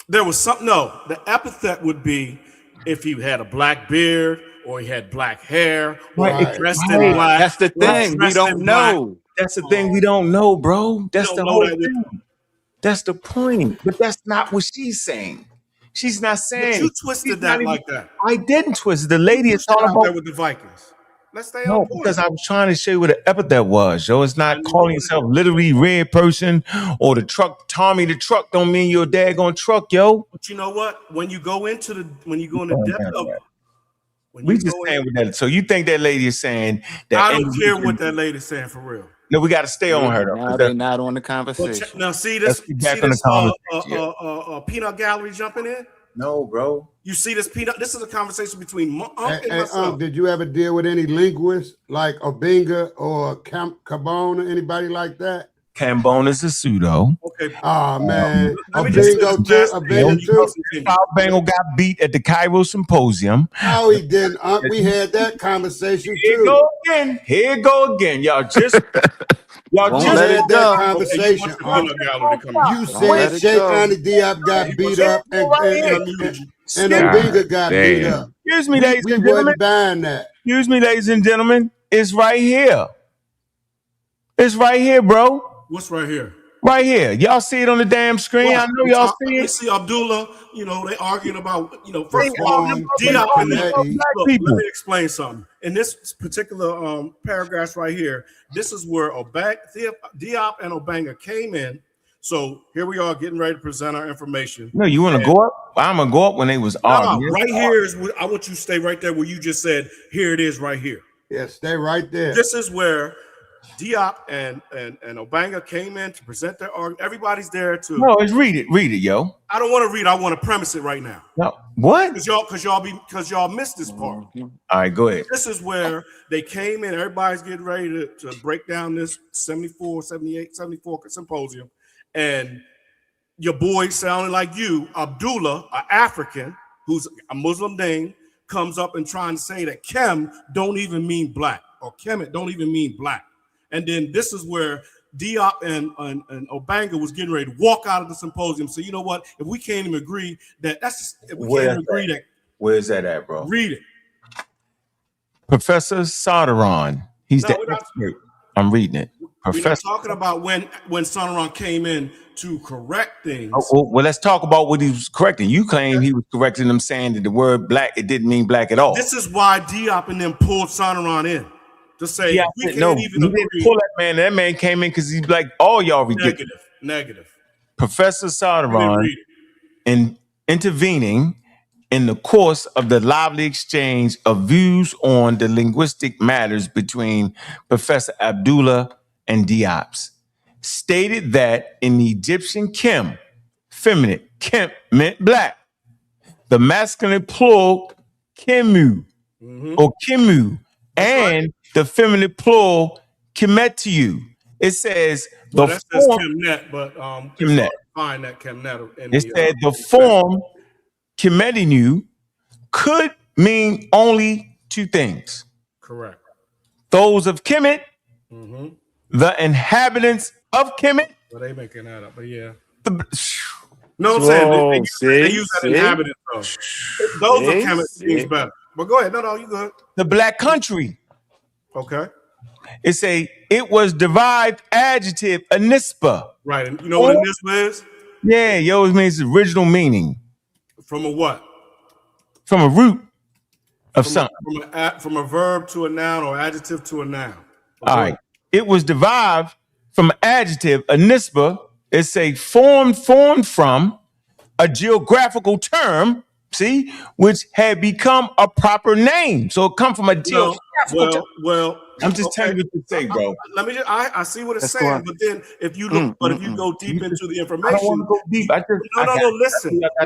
There was something. No, the epithet would be if he had a black beard or he had black hair or he dressed in black. That's the thing. We don't know. That's the thing we don't know, bro. That's the whole thing. That's the point. But that's not what she's saying. She's not saying. But you twisted that like that. I didn't twist it. The lady is talking out there about with the Vikings. Let's stay no, on point. because I was trying to show you what an epithet was, yo. It's not calling yourself literally red person or the truck. Tommy the truck don't mean you're a daggone truck, yo. But you know what? When you go into the depth of we just saying with that. So you think that lady is saying that? I don't care what that lady's saying for real. No, we got to stay on her though. Now they're not on the conversation. Now see this. Let's get back on the conversation. Peanut gallery jumping in. No, bro. You see this peanut? This is a conversation between Unc and Hey, myself. did you ever deal with any linguists like Obinga or Cabone or anybody like that? Cambone is a pseudo. Okay. Oh man, Bingo got beat at the Cairo Symposium. No, he didn't. We had that conversation Here too. go again. Here go again. Y'all just had that conversation. You said Sheikh Anta Diop got beat up and Obinga got beat up. Excuse me, ladies and We gentlemen. wasn't buying that. Excuse me, ladies and gentlemen. It's right here. It's right here, bro. What's right here? Right here. Y'all see it on the damn screen. I know y'all see We it. see Abdullah. You know they arguing about. First of They all, arguing Diop about and black look, people. let me explain something. In this particular paragraph right here, this is where Diop and Obanga came in. So here we are getting ready to present our information. No, you want to go up? I'm gonna go up when they was arguing. Right here is where I want you to stay right there where you just said. Here it is, right here. Yeah, stay right there. This is where Diop and Obanga came in to present their argument. Everybody's there to. No, it's read it, yo. I don't want to read. I want to premise it right now. No, what? Because y'all missed this part. All right, go ahead. This is where they came in. Everybody's getting ready to break down this 74 symposium. And your boy sounding like you, Abdullah, an African, who's a Muslim name, comes up and trying to say that Kem don't even mean black or Kemet don't even mean black. And then this is where Diop and Obanga was getting ready to walk out of the symposium. So you know what? If we can't even agree that Where's that at, bro? Read it. Professor Sodaron. He's the expert. I'm reading it. We're not talking about when Sodaron came in to correct things. Well, let's talk about what he was correcting. You claim he was correcting them, saying that the word black, it didn't mean black at all. This is why Diop and them pulled Sodaron in to say we can't even he didn't pull that man. That man came in because he's like, all y'all ridiculous. Negative. Professor Sodaron intervening in the course of the lively exchange of views on the linguistic matters between Professor Abdullah and Diop's, stated that in the Egyptian Kem, feminine, Kem meant black. The masculine plural, Kemu, or Kimu, and the feminine plural, Kemetiu. It says that says Kemet, but Kemet. Find that Kemet. It said the form Kemetinu could mean only two things. Correct. Those of Kemet, the inhabitants of Kemet. Well, they making that up, but yeah. No, I'm saying they use that inhabitant though. Those are Kemet means better. But go ahead. No, you good. The black country. Okay. It was derived adjective, a nispa. Right. And you know what a nispa is? Yeah, it means original meaning. From a what? From a root of something. From a verb to a noun or adjective to a noun. All right. It was derived from adjective, a nisba. It's a formed from a geographical term, which had become a proper name. So it come from a geographical term. Well, I'm just telling you what to say, bro. Let me I see what it's saying, but then if you look, if you go deep into the information, I don't want to go deep.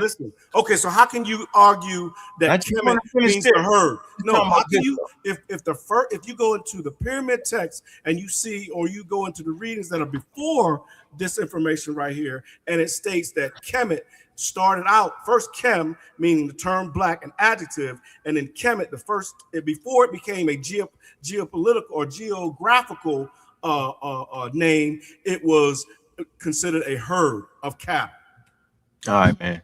Listen. Okay, so how can you argue that Kemet means the herd? No, how can you if you go into the pyramid text and you see, or you go into the readings that are before this information right here, and it states that Kemet started out first Kem, meaning the term black, an adjective, and then Kemet, before it became a geopolitical or geographical name, it was considered a herd of cattle. All right, man.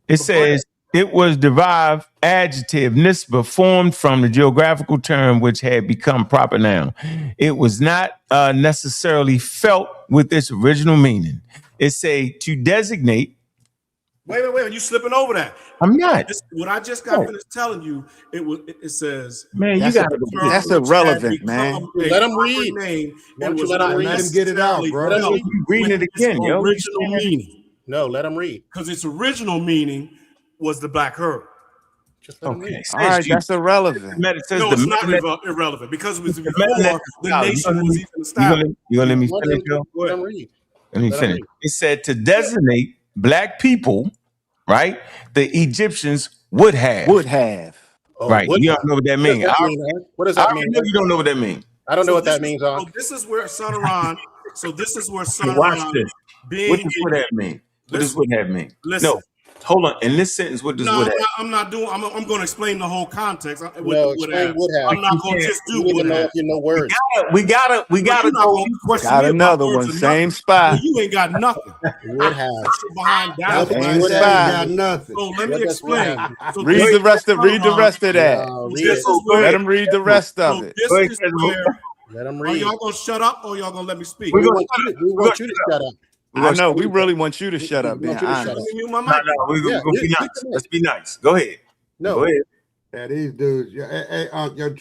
It says it was derived adjective nisba formed from the geographical term which had become proper noun. It was not necessarily felt with its original meaning. It say to designate. Wait, you slipping over that. I'm not. What I just got finished telling you, it says, man, that's irrelevant, man. Let him read. Name, let him get it out, bro. You reading it again, yo. Original meaning. No, let him read. Because its original meaning was the black herd. Just let him read. All right, that's irrelevant. No, it's not irrelevant because it was before the nation was even established. You gonna let me finish, yo? Let him read. Let me finish. It said to designate black people, right? The Egyptians would have. Right. You don't know what that means. What does that mean? You don't know what that means. I don't know what that means. So this is where Sanaran. Watch this. What does would have mean? What does would have mean? Listen. No. Hold on. In this sentence, what does would have? I'm not doing. I'm going to explain the whole context. Explain would have. I'm not going to just do would have. You know words. We gotta. Got another one. Same spot. You ain't got nothing. Would have. Behind that. Same spot. Got nothing. So let me explain. Read the rest of that. Let him read the rest of it. This is where. Let him Are read. y'all gonna shut up or y'all gonna let me speak? We want you to shut up. I know. We really want you to shut up, man. No, we're gonna be nice. Let's be nice. Go ahead. No. Go ahead. Yeah, these dudes,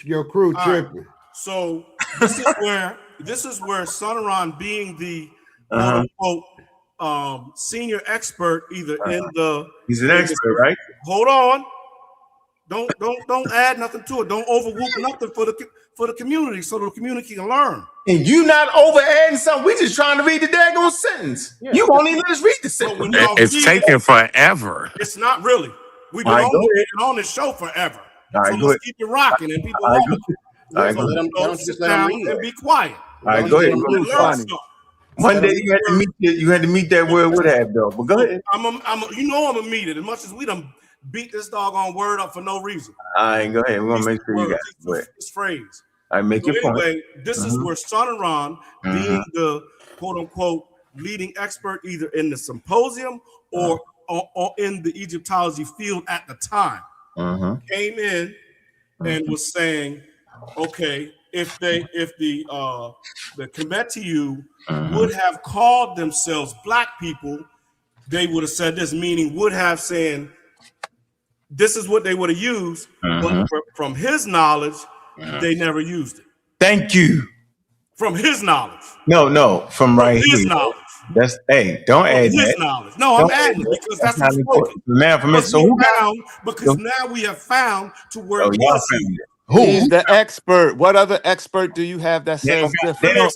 your crew tripping. So this is where Sanaran, being the quote senior expert, either in the he's an expert, right? Hold on. Don't add nothing to it. Don't overwhoop nothing for the community, so the community can learn. And you not over adding something. We just trying to read the daggone sentence. Yeah. You won't even let us read the sentence. It's taking forever. It's not really. We've been on this show forever. All right, so let's keep it rocking and people love it. All right, don't sit down and be quiet. All right, go ahead. One day you had to meet that word would have though. But go ahead. I'm gonna meet it as much as we done beat this doggone word up for no reason. All right, go ahead. We're gonna make sure you got it. This phrase. All right, make your point. Anyway, this is where Sanaran, being the quote unquote leading expert either in the symposium or in the Egyptology field at the time, came in and was saying, okay, if the Kemetic would have called themselves black people, they would have said this, meaning would have saying this is what they would have used, but from his knowledge, they never used it. Thank you. From his knowledge. No, from right here. His knowledge. That's don't add his that. knowledge. No, I'm adding it because that's what's spoken. Man, from it. So who because now we have found to where He's the expert. What other expert do you have that says different?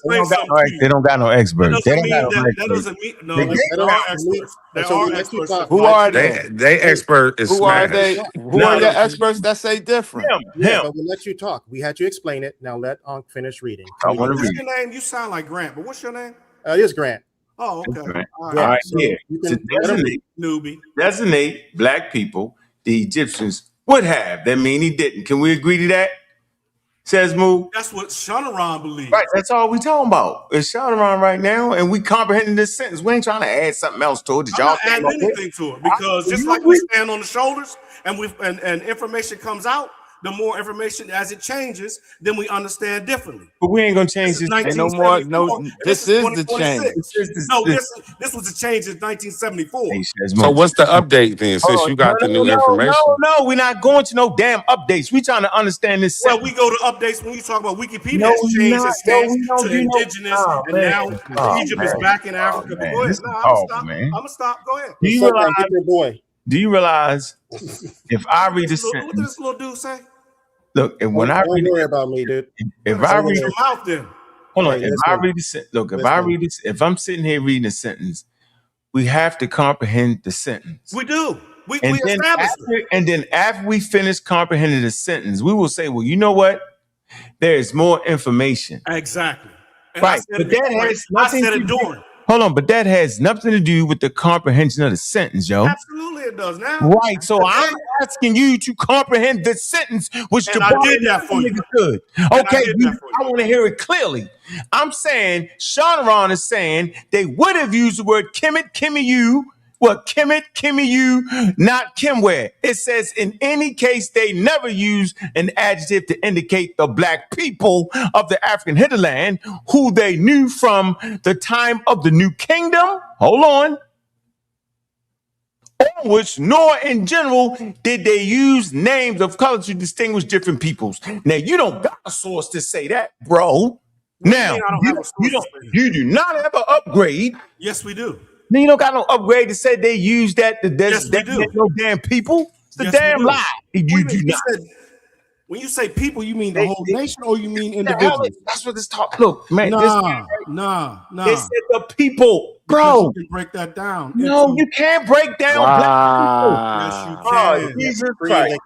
They don't got no expert. That doesn't mean no. There are experts. There are experts. Who are they? They expert is Who are they? Who are the experts that say different? Yeah, but we'll let you talk. We had you explain it. Now let Ankh finish reading. What's your name? You sound like Grant, but what's your name? It is Grant. Oh, okay. All right, so here. Newbie. Designate black people, the Egyptians would have. That mean he didn't. Can we agree to that? Says Moo. That's what Sanaran believes. Right, that's all we talking about. It's Sanaran right now, and we comprehending this sentence. We ain't trying to add something else to it. I'm not adding anything to it because just like we stand on the shoulders and and information comes out, the more information as it changes, then we understand differently. But we ain't gonna change this. Ain't no more. No, this is the change. This was the change in 1974. So what's the update then? Since you got the new information. No, we're not going to no damn updates. We trying to understand this. Well, we go to updates when you talk about Wikipedia has changed to indigenous, and now Egypt is back in Africa. But go ahead. I'm gonna stop. Go ahead. Do you realize if I read this sentence? What did this little dude say? Look, and when I read don't worry about me, dude. If I read your mouth, then hold on. If I read the look, if I read this, if I'm sitting here reading a sentence, we have to comprehend the sentence. We do. We and then after we finish comprehending the sentence, we will say, well, you know what? There is more information. Exactly. And right. But that has nothing to do. Hold on, but that has nothing to do with the comprehension of the sentence, yo. Absolutely, it does now. Right. So I'm asking you to comprehend the sentence, which And I did that for you. Good. Okay, I want to hear it clearly. I'm saying Shanaron is saying they would have used the word Kemet, Kemiyu. What Kemet, Kemiyu, not Kimware. It says in any case they never use an adjective to indicate the black people of the African hinterland who they knew from the time of the New Kingdom. Hold on. Onwards, nor in general did they use names of color to distinguish different peoples. Now you don't got a source to say that, bro. Now you do not have an upgrade. Yes, we do. Then you don't got no upgrade to say they use that to designate no damn people. It's the damn lie. You do not. When you say people, you mean the whole nation, or you mean individuals? That's what this talk. Look, man. Nah. They said the people, bro. You can break that down. No, you can't break down black people. Yes, you can. Jesus Christ.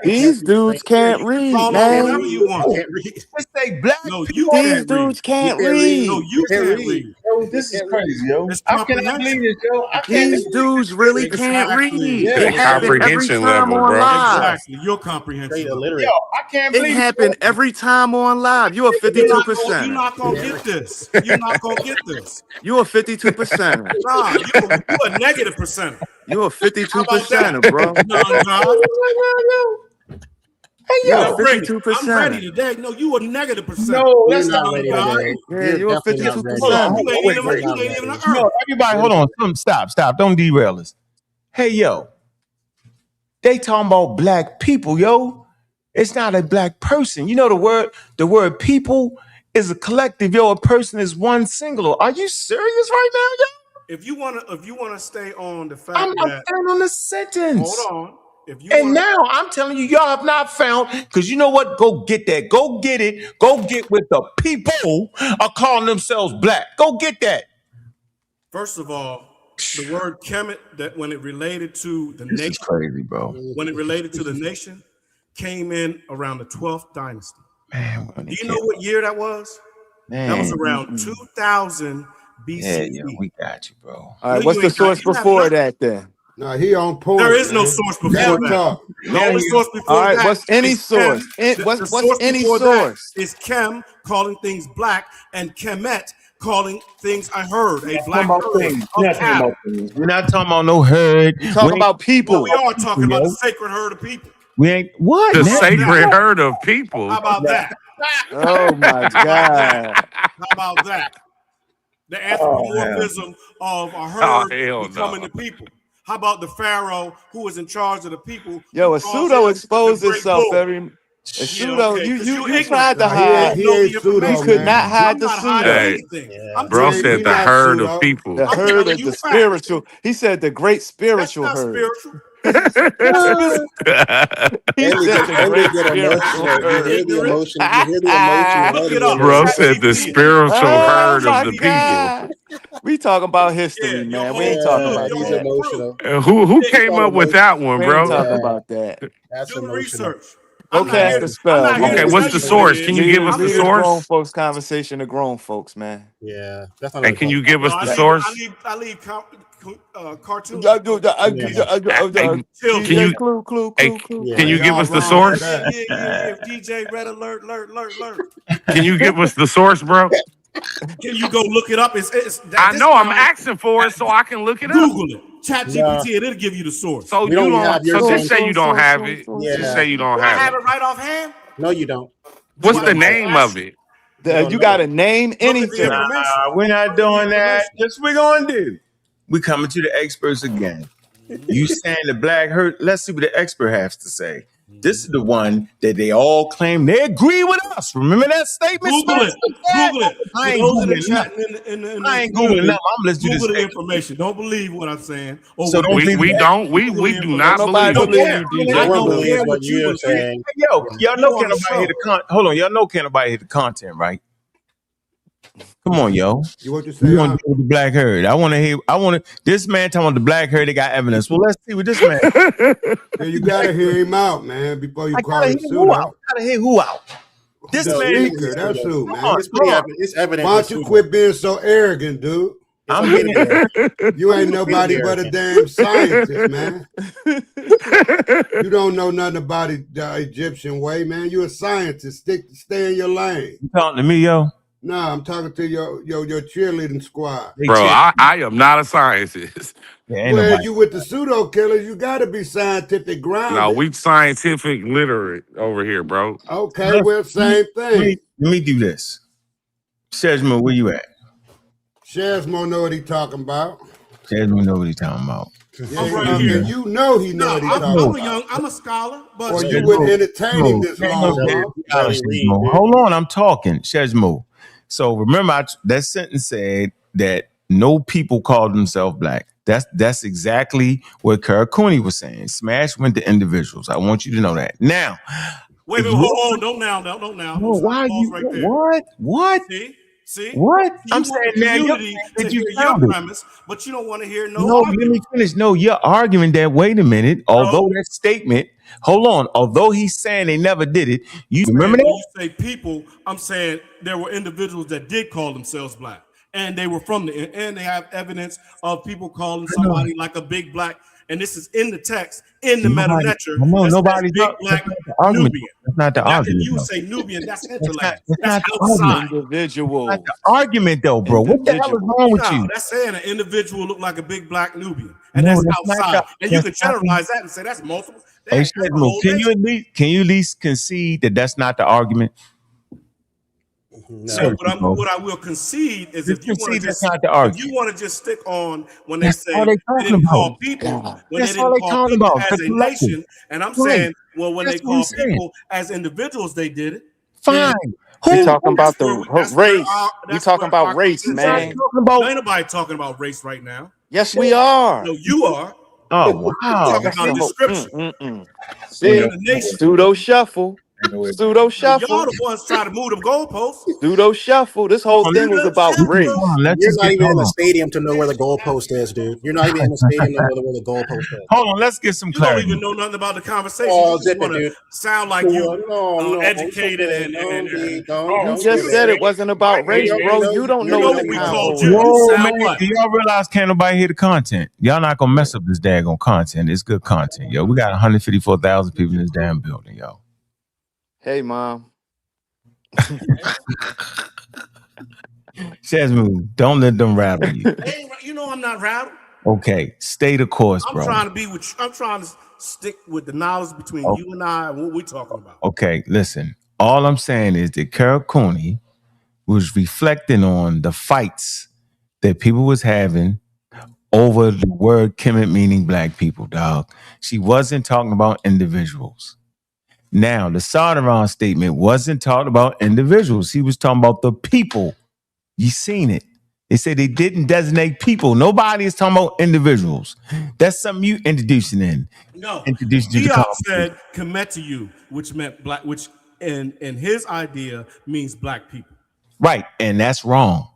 These dudes can't read, man. Whatever you want. Just say black people. These dudes can't read. No, you can't read. Yo, this is crazy, yo. How can I believe this, yo? These dudes really can't read. Their comprehension level, bro. Exactly, your comprehension. Yo, I can't believe it happened every time on live. You're a 52%. You're not gonna get this. You're not gonna get this. You're a 52%. Nah, you're a negative percent. You're a 52%, bro. Hey, yo, you're 52%. I'm ready today. No, you a negative percent. No, that's not ready today. Yeah, you're a 52%. You ain't even an earth. No, everybody, hold on. Stop. Don't derail us. Hey, yo. They talking about black people, yo. It's not a black person. You know the word people is a collective, yo. A person is one singular. Are you serious right now, yo? If you wanna stay on the fact I'm staying on the sentence. Hold on. Now I'm telling you, y'all have not found, because you know what? Go get that. Go get it. Go get with the people are calling themselves black. Go get that. First of all, the word Kemet, that when it related to the This nation, is crazy, bro. When it related to the nation, came in around the 12th dynasty. Man, do you know what year that was? Man, that was around 2000 BCE. Yeah, we got you, bro. All right, what's the source before that then? No, he on point. There is no source before that. The only source before all right, that. What's any source? What's any source? Is Kem calling things black and Kemet calling things I heard a black herd. We're not talking about no herd. We're talking about people. Well, we are talking about the sacred herd of people. We ain't what? The sacred herd of people. How about that? Oh my God. How about that? The anthropomorphism of a herd becoming the people. How about the pharaoh who was in charge of the people? Yo, a pseudo exposed himself every. A pseudo, you tried to hide. You could not hide the pseudo. Hey, bro said the herd of people. The herd of the spiritual. He said the great spiritual herd. He said the emotion. Bro said the spiritual herd of the people. We talking about history, man. We ain't talking about he's that. emotional. Who came up with that one, We bro? ain't talking about that. That's Do the research. Go cast the spell. Okay, what's the source? Can you give us the source? Grown folks conversation to grown folks, man. Yeah, that's not. And can you give us the source? I leave cartoons. Can you give us the source? Yeah. DJ Red alert. Can you give us the source, bro? Can you go look it up? I know I'm asking for it so I can look it up. Google it. ChatGPT, it'll give you the source. So just say you don't have it. Just say you don't I have have it right offhand. No, you don't. What's the name of it? You got to name anything. We're not doing that. That's what we're going to do. We coming to the experts again. You saying the black herd? Let's see what the expert has to say. This is the one that they all claim they agree with us. Remember that statement? Google it. I ain't Googling nothing. I ain't Googling nothing. I'm listening to Google this the information. Don't believe what I'm saying. So we do not believe you. I don't believe what you're saying. Yo, y'all know can't nobody hear the content. Hold on, y'all know can't nobody hear the content, right? Come on, yo. You want to say? You want to deal with the black herd? This man talking about the black herd. They got evidence. Well, let's see what this man. Yeah, you gotta hear him out, man, before you call him who out. Gotta hear who out. This the man, speaker, that's who, man. It's evident. Why don't you quit being so arrogant, dude? I'm being You ain't nobody but a damn scientist, man. You don't know nothing about the Egyptian way, man. You a scientist. Stay in your lane. You talking to me, yo? No, I'm talking to your cheerleading squad. Bro, I am not a scientist. Well, you with the pseudo killers, you got to be scientific grounded. No, we scientific literate over here, bro. Okay, well, same thing. Let me do this. Shesmo, where you at? Shesmo know what he talking about. Shesmo know what he talking about. Yeah, right here. You know he know what he talking about. I'm a scholar, but or you would entertain him this long. Hold on, I'm talking. Shesmo. So remember, that sentence said that no people call themselves black. That's exactly what Karakuni was saying. Smash went to individuals. I want you to know that. Now, wait, hold on, don't now. No, why you right there. What? See? What? You I'm want saying the now community to hear your premise, but you don't want to hear No, let me finish. No, you're arguing that. Wait a minute. Although that statement, hold on. Although he's saying they never did it, you remember that? When you say people, I'm saying there were individuals that did call themselves black, and they were and they have evidence of people calling somebody like a big black. And this is in the text, in the meta lecture. No, nobody's big black argument. Nubian. That's not the Now, argument. if you though. say Nubian, that's hinterland. That's That's not outside. Individual. That's the argument, though, bro. What the hell is wrong with you? That's saying an individual look like a big black Nubian, and that's outside. And you can generalize that and say that's multiple. Hey, Shedmo, can you at least concede that that's not the argument? So what I will concede is if you want to just stick on when they say they didn't call people, when they didn't call people as a nation, and I'm saying, well, when they call people as individuals, they did it. Fine. We talking about the race. We talking about race, man. Ain't nobody talking about race right now. Yes, we are. No, you are. Oh, wow. Talking about description. See, pseudo shuffle. Pseudo shuffle. Y'all the ones trying to move the goalposts. Pseudo shuffle. This whole thing was about race. You're not even in the stadium to know where the goalpost is, dude. You're not even in the stadium to know where the goalpost is. Hold on, let's get some clarity. You don't even know nothing about the conversation. Oh, you want to sound like you educated and You just said it wasn't about race, bro. You don't know what we called you. Whoa, man, do y'all realize can't nobody hear the content? Y'all not gonna mess up this daggone content. It's good content, yo. We got 154,000 people in this damn building, yo. Hey, Mom. Shesmo, don't let them rattle you. You know I'm not rattled. Okay, stay the course, bro. I'm trying to stick with the knowledge between you and I and what we're talking about. Okay, listen. All I'm saying is that Karakuni was reflecting on the fights that people was having over the word Kemet meaning black people, dog. She wasn't talking about individuals. Now, the Sardaron statement wasn't talking about individuals. He was talking about the people. You seen it. They said they didn't designate people. Nobody is talking about individuals. That's something you introducing in. No. Introducing to the Diop conversation. said Kemetu, which meant black, which in his idea means black people. Right, and that's wrong.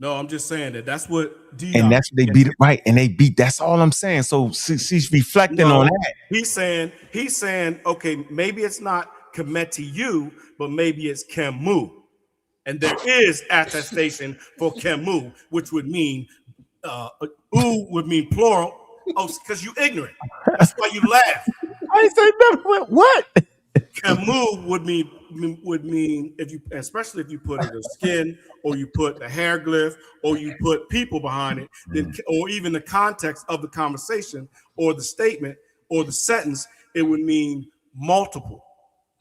No, I'm just saying that's what Diop. And that's what they beat it right. And they beat. That's all I'm saying. So she's reflecting on that. He's saying, okay, maybe it's not Kemetu, but maybe it's Kemu. And there is attestation for Kemu, which would mean would mean plural. Oh, because you ignorant. That's why you laugh. I ain't say nothing. What? Kemu would mean especially if you put it a skin, or you put the hieroglyph, or you put people behind it, then, or even the context of the conversation, or the statement, or the sentence, it would mean multiple,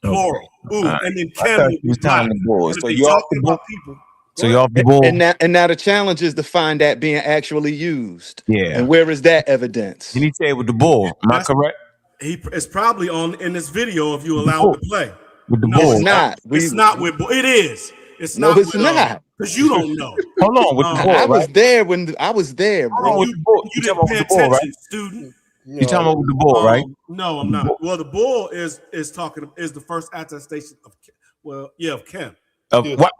plural. Ooh, and then Kemu was time to board. So you off the board. People. So you off the board. And now the challenge is to find that being actually used. Yeah. And where is that evidence? And he said with the bull. Am I correct? It's probably in this video if you allow it to play. With the no, bull. It's not. It's not with bull. It is. It's not. No, it's not. Because you don't know. Hold on with the bull. I was there when I was there, bro. You didn't pay attention, student. You talking about with the bull, right? No, I'm not. Well, the bull is the first attestation of Kem.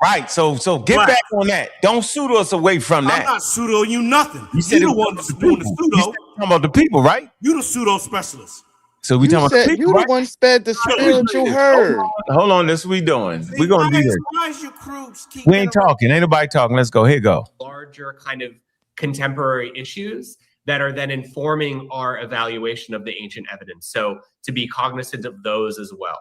Right. So get back on that. Don't pseudo us away from that. I'm not pseudo you nothing. You said the one that's doing the pseudo. You talking about the people, right? You the pseudo specialist. So we You talking about said people, you the right? one sped the spiritual herd. Hold on, this what we doing. We're gonna do this. Why is your groups keep We ain't talking. Ain't nobody talking. Let's go. Here go. Larger kind of contemporary issues that are then informing our evaluation of the ancient evidence. So to be cognizant of those as well.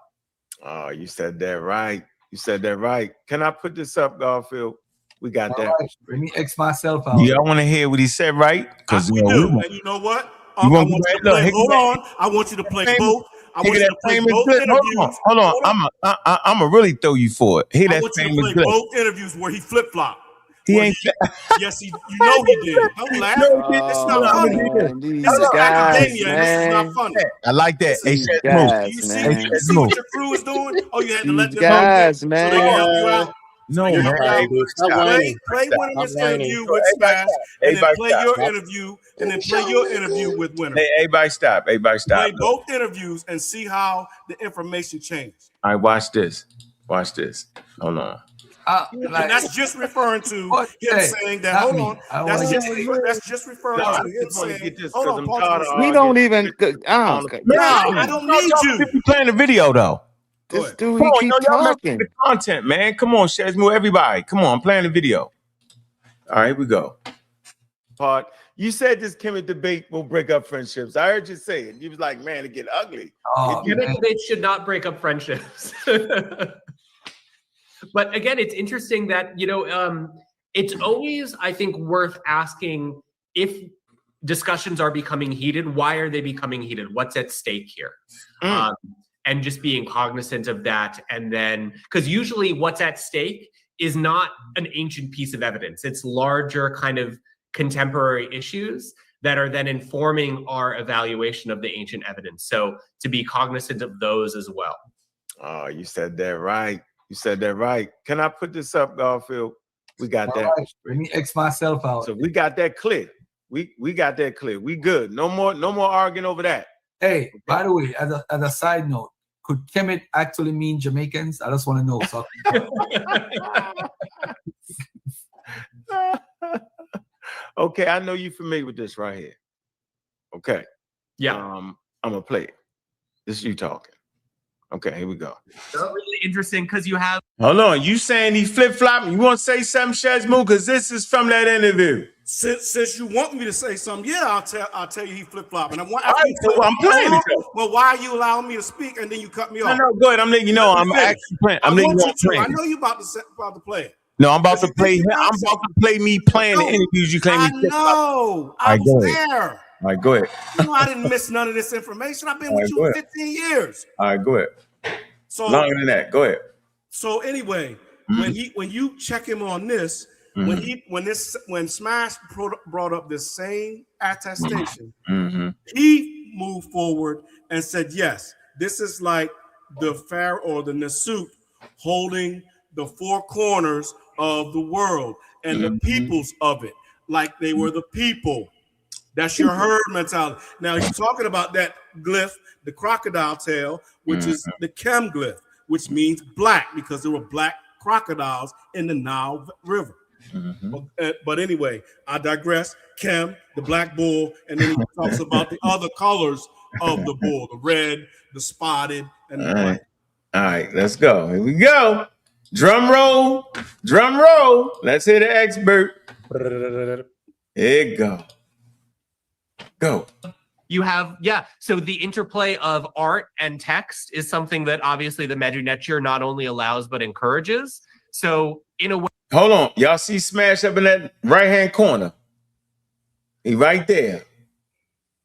Oh, you said that right. You said that right. Can I put this up, Garfield? We got that. Right. Let me X myself out. Yeah, I want to hear what he said, right? Because We do. And you know what? I want you to play. Hold on. I want you to play both. I want you to play both interviews. Hold on. I'm a really throw you for it. Hear that I want you to famous play clip. both interviews where he flip flopped. He ain't. Yes, you know he did. Don't laugh. It's not funny. This is academia, and this is not funny. I like that. Hey, guys, you see what your crew is doing? Oh, you had to let them guys, know that, so they can help you out. No, man. Play play Winner's interview with Smash, and then play your interview, and then play your interview with Winner. Hey, everybody stop. Everybody stop. Play both interviews and see how the information changes. All right, watch this. Watch this. Hold on. And that's just referring to him saying that. Hold on. That's just referring to him saying. Hold on. Pause. We don't even. I don't need you. You playing the video though. This dude, he keep talking. The content, man. Come on, Shazmu. Everybody, come on. I'm playing the video. All right, here we go. You said this Kemet debate will break up friendships. I heard you say it. You was like, man, it get ugly. Kemet debates should not break up friendships. But again, it's interesting that, it's always, I think, worth asking if discussions are becoming heated. Why are they becoming heated? What's at stake here? And just being cognizant of that. And then, because usually what's at stake is not an ancient piece of evidence. It's larger kind of contemporary issues that are then informing our evaluation of the ancient evidence. So to be cognizant of those as well. Oh, you said that right. You said that right. Can I put this up, Garfield? We got that. Right. Let me X myself out. So we got that clear. We got that clear. We good. No more arguing over that. Hey, by the way, as a side note, could Kemet actually mean Jamaicans? I just want to know something. Okay, I know you're familiar with this right here. Okay. Yeah. I'm gonna play it. This is you talking. Okay, here we go. Really interesting because you have. Hold on. You saying he flip flopping? You want to say something, Shazmu? Because this is from that interview. Since you want me to say something, yeah, I'll tell you he flip flopping. I'm playing it. Well, why are you allowing me to speak and then you cut me off? No, go ahead. I'm letting you know. I'm actually playing. I'm letting you know. I know you about to play it. No, I'm about to play. I'm about to play me playing the interviews you claim. I know. I was there. All right, go ahead. You know I didn't miss none of this information. I've been with you for 15 years. All right, go ahead. So longer than that. Go ahead. So anyway, when you check him on this, when Smash brought up this same attestation, he moved forward and said, yes, this is like the Pharaoh or the Nasut holding the four corners of the world and the peoples of it, like they were the people. That's your herd mentality. Now he's talking about that glyph, the crocodile tail, which is the Kem glyph, which means black because there were black crocodiles in the Nile River. But anyway, I digress. Kem, the black bull, and then he talks about the other colors of the bull, the red, the spotted, and the black. All right, let's go. Here we go. Drum roll. Drum roll. Let's hear the expert. Here you go. Go. You have, so the interplay of art and text is something that obviously the Neteru not only allows but encourages. So in a way. Hold on. Y'all see Smash up in that right-hand corner? He right there.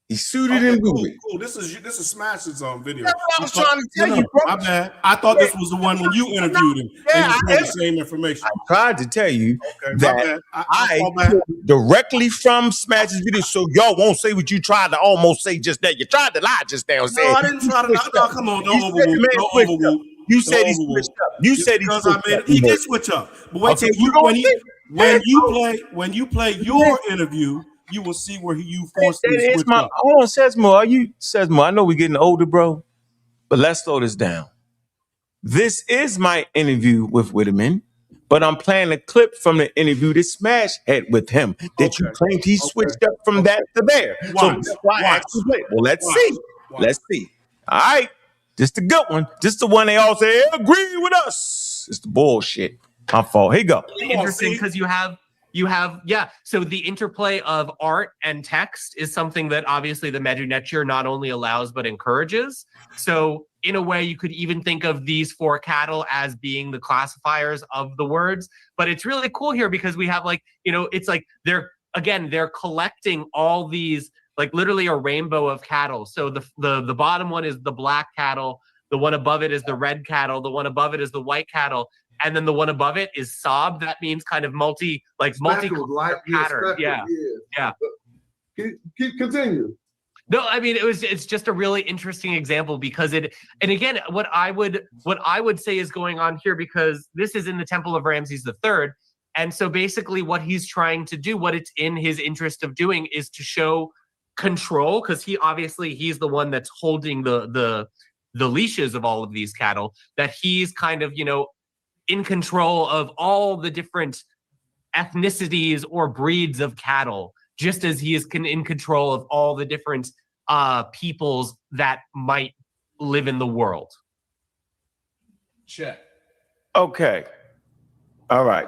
He's suited and booted. Cool. This is Smash's video. That's what I was trying to tell you, bro. My bad. I thought this was the one when you interviewed him. And you told the same information. I tried to tell you that I directly from Smash's video, so y'all won't say what you tried to almost say just now. You tried to lie just now. No, I didn't try to lie. No, come on, don't overwhelm. You said he switched up. You said he switched up. He did switch up. But wait till when you play your interview, you will see where you forced to switch up. Hold on, Sesmo, I know we're getting older, bro, but let's slow this down. This is my interview with Whitterman, but I'm playing a clip from the interview that Smash had with him that you claimed he switched up from that to there. So that's why I actually played. Well, let's see. Let's see. All right. This the good one. This the one they all say, agree with us. It's the bullshit. My fault. Here you go. Really interesting because you have so the interplay of art and text is something that obviously the Medu not only allows but encourages. So in a way you could even think of these four cattle as being the classifiers of the words, but it's really cool here because we have it's like they're collecting all these, like literally a rainbow of cattle. So the bottom one is the black cattle, the one above it is the red cattle, the one above it is the white cattle, and then the one above it is sob. That means kind of multi pattern. Yeah. Continue. No, I mean it's just a really interesting example because and again, what I would say is going on here, because this is in the Temple of Ramses III. And so basically what he's trying to do, what it's in his interest of doing, is to show control, because he's the one that's holding the leashes of all of these cattle, that he's kind of, in control of all the different ethnicities or breeds of cattle, just as he is in control of all the different peoples that might live in the world. Check. Okay. All right.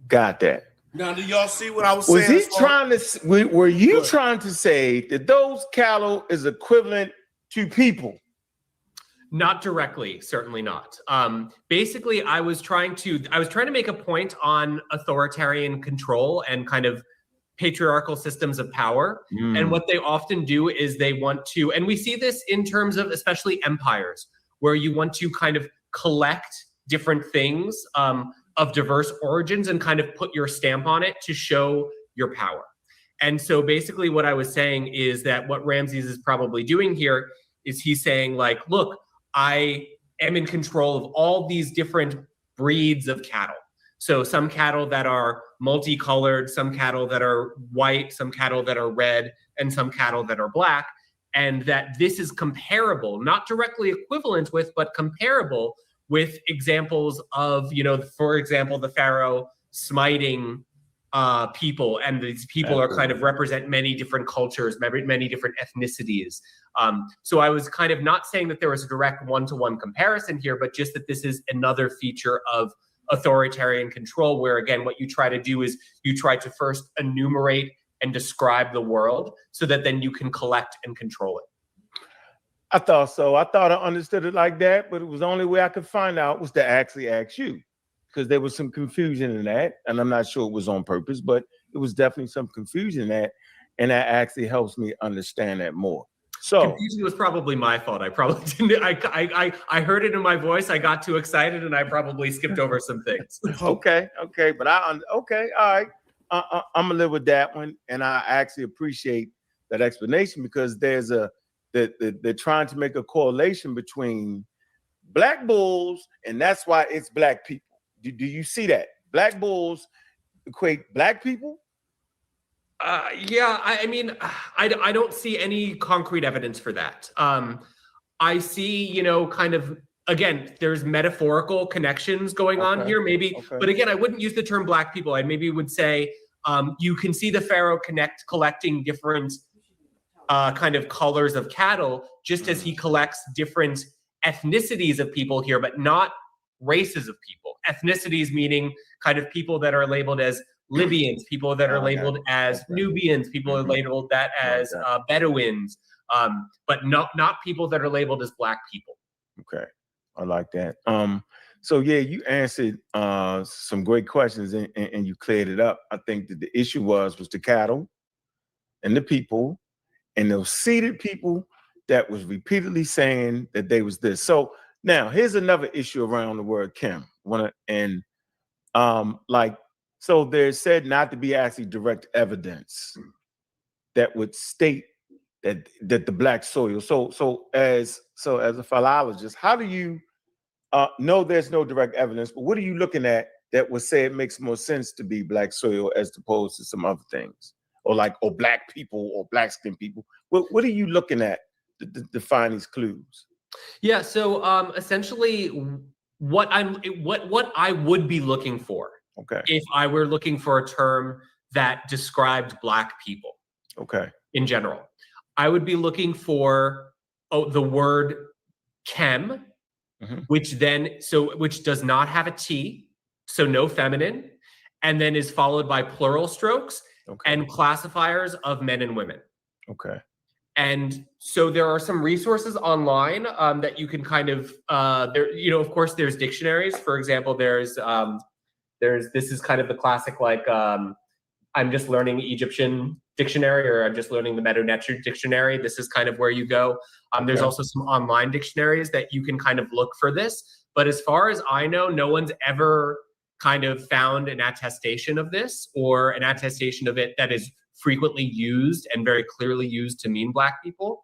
Got that. Now, do y'all see what I was saying? Was he trying to? Were you trying to say that those cattle is equivalent to people? Not directly, certainly not. Basically, I was trying to make a point on authoritarian control and kind of patriarchal systems of power. And what they often do is they want to, and we see this in terms of especially empires, where you want to kind of collect different things of diverse origins and kind of put your stamp on it to show your power. And so basically what I was saying is that what Ramses is probably doing here is he's saying, like, look, I am in control of all these different breeds of cattle. So some cattle that are multicolored, some cattle that are white, some cattle that are red, and some cattle that are black. And that this is comparable, not directly equivalent with, but comparable with examples of, for example, the pharaoh smiting people, and these people are kind of represent many different cultures, many different ethnicities. So I was kind of not saying that there was a direct one-to-one comparison here, but just that this is another feature of authoritarian control, where again, what you try to do is you try to first enumerate and describe the world so that then you can collect and control it. I thought so. I thought I understood it like that, but it was the only way I could find out was to actually ask you, because there was some confusion in that, and I'm not sure it was on purpose, but it was definitely some confusion in that, and that actually helps me understand that more. So confusion was probably my fault. I probably didn't. I heard it in my voice. I got too excited, and I probably skipped over some things. Okay, but all right. I'm gonna live with that one, and I actually appreciate that explanation, because there's they're trying to make a correlation between black bulls, and that's why it's black people. Do you see that? Black bulls equate black people? Yeah, I mean, I don't see any concrete evidence for that. I see, kind of, again, there's metaphorical connections going on here, maybe. But again, I wouldn't use the term black people. I maybe would say you can see the pharaoh collecting different kind of colors of cattle, just as he collects different ethnicities of people here, but not races of people. Ethnicities meaning kind of people that are labeled as Libyans, people that are labeled as Nubians, people are labeled that as Bedouins, but not people that are labeled as black people. Okay, I like that. So yeah, you answered some great questions, and you cleared it up. I think that the issue was the cattle and the people and those seated people that was repeatedly saying that they was this. So now here's another issue around the word Kim. So there's said not to be actually direct evidence that would state that the black soil. So as a philologist, how do you know there's no direct evidence, but what are you looking at that would say it makes more sense to be black soil as opposed to some other things, or black people or black skinned people? What are you looking at to find these clues? Yeah, so essentially what I would be looking for, if I were looking for a term that described black people, in general, I would be looking for the word Kem, which does not have a T, so no feminine, and then is followed by plural strokes and classifiers of men and women. Okay. And so there are some resources online that you can kind of of course there's dictionaries. For example, this is kind of the classic, like I'm just learning Egyptian dictionary, or I'm just learning the Neteru dictionary. This is kind of where you go. There's also some online dictionaries that you can kind of look for this. But as far as I know, no one's ever kind of found an attestation of this, or an attestation of it that is frequently used and very clearly used to mean Black people.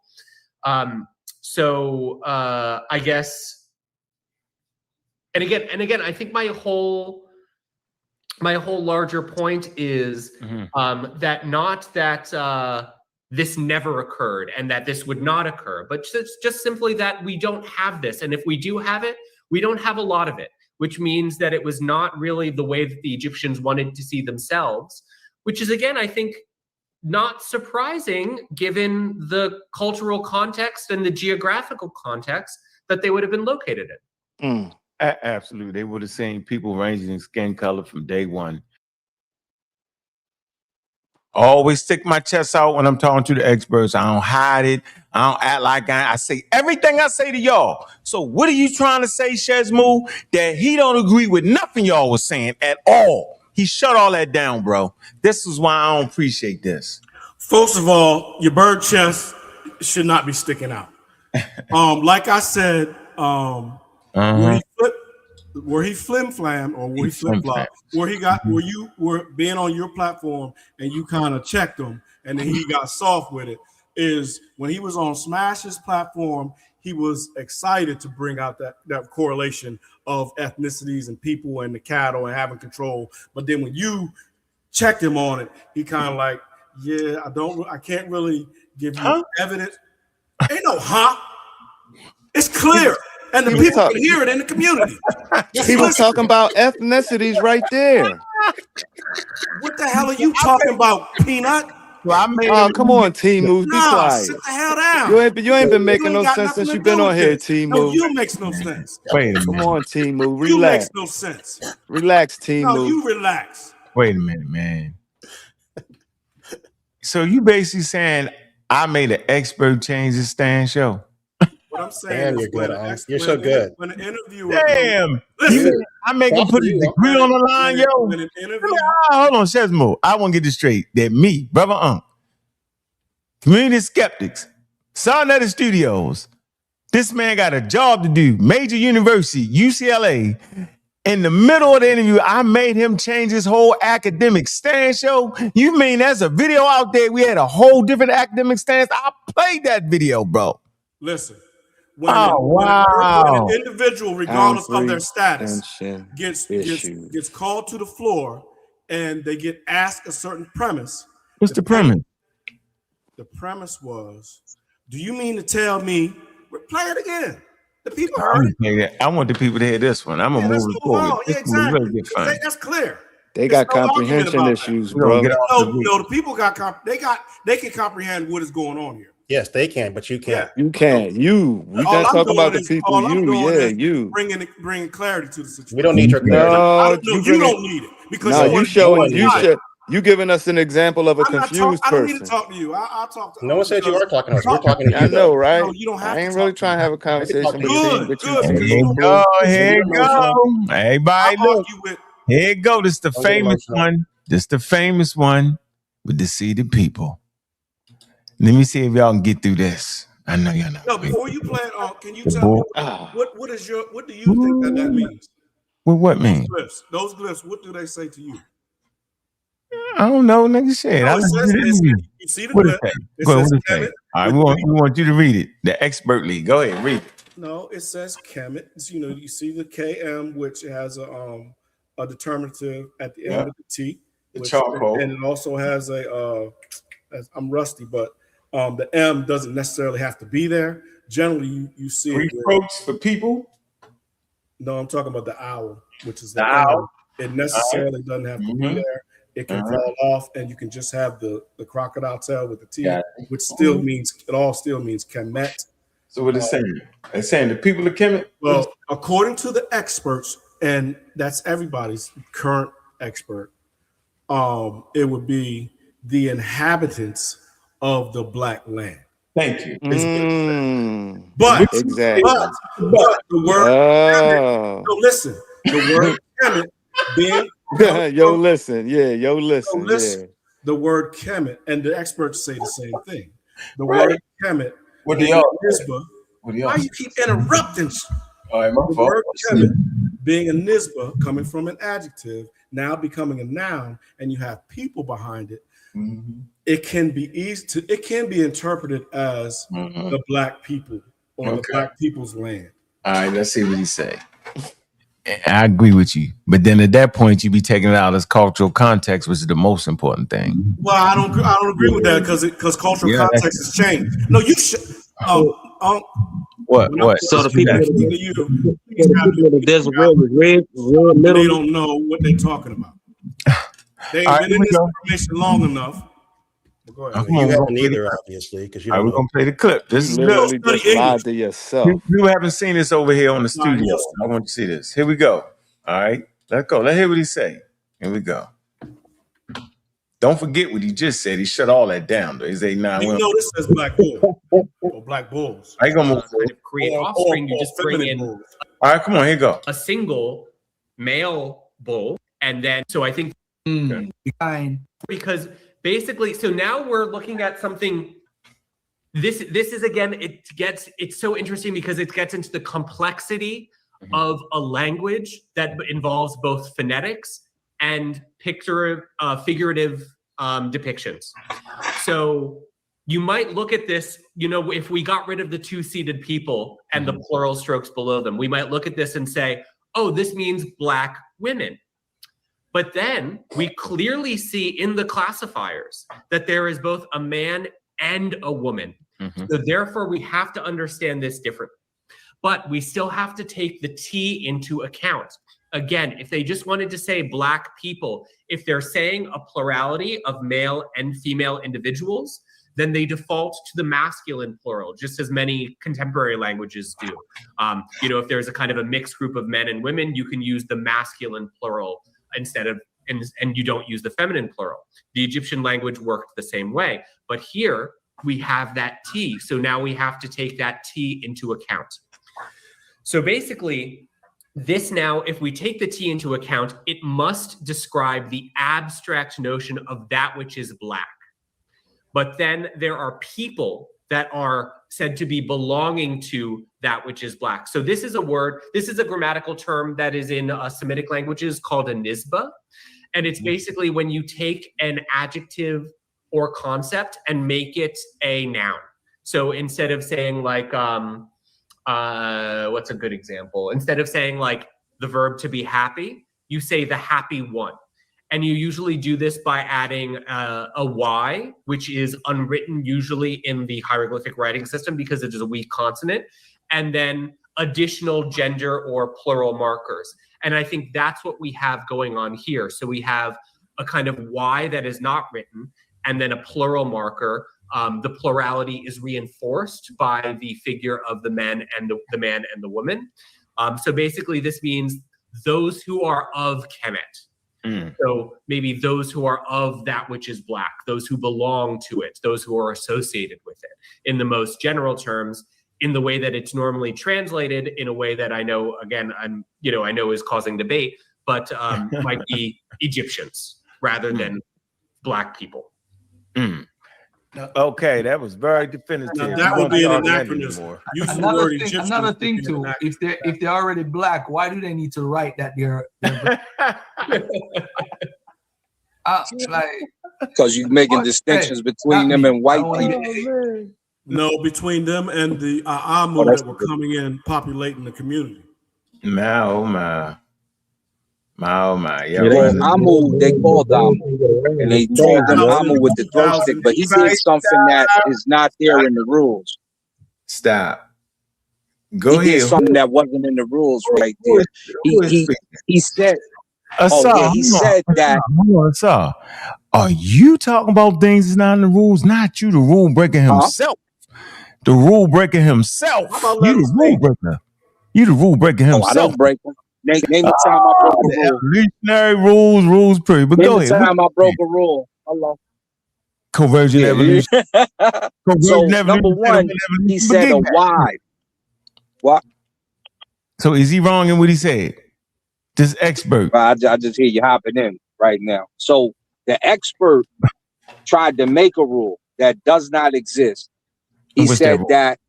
I guess, and again, I think my whole larger point is that this never occurred and that this would not occur, but just simply that we don't have this. And if we do have it, we don't have a lot of it, which means that it was not really the way that the Egyptians wanted to see themselves, which is, again, I think, not surprising given the cultural context and the geographical context that they would have been located in. Absolutely. They would have seen people ranging in skin color from day one. I always stick my chest out when I'm talking to the experts. I don't hide it. I don't act like I say everything I say to y'all. So what are you trying to say, Shezmu? That he don't agree with nothing y'all was saying at all. He shut all that down, bro. This is why I don't appreciate this. First of all, your bird chest should not be sticking out. Like I said, where he flim-flam, or where he flip-flop, where you were being on your platform and you kind of checked him and then he got soft with it, is when he was on Smash's platform, he was excited to bring out that correlation of ethnicities and people and the cattle and having control. But then when you checked him on it, he kind of like, yeah, I can't really give you evidence. Ain't no it's clear. And the people can hear it in the community. He was talking about ethnicities right there. What the hell are you talking about, Peanut? Oh, come on, T-Move, be quiet. Sit the hell down. You ain't been making no sense since you've been on here, T-Move. No, you makes no sense. Wait a minute. Come on, T-Move, You relax. makes no sense. Relax, T-Move. No, you relax. Wait a minute, man. So you basically saying I made an expert change his stand show? What I'm saying is you're so good. When an interviewer, I make him put his degree on the line, yo. When an interview, hold on, Shezmo. I want to get this straight. That me, brother Ankh, Community Skeptics, Neteru Studios. This man got a job to do. Major university, UCLA. In the middle of the interview, I made him change his whole academic stance show. You mean there's a video out there? We had a whole different academic stance. I played that video, bro. Listen. When wow. an individual, regardless of their status, gets called to the floor and they get asked a certain premise. What's the premise? The premise was, do you mean to tell me, play it again. The people heard it. I want the people to hear this one. I'm going to move it forward. Yeah, exactly. That's clear. They got comprehension issues, bro. No, the people they can comprehend what is going on here. Yes, they can, but you can't. You can't. We don't talk about the people. You. Bringing clarity to the situation. We don't need your clarity. No, you don't need it because you giving us an example of a confused person. I don't need to talk to you. I'll talk to. No one said you are talking to us. We're talking to you. I know, right? No, you don't have I ain't really trying to have a conversation with you. Here you go. Everybody, look. Here you go. This is the famous one. This is the famous one with the seated people. Let me see if y'all can get through this. I know y'all know. No, before you play it, can you tell me what do you think that means? Well, what mean? Those glyphs, what do they say to you? I don't know, nigga. Shit. No, you see the glyph. It says all right, we want you to read it. The expert league. Go ahead, read it. No, it says Kemet. You see the KM, which has a determinative at the end of the T. Charcoal. And it also has I'm rusty, but the M doesn't necessarily have to be there. Generally, you see three strokes for people. No, I'm talking about the owl, which is the owl. It necessarily doesn't have to be there. It can fall off, and you can just have the crocodile tail with the T, which still means Kemet. So what it's saying? It's saying the people of Kemet. Well, according to the experts, and that's everybody's current expert, it would be the inhabitants of the black land. Thank you. But, exactly. but the word Kemet, no, listen, the word Kemet being yo, listen, listen, the word Kemet, and the experts say the same thing. The Right. word Kemet, What do y'all Nisba, why you keep interrupting? All right, my The fault. word Kemet being a Nisba, coming from an adjective, now becoming a noun, and you have people behind it. It can be it can be interpreted as the black people or the black people's land. All right, let's see what he say. I agree with you, but then at that point, you be taking it out as cultural context, which is the most important thing. Well, I don't agree with that because cultural context has changed. No, you should. What? So the people of the desert they don't know what they're talking about. They ain't been in this information long enough. Go ahead. You haven't either, obviously, because you don't we're know. gonna play the clip. This is literally good. just lied to yourself. You haven't seen this over here on the studio. I want you to see this. Here we go. All right, let's go. Let's hear what he say. Here we go. Don't forget what he just said. He shut all that down. Though. He said, "Nah." You know this says black bull or black bulls. I ain't gonna move kind of create offspring. You just bring in All right, come on. Here you go. a single male bull, and then so I think because basically, so now we're looking at something. This is again, it's so interesting because it gets into the complexity of a language that involves both phonetics and figurative depictions. So you might look at this, if we got rid of the two-seated people and the plural strokes below them, we might look at this and say, oh, this means black women. But then we clearly see in the classifiers that there is both a man and a woman. So therefore, we have to understand this differently. But we still have to take the T into account. Again, if they just wanted to say black people, if they're saying a plurality of male and female individuals, then they default to the masculine plural, just as many contemporary languages do. If there's a kind of a mixed group of men and women, you can use the masculine plural instead of, and you don't use the feminine plural. The Egyptian language worked the same way, but here we have that T. So now we have to take that T into account. So basically, this now, if we take the T into account, it must describe the abstract notion of that which is black. But then there are people that are said to be belonging to that which is black. So this is a word, this is a grammatical term that is in Semitic languages called a nisba. And it's basically when you take an adjective or concept and make it a noun. So instead of saying like, what's a good example? Instead of saying like the verb to be happy, you say the happy one. And you usually do this by adding a Y, which is unwritten usually in the hieroglyphic writing system because it is a weak consonant, and then additional gender or plural markers. And I think that's what we have going on here. So we have a kind of Y that is not written, and then a plural marker. The plurality is reinforced by the figure of the man and the man and the woman. So basically this means those who are of Kemet. So maybe those who are of that which is black, those who belong to it, those who are associated with it. In the most general terms, in the way that it's normally translated, in a way that I know, again, I know is causing debate, but might be Egyptians rather than black people. Okay, that was very definitive. Now, that would be an anachronism. Another thing too, if they're already black, why do they need to write that they're like? Because you're making distinctions between them and white people. No, between them and the Amu that were coming in, populating the community. My. Yeah, Amu, they called Amu. And they called them Amu with the throw stick, but he did something that is not there in the rules. Stop. He did something that wasn't in the rules right there. He said, he said that. Asar, are you talking about things that's not in the rules? Not you, the rule breaker himself. the rule breaker himself. You the rule breaker. You the rule breaker himself. Oh, I don't break them. Name the time I broke a rule. Evolutionary rules pretty. But Name go the ahead. time I broke a rule. Hello. Convergent evolution. So number one, he said a why. What? So is he wrong in what he said? This expert. I just hear you hopping in right now. So the expert tried to make a rule that does not exist. He said that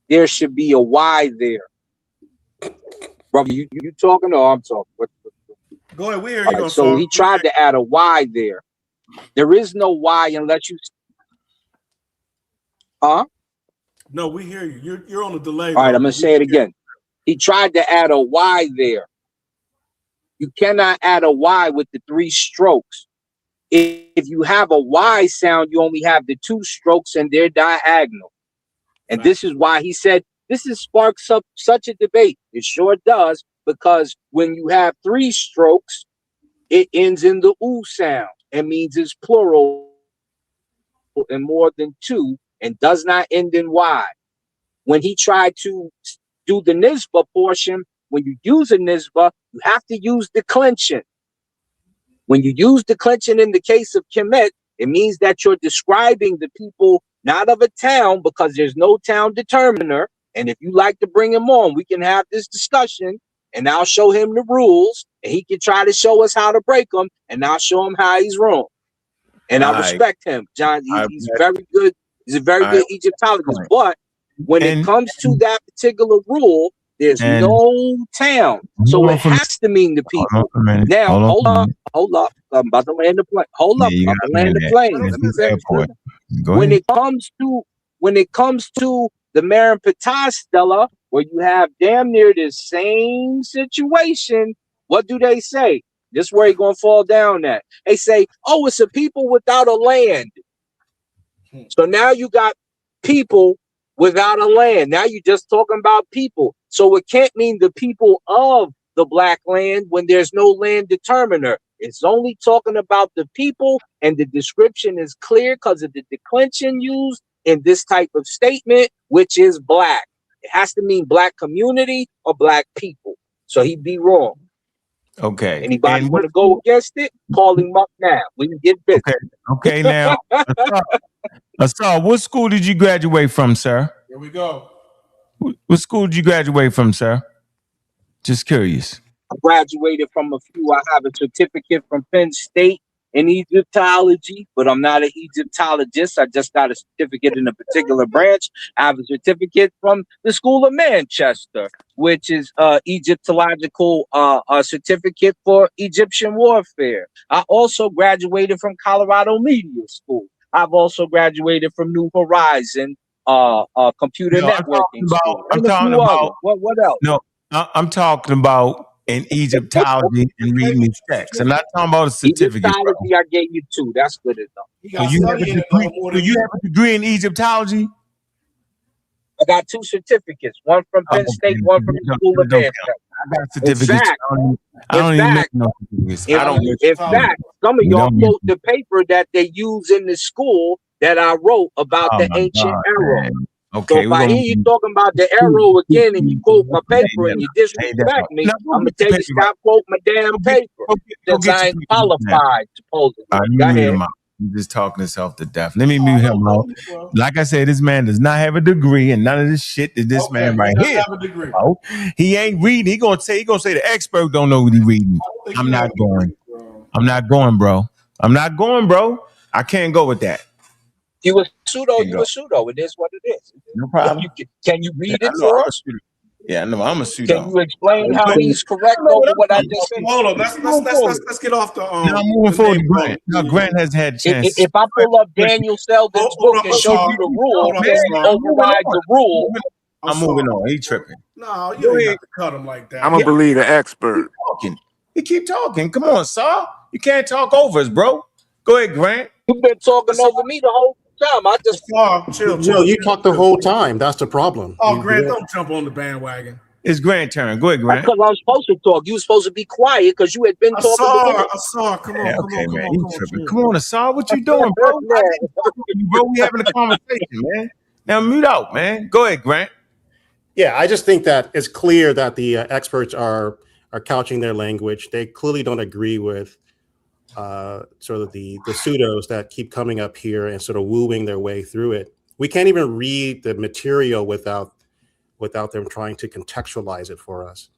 there should be a why there. Brother, you talking or I'm talking? Go ahead, we hear you. So he tried to add a why there. There is no why unless you. Huh? No, we hear you. You're on a delay. All right, I'm gonna say it again. He tried to add a why there. You cannot add a Y with the 3 strokes. If you have a Y sound, you only have the 2 strokes and they're diagonal. And this is why he said, this has sparked such a debate. It sure does, because when you have 3 strokes, it ends in the oo sound. It means it's plural and more than 2 and does not end in Y. When he tried to do the nisba portion, when you use a nisba, you have to use declension. When you use declension in the case of Kemet, it means that you're describing the people not of a town, because there's no town determiner. And if you like to bring him on, we can have this discussion and I'll show him the rules and he can try to show us how to break them and I'll show him how he's wrong. And I respect him, John. He's very good. He's a very good Egyptologist. But when it comes to that particular rule, there's no town. So it has to mean the people. Now, hold up. I'm about to land the plane. Hold up. I'm about to land the plane. Let me finish. When it comes to the Merenptah Stela, where you have damn near the same situation, what do they say? This is where you're going to fall down at. They say, oh, it's a people without a land. So now you got people without a land. Now you're just talking about people. So it can't mean the people of the black land when there's no land determiner. It's only talking about the people, and the description is clear because of the declension used in this type of statement, which is black. It has to mean black community or black people. So he'd be wrong. Okay. Anybody want to go against it? Call him up now. We can get busy. Okay, now, Asar, what school did you graduate from, sir? Here we go. What school did you graduate from, sir? Just curious. I graduated from a few. I have a certificate from Penn State in Egyptology, but I'm not an Egyptologist. I just got a certificate in a particular branch. I have a certificate from the School of Manchester, which is Egyptological certificate for Egyptian warfare. I also graduated from Colorado Media School. I've also graduated from New Horizon computer networking school. I'm talking about what else? No, I'm talking about in Egyptology and reading these texts. I'm not talking about a certificate. Egyptology, I gave you 2. That's good enough. So you have a degree in Egyptology? I got 2 certificates. One from Penn State, one from the School of Manchester. I got certificates. I don't even make no certificates. In fact, some of y'all quote the paper that they use in the school that I wrote about the ancient arrow. Okay, so if I hear you talking about the arrow again and you quote my paper and you disrespect me, I'm going to tell you stop quoting my damn paper since I ain't qualified, supposedly. Go ahead. He's just talking himself to death. Let me mute him out. Like I said, this man does not have a degree and none of this shit that this man right here. He ain't reading. He gonna say the expert don't know what he reading. I'm not going. I'm not going, bro. I'm not going, bro. I can't go with that. You a pseudo. You a pseudo. It is what it is. No problem. Can you read it for us? Yeah, no, I'm a pseudo. Can you explain how he's correct over what I just said? Hold on, let's get off the. Now I'm moving forward to Grant. Now Grant has had a chance. If I pull up Daniel Selden's book and show you the rule, override the rule. I'm moving on. He tripping. No, you ain't have to cut him like that. I'm gonna believe the expert. You keep talking. Come on, Saul. You can't talk over us, bro. Go ahead, Grant. You've been talking over me the whole time. I just chill. You talk the whole time. That's the problem. Oh, Grant, don't jump on the bandwagon. It's Grant's turn. Go ahead, Grant. Because I was supposed to talk. You were supposed to be quiet because you had been talking. Asar, come on, come on, Asar. What you doing, bro? Bro, we having a conversation, man. Now mute out, man. Go ahead, Grant. Yeah, I just think that it's clear that the experts are couching their language. They clearly don't agree with sort of the pseudos that keep coming up here and sort of wooing their way through it. We can't even read the material without them trying to contextualize it for us.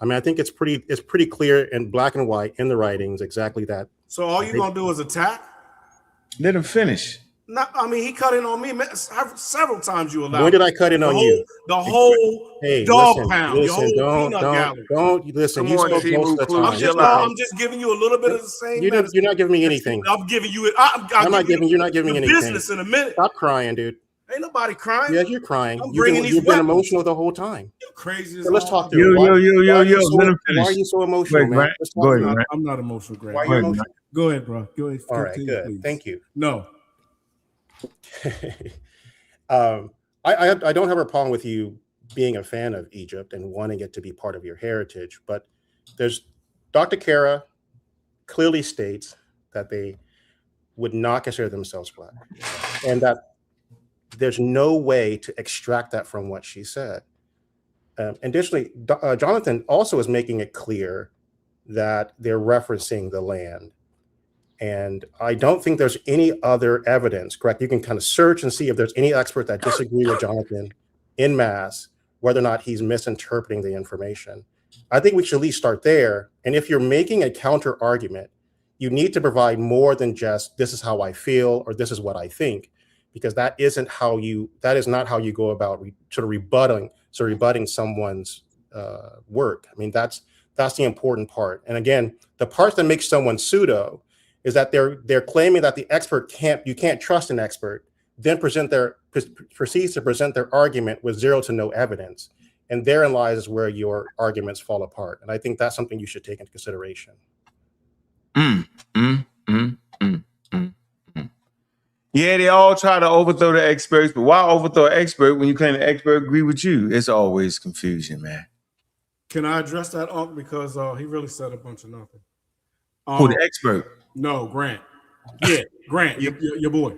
I mean, I think it's pretty clear in black and white in the writings exactly that. So all you're gonna do is attack? Let him finish. No, I mean, he cut in on me several times. You allowed. When did I cut in on you? The whole dog pound. Listen, don't listen. You spoke most of the time. I'm just giving you a little bit of the same. You're not giving me anything. I'm giving you it. You're not giving me anything. Business in a minute. Stop crying, dude. Ain't nobody crying. Yeah, you're crying. You've been emotional the whole time. You're crazy. So let's talk. Yo. Let him finish. Why are you so emotional, man? Go ahead, Grant. I'm not emotional, Grant. Why are you emotional? Go ahead, bro. Go ahead. All right, good. Please. Thank you. No. I don't have a problem with you being a fan of Egypt and wanting it to be part of your heritage, but there's Dr. Kara clearly states that they would not consider themselves black, and that there's no way to extract that from what she said. Additionally, Jonathan also is making it clear that they're referencing the land. And I don't think there's any other evidence, correct? You can kind of search and see if there's any expert that disagree with Jonathan en masse, whether or not he's misinterpreting the information. I think we should at least start there. And if you're making a counter argument, you need to provide more than just, this is how I feel, or this is what I think, because that is not how you go about rebutting someone's work. I mean, that's the important part. And again, the part that makes someone pseudo is that they're claiming that the expert you can't trust an expert, then proceeds to present their argument with zero to no evidence. And therein lies where your arguments fall apart. And I think that's something you should take into consideration. Yeah, they all try to overthrow the experts, but why overthrow an expert when you claim the expert agree with you? It's always confusion, man. Can I address that, Ankh? Because he really said a bunch of nothing. Who, the expert? No, Grant. Yeah, Grant, your boy.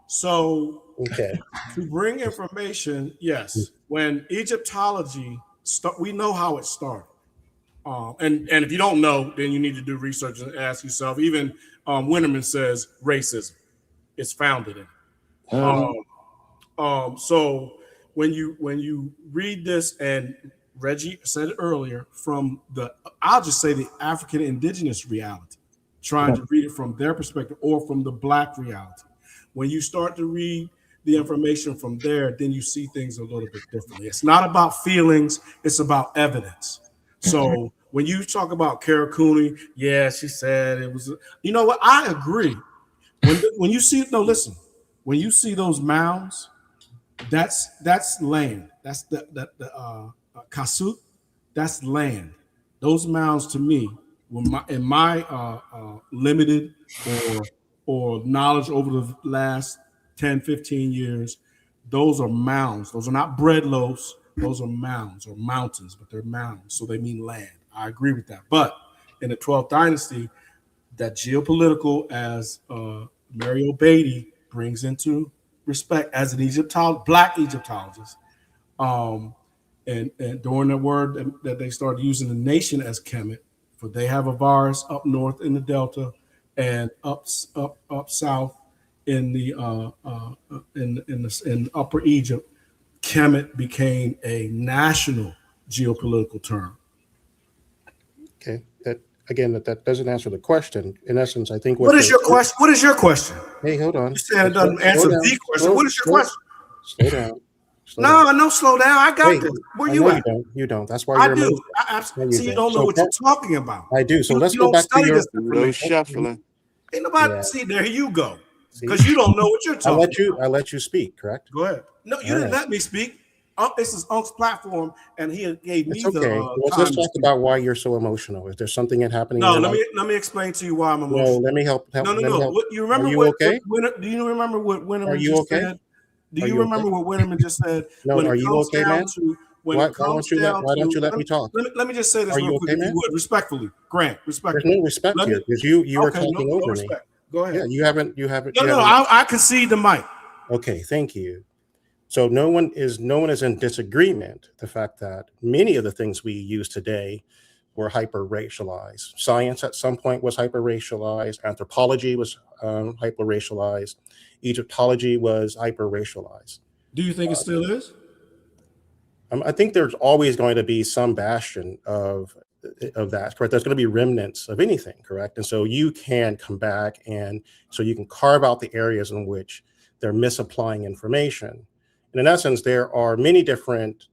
So okay, to bring information, yes. When Egyptology we know how it started. And if you don't know, then you need to do research and ask yourself. Even Winterman says racism is founded in it. So when you read this, and Reggie said it earlier, from I'll just say the African indigenous reality, trying to read it from their perspective or from the black reality. When you start to read the information from there, then you see things a little bit differently. It's not about feelings, it's about evidence. So when you talk about Kara Cooney, yeah, she said it was, you know what? I agree. When you see, listen, when you see those mounds, that's land. That's the kasut, that's land. Those mounds to me, in my limited or knowledge over the last 10, 15 years, those are mounds. Those are not bread loaves. Those are mounds or mountains, but they're mounds, so they mean land. I agree with that. But in the 12th dynasty, that geopolitical, as Mario Beatty brings into respect as an black Egyptologist, and during the word that they started using the nation as Kemet, for they have a virus up north in the Delta and up south in the in Upper Egypt. Kemet became a national geopolitical term. Okay, that doesn't answer the question. In essence, I think what is your question? What is your question? Hey, hold on. You said it doesn't answer the question. What is your question? Slow down. No, slow down. I got this. Where you at? You don't. That's why you're. I do. See, you don't know what you're talking about. I do. So let's go back to your shuffling. Ain't nobody. See, there you go. Because you don't know what you're talking about. I let you speak, correct? Go ahead. No, you didn't let me speak. This is Unkh's platform, and he gave me Let's talk about why you're so emotional. Is there something happening? No, let me explain to you why I'm emotional. No, let me help. No. You remember do you remember what Winterman just said? Do you remember what Winterman just said? No, are you okay, man? Why don't you let me talk? Let me just say this real quick, if you would, respectfully, Grant. Respectfully. There's no respect here because you were talking over me. Go ahead. Yeah, you haven't. No, I concede the mic. Okay, thank you. So no one is in disagreement the fact that many of the things we use today were hyper-racialized. Science at some point was hyper-racialized. Anthropology was hyper-racialized. Egyptology was hyper-racialized. Do you think it still is? I think there's always going to be some bastion of that, correct? There's going to be remnants of anything, correct? And so you can come back and so you can carve out the areas in which they're misapplying information. And in essence, there are many different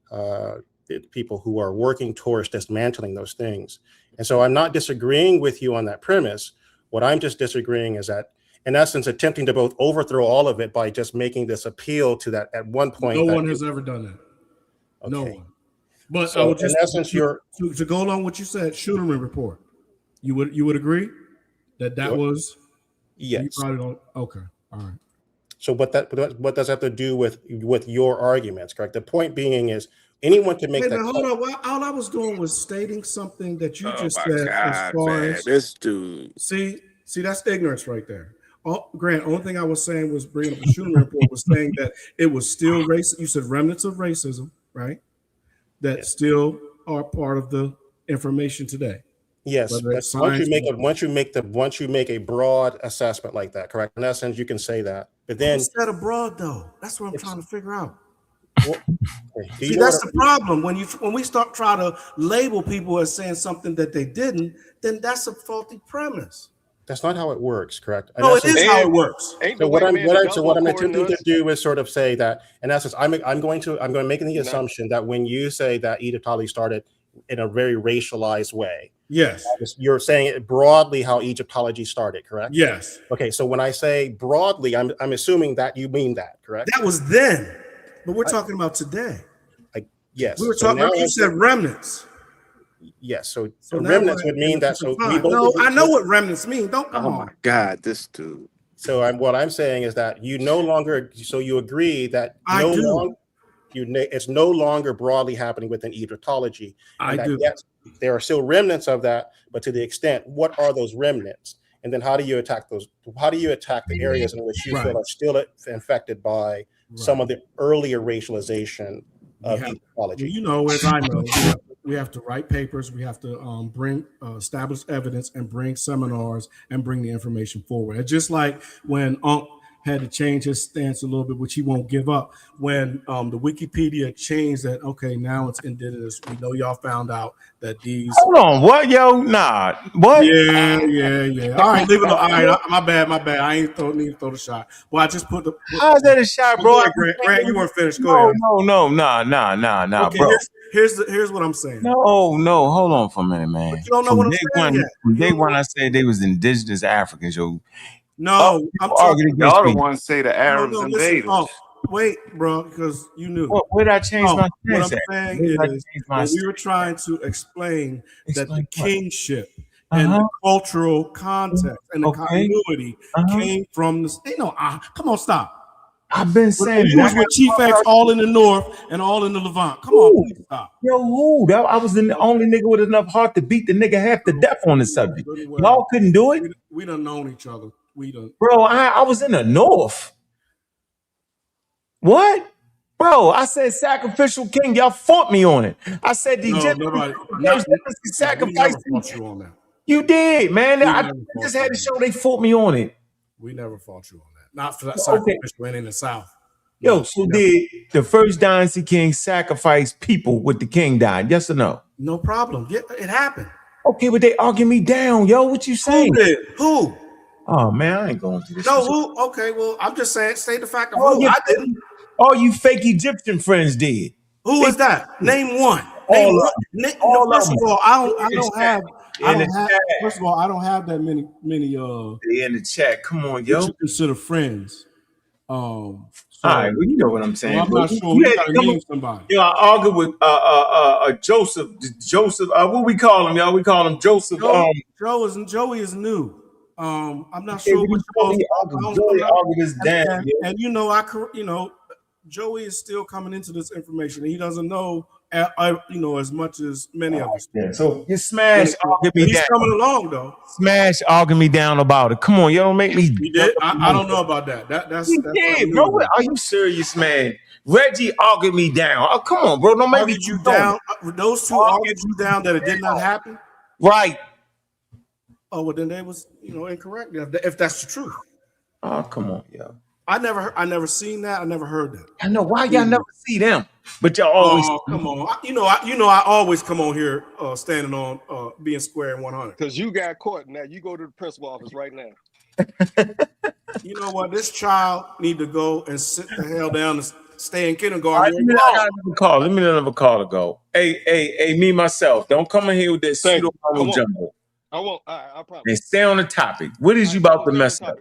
people who are working towards dismantling those things. And so I'm not disagreeing with you on that premise. What I'm just disagreeing is that, in essence, attempting to both overthrow all of it by just making this appeal to that at one point. No one has ever done that. Okay. No one. But so I would just, in essence, to go along with what you said, Schulerman report. You would agree that was yes. You probably don't. Okay. All right. So what does that have to do with your arguments, correct? The point being is anyone can make that. Hold on. Well, all I was doing was stating something that you just said. God, as far as this dude. See, that's ignorance right there. Grant, only thing I was saying was bringing up the Schulerman report was saying that it was still racist. You said remnants of racism, right? That still are part of the information today. Yes, but once you make a broad assessment like that, correct? In essence, you can say that. But then instead of broad though, that's what I'm trying to figure out. Well, see, that's the problem. When we start trying to label people as saying something that they didn't, then that's a faulty premise. That's not how it works, correct? No, it is how it works. So what I'm attempting to do is sort of say that, in essence, I'm going to make the assumption that when you say that Egyptology started in a very racialized way, yes, you're saying it broadly how Egyptology started, correct? Yes. Okay, so when I say broadly, I'm assuming that you mean that, correct? That was then, but we're talking about today. Yes, we were talking. You said remnants. Yes, so remnants would mean that. So we both. No, I know what remnants mean. Don't come on. Oh my God, this dude. So what I'm saying is that you no longer. So you agree that it's no longer broadly happening within Egyptology. I do. Yes, there are still remnants of that, but to the extent, what are those remnants? And then how do you attack those? How do you attack the areas in which you feel are still infected by some of the earlier racialization of Egyptology? You know, as I know, we have to write papers. We have to bring establish evidence and bring seminars and bring the information forward. It's just like when Ankh had to change his stance a little bit, which he won't give up. When the Wikipedia changed that, okay, now it's indigenous. We know y'all found out that these. Hold on, what, yo? Nah, what? Yeah. All right, leave it alone. All right, my bad. I ain't need to throw the shot. Well, I just put the. How's that a shot, bro? Grant, you weren't finished. Go ahead. No, nah, okay, bro. Here's what I'm saying. No, hold on for a minute, man. But you don't know what I'm saying yet. From day one, I said they was indigenous Africans, yo. No, I'm talking. Y'all the ones say the Arabs invaded. Wait, bro, because you knew. Where did I change my stance? What I'm saying is that we were trying to explain that the kingship and the cultural context and the continuity came from the. Come on, stop. I've been saying you was with Chief X all in the north and all in the Levant. Come on, please stop. Yo, who? I was the only nigga with enough heart to beat the nigga half to death on the subject. Y'all couldn't do it. We done known each other. Bro, I was in the north. What? Bro, I said sacrificial king. Y'all fought me on it. I said the Egyptians sacrificed you on that. You did, man. I just had to show they fought me on it. We never fought you on that. Not for that sacrificial in the South. Yo, so did the first dynasty king sacrifice people with the king dying? Yes or no? No problem. Yeah, it happened. Okay, but they argue me down, yo. What you saying? Who? Oh man, I ain't going through this. No, who? Okay, well, I'm just saying, state the fact of who. I didn't. All you fake Egyptian friends did. Who is that? Name one. First of all, I don't have. First of all, I don't have that many. They in the chat. Come on, yo. You consider friends. All right, well, you know what I'm saying. Well, I'm not sure. We gotta name somebody. Yo, I argued with Joseph. What we call him, y'all? We call him Joseph. Joey is new. I'm not sure what Joey argued this damn. And Joey is still coming into this information. He doesn't know as much as many others. Yeah. So you smash arguing me He's down. coming along though. Smash arguing me down about it. Come on, you don't make me. He did. I don't know about that. That's He something did, new bro. to me. Are you serious, man? Reggie argued me down. Oh, come on, bro. Don't make me Argued you down. Those two argued you down that it did not happen. Right. Oh well, then they was incorrect. If that's the truth. Oh, come on, yo. I never seen that. I never heard that. I know why y'all never see them, but y'all always. Oh, come on. I always come on here standing on being square and 100. Because you got caught. Now you go to the principal office right now. You know what? This child need to go and sit the hell down and stay in kindergarten. All right, let me let another caller go. Hey, me myself. Don't come in here with that pseudo jumbo. I won't. I promise. And stay on the topic. What is you about to mess up?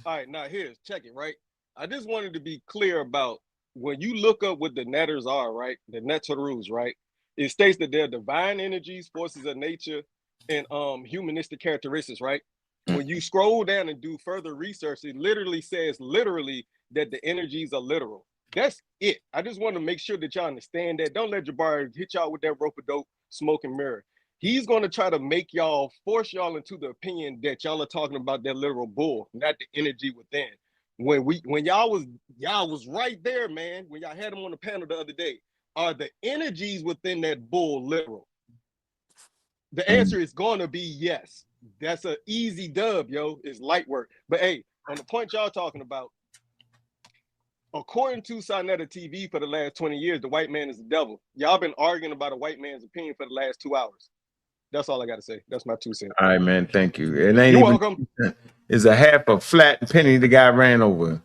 All right, now check it, right? I just wanted to be clear about when you look up what the Neters are, right? The Neterus, right? It states that they're divine energies, forces of nature, and humanistic characteristics, right? When you scroll down and do further research, it literally says that the energies are literal. That's it. I just want to make sure that y'all understand that. Don't let Jabari hit y'all with that rope-a-dope smoke and mirror. He's going to try to make y'all, force y'all into the opinion that y'all are talking about that literal bull, not the energy within. When y'all was right there, man, when y'all had him on the panel the other day, are the energies within that bull literal? The answer is going to be yes. That's an easy dub, yo. It's light work. But hey, on the point y'all talking about, according to Sonetta TV for the last 20 years, the white man is the devil. Y'all been arguing about a white man's opinion for the last 2 hours. That's all I got to say. That's my 2 cents. All right, man. Thank you. It ain't You're even, welcome. It's a half a flat penny the guy ran over.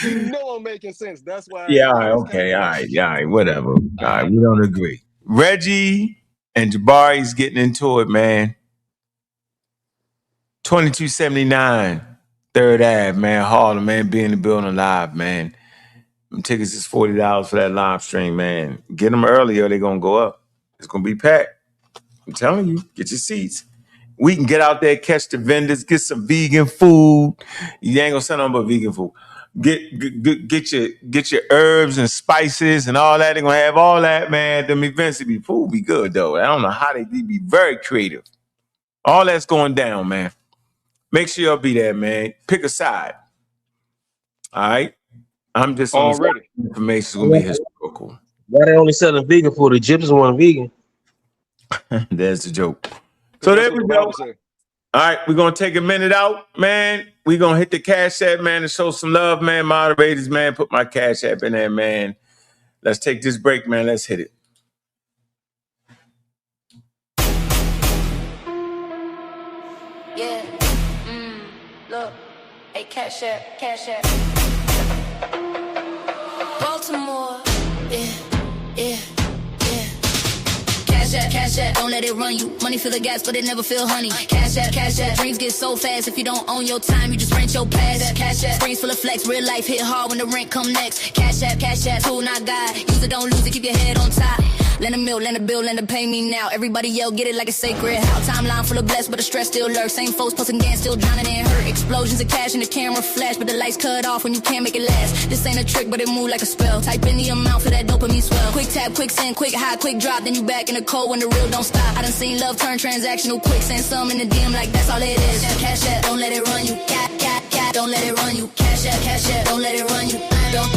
You know I'm making sense. That's why. Yeah, all right, okay, all right, whatever. All right, we don't agree. Reggie and Jabari's getting into it, man. 2279 3rd Ave, man. Harlem, man. Be in the building live, man. Them tickets is $40 for that live stream, man. Get them early or they're going to go up. It's going to be packed. I'm telling you, get your seats. We can get out there, catch the vendors, get some vegan food. You ain't going to send them but vegan food. Get your herbs and spices and all that. They're going to have all that, man. Them events, food be good, though. I don't know how they be very creative. All that's going down, man. Make sure y'all be there, man. Pick a side. All right? I'm just already. Information is going to be historical. Why they only selling vegan food? The Egyptians want vegan. There's the joke. So there we go. All right, we're going to take a minute out, man. We're going to hit the Cash App, man, and show some love, man. Moderators, man, put my Cash App in there, man. Let's take this break, man. Let's hit it. Yeah. Look. Hey, Cash App. Baltimore. Yeah. Cash App, don't let it run you. Money fill the gas, but it never feel honey. Cash App. Dreams get so fast. If you don't own your time, you just rent your past. Cash App, screens full of flex. Real life hit hard when the rent come next. Cash App, tool not God. Use it, don't lose it, keep your head on top. Lend a mill, lend a bill, lend a pay me now. Everybody yell, get it like a sacred house. Timeline full of blessed, but the stress still lurks. Same folks posting gas, still drowning in hurt. Explosions of cash and the camera flash, but the lights cut off when you can't make it last. This ain't a trick, but it move like a spell. Type in the amount for that dopamine swell. Quick tap, quick send, quick high, quick drop. Then you back in the cold when the real don't stop. I done seen love turn transactional quick. Send some in the DM like that's all it is. Cash App, don't let it run you. Don't let it run you. Cash App, don't let it run you. Don't.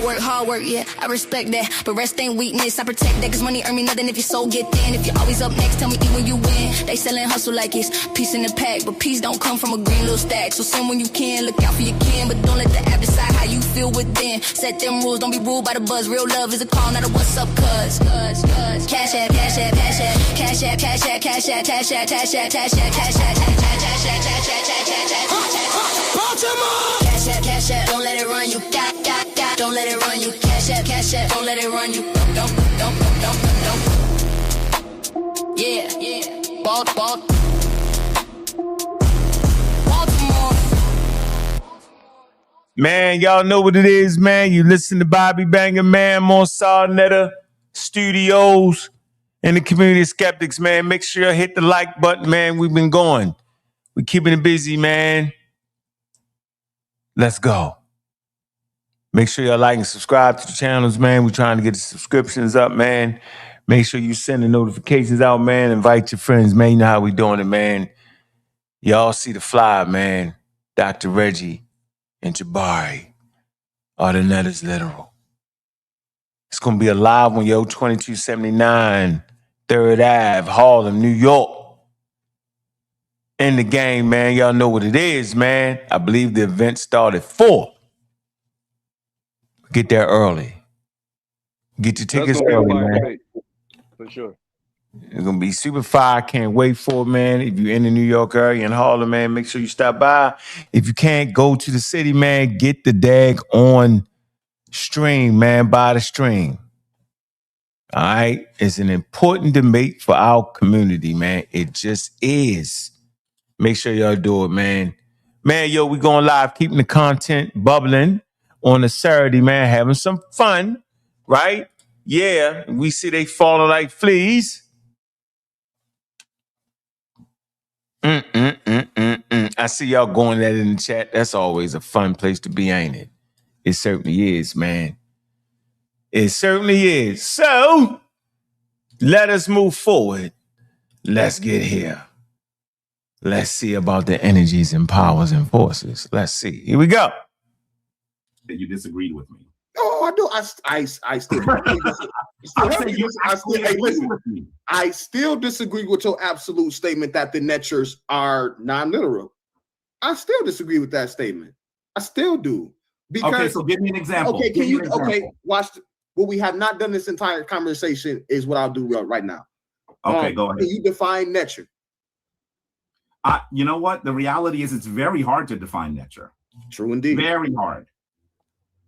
Hard work, yeah, I respect that. But rest ain't weakness, I protect that. Cause money earn me nothing if your soul get thin. If you're always up next, tell me E when you win. They sellin' hustle like it's peace in the pack. But peace don't come from a green little stack. So send when you can, look out for your kin. But don't let the app decide how you feel within. Set them rules, don't be ruled by the buzz. Real love is a call, not a what's up, cuz. Cash App. Baltimore. Cash App, don't let it run you. Don't let it run you. Cash App, don't let it run you. Don't. Yeah. Baltimore. Man, y'all know what it is, man. You listen to Bobby Banger, man, on Sonetta Studios and the community of skeptics, man. Make sure you hit the like button, man. We've been going. We're keeping it busy, man. Let's go. Make sure y'all like and subscribe to the channels, man. We're trying to get the subscriptions up, man. Make sure you send the notifications out, man. Invite your friends, man. You know how we doing it, man. Y'all see the fly, man. Dr. Reggie and Jabari are the Neteru literal. It's going to be a live one, yo. 2279 3rd Ave, Harlem, New York. In the game, man. Y'all know what it is, man. I believe the event started at 4. Get there early. Get your tickets That's gonna be a early, fire man. debate, for sure. It's gonna be super fire. Can't wait for it, man. If you're in the New York area in Harlem, man, make sure you stop by. If you can't go to the city, man, get the dag on stream, man. Buy the stream. All right. It's an important debate for our community, man. It just is. Make sure y'all do it, man. Man, yo, we going live, keeping the content bubbling on a Saturday, man. Having some fun, right? Yeah, we see they falling like fleas. I see y'all going that in the chat. That's always a fun place to be, ain't it? It certainly is, man. It certainly is. So, let us move forward. Let's get here. Let's see about the energies and powers and forces. Let's see. Here we go. That you disagreed with me. Oh, I do. I still. I still disagree with your absolute statement that the Neters are non-literal. I still disagree with that statement. I still do. Because, okay, so give me an example. Okay, can you? Okay, watch. What we have not done this entire conversation is what I'll do right now. Okay, go ahead. Can you define Neter? You know what? The reality is, it's very hard to define Neter. True indeed. Very hard.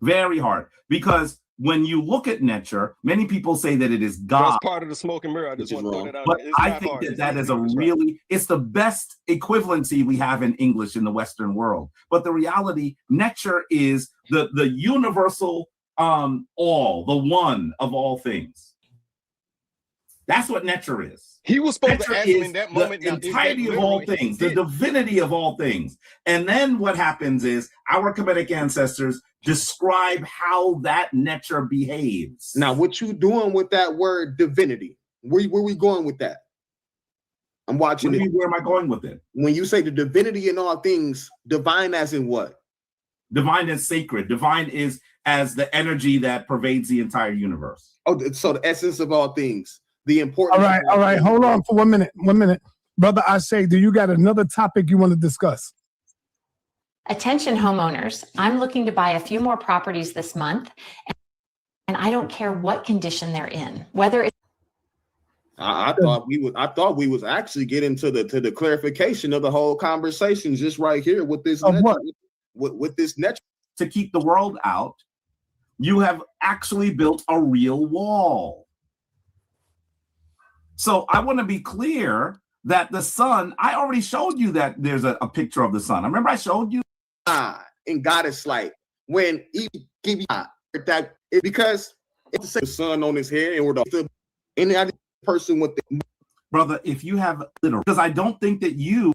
Very hard. Because when you look at Neter, many people say that it is God. That's part of the smoke and mirror. I just want to throw that out. But It's I not think hard. that is a really, it's the best equivalency we have in English in the Western world. But the reality, Neter is the universal all, the one of all things. That's what Neter is. He was supposed Neter to ask him is in that moment. the entirety of all things, the divinity of all things. And then what happens is our Kemetic ancestors describe how that Neter behaves. Now, what you doing with that word divinity? Where we going with that? I'm watching it. Where am I going with it? When you say the divinity in all things, divine as in what? Divine is sacred. Divine is as the energy that pervades the entire universe. Oh, so the essence of all things. The important. All right. Hold on for 1 minute. 1 minute. Brother Ashe, do you got another topic you want to discuss? Attention homeowners, I'm looking to buy a few more properties this month, and I don't care what condition they're in, whether it's I thought we was actually getting to the clarification of the whole conversation just right here with this with this net. To keep the world out, you have actually built a real wall. So I want to be clear that the sun, I already showed you that there's a picture of the sun. I remember I showed you. And God is like, when he give you that, because it's the sun on his head and we're the any other person with the brother, if you have literal, because I don't think that you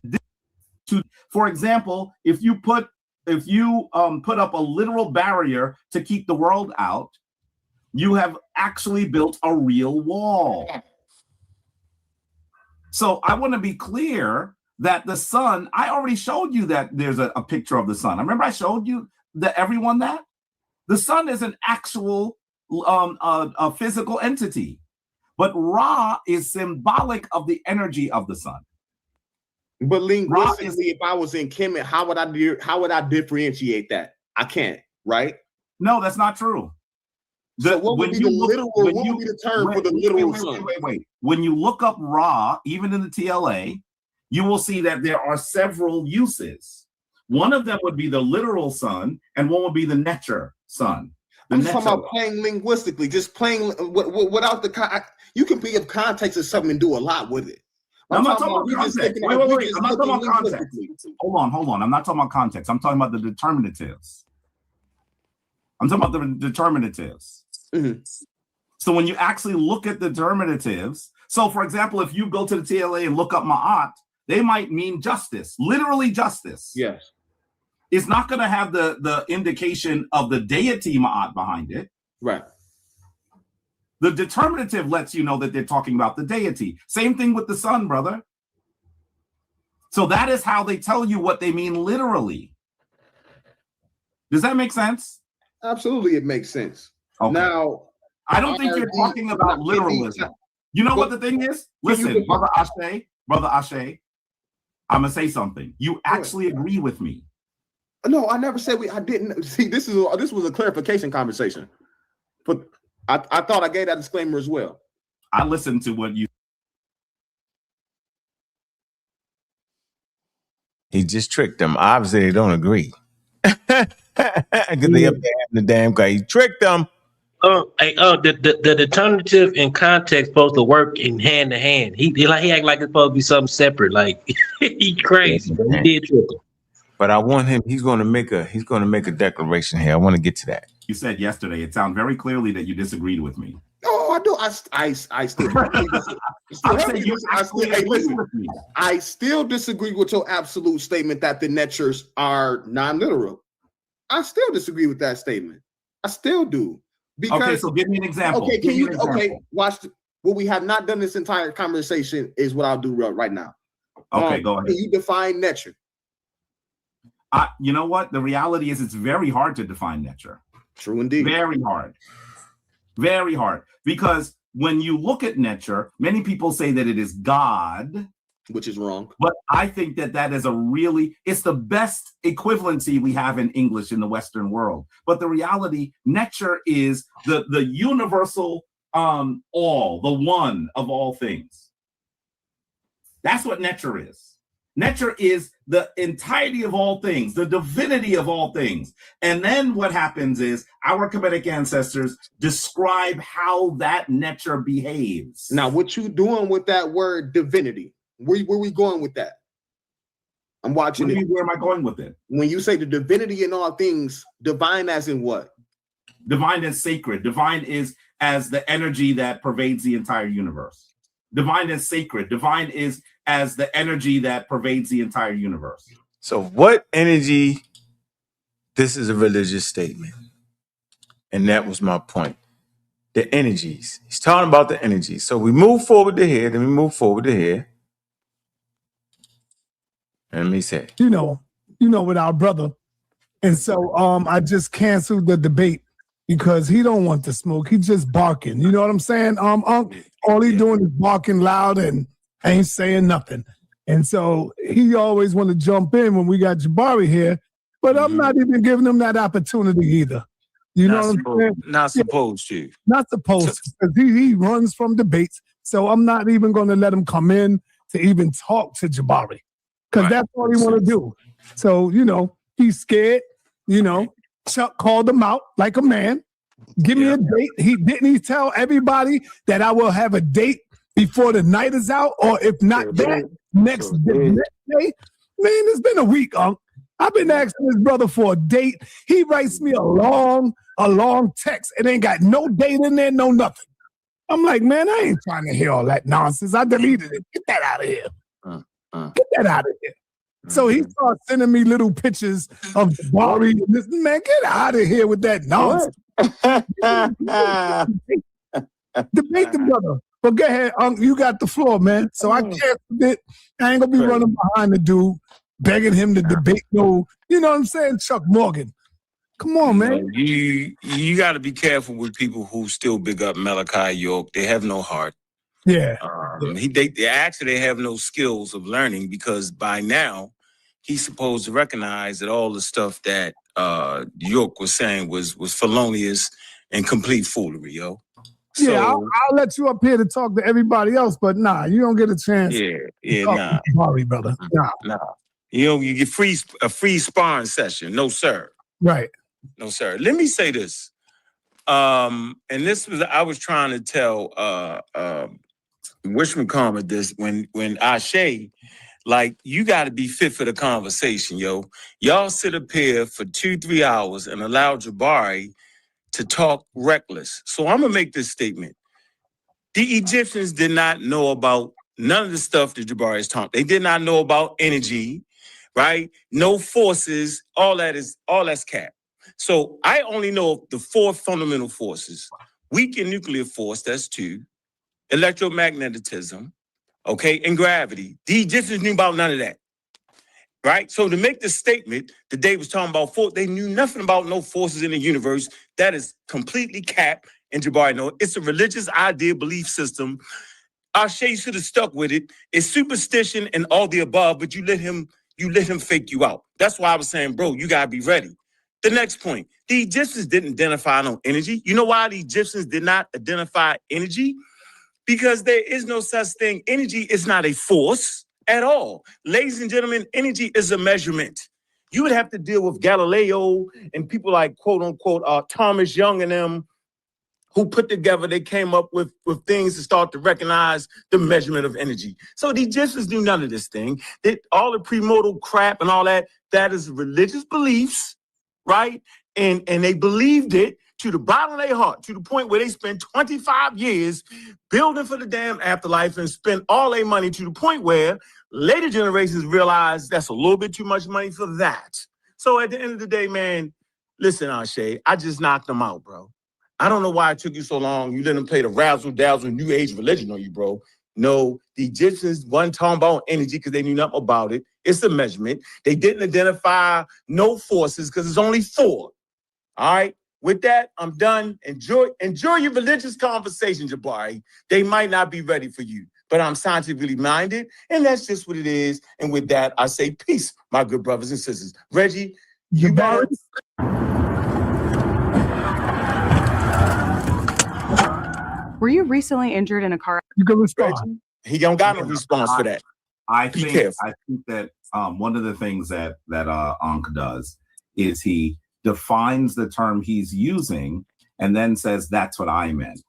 to, for example, if you put up a literal barrier to keep the world out, you have actually built a real wall. So I want to be clear that the sun, I already showed you that there's a picture of the sun. I remember I showed you everyone that the sun is an actual a physical entity, but Ra is symbolic of the energy of the sun. But linguistically, if I was in Kemet, how would I differentiate that? I can't, right? No, that's not true. So what would be the term for the literal sun? Wait. When you look up Ra, even in the TLA, you will see that there are several uses. One of them would be the literal sun, and one would be the Neter sun. I'm talking about playing linguistically, just playing without the. You can be of context of something and do a lot with it. I'm not talking about context. Wait. I'm not talking about context. Hold on. I'm not talking about context. I'm talking about the determinatives. Mm-hmm. So when you actually look at the determinatives, so for example, if you go to the TLA and look up Ma'at, they might mean justice, literally justice. Yes. It's not going to have the indication of the deity Ma'at behind it. Right. The determinative lets you know that they're talking about the deity. Same thing with the sun, brother. So that is how they tell you what they mean literally. Does that make sense? Absolutely, it makes sense. Okay. Now, I don't think you're talking about literalism. You know what the thing is? Listen, brother Ashe, I'm gonna say something. You actually agree with me. No, I never said I didn't. See, this was a clarification conversation. But I thought I gave that disclaimer as well. I listened to what you. He just tricked them. Obviously, they don't agree. Because they up there having the damn guy. He tricked them. The determinative and context supposed to work in hand to hand. He act like it's supposed to be something separate. Like he crazy. But he did trick him. But I want him. He's going to make a declaration here. I want to get to that. You said yesterday. It sounded very clearly that you disagreed with me. No, I do. I still disagree with your absolute statement that the Neters are non-literal. I still disagree with that statement. I still do. Because, okay, so give me an example. Okay, watch. What we have not done this entire conversation is what I'll do right now. Okay, go ahead. Can you define Neter? You know what? The reality is it's very hard to define Neter. True indeed. Very hard. Very hard. Because when you look at Neter, many people say that it is God. Which is wrong. But I think that is it's the best equivalency we have in English in the Western world. But the reality, Neter is the universal all, the one of all things. That's what Neter is. Neter is the entirety of all things, the divinity of all things. And then what happens is our Kemetic ancestors describe how that Neter behaves. Now, what you doing with that word divinity? Where we going with that? I'm watching it. Where am I going with it? When you say the divinity in all things, divine as in what? Divine as sacred. Divine is as the energy that pervades the entire universe. Divine as sacred. Divine is as the energy that pervades the entire universe. So what energy? This is a religious statement. And that was my point. The energies. He's talking about the energies. So we move forward to here, then we move forward to here. And let me say, you know, with our brother. And so I just canceled the debate because he don't want to smoke. He just barking. You know what I'm saying? All he doing is barking loud and ain't saying nothing. And so he always want to jump in when we got Jabari here, but I'm not even giving him that opportunity either. You know what I'm saying? Not supposed to. Not supposed to, because he runs from debates. So I'm not even going to let him come in to even talk to Jabari, because that's all he want to do. So, he's scared. Chuck called him out like a man. Give me a date. He tell everybody that I will have a date before the night is out, or if not next day. Man, it's been a week, Unc. I've been asking this brother for a date. He writes me a long text. It ain't got no date in there, no nothing. I'm like, man, I ain't trying to hear all that nonsense. I deleted it. Get that out of here. Get that out of here. So he starts sending me little pictures of Jabari. Man, get out of here with that nonsense. Debate the brother. But go ahead, you got the floor, man. So I canceled it. I ain't gonna be running behind the dude, begging him to debate. No, you know what I'm saying? Chuck Morgan. Come on, man. You got to be careful with people who still big up Malachi York. They have no heart. Yeah. They actually have no skills of learning, because by now he's supposed to recognize that all the stuff that York was saying was felonious and complete foolery, yo. So, yeah, I'll let you up here to talk to everybody else, but nah, you don't get a chance. Nah. Sorry, brother. Nah. You get a free sparring session. No, sir. Right. No, sir. Let me say this. And this was, I was trying to tell Wishman Karma this when Ashe, like, you got to be fit for the conversation, yo. Y'all sit up here for 2-3 hours and allow Jabari to talk reckless. So I'm gonna make this statement. The Egyptians did not know about none of the stuff that Jabari is talking. They did not know about energy. right? No forces, all that's cap. So I only know of the 4 fundamental forces. Weak and nuclear force, that's 2. Electromagnetism, okay, and gravity. The Egyptians knew about none of that, right? So to make the statement that they was talking about force, they knew nothing about no forces in the universe. That is completely cap. And Jabari, no, it's a religious idea, belief system. Ashe should have stuck with it. It's superstition and all the above, but you let him fake you out. That's why I was saying, bro, you gotta be ready. The next point, the Egyptians didn't identify no energy. You know why the Egyptians did not identify energy? Because there is no such thing. Energy is not a force at all. Ladies and gentlemen, energy is a measurement. You would have to deal with Galileo and people like, quote unquote, Thomas Young and them, who put together, they came up with things to start to recognize the measurement of energy. So the Egyptians knew none of this thing. All the premortal crap and all that is religious beliefs, right? And they believed it to the bottom of their heart, to the point where they spent 25 years building for the damn afterlife and spent all their money to the point where later generations realized that's a little bit too much money for that. So at the end of the day, man, listen, Ashe, I just knocked them out, bro. I don't know why it took you so long. You didn't play the razzle-dazzle new age religion on you, bro. No, the Egyptians wasn't talking about energy because they knew nothing about it. It's a measurement. They didn't identify no forces because it's only 4. All right? With that, I'm done. Enjoy your religious conversation, Jabari. They might not be ready for you, but I'm scientifically minded, and that's just what it is. And with that, I say peace, my good brothers and sisters. Reggie, you better... Were you recently injured in a car? You can respond. He don't got no response for that. I think that one of the things that Ankh does is he defines the term he's using and then says that's what I meant.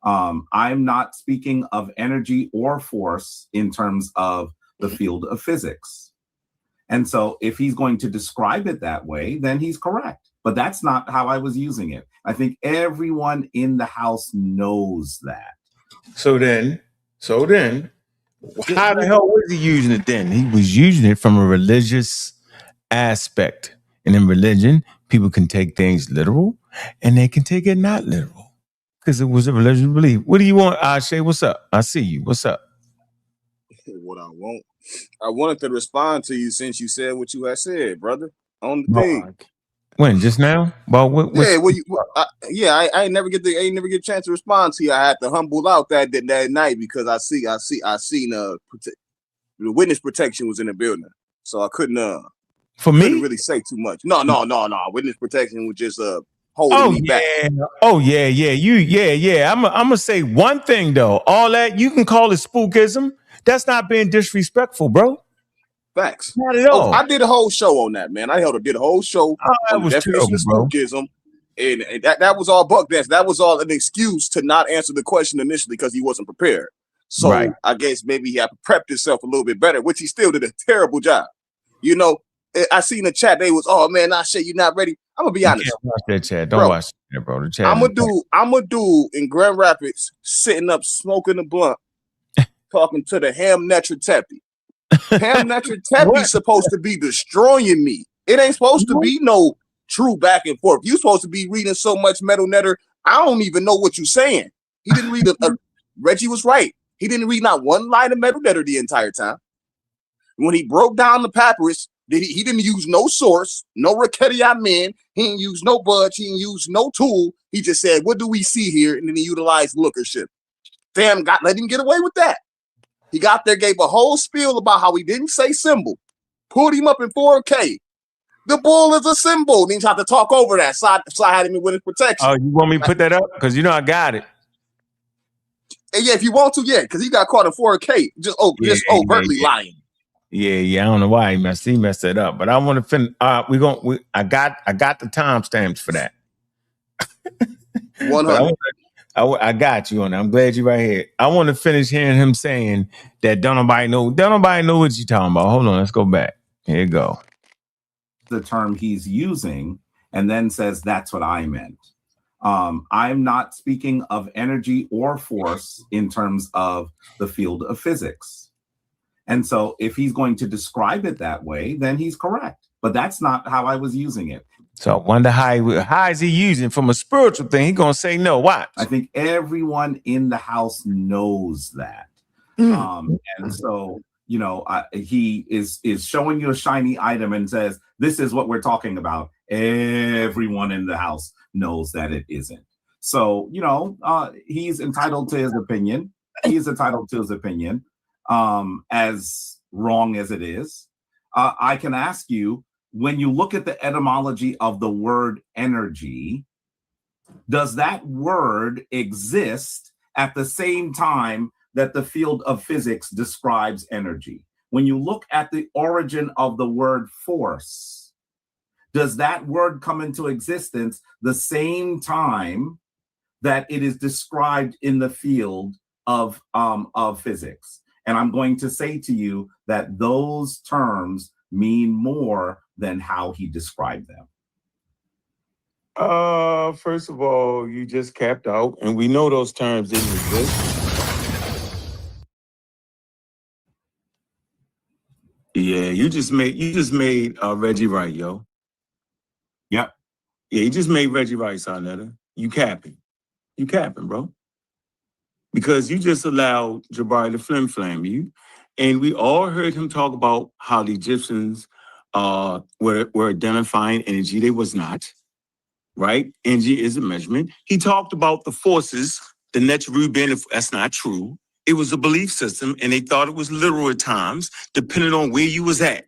I'm not speaking of energy or force in terms of the field of physics. And so if he's going to describe it that way, then he's correct. But that's not how I was using it. I think everyone in the house knows that. So then, how the hell was he using it then? He was using it from a religious aspect. And in religion, people can take things literal and they can take it not literal because it was a religious belief. What do you want, Ashe? What's up? I see you. What's up? What I wanted to respond to you since you said what you had said, brother. On the thing. When? Just now? Well, I ain't never get a chance to respond to you. I had to humble out that night because I seen the witness protection was in the building, so I couldn't couldn't really say too much. No. Witness protection was just holding me back. Oh yeah. I'm gonna say one thing though. All that you can call it spookism. That's not being disrespectful, bro. Facts. Not at all. I did a whole show on that, man. I did a whole show on the definition of spookism, and that was all buck dance. That was all an excuse to not answer the question initially because he wasn't prepared. So I guess maybe he had prepped himself a little bit better, which he still did a terrible job. You know, I seen in the chat they was, oh man, I say you're not ready. I'm gonna be honest. Can't watch that chat. Don't watch that, bro. The chat. I'm a dude in Grand Rapids sitting up smoking a blunt, talking to the Ham Neteru. Ham Neteru supposed to be destroying me. It ain't supposed to be no true back and forth. You supposed to be reading so much Metal Netter. I don't even know what you're saying. He didn't read Reggie was right. He didn't read not one line of Metal Netter the entire time. When he broke down the papyrus, he didn't use no source, no Raketi Amen. He didn't use no budge. He didn't use no tool. He just said, what do we see here? And then he utilized lookership. Fam let him get away with that. He got there, gave a whole spiel about how he didn't say symbol, pulled him up in 4K. The bull is a symbol. Then he tried to talk over that. So I had him in witness protection. Oh, you want me to put that up? Because you know I got it. And yeah, if you want to, yeah, because he got caught in 4K, just overtly lying. Yeah. I don't know why he messed it up, but I want to finish. I got the timestamps for that. 100. I got you on that. I'm glad you're right here. I want to finish hearing him saying that don't nobody know what you're talking about. Hold on, let's go back. Here you go. The term he's using and then says that's what I meant. I'm not speaking of energy or force in terms of the field of physics. And so if he's going to describe it that way, then he's correct. But that's not how I was using it. So I wonder how is he using from a spiritual thing? He's going to say no. Watch. I think everyone in the house knows that. And so, you know, he is showing you a shiny item and says, this is what we're talking about. Everyone in the house knows that it isn't. So, you know, he's entitled to his opinion. He is entitled to his opinion, as wrong as it is. I can ask you, when you look at the etymology of the word energy, does that word exist at the same time that the field of physics describes energy? When you look at the origin of the word force, does that word come into existence the same time that it is described in the field of physics? And I'm going to say to you that those terms mean more than how he described them. First of all, you just capped out, and we know those terms didn't exist. Yeah, you just made Reggie right, yo. Yep. Yeah, you just made Reggie right, Sonetta. You capping, bro. Because you just allowed Jabari to flim-flam you, and we all heard him talk about how the Egyptians were identifying energy. They was not. Right? Energy is a measurement. He talked about the forces, the Neteru being, that's not true. It was a belief system, and they thought it was literal at times, depending on where you was at.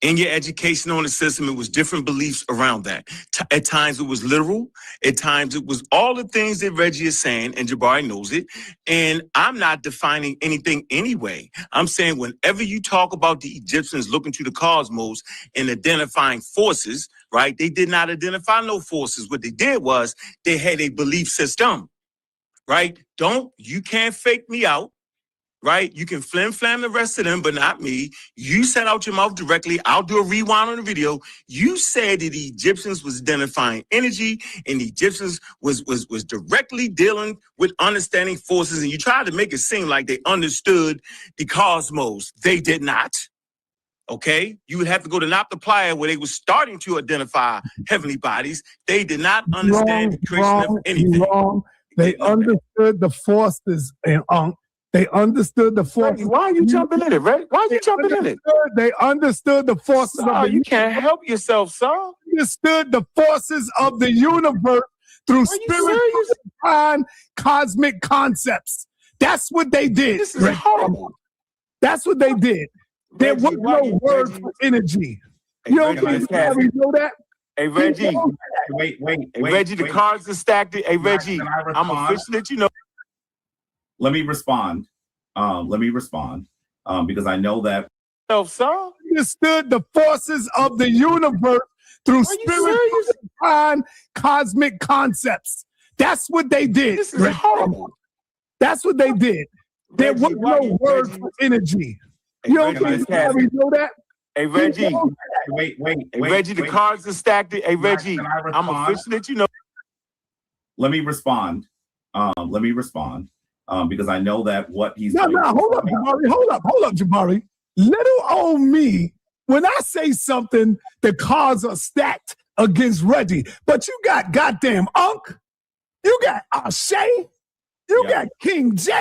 In your education on the system, it was different beliefs around that. At times it was literal. At times it was all the things that Reggie is saying, and Jabari knows it. And I'm not defining anything anyway. I'm saying whenever you talk about the Egyptians looking to the cosmos and identifying forces, right? They did not identify no forces. What they did was they had a belief system, right? You can't fake me out. Right? You can flim-flam the rest of them, but not me. You said out your mouth directly. I'll do a rewind on the video. You said that the Egyptians was identifying energy, and the Egyptians was directly dealing with understanding forces, and you tried to make it seem like they understood the cosmos. They did not. Okay? You would have to go to Noptoplaya, where they were starting to identify heavenly bodies. They did not understand the creation of anything. Wrong. They understood the forces and they understood the forces. Why are you jumping in it, Red? Why are you jumping in it? They understood the forces of the you can't help yourself, son. Understood the forces of the universe through spiritual and cosmic concepts. That's what they did. This is horrible. That's what they did. There was no word for energy. You don't think we know that? Hey, Reggie. Wait. Reggie, the cards are stacked. Hey, Reggie, I'm official that you know. Let me respond. Because I know that. Understood the forces of the universe through spiritual and cosmic concepts. That's what they did. This is horrible. That's what they did. There was no word for energy. You don't think we know that? Hey, Reggie. Wait. Reggie, the cards are stacked. Hey, Reggie, I'm official that you know. Let me respond. Because I know that what he's hold up, Jabari. Little old me, when I say something, the cards are stacked against Reggie. But you got goddamn Ankh, you got Ashe, you got King J,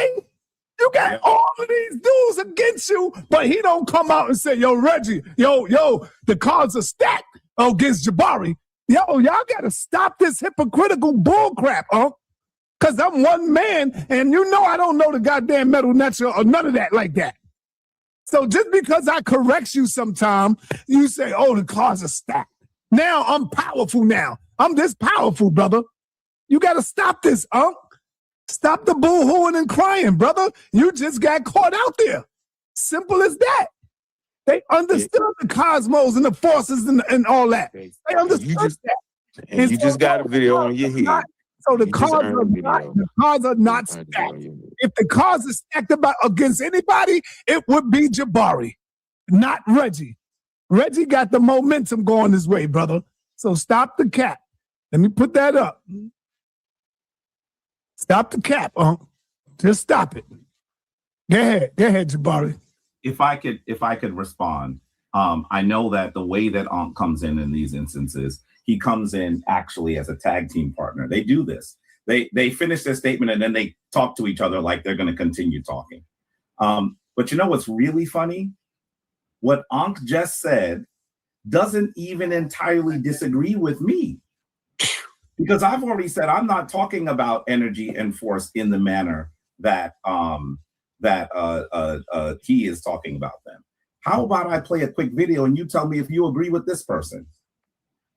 you got all of these dudes against you, but he don't come out and say, yo, Reggie, yo, the cards are stacked against Jabari. Yo, y'all gotta stop this hypocritical bull crap, Ankh. Because I'm one man, and you know I don't know the goddamn metal nature or none of that like that. So just because I correct you sometime, you say, oh, the cards are stacked. Now I'm powerful now. I'm this powerful, brother. You got to stop this, Stop the boo-hooing and crying, brother. You just got caught out there. Simple as that. They understood the cosmos and the forces and all that. They understood that. And you just got a video on your head. So the cards are not stacked. If the cards are stacked against anybody, it would be Jabari, not Reggie. Reggie got the momentum going his way, brother. So stop the cap. Let me put that up. Stop the cap, Just stop it. Go ahead, Jabari. if I could respond, I know that the way that Ankh comes in these instances, he comes in actually as a tag team partner. They do this. They finish their statement and then they talk to each other like they're going to continue talking. But you know what's really funny? What Ankh just said doesn't even entirely disagree with me. Because I've already said I'm not talking about energy and force in the manner that he is talking about them. How about I play a quick video and you tell me if you agree with this person?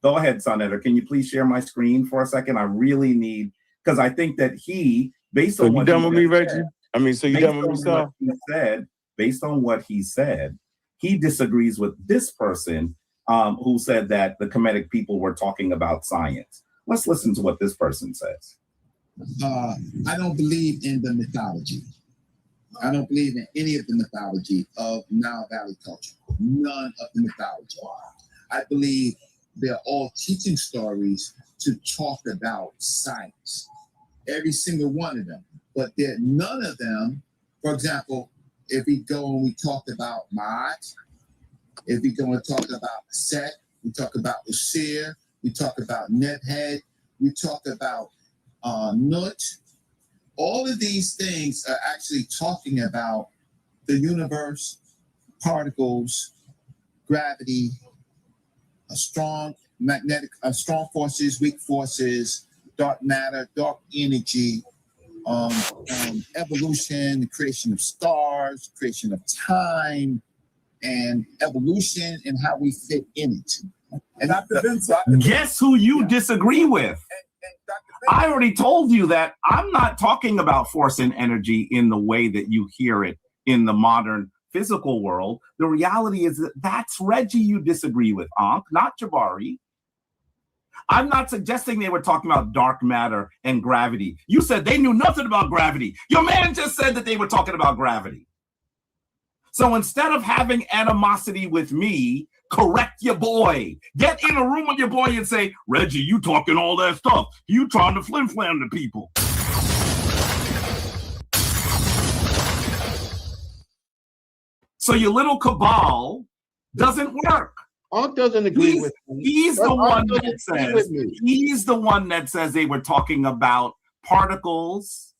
Go ahead, Senator. Can you please share my screen for a second? I really need, because I think that he, based on what you done with me, Reggie? I mean, so you done with me, Sal? Based on what he said, he disagrees with this person who said that the Kemetic people were talking about science. Let's listen to what this person says. I don't believe in the mythology. I don't believe in any of the mythology of Nile Valley culture. None of the mythology. I believe they're all teaching stories to talk about science. Every single one of them. But none of them, for example, if we go and we talk about Ma'at, if we go and talk about Set, we talk about Usir, we talk about Nebhed, we talk about Nut. All of these things are actually talking about the universe, particles, gravity, strong forces, weak forces, dark matter, dark energy, evolution, the creation of stars, creation of time, and evolution and how we fit in it. And guess who you disagree with? I already told you that I'm not talking about force and energy in the way that you hear it in the modern physical world. The reality is that that's Reggie you disagree with, Ankh, not Jabari. I'm not suggesting they were talking about dark matter and gravity. You said they knew nothing about gravity. Your man just said that they were talking about gravity. So instead of having animosity with me, correct your boy. Get in a room with your boy and say, Reggie, you talking all that stuff. You trying to flim-flam the people. So your little cabal doesn't work. Ankh doesn't agree with me. He's the one that says they were talking about particles.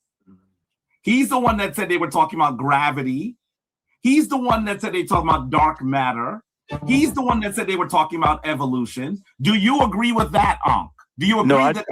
He's the one that said they were talking about gravity. He's the one that said they talking about dark matter. He's the one that said they were talking about evolution. Do you agree with that, Ankh? Do you agree that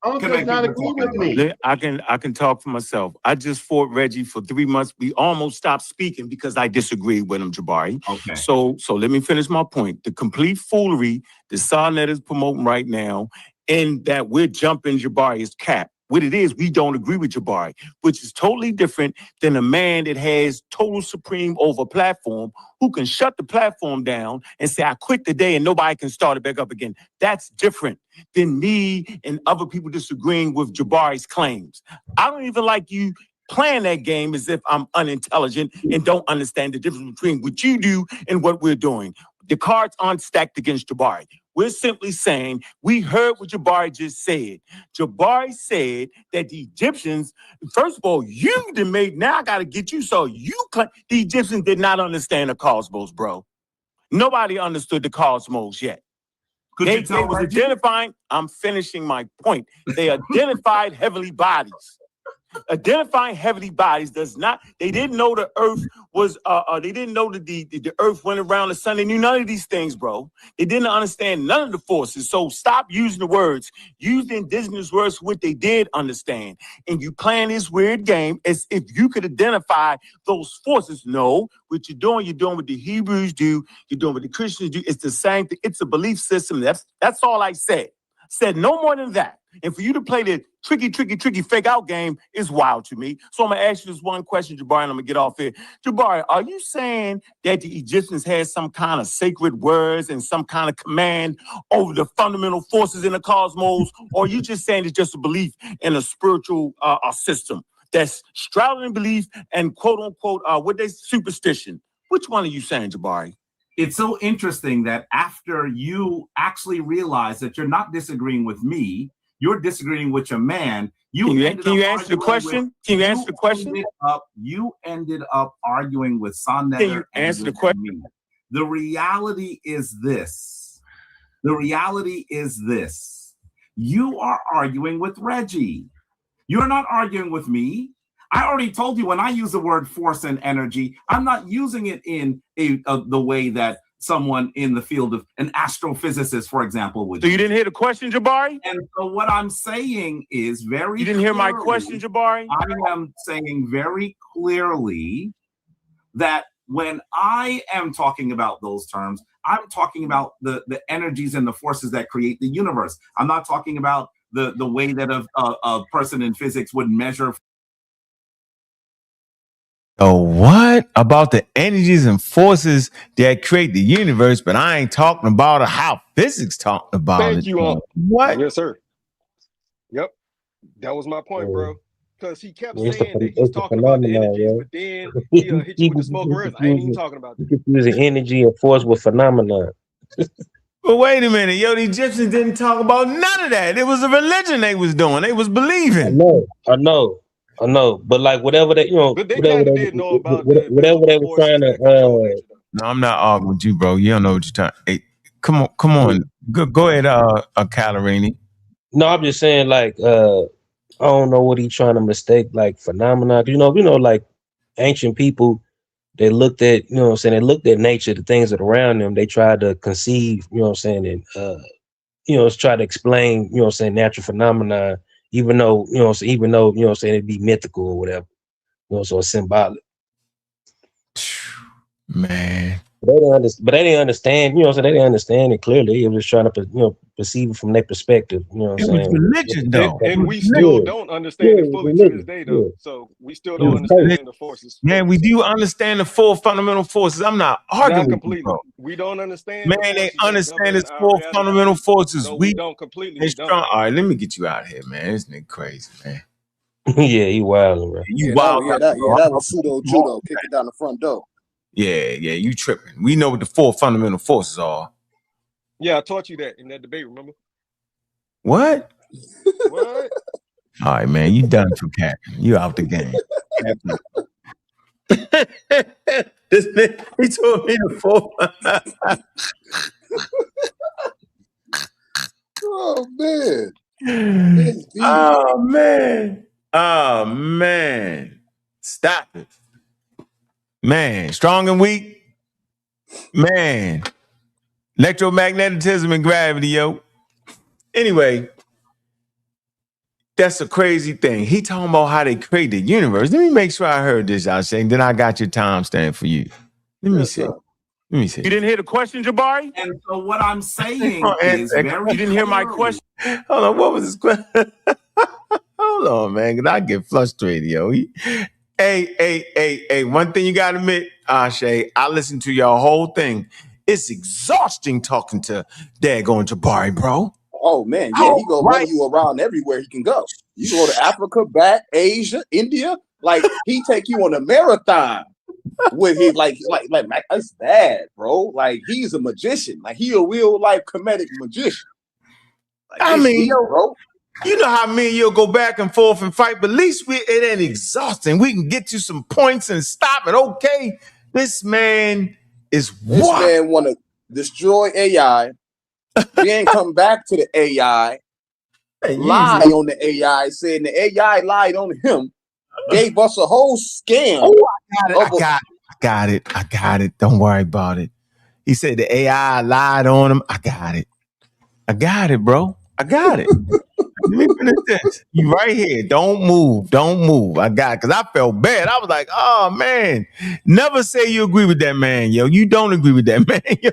Ankh does not agree with me? I can talk for myself. I just fought Reggie for 3 months. We almost stopped speaking because I disagreed with him, Jabari. Okay. So let me finish my point. The complete foolery that Sarnet is promoting right now, and that we're jumping Jabari is cap. What it is, we don't agree with Jabari, which is totally different than a man that has total supreme over platform who can shut the platform down and say, I quit today and nobody can start it back up again. That's different than me and other people disagreeing with Jabari's claims. I don't even like you playing that game as if I'm unintelligent and don't understand the difference between what you do and what we're doing. The cards aren't stacked against Jabari. We're simply saying, we heard what Jabari just said. Jabari said that the Egyptians, first of all, now I got to get you, so the Egyptians did not understand the cosmos, bro. Nobody understood the cosmos yet. They was identifying, I'm finishing my point. They identified heavenly bodies. Identifying heavenly bodies they didn't know the earth was, they didn't know that the earth went around the sun. They knew none of these things, bro. They didn't understand none of the forces. So stop using the words. Use the indigenous words for what they did understand. And you playing this weird game as if you could identify those forces. No, what you're doing what the Hebrews do. You're doing what the Christians do. It's the same thing. It's a belief system. That's all I said. Said no more than that. And for you to play the tricky fake out game is wild to me. So I'm going to ask you this one question, Jabari, and I'm going to get off here. Jabari, are you saying that the Egyptians had some kind of sacred words and some kind of command over the fundamental forces in the cosmos? Or are you just saying it's just a belief in a spiritual system that's straddling belief and quote unquote, superstition? Which one are you saying, Jabari? It's so interesting that after you actually realize that you're not disagreeing with me, You're disagreeing with your man. Can you answer the question? Can you answer the question? You ended up arguing with Sonnetter. Can you answer the question? Me. The reality is this. The reality is this. You are arguing with Reggie. You're not arguing with me. I already told you when I use the word force and energy, I'm not using it in the way that someone in the field of an astrophysicist, for example, would. So you didn't hear the question, Jabari? And so what I'm saying is very. You didn't hear my question, Jabari? I am saying very clearly that when I am talking about those terms, I'm talking about the energies and the forces that create the universe. I'm not talking about the way that a person in physics would measure. Oh, what about the energies and forces that create the universe? But I ain't talking about how physics talking about it. Thank you. What? Yes, sir. Yep, that was my point, bro. Because he kept saying that he's talking about the energies, but then he'll hit you with the smoke mirrors. I ain't even talking about that. You confusing energy and force with phenomenon. But wait a minute, yo, the Egyptians didn't talk about none of that. It was a religion they was doing. They was believing. I know. But like whatever they, but they did know about whatever they were trying to. No, I'm not arguing with you, bro. You don't know what you're talking. Hey, come on. Go ahead, Calorini. No, I'm just saying, like, I don't know what he's trying to mistake, like phenomena. You know, like ancient people, they looked at, they looked at nature, the things that are around them. They tried to conceive, and try to explain, natural phenomena, even though, it'd be mythical or whatever, so it's symbolic. Man. But they didn't understand, they didn't understand it clearly. It was trying to, perceive it from their perspective, It was religion, though. And we still don't understand it fully to this day, though. So we still don't understand the forces. Man, we do understand the four fundamental forces. I'm not arguing with you, bro. We don't understand. Man, they understand its four fundamental forces. No, we don't completely. All right, let me get you out of here, man. This nigga crazy, man. Yeah, he wild, bro. You wild. That was pseudo judo. Kick it down the front door. Yeah, you tripping. We know what the four fundamental forces are. Yeah, I taught you that in that debate, remember? What? What? All right, man, you done for capping. You out the game. This nigga, he told me the four. Oh, man. Oh, man. Stop it. Man, strong and weak. Man. Electromagnetism and gravity, yo. Anyway, that's a crazy thing. He talking about how they create the universe. Let me make sure I heard this, y'all saying. Then I got your timestamp for you. Let me see. You didn't hear the question, Jabari? And so what I'm saying is very. You didn't hear my question? Hold on, what was his question? Hold on, man, because I get frustrated, yo. Hey, one thing you got to admit, Ashe, I listened to your whole thing. It's exhausting talking to daggone Jabari, bro. Oh, man, yeah, he gonna run you around everywhere he can go. You go to Africa, back, Asia, India, like he take you on a marathon with his like that's bad, bro. Like he's a magician, like he a real life Kemetic magician. Like, I mean, deep, bro. You know how me and you'll go back and forth and fight, but at least it ain't exhausting. We can get you some points and stop it. Okay, this man is this man want to destroy AI, then come back to the AI, lie on the AI, saying the AI lied on him, gave us a whole scam. Oh, I got it. Don't worry about it. He said the AI lied on him. I got it, bro. I got it. Let me finish this. You right here. Don't move. I got it. Because I felt bad. I was like, oh, man. Never say you agree with that man, yo. You don't agree with that man, yo.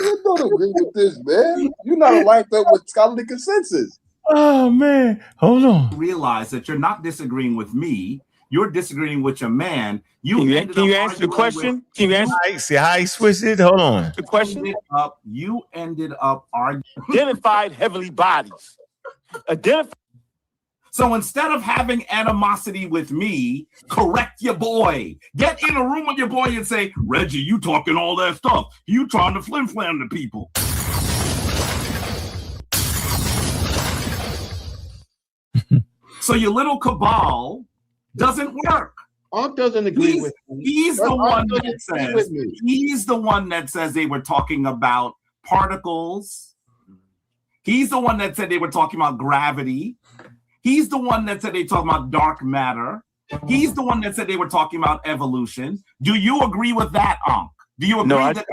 You don't agree with this, man. You're not aligned up with scholarly consensus. Oh, man. Hold on. Realize that you're not disagreeing with me. You're disagreeing with your man. Can you answer the question? Can you answer? See how he switched it? Hold on. The question? You ended up arguing. Identified heavenly bodies. So instead of having animosity with me, correct your boy. Get in a room with your boy and say, Reggie, you talking all that stuff. You trying to flim-flam to people. So your little cabal doesn't work. Ankh doesn't agree with me. He's the one that says, he's the one that says they were talking about particles. He's the one that said they were talking about gravity. He's the one that said they talking about dark matter. He's the one that said they were talking about evolution. Do you agree with that, Ankh? Do you agree that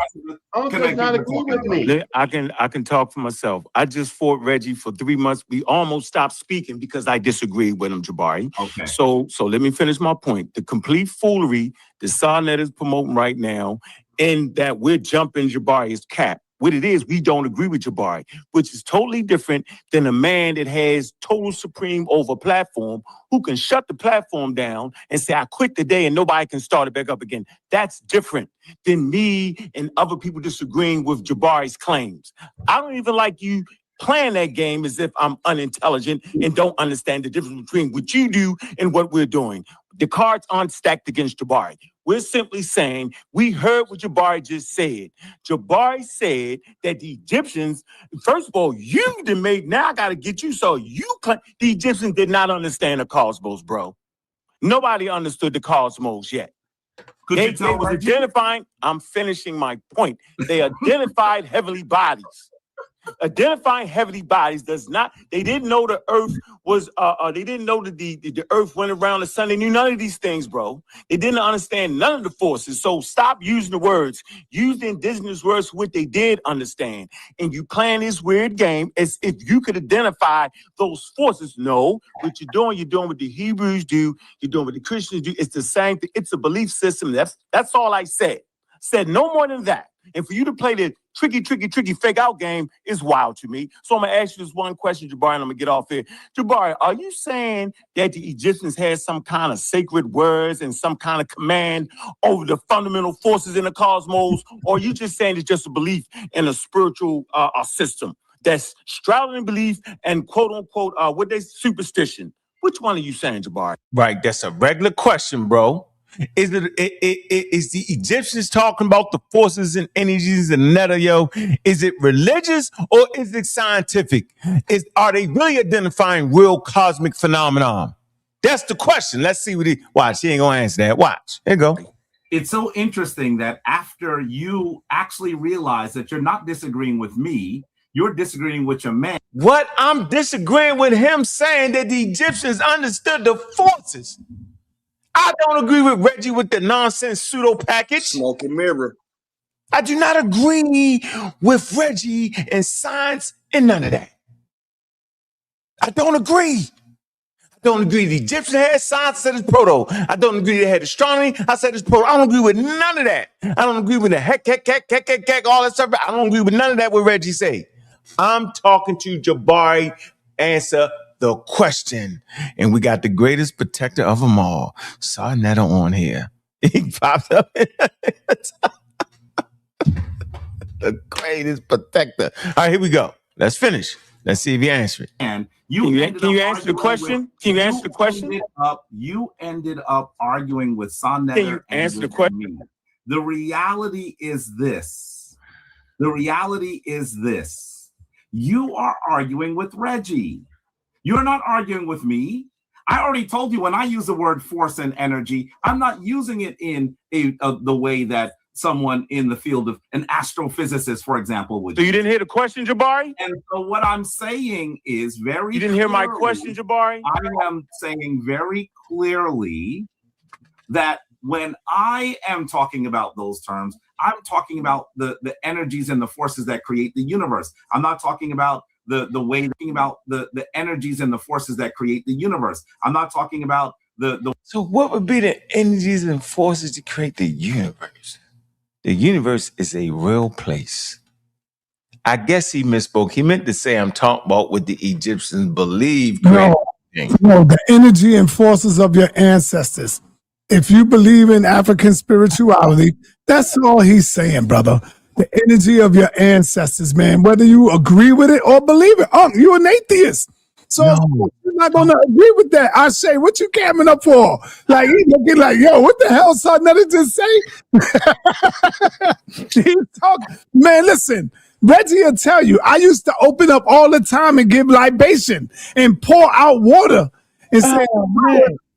Ankh does not agree with me? I can talk for myself. I just fought Reggie for 3 months. We almost stopped speaking because I disagreed with him, Jabari. Okay. So let me finish my point. The complete foolery that Sarnet is promoting right now, and that we're jumping Jabari is cap. What it is, we don't agree with Jabari, which is totally different than a man that has total supreme over platform who can shut the platform down and say, I quit today and nobody can start it back up again. That's different than me and other people disagreeing with Jabari's claims. I don't even like you playing that game as if I'm unintelligent and don't understand the difference between what you do and what we're doing. The cards aren't stacked against Jabari. We're simply saying, we heard what Jabari just said. Jabari said that the Egyptians, first of all, you done made, now I got to get you, so you, the Egyptians did not understand the cosmos, bro. Nobody understood the cosmos yet. They was identifying, I'm finishing my point. They identified heavenly bodies. Identifying heavenly bodies does not, they didn't know the earth was, they didn't know that the earth went around the sun. They knew none of these things, bro. They didn't understand none of the forces. So stop using the words. Use the indigenous words for what they did understand. And you playing this weird game as if you could identify those forces. No, what you're doing what the Hebrews do, you're doing what the Christians do. It's the same thing. It's a belief system. That's all I said. Said no more than that. And for you to play the tricky fake out game is wild to me. So I'm going to ask you this one question, Jabari, and I'm going to get off here. Jabari, are you saying that the Egyptians had some kind of sacred words and some kind of command over the fundamental forces in the cosmos? Or are you just saying it's just a belief in a spiritual system that's shrouded in belief and quote unquote, superstition? Which one are you saying, Jabari? Right, that's a regular question, bro. Is the Egyptians talking about the forces and energies and Neteru? Is it religious or is it scientific? Are they really identifying real cosmic phenomenon? That's the question. Let's see what watch. She ain't gonna answer that. Watch. Here you go. It's so interesting that after you actually realize that you're not disagreeing with me, you're disagreeing with your man. What? I'm disagreeing with him saying that the Egyptians understood the forces. I don't agree with Reggie with the nonsense pseudo package. Smoke and mirror. I do not agree with Reggie and science and none of that. I don't agree. I don't agree the Egyptians had science, I said it's proto. I don't agree they had astronomy, I said it's proto. I don't agree with none of that. I don't agree with the heck, all that stuff. I don't agree with none of that what Reggie say. I'm talking to Jabari. Answer the question. And we got the greatest protector of them all. Saw Neteru on here. He popped up. The greatest protector. All right, here we go. Let's finish. Let's see if you answer it. And can you answer the question? Can you answer the question? You ended up arguing with Sonnetter. Can you answer the question? The reality is this. The reality is this. You are arguing with Reggie. You're not arguing with me. I already told you when I use the word force and energy, I'm not using it in the way that someone in the field of an astrophysicist, for example, would. So you didn't hear the question, Jabari? And so what I'm saying is You didn't hear my question, Jabari? I am saying very clearly that when I am talking about those terms, I'm talking about the energies and the forces that create the universe. I'm not talking about the energies and the forces that create the universe. I'm not talking about the. So what would be the energies and forces to create the universe? The universe is a real place. I guess he misspoke. He meant to say I'm talking about what the Egyptians believe. No, the energy and forces of your ancestors. If you believe in African spirituality, that's all he's saying, brother. The energy of your ancestors, man, whether you agree with it or believe it. Oh, you're an atheist. So you're not going to agree with that. I say, what you camming up for? Like, he's looking like, yo, what the hell, son? That just say? He's talking. Man, listen, Reggie will tell you, I used to open up all the time and give libation and pour out water and say,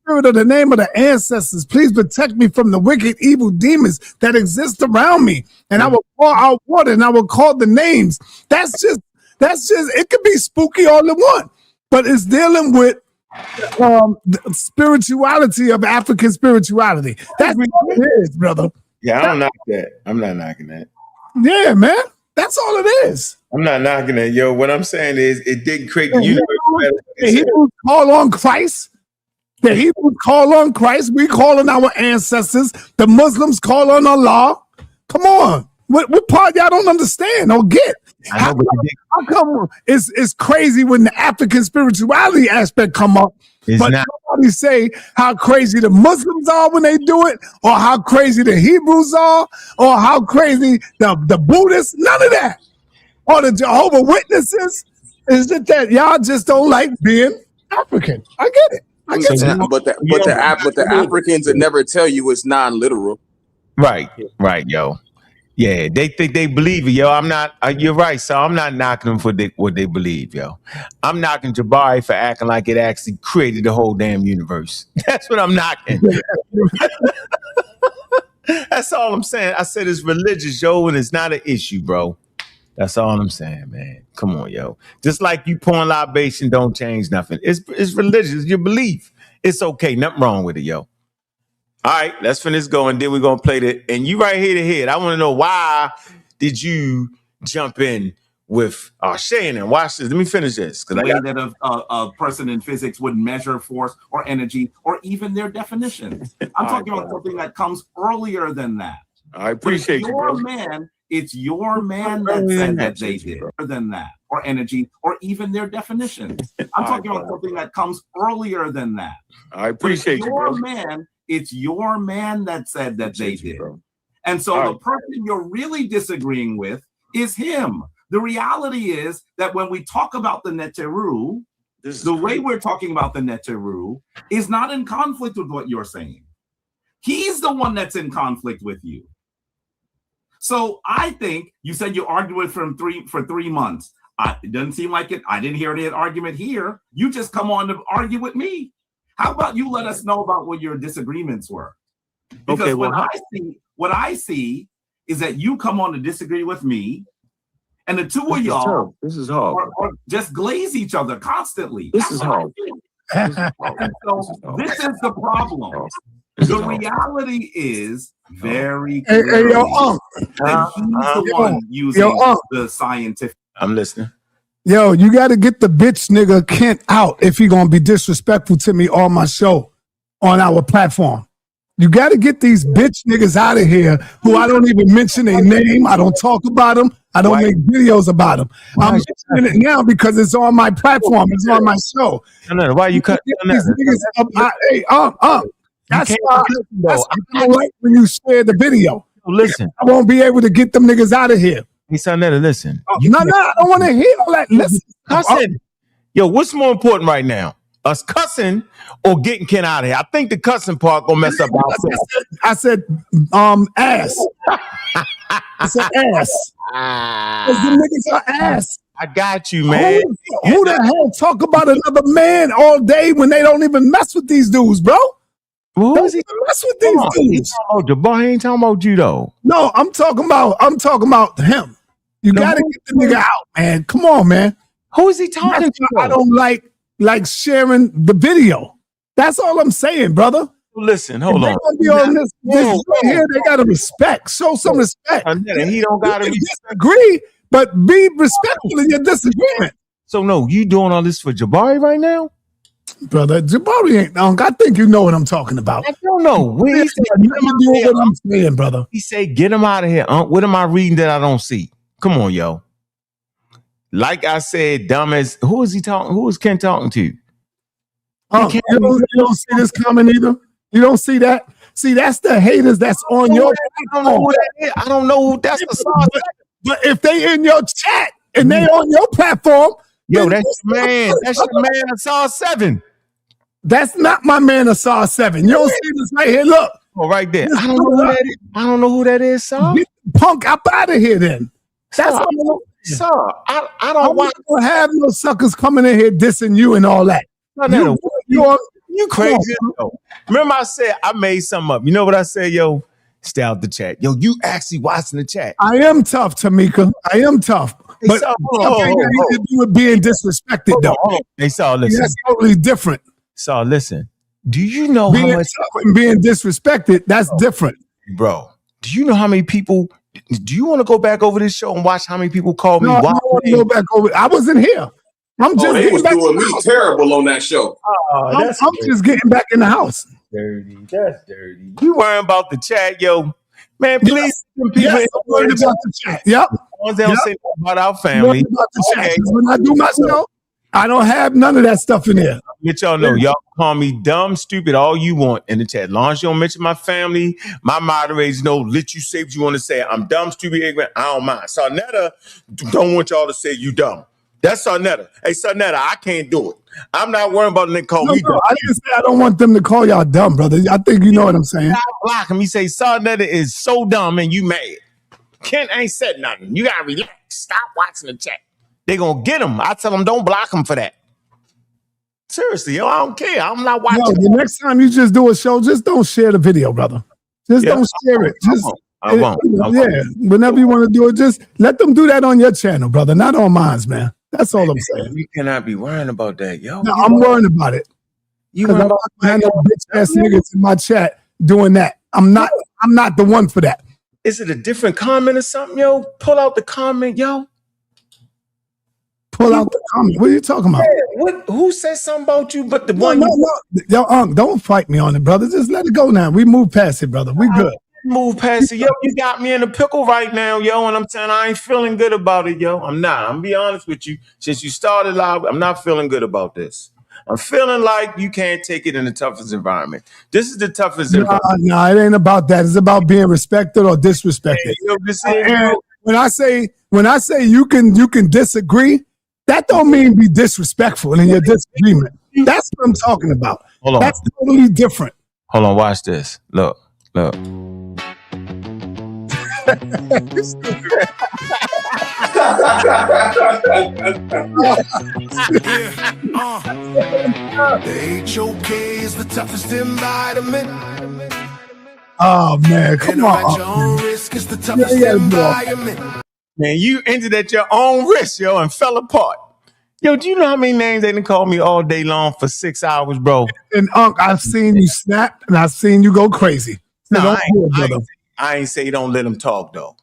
Spirit of the name of the ancestors, please protect me from the wicked, evil demons that exist around me. And I will pour out water and I will call the names. That's just, it could be spooky all in one, but it's dealing with the spirituality of African spirituality. That's what it is, brother. Yeah, I don't knock that. I'm not knocking that. Yeah, man. That's all it is. I'm not knocking that. Yo, what I'm saying is it didn't create the universe. The Hebrews call on Christ. The Hebrews call on Christ. We call on our ancestors. The Muslims call on Allah. Come on. What part y'all don't understand or get? How come it's crazy when the African spirituality aspect come up, but nobody say how crazy the Muslims are when they do it, or how crazy the Hebrews are, or how crazy the Buddhists, none of that. Or the Jehovah's Witnesses. Is it that y'all just don't like being African? I get it. I get it. But the Africans would never tell you it's non-literal. Right, yo. Yeah, they think they believe it, yo. I'm not. You're right, so I'm not knocking them for what they believe, yo. I'm knocking Jabari for acting like it actually created the whole damn universe. That's what I'm knocking. That's all I'm saying. I said it's religious, yo, and it's not an issue, bro. That's all I'm saying, man. Come on, yo. Just like you pouring libation don't change nothing. It's religious. Your belief. It's okay. Nothing wrong with it, yo. All right, let's finish going. Then we're going to play the, and you right here to head. I want to know, why did you jump in with Shannon? Watch this. Let me finish this. The way that a person in physics would measure force or energy or even their definitions. I'm talking about something that comes earlier than that. I appreciate you, bro. It's your man that said that they did than that, or energy, or even their definitions. I'm talking about something that comes earlier than that. I appreciate you, bro. It's your man that said that they did. And so the person you're really disagreeing with is him. The reality is that when we talk about the Neteru, the way we're talking about the Neteru is not in conflict with what you're saying. He's the one that's in conflict with you. So I think you said you argued for 3 months. It doesn't seem like it. I didn't hear any argument here. You just come on to argue with me. How about you let us know about what your disagreements were? Because what I see is that you come on to disagree with me, and the two of y'all just glaze each other constantly. This is hard. So this is the problem. The reality is very clear that he's the one using the scientific. I'm listening. Yo, you got to get the bitch nigga Kent out if he gonna be disrespectful to me on my show, on our platform. You got to get these bitch niggas out of here who I don't even mention their name. I don't talk about them. I don't make videos about them. I'm mentioning it now because it's on my platform. It's on my show. No, why you cut these niggas up? That's why I don't like when you share the video. Listen, I won't be able to get them niggas out of here. Hey, Sonetta, listen. No, I don't want to hear all that. Listen, cussing. Yo, what's more important right now? Us cussing or getting Ken out of here? I think the cussing part gonna mess up our I said ass. I said ass. The niggas are ass. I got you, man. Who the hell talk about another man all day when they don't even mess with these dudes, bro? Who is he? Mess with these dudes. Jabari ain't talking about you though. No, I'm talking about him. You gotta get the nigga out, man. Come on, man. Who is he talking to? I don't like sharing the video. That's all I'm saying, brother. Listen, hold on. Be on this right here, they gotta respect. Show some respect. He don't gotta disagree, but be respectful in your disagreement. So no, you doing all this for Jabari right now? Brother, Jabari ain't Ankh. I think you know what I'm talking about. I don't know. He said, what I'm saying, brother. He said, get him out of here. What am I reading that I don't see? Come on, yo. Like I said, dumbass. Who is he talking? Who is Ken talking to? You don't see this coming either. You don't see that. See, that's the haters that's on your. I don't know who that is. I don't know who that's the sauce. But if they in your chat and they on your platform, yo, that's your man. That's your man. I saw 7. That's not my man. I saw 7. You don't see this right here. Look. Oh, right there. I don't know who that is. I don't know who that is. Saw. Get the punk up out of here, then. That's all. I don't want to have no suckers coming in here dissing you and all that. No. You crazy? Yo. Remember I said I made something up. You know what I said, yo? Stay out the chat. Yo, you actually watching the chat. I am tough, Tamika. I am tough. Hey, But so, something got to do with being disrespected, though. Hey, so listen. That's totally different. So listen. Do you know being how much tough and being disrespected? That's different, bro. Do you know how many people? Do you want to go back over this show and watch how many people called me? No, I don't want to go back over. I wasn't here. I'm just they getting was back doing in the me house. terrible on that show. I'm just getting back in the house. Dirty. That's dirty. You worrying about the chat, yo. Man, please. Yes, I'm worried about the chat. Yep. They don't say about our I'm family. worried about the chat. 'Cause when I do my show, I don't have none of that stuff in there. Let y'all know, y'all call me dumb, stupid, all you want in the chat. As long as you don't mention my family, my moderators know, let you say what you want to say. I'm dumb, stupid, ignorant. I don't mind. Sarnetta don't want y'all to say you dumb. That's Sarnetta. Hey, Sarnetta, I can't do it. I'm not worrying about them call me dumb. I didn't say I don't want them to call y'all dumb, brother. I think you know what I'm saying. I block him. He say Sarnetta is so dumb and you mad. Ken ain't said nothing. You gotta relax. Stop watching the chat. They gonna get him. I tell them don't block him for that. Seriously, yo, I don't care. I'm not watching. No, the next time you just do a show, just don't share the video, brother. Just don't share it. Just I won't. Yeah, whenever you want to do it, just let them do that on your channel, brother, not on mine, man. That's all I'm saying. You cannot be worrying about that, yo. No, I'm worrying about it. You Because I'm not gonna have no bitch ass niggas in my chat doing that. I'm not the one for that. Is it a different comment or something, yo? Pull out the comment, yo. Pull out the comment. What are you talking about? Yeah, who said something about you but the No, one? Yo, don't fight me on it, brother. Just let it go now. We move past it, brother. We good. Move past it, yo. You got me in a pickle right now, yo, and I'm saying I ain't feeling good about it, yo. I'm not. I'm gonna be honest with you. Since you started live, I'm not feeling good about this. I'm feeling like you can't take it in the toughest environment. This is the toughest environment. No, it ain't about that. It's about being respected or disrespected. Hey, yo, this is, And when I say you can disagree, that don't mean be disrespectful in your disagreement. That's what I'm talking about. Hold on. That's totally different. Hold on, watch this. Look. The HOK is the toughest environment. Oh man, come on. Your own risk is the toughest environment. Man, you entered at your own risk, yo, and fell apart. Yo, do you know how many names they done called me all day long for 6 hours, bro? And Unc, I've seen you snap and I've seen you go crazy. So No, don't I ain't say don't let them talk, though.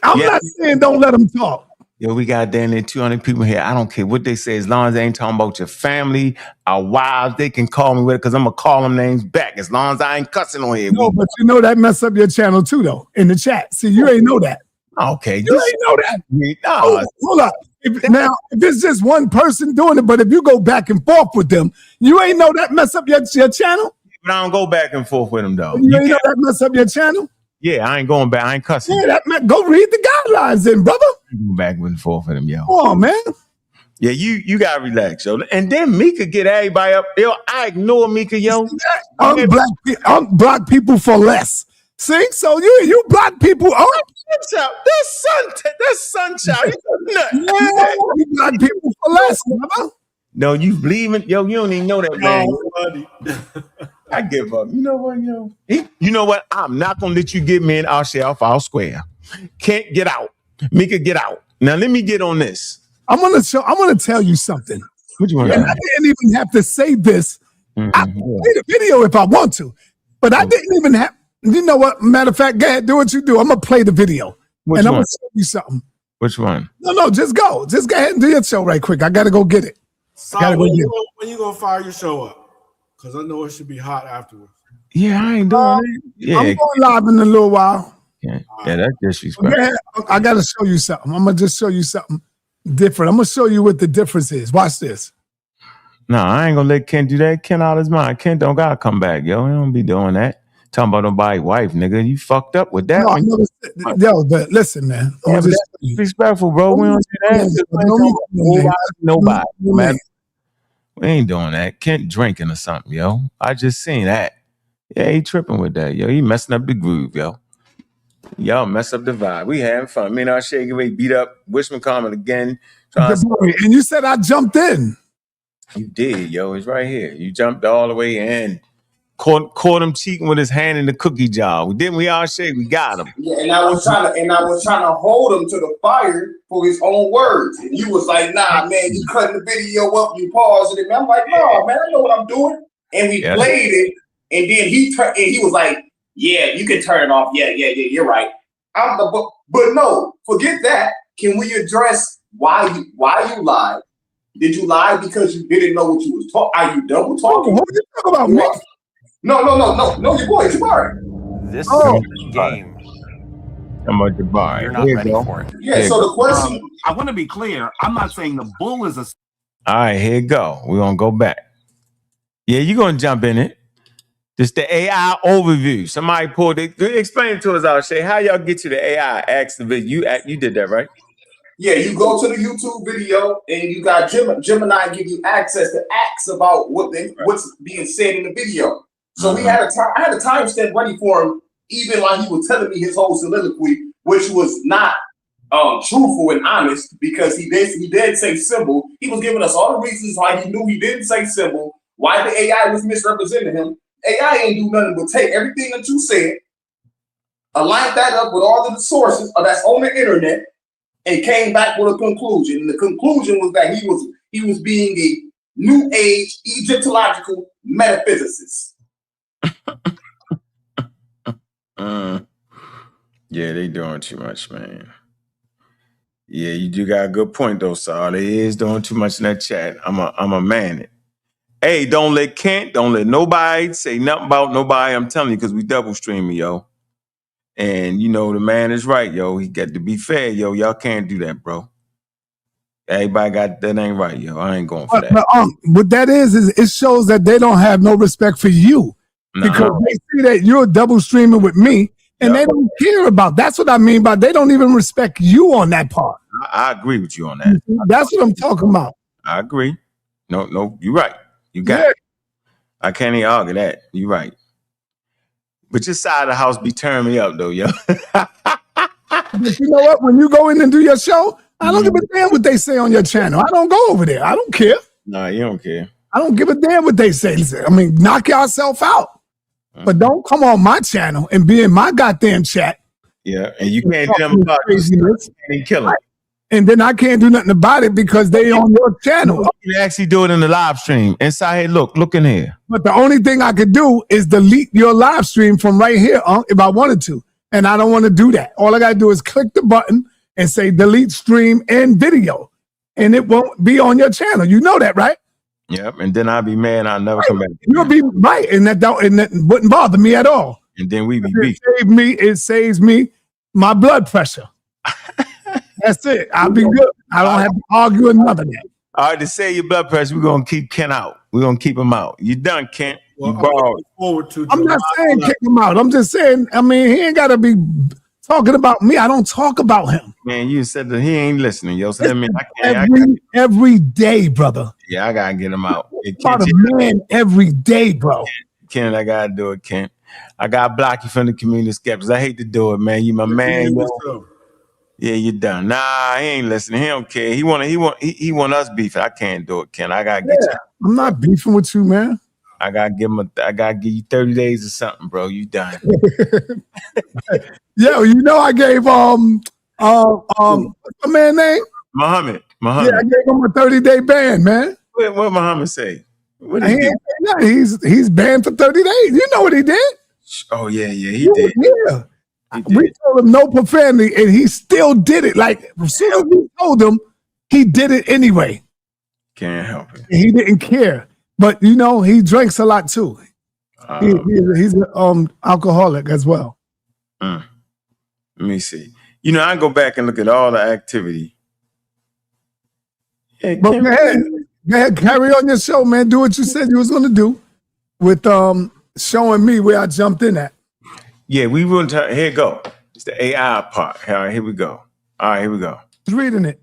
I'm not saying don't let them talk. Yo, we got damn near 200 people here. I don't care what they say. As long as they ain't talking about your family, our wives, they can call me with it because I'm going to call them names back. As long as I ain't cussing on here. No, but you know that mess up your channel too, though, in the chat. See, you ain't know that. Okay. You ain't know that. No. Hold up. If it's just one person doing it, but if you go back and forth with them, you ain't know that mess up your channel? But I don't go back and forth with them, though. You ain't know that mess up your channel? Yeah, I ain't going back. I ain't cussing. Yeah, go read the guidelines then, brother. Go back and forth with them, yo. Come on, man. Yeah, you gotta relax, yo. And then Mika get everybody up. Yo, I ignore Mika, yo. Block people for less. See, so you block people. That's sunshine. You block people for less, brother. No, you leaving, yo. You don't even know that, man. I give up. You know what, yo? You know what? I'm not gonna let you get me in our share off our square. Can't get out. Mika, get out. Now let me get on this. I'm gonna tell you something. What you want? And I didn't even have to say this. I can play the video if I want to, but I didn't even have. You know what? Matter of fact, go ahead, do what you do. I'm gonna play the video, and I'm gonna show you something. Which one? No, just go. Just go ahead and do your show right quick. I gotta go get it. When you gonna fire your show up? Because I know it should be hot afterwards. Yeah, I ain't doing it. Yeah, I'm going live in a little while. Yeah, that's disrespectful. Yeah, I gotta show you something. I'm gonna just show you something different. I'm gonna show you what the difference is. Watch this. No, I ain't gonna let Ken do that. Ken out his mind. Ken don't gotta come back, yo. He don't be doing that. Talking about nobody's wife, nigga. You fucked up with that. Yo, but listen, man. Yeah, but that's disrespectful, bro. We don't do that. Nobody. We ain't doing that. Kent drinking or something, yo. I just seen that. Yeah, he tripping with that, yo. He messing up the groove, yo. Y'all mess up the vibe. We having fun. Me and our shaking away, beat up Wishman Common again. And you said I jumped in. You did, yo. It's right here. You jumped all the way in. Caught him cheating with his hand in the cookie jar. Didn't we all say we got him? Yeah, and I was trying to hold him to the fire for his own words. And you was like, nah, man, you cutting the video up, you paused it. And I'm like, no, man, I know what I'm doing. And we played it, and then he was like, yeah, you can turn it off. Yeah, you're right. But no, forget that. Can we address why you lied? Did you lie because you didn't know what you was talking? Are you double talking? What are you talking about, me? No, your boy, Jabari. This is a game. I'm a Jabari. You're not ready for it. Yeah, so the question... I want to be clear. I'm not saying the bull is a... All right, here you go. We're going to go back. Yeah, you're going to jump in it. This the AI overview. Somebody pulled it. Explain it to us, I'll say. How y'all get to the AI? Ask the video. You did that, right? Yeah, you go to the YouTube video and you got Gemini give you access to ask about what's being said in the video. So I had a timestamp ready for him, even while he was telling me his whole soliloquy, which was not truthful and honest, because he did say symbol. He was giving us all the reasons why he knew he didn't say symbol, why the AI was misrepresenting him. AI ain't do nothing but take everything that you said, align that up with all of the sources that's on the internet, and came back with a conclusion. And the conclusion was that he was being a new age Egyptological metaphysicist. Yeah, they doing too much, man. Yeah, you do got a good point though, Saul. They is doing too much in that chat. I'm a man it. Hey, don't let Kent, don't let nobody say nothing about nobody. I'm telling you, because we double streaming, yo. And you know the man is right, yo. He got to be fair, yo. Y'all can't do that, bro. Everybody got that ain't right, yo. I ain't going for that. What that is it shows that they don't have no respect for you, because they see that you're double streaming with me, and they don't care about. That's what I mean by they don't even respect you on that part. I agree with you on that. That's what I'm talking about. I agree. No, you're right. You got it. I can't even argue that. You're right. But your side of the house be turning me up though, yo. But you know what? When you go in and do your show, I don't give a damn what they say on your channel. I don't go over there. I don't care. No, you don't care. I don't give a damn what they say. I mean, knock yourself out. But don't come on my channel and be in my goddamn chat. Yeah, and you can't do them about craziness and kill them. And then I can't do nothing about it because they on your channel. You actually do it in the live stream. Inside here, look in here. But the only thing I could do is delete your live stream from right here if I wanted to. And I don't want to do that. All I got to do is click the button and say delete stream and video. And it won't be on your channel. You know that, right? Yep. And then I'll be mad. I'll never come back. You'll be right. And that wouldn't bother me at all. And then we be beat. It saves me my blood pressure. That's it. I'll be good. I don't have to argue another day. All right, to save your blood pressure, we're going to keep Kent out. We're going to keep him out. You done, Kent. You borrowed. I'm not saying kick him out. I'm just saying, I mean, he ain't got to be talking about me. I don't talk about him. Man, you said that he ain't listening, yo. So that means I can't. Every day, brother. Yeah, I got to get him out. About a man every day, bro. Kent, I got to do it, Kent. I got to block you from the community skeptics. I hate to do it, man. You my man, yo. Yeah, you done. Nah, he ain't listening. He don't care. He want us beefing. I can't do it, Ken. I gotta get you. I'm not beefing with you, man. I gotta give you 30 days or something, bro. You done. Yo, you know I gave what's the man name? Muhammad. Yeah, I gave him a 30-day ban, man. What Muhammad say? What he he's banned for 30 days. You know what he did? Oh yeah, he did. Yeah. We told him no profanity, and he still did it. Like, as soon as we told him, he did it anyway. Can't help it. He didn't care. But, you know, he drinks a lot, too. He's an alcoholic as well. Let me see. You know, I go back and look at all the activity. But go ahead, carry on your show, man. Do what you said you was going to do with showing me where I jumped in at. Yeah, we will. Here you go. It's the AI part. All right, here we go. All right, here we go. Reading it.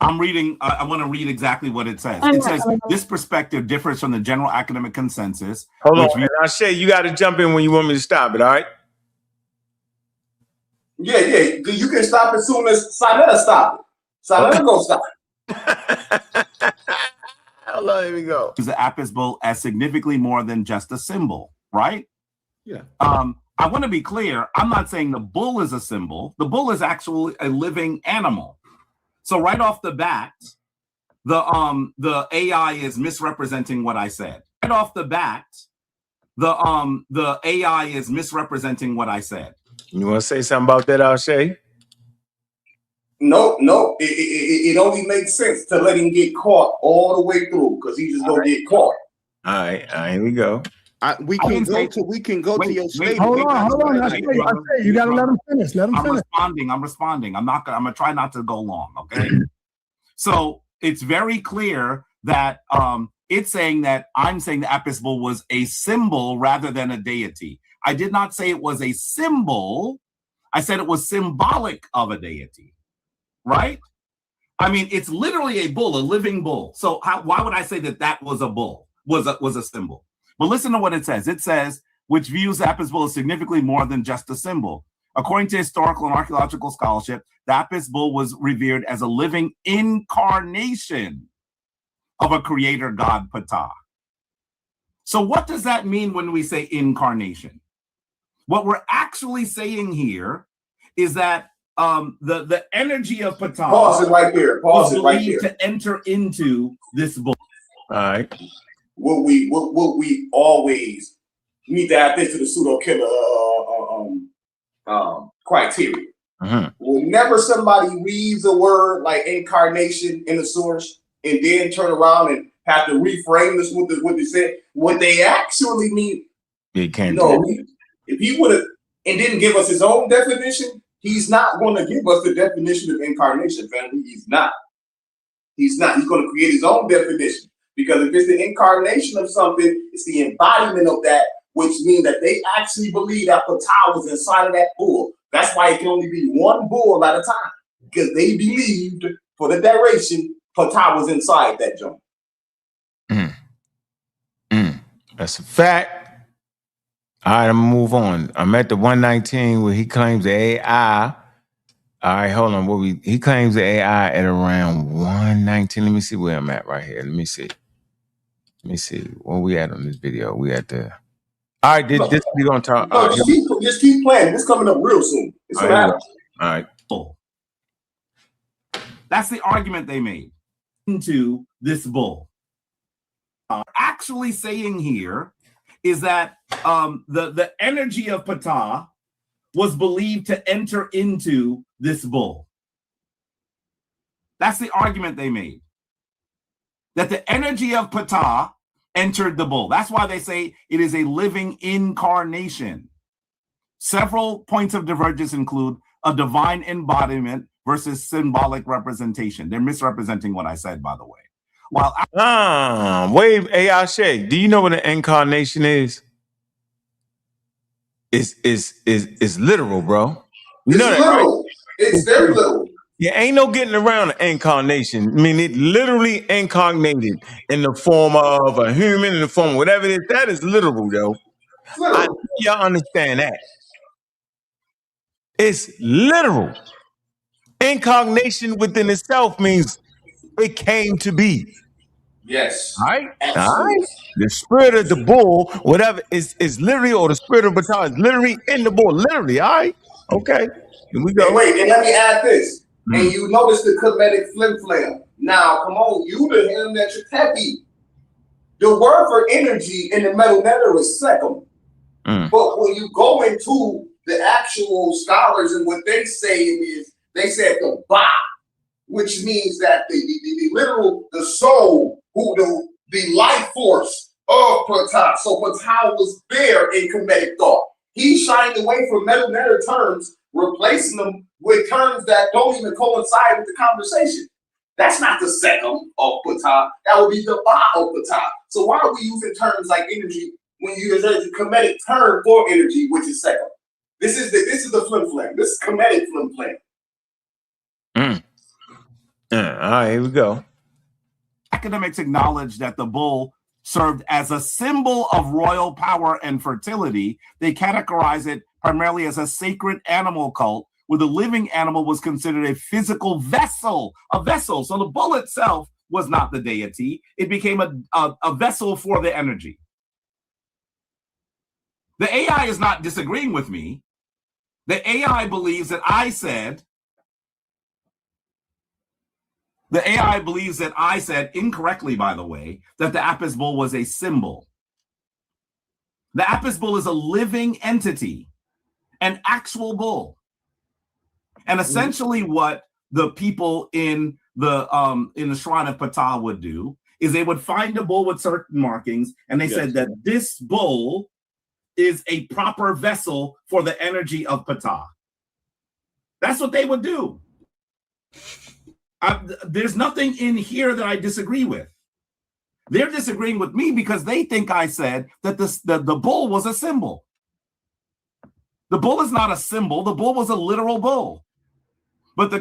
I'm reading. I want to read exactly what it says. It says, this perspective differs from the general academic consensus. Hold on. And I'll say you got to jump in when you want me to stop it, all right? Yeah. You can stop as soon as Siletta stop it. Siletta go stop it. Here we go. The Apis bull as significantly more than just a symbol, right? Yeah. I want to be clear. I'm not saying the bull is a symbol. The bull is actually a living animal. So right off the bat, the AI is misrepresenting what I said. Right off the bat, the AI is misrepresenting what I said. You want to say something about that, Al-Shay? No. It only makes sense to let him get caught all the way through because he's just gonna get caught. All right, here we go. We can go to your statement. Hold on. I say, you gotta let him finish. Let him finish. I'm responding. I'm gonna try not to go long. Okay. So it's very clear that it's saying that I'm saying the Apis bull was a symbol rather than a deity. I did not say it was a symbol. I said it was symbolic of a deity. Right? I mean, it's literally a bull, a living bull. So why would I say that was a bull, was a symbol? But listen to what it says. It says, which views the Apis bull as significantly more than just a symbol. According to historical and archaeological scholarship, the Apis bull was revered as a living incarnation of a creator god, Ptah. So what does that mean when we say incarnation? What we're actually saying here is that the energy of Ptah Pause it right there. Pause it right there. To enter into this bull. All right. What we always need to add this to the pseudo killer criteria. Whenever somebody reads a word like incarnation in the source and then turn around and have to reframe this what they said, what they actually mean. He can't. If he would have and didn't give us his own definition, he's not going to give us the definition of incarnation, family. He's not. He's going to create his own definition. Because if it's the incarnation of something, it's the embodiment of that, which means that they actually believe that Ptah was inside of that bull. That's why it can only be one bull at a time. Because they believed for the duration, Ptah was inside that joint. That's a fact. All right, I'm gonna move on. I'm at the 119 where he claims the AI. All right, hold on. He claims the AI at around 119. Let me see where I'm at right here. Let me see. Where we at on this video? We at the. All right, this we gonna talk. No, just keep playing. This coming up real soon. It's gonna happen. All right. That's the argument they made into this bull. Actually saying here is that the energy of Ptah was believed to enter into this bull. That's the argument they made. That the energy of Ptah entered the bull. That's why they say it is a living incarnation. Several points of divergence include a divine embodiment versus symbolic representation. They're misrepresenting what I said, by the way. Wait, AI Shay, do you know what an incarnation is? It's literal, bro. You know that, literal. right? It's very literal. Yeah, ain't no getting around an incarnation. I mean, it literally incarnated in the form of a human, in the form of whatever it is. That is literal, though. I know y'all understand that. It's literal. Incarnation within itself means it came to be. Yes. All right. All right. The spirit of the bull, whatever, is literally, or the spirit of Ptah is literally in the bull. Literally. All right. Okay. Here we go. And wait, and let me add this. And you notice the Kemetic flim-flam. Now, come on, you the him that you're happy. The word for energy in the metal Neteru is Sekue. But when you go into the actual scholars and what they say is, they said the ba, which means that the literal, the soul, who the life force of Ptah. So Ptah was there in Kemetic thought. He shined away from metal Neteru terms, replacing them with terms that don't even coincide with the conversation. That's not the Sekue of Ptah. That would be the ba of Ptah. So why are we using terms like energy when there's a Kemetic term for energy, which is Sekue? This is the flim-flam. This is Kemetic flim-flam. All right, here we go. Academics acknowledge that the bull served as a symbol of royal power and fertility. They categorize it primarily as a sacred animal cult, where the living animal was considered a physical vessel, a vessel. So the bull itself was not the deity. It became a vessel for the energy. The AI is not disagreeing with me. The AI believes that I said, incorrectly, by the way, that the Apis bull was a symbol. The Apis bull is a living entity, an actual bull. And essentially what the people in the Shrine of Ptah would do is they would find a bull with certain markings, and they said that this bull is a proper vessel for the energy of Ptah. That's what they would do. There's nothing in here that I disagree with. They're disagreeing with me because they think I said that the bull was a symbol. The bull is not a symbol. The bull was a literal bull. But the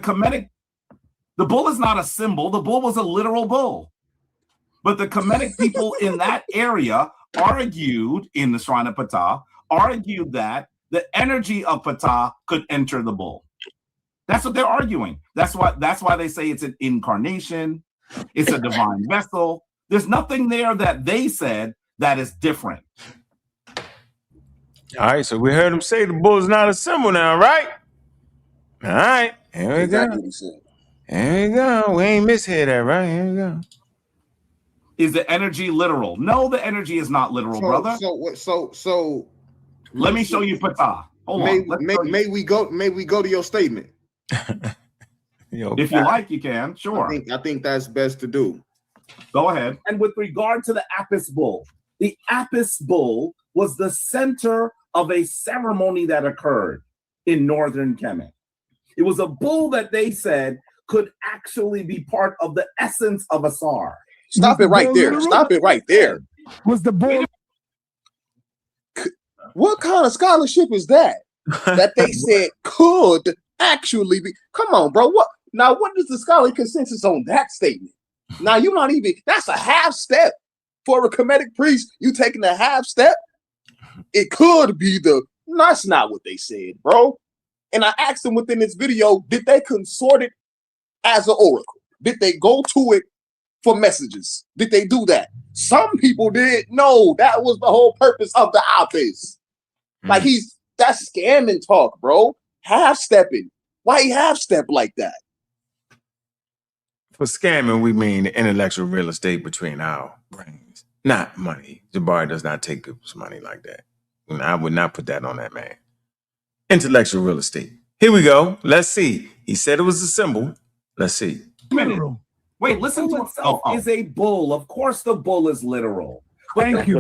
bull is not a symbol. The bull was a literal bull. But the Kemetic people in that area argued, in the Shrine of Ptah, argued that the energy of Ptah could enter the bull. That's what they're arguing. That's why they say it's an incarnation. It's a divine vessel. There's nothing there that they said that is different. All right, so we heard him say the bull is not a symbol now, right? All right, here we go. Here we go. We ain't misheard that, right? Here we go. Is the energy literal? No, the energy is not literal, brother. So let me show you Ptah. Hold on. May we go to your statement? If you like, you can. Sure. I think that's best to do. Go ahead. And with regard to the Apis bull, the Apis bull was the center of a ceremony that occurred in northern Kemet. It was a bull that they said could actually be part of the essence of Asar. Stop it right there. Stop it right there. Was the bull? What kind of scholarship is that? That they said could actually be. Come on, bro. What is the scholarly consensus on that statement? Now you're not even. That's a half step for a Kemetic priest. You taking a half step? It could be the. That's not what they said, bro. And I asked them within this video, did they consort it as an oracle? Did they go to it for messages? Did they do that? Some people did. No, that was the whole purpose of the Apis. Like that's scamming talk, bro. Half stepping. Why he half step like that? For scamming, we mean the intellectual real estate between our brains, not money. Jabari does not take people's money like that. And I would not put that on that man. Intellectual real estate. Here we go. Let's see. He said it was a symbol. Let's see. Wait, listen to itself. Is a bull. Of course the bull is literal. Thank you.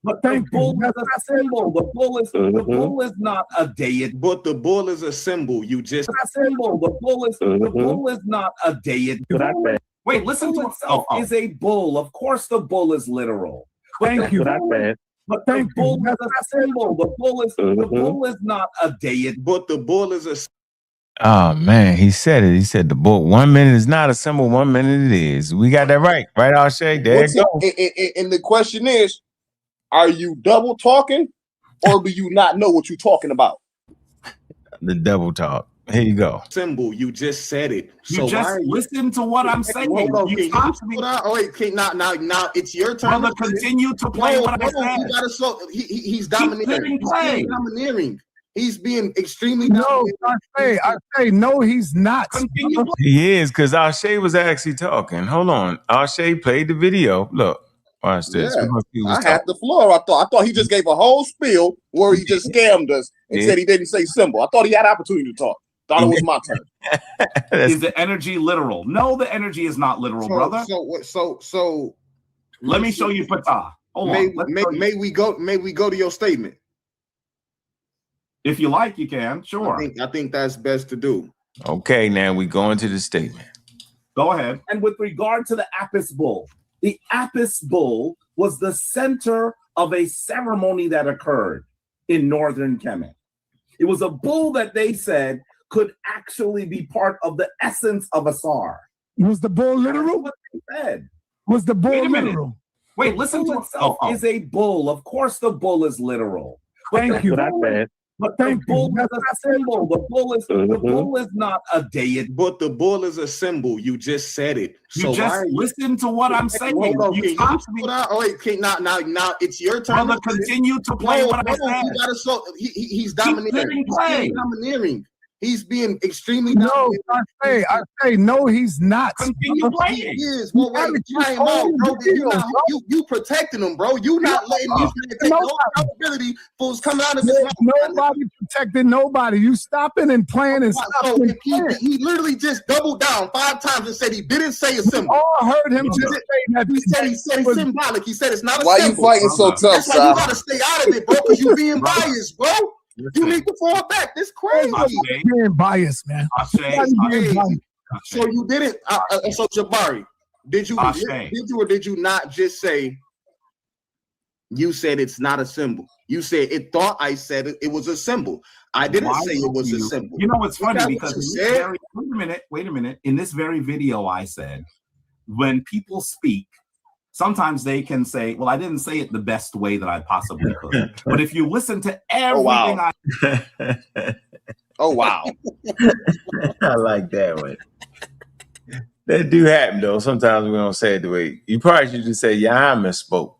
But the bull is a symbol. The bull is not a deity. But the bull is a symbol. You just a symbol. The bull is not a deity. Wait, listen to itself. Is a bull. Of course the bull is literal. Thank you. But the bull is a symbol. The bull is not a deity. But the bull is a. Oh man, he said it. He said the bull. 1 minute is not a symbol. 1 minute it is. We got that right, right, Alshay? There you go. And the question is, are you double talking, or do you not know what you're talking about? The double talk. Here you go. Symbol. You just said it. So you just listen to what I'm saying. Now it's your turn. Brother, continue to play what I said. He's domineering. He's domineering. He's being extremely domineering. I say no, he's not. He is, because Alshay was actually talking. Hold on. Alshay played the video. Look. Watch this. Yeah, I had the floor. I thought he just gave a whole spiel where he just scammed us and said he didn't say symbol. I thought he had opportunity to talk. Thought it was my turn. Is the energy literal? No, the energy is not literal, brother. So let me show you Ptah. Hold on. May we go to your statement? If you like, you can. Sure. I think that's best to do. Okay, now we go into the statement. Go ahead. And with regard to the Apis bull, the Apis bull was the center of a ceremony that occurred in northern Kemet. It was a bull that they said could actually be part of the essence of Asar. Was the bull literal? What they said. Was the bull literal? Wait, listen to itself. Is a bull. Of course the bull is literal. Thank you. But the bull is a symbol. The bull is not a deity. But the bull is a symbol. You just said it. You just listen to what I'm saying. Now it's your turn. Brother, continue to play what I said. You gotta he's domineering. He's domineering. He's being extremely domineering. I say no, he's not. Continue playing. He is. Well, wait, time out, bro. You protecting him, bro. You not letting these men take no accountability for what's coming out of his mouth. Nobody protecting nobody. You stopping and playing and stopping. He literally just doubled down 5 times and said he didn't say a symbol. All heard him just say that. He said it's symbolic. He said it's not a Why symbol. you fighting so tough, That's why Sal? you gotta stay out of it, bro, because you being biased, bro. You need to fall back. This crazy. Being biased, man. So you didn't. So Jabari, did you or did you not just say? You said it's not a symbol. You said it thought I said it was a symbol. I didn't say it was a symbol. You know what's funny because wait a minute. In this very video, I said when people speak, sometimes they can say, well, I didn't say it the best way that I possibly could. But if you listen to everything Oh, wow. I like that one. That do happen, though. Sometimes we don't say it the way. You probably should just say, yeah, I misspoke.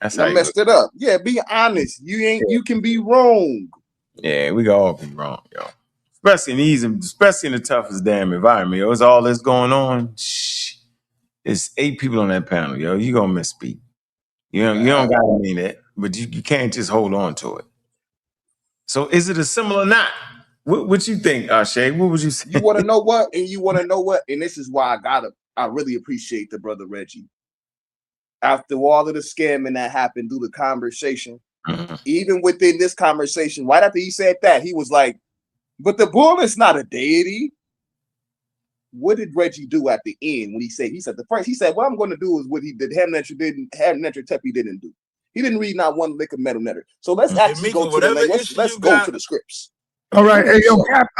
That's how I messed it up. Yeah, be honest. You can be wrong. Yeah, we can all be wrong, yo. Especially in the toughest damn environment, yo. It's all this going on. Shh. It's 8 people on that panel, yo. You gonna misspeak. You don't gotta mean it, but you can't just hold on to it. So is it a symbol or not? What you think, Shay? What would you say? You want to know what? And this is why I really appreciate the brother Reggie. After all of the scamming that happened through the conversation, even within this conversation, right after he said that, he was like, but the bull is not a deity. What did Reggie do at the end when he said what I'm going to do is what he did Neteru Tepi didn't do. He didn't read not one lick of Metal Netter. So let's actually go to the scripts. All right, hey yo, Ankh,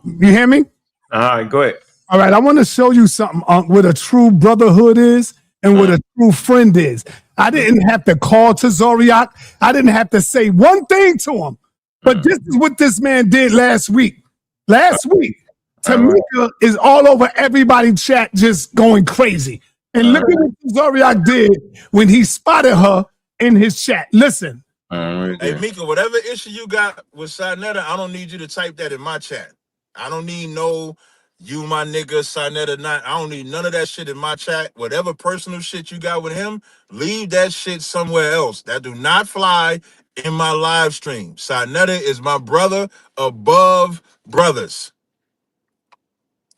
you hear me? All right, go ahead. All right, I want to show you something, Ankh, what a true brotherhood is and what a true friend is. I didn't have to call to Zoriak. I didn't have to say one thing to him. But this is what this man did last week. Tamika is all over everybody's chat just going crazy. And look at what Zoriak did when he spotted her in his chat. Listen. Hey, Mika, whatever issue you got with Sinetta, I don't need you to type that in my chat. I don't need no, you my nigga, Sinetta not. I don't need none of that shit in my chat. Whatever personal shit you got with him, leave that shit somewhere else. That do not fly in my live stream. Sinetta is my brother above brothers.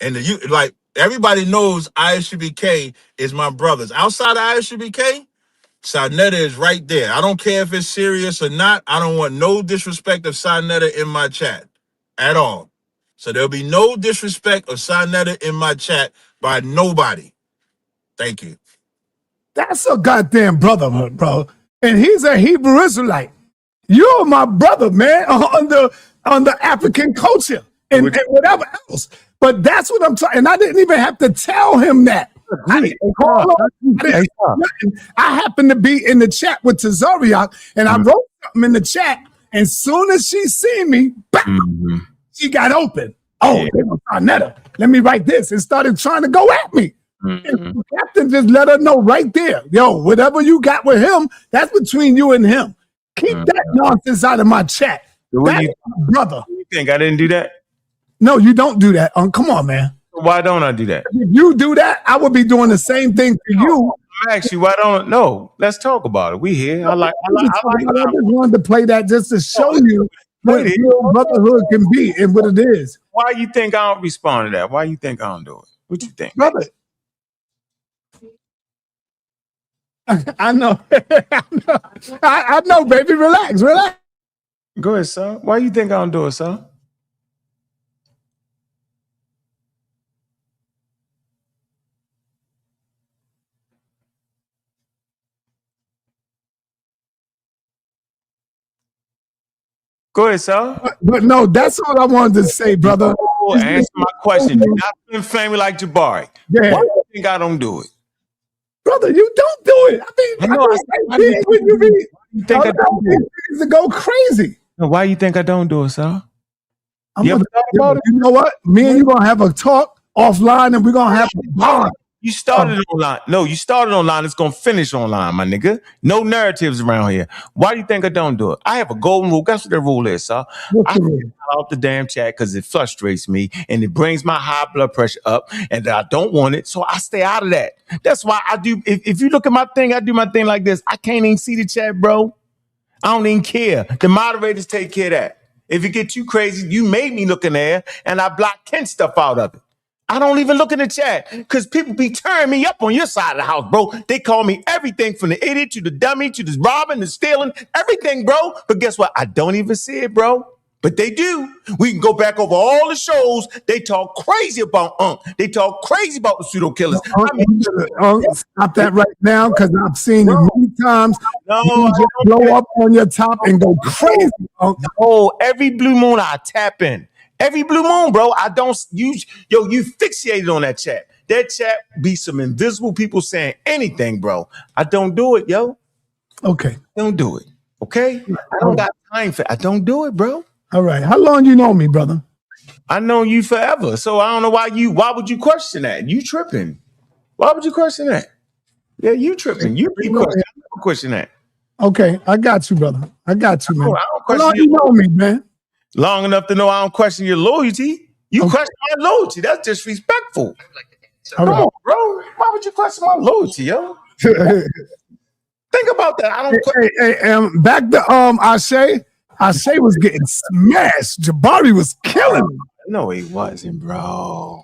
And everybody knows ISUBK is my brothers. Outside of ISUBK, Sinetta is right there. I don't care if it's serious or not. I don't want no disrespect of Sinetta in my chat at all. So there'll be no disrespect of Sinetta in my chat by nobody. Thank you. That's a goddamn brotherhood, bro. And he's a Hebrew Israelite. You're my brother, man, on the African culture and whatever else. But that's what I'm talking. And I didn't even have to tell him that. I happened to be in the chat with Tazariak, and I wrote something in the chat. And soon as she seen me, she got open. Oh, Netta, let me write this, and started trying to go at me. And the captain just let her know right there, yo, whatever you got with him, that's between you and him. Keep that nonsense out of my chat. That's my brother. You think I didn't do that? No, you don't do that. Come on, man. Why don't I do that? If you do that, I would be doing the same thing to you. Actually, why don't? No, let's talk about it. We here. I just wanted to play that just to show you what real brotherhood can be and what it is. Why you think I don't respond to that? Why you think I don't do it? What you think, brother? I know. I know, baby. Relax. Go ahead, sir. Why you think I don't do it, sir? Go ahead, sir. But no, that's what I wanted to say, brother. Answer my question. You're not inflame me like Jabari. Yeah. Why do you think I don't do it? Brother, you don't do it. I mean, when you read. You think I don't do it? To go crazy. Why you think I don't do it, sir? You know what? Me and you gonna have a talk offline, and we're gonna have a bond. You started online. No, you started online. It's gonna finish online, my nigga. No narratives around here. Why do you think I don't do it? I have a golden rule. Guess what the rule is, sir? I get out the damn chat because it frustrates me and it brings my high blood pressure up, and I don't want it, so I stay out of that. That's why I do. If you look at my thing, I do my thing like this. I can't even see the chat, bro. I don't even care. The moderators take care of that. If you get too crazy, you made me look in there, and I block Kent stuff out of it. I don't even look in the chat because people be turning me up on your side of the house, bro. They call me everything from the idiot to the dummy to the robbing, the stealing, everything, bro. But guess what? I don't even see it, bro. But they do. We can go back over all the shows. They talk crazy about Ankh. They talk crazy about the pseudo killers. Stop that right now, because I've seen you many times. No, you just blow up on your top and go crazy. Oh, every blue moon I tap in. Every blue moon, bro. I don't use you fixated on that chat. That chat be some invisible people saying anything, bro. I don't do it, yo. Okay. Don't do it. Okay? I don't got time for it. I don't do it, bro. All right. How long you know me, brother? I know you forever. So I don't know why would you question that? You tripping. Why would you question that? Yeah, you tripping. You keep question that. Okay, I got you, brother. I got you, man. I don't How long you know me, man? Long enough to know I don't question your loyalty. You question my loyalty. That's disrespectful. Come on, bro. Why would you question my loyalty, yo? Think about that. I don't. Back to Ashe was getting smashed. Jabari was killing him. No, he wasn't, bro.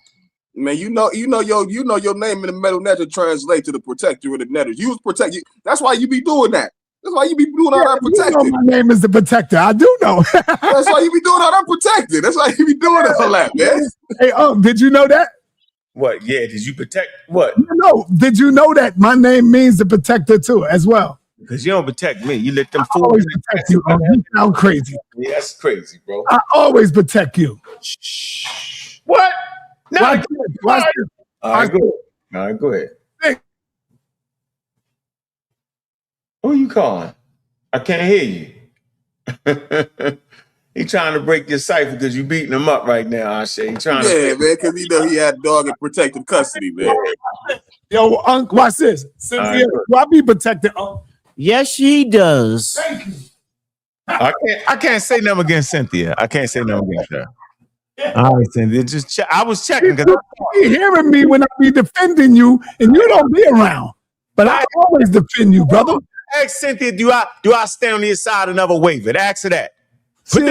Man, you know your name in the metal Neteru translate to the protector of the Neteru. You was protected. That's why you be doing that. That's why you be doing all that protected. You know my name is the protector. I do know. That's why you be doing all that protected. That's why you be doing all that, man. Hey, did you know that? What? Yeah, did you protect what? No, did you know that my name means the protector too, as well? Because you don't protect me. You let them fools. I always protect you. You sound crazy. Yeah, that's crazy, bro. I always protect you. What? No. Watch this. All right, go ahead. Who you calling? I can't hear you. He trying to break your cipher because you beating him up right now, Ashe. He trying man, because he had a dog in protective custody, man. Yo, Unc, watch this. Cynthia, do I be protected, Unc? Yes, he does. Thank you. I can't say nothing against Cynthia. I can't say nothing against her. All right, Cynthia. I was checking because you hearing me when I be defending you, and you don't be around. But I always defend you, brother. Ask Cynthia, do I stand on your side and never waver? Ask her that. She's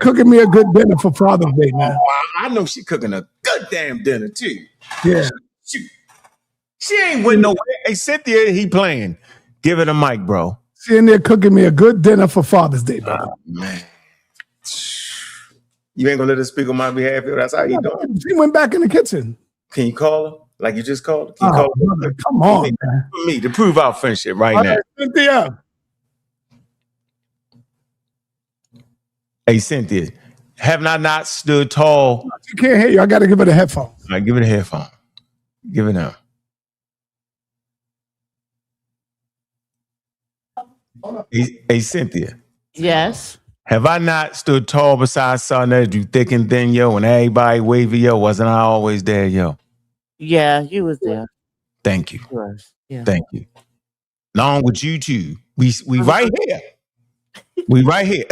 cooking me a good dinner for Father's Day, man. I know she cooking a good damn dinner too. Yeah. She ain't went nowhere. Hey, Cynthia, he playing. Give it a mic, bro. She in there cooking me a good dinner for Father's Day, brother. Man. You ain't gonna let her speak on my behalf? That's how you doing. She went back in the kitchen. Can you call her? Like you just called her? Can you call her? Brother, come on, man. For me to prove our friendship right now. Cynthia. Hey, Cynthia, haven't I not stood tall? She can't hear you. I got to give her the headphone. All right, give her the headphone. Give it now. Hey, Cynthia. Yes. Have I not stood tall beside Son that do thick and thin, yo, and everybody wavy, yo? Wasn't I always there, yo? Yeah, you was there. Thank you. Yeah. Thank you. Along with you two. We right here. We right here.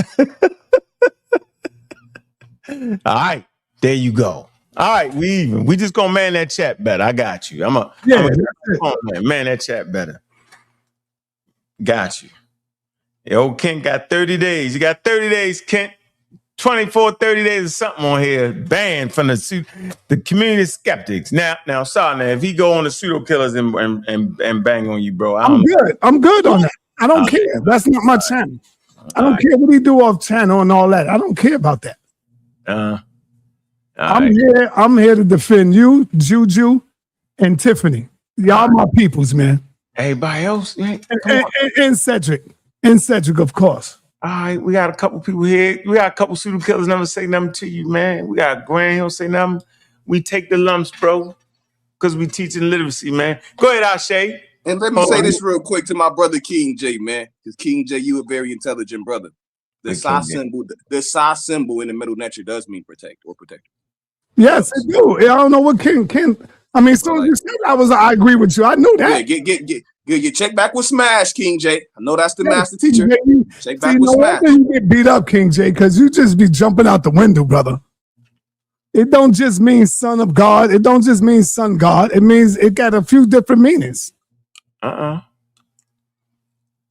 All right. There you go. All right, we even. We just gonna man that chat better. I got you. I'm a man that chat better. Got you. Yo, Kent got 30 days. You got 30 days, Kent. 24, 30 days or something on here. Banned from the community skeptics. Now, sorry, now, if he go on the pseudo killers and bang on you, bro. I'm good on that. I don't care. That's not my channel. I don't care what he do off channel and all that. I don't care about that. I'm here to defend you, Juju, and Tiffany. Y'all my peoples, man. Everybody else? And Cedric. And Cedric, of course. All right, we got a couple people here. We got a couple pseudo killers never say nothing to you, man. We got Grand Hill say nothing. We take the lumps, bro, because we teaching literacy, man. Go ahead, Ashe. And let me say this real quick to my brother King J, man. Because King J, you a very intelligent brother. The psi symbol in the middle nature does mean protect or protect. Yes, it do. I don't know what King. I mean, as soon as you said I agree with you. I knew that. Yeah, get check back with Smash, King J. I know that's the master teacher. Check back with Smash. You get beat up, King J, because you just be jumping out the window, brother. It don't just mean son of God. It don't just mean son God. It means it got a few different meanings. Rob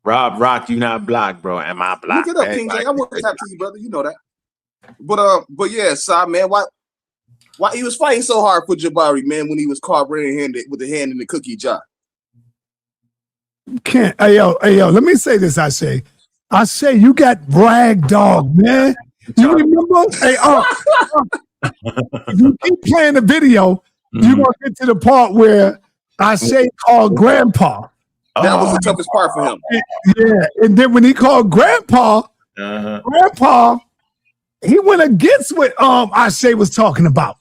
Rock, you not black, bro. Am I black? Look it up, King J. I want to tap to you, brother. You know that. But yeah, Sai, man, why he was fighting so hard for Jabari, man, when he was caught red-handed with the hand in the cookie jar? Can't. Hey yo, let me say this, I say, you got rag dog, man. You remember? Hey, if you keep playing the video, you're gonna get to the part where I say called grandpa. That was the toughest part for him. Yeah, and then when he called grandpa, he went against what Ashe was talking about.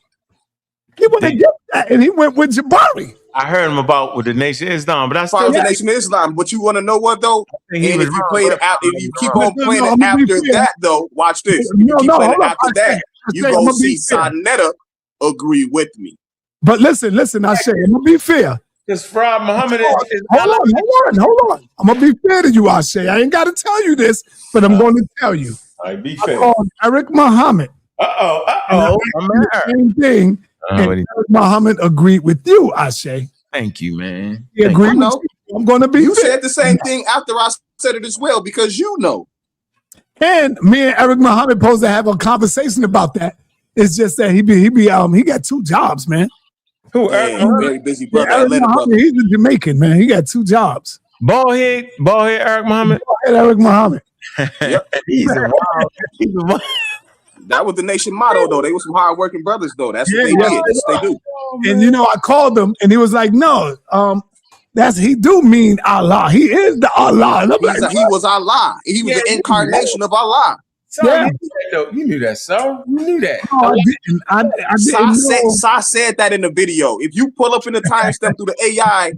He went against that, and he went with Jabari. I heard him about with the Nation of Islam, but I still the Nation of Islam. But you want to know what though? And if you play it out, if you keep on playing it after that, though, watch this. If you keep playing it after that, you go see Neteru agree with me. But listen, I say, I'm gonna be fair. Because Fraud Muhammad is hold on. I'm gonna be fair to you, I say. I ain't gotta tell you this, but I'm going to tell you. I be fair. I called Eric Muhammad. Same thing. And Eric Muhammad agreed with you, I say. Thank you, man. He agreed with you. I'm gonna be You fair. said the same thing after I said it as well, because you know. And me and Eric Muhammad supposed to have a conversation about that. It's just that he got 2 jobs, man. Who? Very busy brother. Eric Muhammad, he's a Jamaican, man. He got 2 jobs. Ballhead Eric Muhammad. Ballhead Eric Muhammad. Yep. He's a wild. That was the nation motto, though. They were some hardworking brothers, though. That's what they did. That's what they do. And I called him, and he was like, "No, he do mean Allah. He is the Allah." And He was Allah. He was the incarnation of Allah. You knew that, sir. You knew that. No, I didn't. I didn't. Sa said that in the video. If you pull up in the timestamp through the AI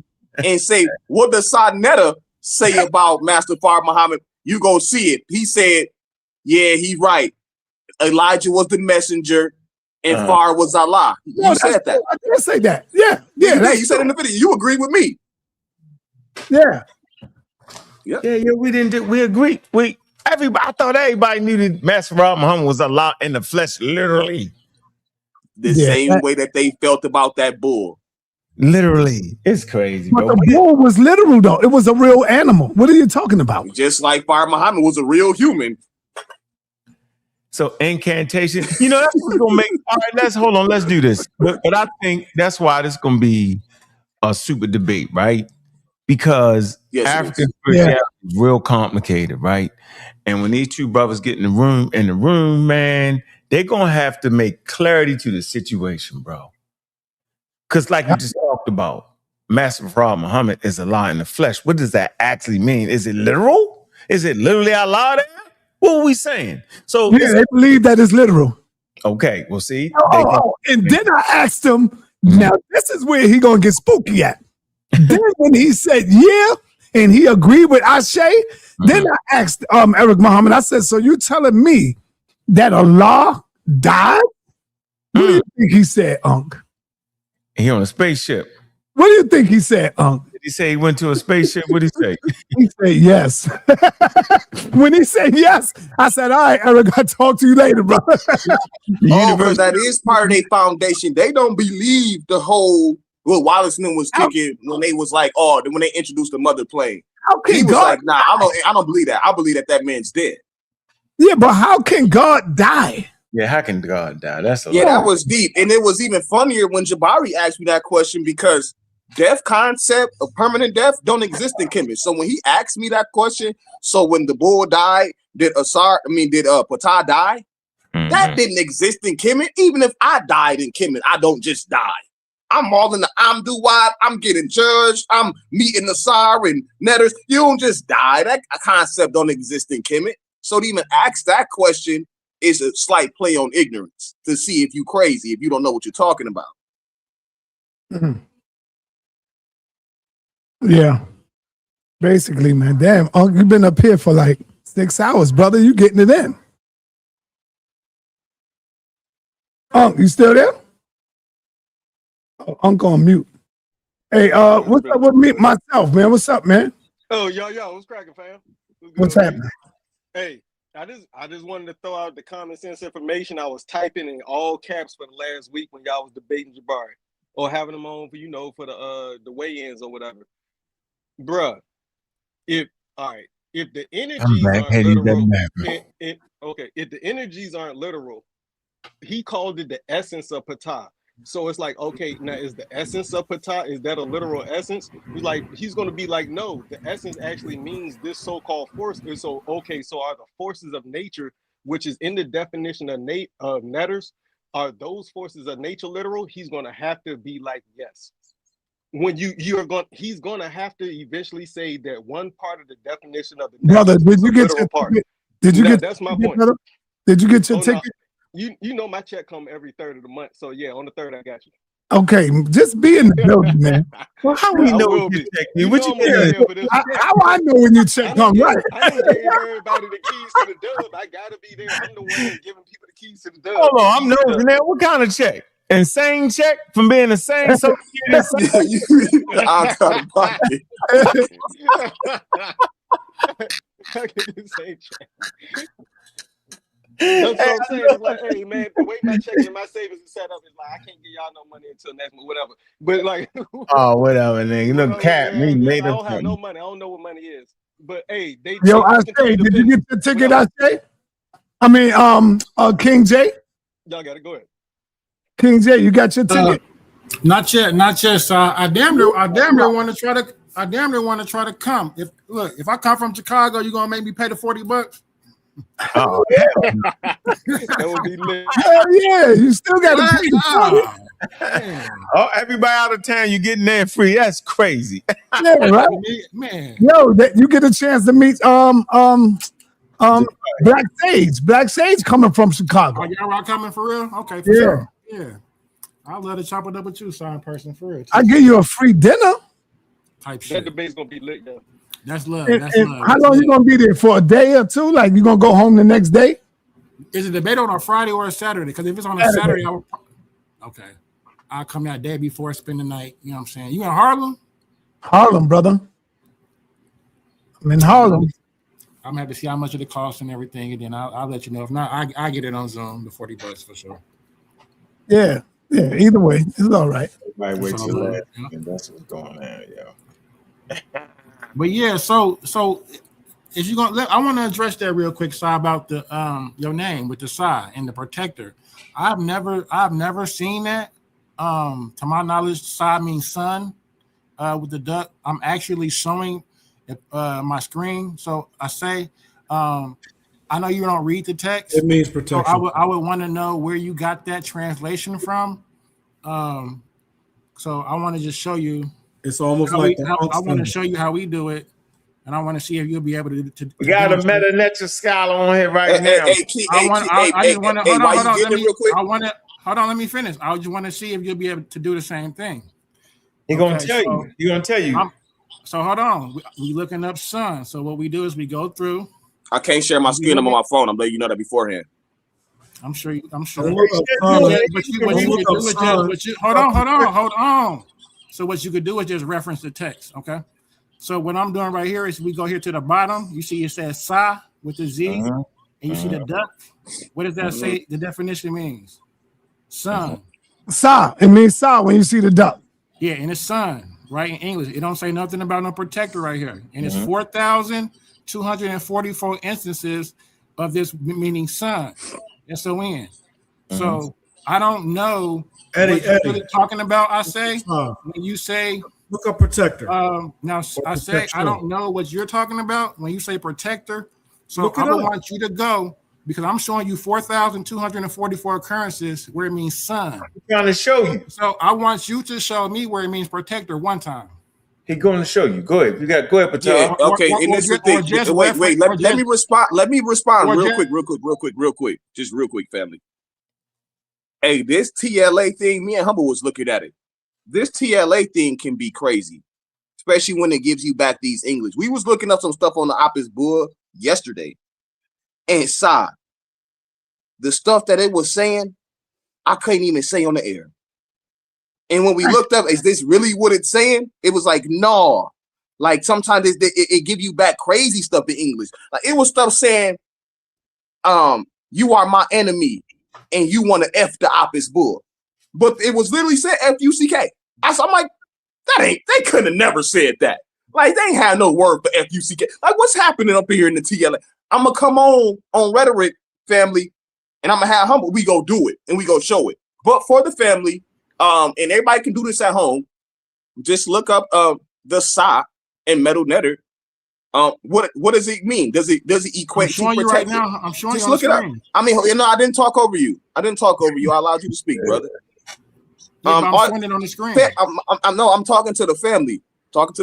and say, "What does Neteru say about Master Fard Muhammad?" you go see it. He said, "Yeah, he's right. Elijah was the messenger, and Fard was Allah." You said that. I did say that. Yeah. You said in the video. You agreed with me. Yeah. Yeah. We didn't. We agreed. I thought everybody knew that Master Fard Muhammad was Allah in the flesh, literally. The same way that they felt about that bull. Literally. It's crazy, but bro. the bull was literal, though. It was a real animal. What are you talking about? Just like Fard Muhammad was a real human. So incantation, that's what's gonna make. All right, hold on. Let's do this. But I think that's why this is gonna be a super debate, right? Because African spirituality is real complicated, right? And when these 2 brothers get in the room, man, they're gonna have to make clarity to the situation, bro. Because like you just talked about, Master Fard Muhammad is Allah in the flesh. What does that actually mean? Is it literal? Is it literally Allah there? What were we saying? So they believe that is literal. Okay, well, see. And then I asked him, now this is where he gonna get spooky at. Then when he said and he agreed with Ashe, then I asked Eric Muhammad, I said, so you telling me that Allah died? What do you think he said, Unc? He on a spaceship. What do you think he said, Unc? Did he say he went to a spaceship? What did he say? He said yes. When he said yes, I said, all right, Eric, I'll talk to you later, bro. Because that is part of their foundation. They don't believe the whole what Wallace and them was kicking when they was like, when they introduced the mother plane. He was like, nah, I don't believe that. I believe that man's dead. Yeah, but how can God die? Yeah, how can God die? That's a that was deep. And it was even funnier when Jabari asked me that question, because death concept of permanent death don't exist in Kemet. So when he asked me that question, so when the bull died, did Ptah die? That didn't exist in Kemet. Even if I died in Kemet, I don't just die. I'm all in the Amduwad. I'm getting judged. I'm meeting Asar and Netters. You don't just die. That concept don't exist in Kemet. So to even ask that question is a slight play on ignorance to see if you crazy, if you don't know what you're talking about. Yeah. Basically, man. Damn, Unc, you've been up here for like 6 hours, brother. You getting it in. Unc, you still there? Oh, Unc on mute. Hey, what's up with me, myself, man? What's up, man? Oh, yo, what's cracking, fam? What's happening? Hey, I just wanted to throw out the common sense information I was typing in all caps for the last week when y'all was debating Jabari or having them on for for the weigh-ins or whatever. Bruh, if the energies aren't literal, if the energies aren't literal, he called it the essence of Ptah. So it's like, okay, now is the essence of Ptah, is that a literal essence? He's going to be like, no, the essence actually means this so-called force. And so, okay, so are the forces of nature, which is in the definition of Netters, are those forces of nature literal? He's going to have to be like, yes. When he's going to have to eventually say that one part of the definition of the brother, did you get your ticket? Did you get? That's my point. Brother? Did you get your ticket? No. You know my check come every 3rd of the month, so yeah, on the 3rd I got you. Okay, just be in the building, man. Well, how we know when you check me? What you doing? How I know when you check come right? I didn't give everybody the keys to the dub. I gotta be there. I'm the one that's giving people the keys to the dub. Hold on, I'm nosing there. What kind of check? Insane check from being insane? So I got a pocket. Insane check. That's what I'm saying. It's like, hey man, the way my checking and my savings is set up is like I can't give y'all no money until next month, whatever. But like, oh, whatever, nigga. Look, cat, me made I don't have no money. I don't know what money is. But hey, Yo, I say, did you get the ticket? I say, I mean, King J. Y'all got to go ahead. King J, you got your ticket? Not yet. So I damn near want to try to come. If I come from Chicago, you gonna make me pay the $40? Oh yeah, that would be lit. Hell yeah, you still got to pay. Oh, everybody out of town, you getting there free. That's crazy. Yeah, right, man. Yo, you get a chance to meet Black Sage. Black Sage coming from Chicago. Oh, y'all coming for real? Okay, for sure. Yeah, I'd love to chop it up with you, sign person for real. I give you a free dinner. Type shit. That debate's gonna be lit, though. That's love. And love. How long you gonna be there for? A day or two? Like you gonna go home the next day? Is it debate on a Friday or a Saturday? Because if it's on a Saturday, okay, I'll come that day before, spend the night. You know what I'm saying? You in Harlem? Harlem, brother. I'm in Harlem. I'm gonna have to see how much it costs and everything, and then I'll let you know. If not, I get it on Zoom, the $40 for sure. Yeah. Either way, it's all right. Right, wait till that. That's what's going on, yo. But yeah, so if you're gonna, I want to address that real quick, Si, about the your name with the Si and the protector. I've never seen that. To my knowledge, Si means son. With the duck, I'm actually showing my screen. So I say, I know you don't read the text. It means protection. So I would want to know where you got that translation from. So I want to just show you. It's almost like I want to show you how we do it, and I want to see if you'll be able to. We got a meta scholar on here right now. Hold on. Let me finish. I just want to see if you'll be able to do the same thing. He's gonna tell you. He's gonna tell you. So hold on. We looking up sun. So what we do is we go through. I can't share my screen. I'm on my phone. I'm letting you know that beforehand. I'm sure. Hold on. So what you could do is just reference the text, okay? So what I'm doing right here is we go here to the bottom. You see it says Sa with the Z, and you see the duck. What does that say? The definition means sun. Sa. It means Sa when you see the duck. Yeah, and it's sun, right? In English, it don't say nothing about no protector right here, and it's 4,244 instances of this meaning sun. S-O-N. So I don't know what you're really talking about. I say when you say look up protector. Now I say I don't know what you're talking about when you say protector. So I don't want you to go because I'm showing you 4,244 occurrences where it means sun. I'm trying to show you. So I want you to show me where it means protector one time. He's going to show you. Go ahead. Go ahead, Patel. Yeah, okay. And this is the thing. Wait. Let me respond. Let me respond real quick. Just real quick, family. Hey, this TLA thing, me and Humble was looking at it. This TLA thing can be crazy. especially when it gives you back these English. We was looking up some stuff on the Apis Bull yesterday, and the stuff that it was saying, I couldn't even say on the air. And when we looked up, is this really what it's saying? It was like, no. Like sometimes it give you back crazy stuff in English. Like it was stuff saying, you are my enemy and you want to F the Apis Bull. But it was literally said F-U-C-K. I'm like, they could have never said that. Like they ain't had no word for F-U-C-K. Like what's happening up here in the TLA? I'm going to come on Rhetoric, family, and I'm going to have humble. We go do it and we go show it. But for the family, and everybody can do this at home, just look up the Sa and Metal Netter. What does it mean? Does it equate to protect right now? I'm showing just you. Look it up. I mean, I didn't talk over you. I allowed you to speak, brother. I'm showing it on the screen. I'm talking to the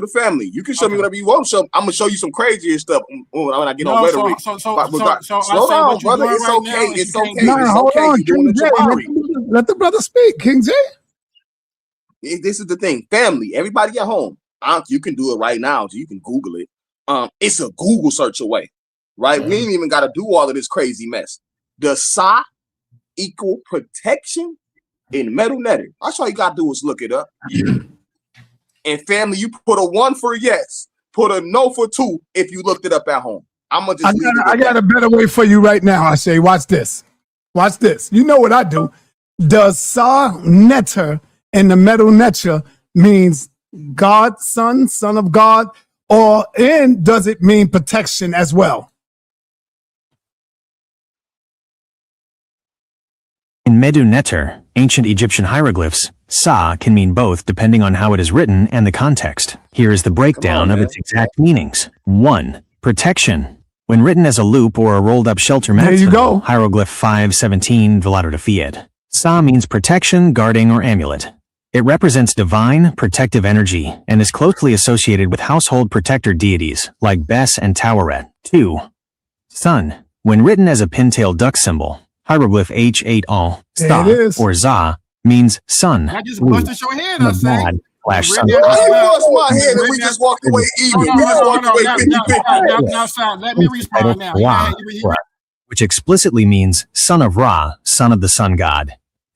family. You can show me whatever you want. I'm gonna show you some crazier stuff when I get on Rhetoric. So slow down, brother. It's okay. It's okay. Hold on, King J. Let the brother speak, King J. This is the thing, family. Everybody at home, Ankh, you can do it right now. So you can Google it. It's a Google search away, right? We ain't even got to do all of this crazy mess. Does Sa equal protection in Metal Netter? That's all you got to do is look it up. And family, you put a 1 for yes, put a no for 2 if you looked it up at home. I got a better way for you right now. I say, watch this. You know what I do? Does Sa Neter in the Metal Netter means God, son of God, and does it mean protection as well? In Medu Neter, ancient Egyptian hieroglyphs, Sa can mean both depending on how it is written and the context. Here is the breakdown of its exact meanings. 1. Protection. When written as a loop or a rolled up shelter mat, hieroglyph 517 Velato de Fiat. Sa means protection, guarding, or amulet. It represents divine, protective energy and is closely associated with household protector deities like Bes and Taweret. 2. Sun. When written as a pintail duck symbol, hieroglyph H8 al, Sta, or Za, means sun. I just busted your head, I say. I bust my head and we just walked away even. Let me respond now. Which explicitly means son of Ra, son of the sun god.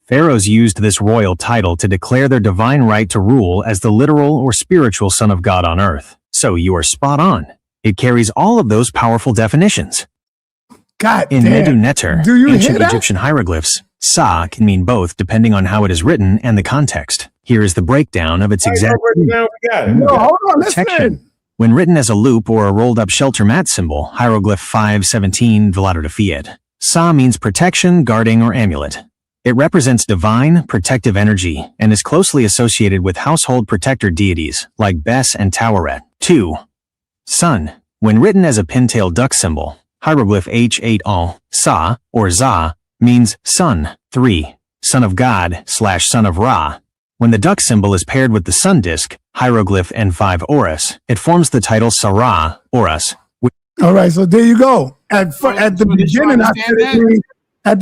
Pharaohs used this royal title to declare their divine right to rule as the literal or spiritual son of God on earth. So you are spot on. It carries all of those powerful definitions. In Medu Neter, ancient Egyptian hieroglyphs, Sa can mean both depending on how it is written and the context. Here is the breakdown of its exact meaning. Protection. When written as a loop or a rolled up shelter mat symbol, hieroglyph 517 Velato de Fiat. Sa means protection, guarding, or amulet. It represents divine, protective energy and is closely associated with household protector deities like Bes and Taweret. 2. Sun. When written as a pintail duck symbol, hieroglyph H8 al, Sa, or Za, means sun. 3. Son of God / son of Ra. When the duck symbol is paired with the sun disk, hieroglyph N5 Horus, it forms the title Sarah, Horus. All right, so there you go. At the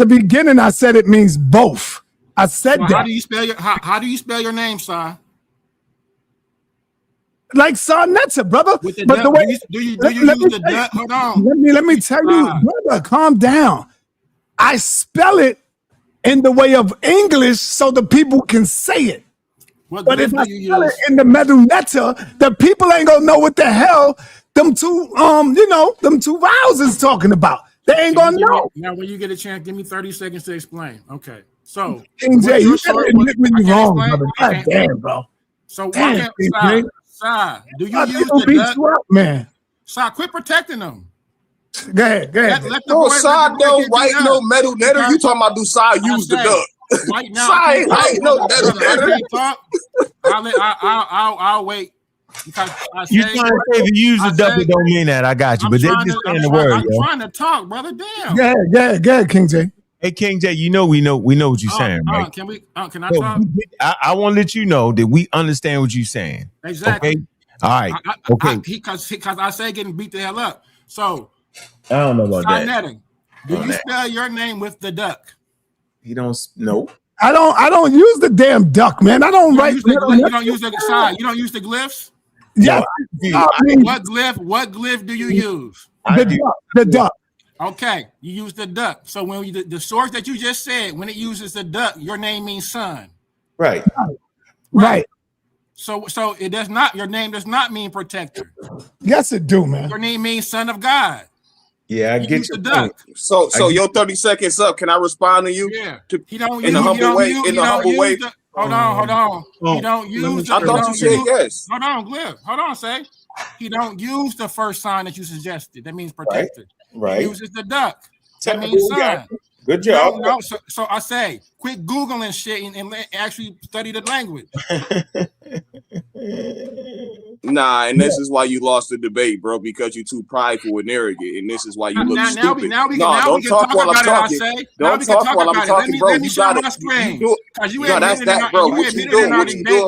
beginning, I said it means both. I said that. How do you spell your name, Sa? Like Sa Neter, brother. But the way do you use the duck? Hold on. Let me tell you, brother, calm down. I spell it in the way of English so the people can say it. But if I spell it in the Medu Neter, the people ain't gonna know what the hell them two vowels is talking about. They ain't gonna know. Now, when you get a chance, give me 30 seconds to explain. Okay, so King J, you gotta admit when you're wrong, brother. God damn, bro. So Sa, do you use the duck? Man, Sa, quit protecting them. Go ahead. No, Sa don't write no Metal Netter. You talking about do Sa use the duck? Right now, Sa ain't write no Metal Netter. I'll wait. Because you trying to say if you use the duck, it don't mean that. I got you, but they just saying the word. I'm trying to talk, brother. Damn. Go ahead, King J. Hey, King J, we know what you're saying, right? Can I talk? I want to let you know that we understand what you're saying. Exactly. Okay? All right. Okay. Because I say getting beat the hell up. So I don't know about that. Do you spell your name with the duck? He don't. No. I don't use the damn duck, man. I don't write. You don't use the side. You don't use the glyphs. Yeah. What glyph do you use? The duck. Okay, you use the duck. So when the source that you just said, when it uses the duck, your name means son. Right. Right. So it does not. Your name does not mean protector. Yes, it do, man. Your name means son of God. Yeah, I get the duck. So your 30 seconds up. Can I respond to you? Yeah. He don't in a humble way. In a humble way. Hold on. He don't use. I thought you said yes. Hold on, Glyph. Hold on, say. He don't use the first sign that you suggested. That means protector. Right. He uses the duck. That means son. Good job. No, so I say, quit Googling shit and actually study the language. Nah, and this is why you lost the debate, bro, because you're too prideful and arrogant, and this is why you look stupid. Don't talk while I'm talking. Don't talk while I'm talking, bro. You got it. No, that's that, bro. What you doing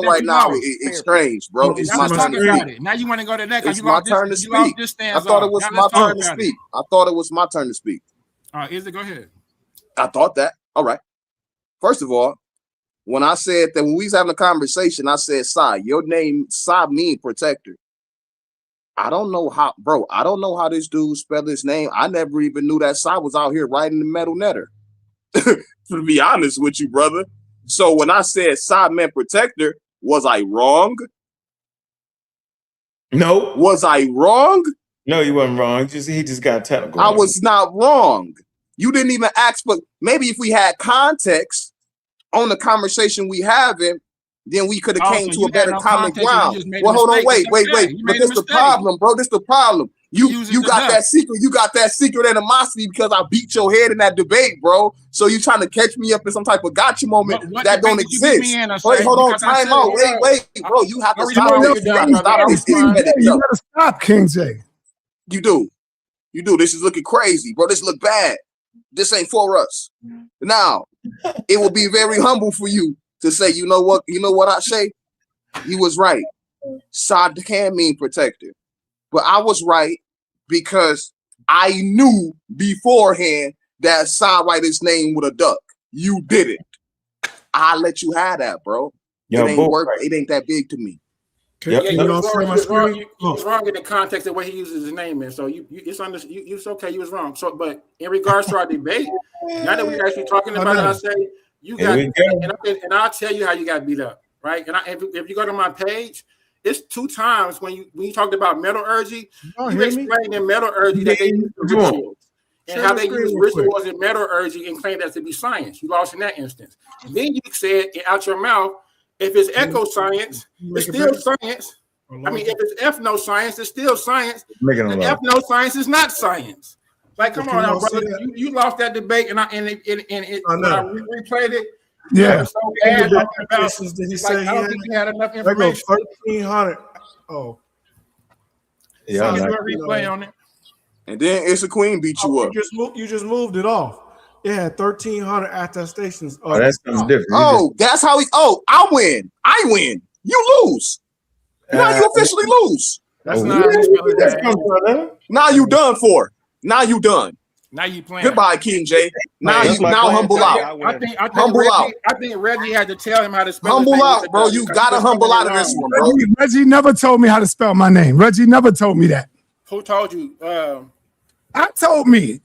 right now is strange, bro. It's my turn to speak. Now you want to go to that? It's my turn to speak. I thought it was my turn to speak. I thought it was my turn to speak. Is it? Go ahead. I thought that. All right. First of all, when I said that when we was having a conversation, I said, Sai, your name, Sai mean protector. I don't know how, bro. I don't know how this dude spelled his name. I never even knew that Sai was out here writing the metal netter. To be honest with you, brother. So when I said Sai meant protector, was I wrong? No. Was I wrong? No, you wasn't wrong. He just got technical. I was not wrong. You didn't even ask, but maybe if we had context on the conversation we having, then we could have came to a better common ground. Well, hold on, wait. But this the problem, bro. This the problem. You got that secret. You got that secret animosity because I beat your head in that debate, bro. So you trying to catch me up in some type of gotcha moment that don't exist. Wait, hold on, time out. Wait, bro. You have to stop this. You gotta stop, King J. You do. This is looking crazy, bro. This look bad. This ain't for us. Now, it will be very humble for you to say, you know what I say? He was right. Sod can mean protector. But I was right because I knew beforehand that Sod write his name with a duck. You didn't. I let you have that, bro. It ain't work. It ain't that big to me. He was wrong in the context of what he uses his name in. So it's okay. You was wrong. So, but in regards to our debate, now that we're actually talking about it, I say you got, and I'll tell you how you got beat up, right? And if you go to my page, it's 2 times when you talked about metallurgy, you explained in metallurgy that they use the rituals and how they use rituals in metallurgy and claim that to be science. You lost in that instance. And then you said out your mouth, if it's echo science, it's still science. I mean, if it's ethno-science, it's still science. And ethno-science is not science. Like, come on now, brother. You lost that debate, and when I replayed it. Yeah. So bad did he say I don't think he had enough information. 1,300. Oh. Yeah. So replay on it. And then It's a Queen beat you up. You just moved it off. It had 1,300 attestations. Oh, that's different. Oh, that's how he. Oh, I win. You lose. Now you officially lose. That's not. Now you done for. Now you done. Now you playing. Goodbye, King J. Now humble out. I think Reggie had to tell him how to spell. Humble out, bro. You gotta humble out of this one, bro. Reggie never told me how to spell my name. Reggie never told me that. Who told you? I told me.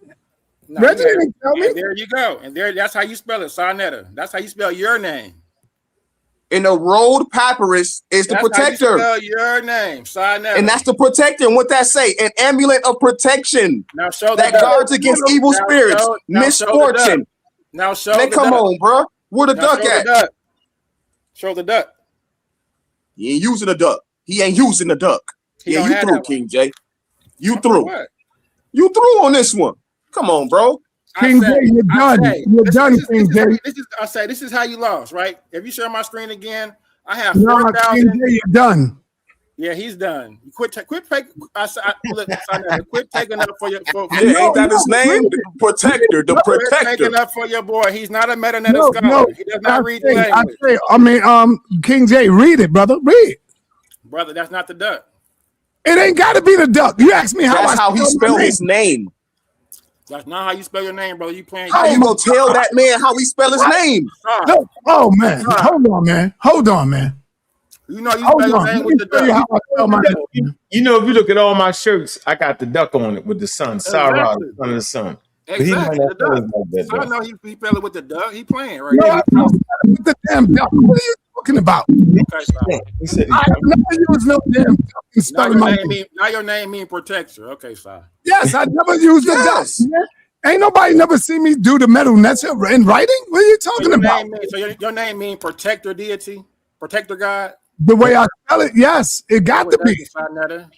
No, Reggie didn't tell me. There you go. And that's how you spell it, Sarnetta. That's how you spell your name. In the rolled papyrus is the protector. How you spell your name, Sarnetta. And that's the protector. And what that say? An amulet of protection now show that guards against evil spirits, misfortune. Now show the come on, bro. Where the duck at? Show the duck. He ain't using the duck. He ain't using the duck. Yeah, you threw, King J. You threw. You threw on this one. Come on, bro. King J, you're done. You're done, King J. This is how you lost, right? If you share my screen again, I have 4,000. King J, you're done. Yeah, he's done. Quit taking up for your. Ain't that his name? The protector. The protector. Quit taking up for your boy. He's not a meta-neta scholar. He does not read the language. King J, read it, brother. Read it. Brother, that's not the duck. It ain't got to be the duck. You asked me how. That's how he spelled his name. That's not how you spell your name, brother. You playing? How you gonna tell that man how he spell his name? No. Oh man, hold on, man. You know, you spell your name with the duck. You know, if you look at all my shirts, I got the duck on it with the sun. Sarah, the son of the sun. But Exactly. he might The duck. not like that, So I though. know he spell it with the duck. He playing right No, there. I don't spell it with the damn duck. What are you talking about? Okay, sorry. I never use no damn duck in spelling my name. Now your name mean protector. Okay, sorry. Yes, I never use the duck. Man. Ain't nobody never seen me do the metal Neteru in writing. What are you talking about? Your name mean protector deity, protector God. The way I spell it, yes, it got to be.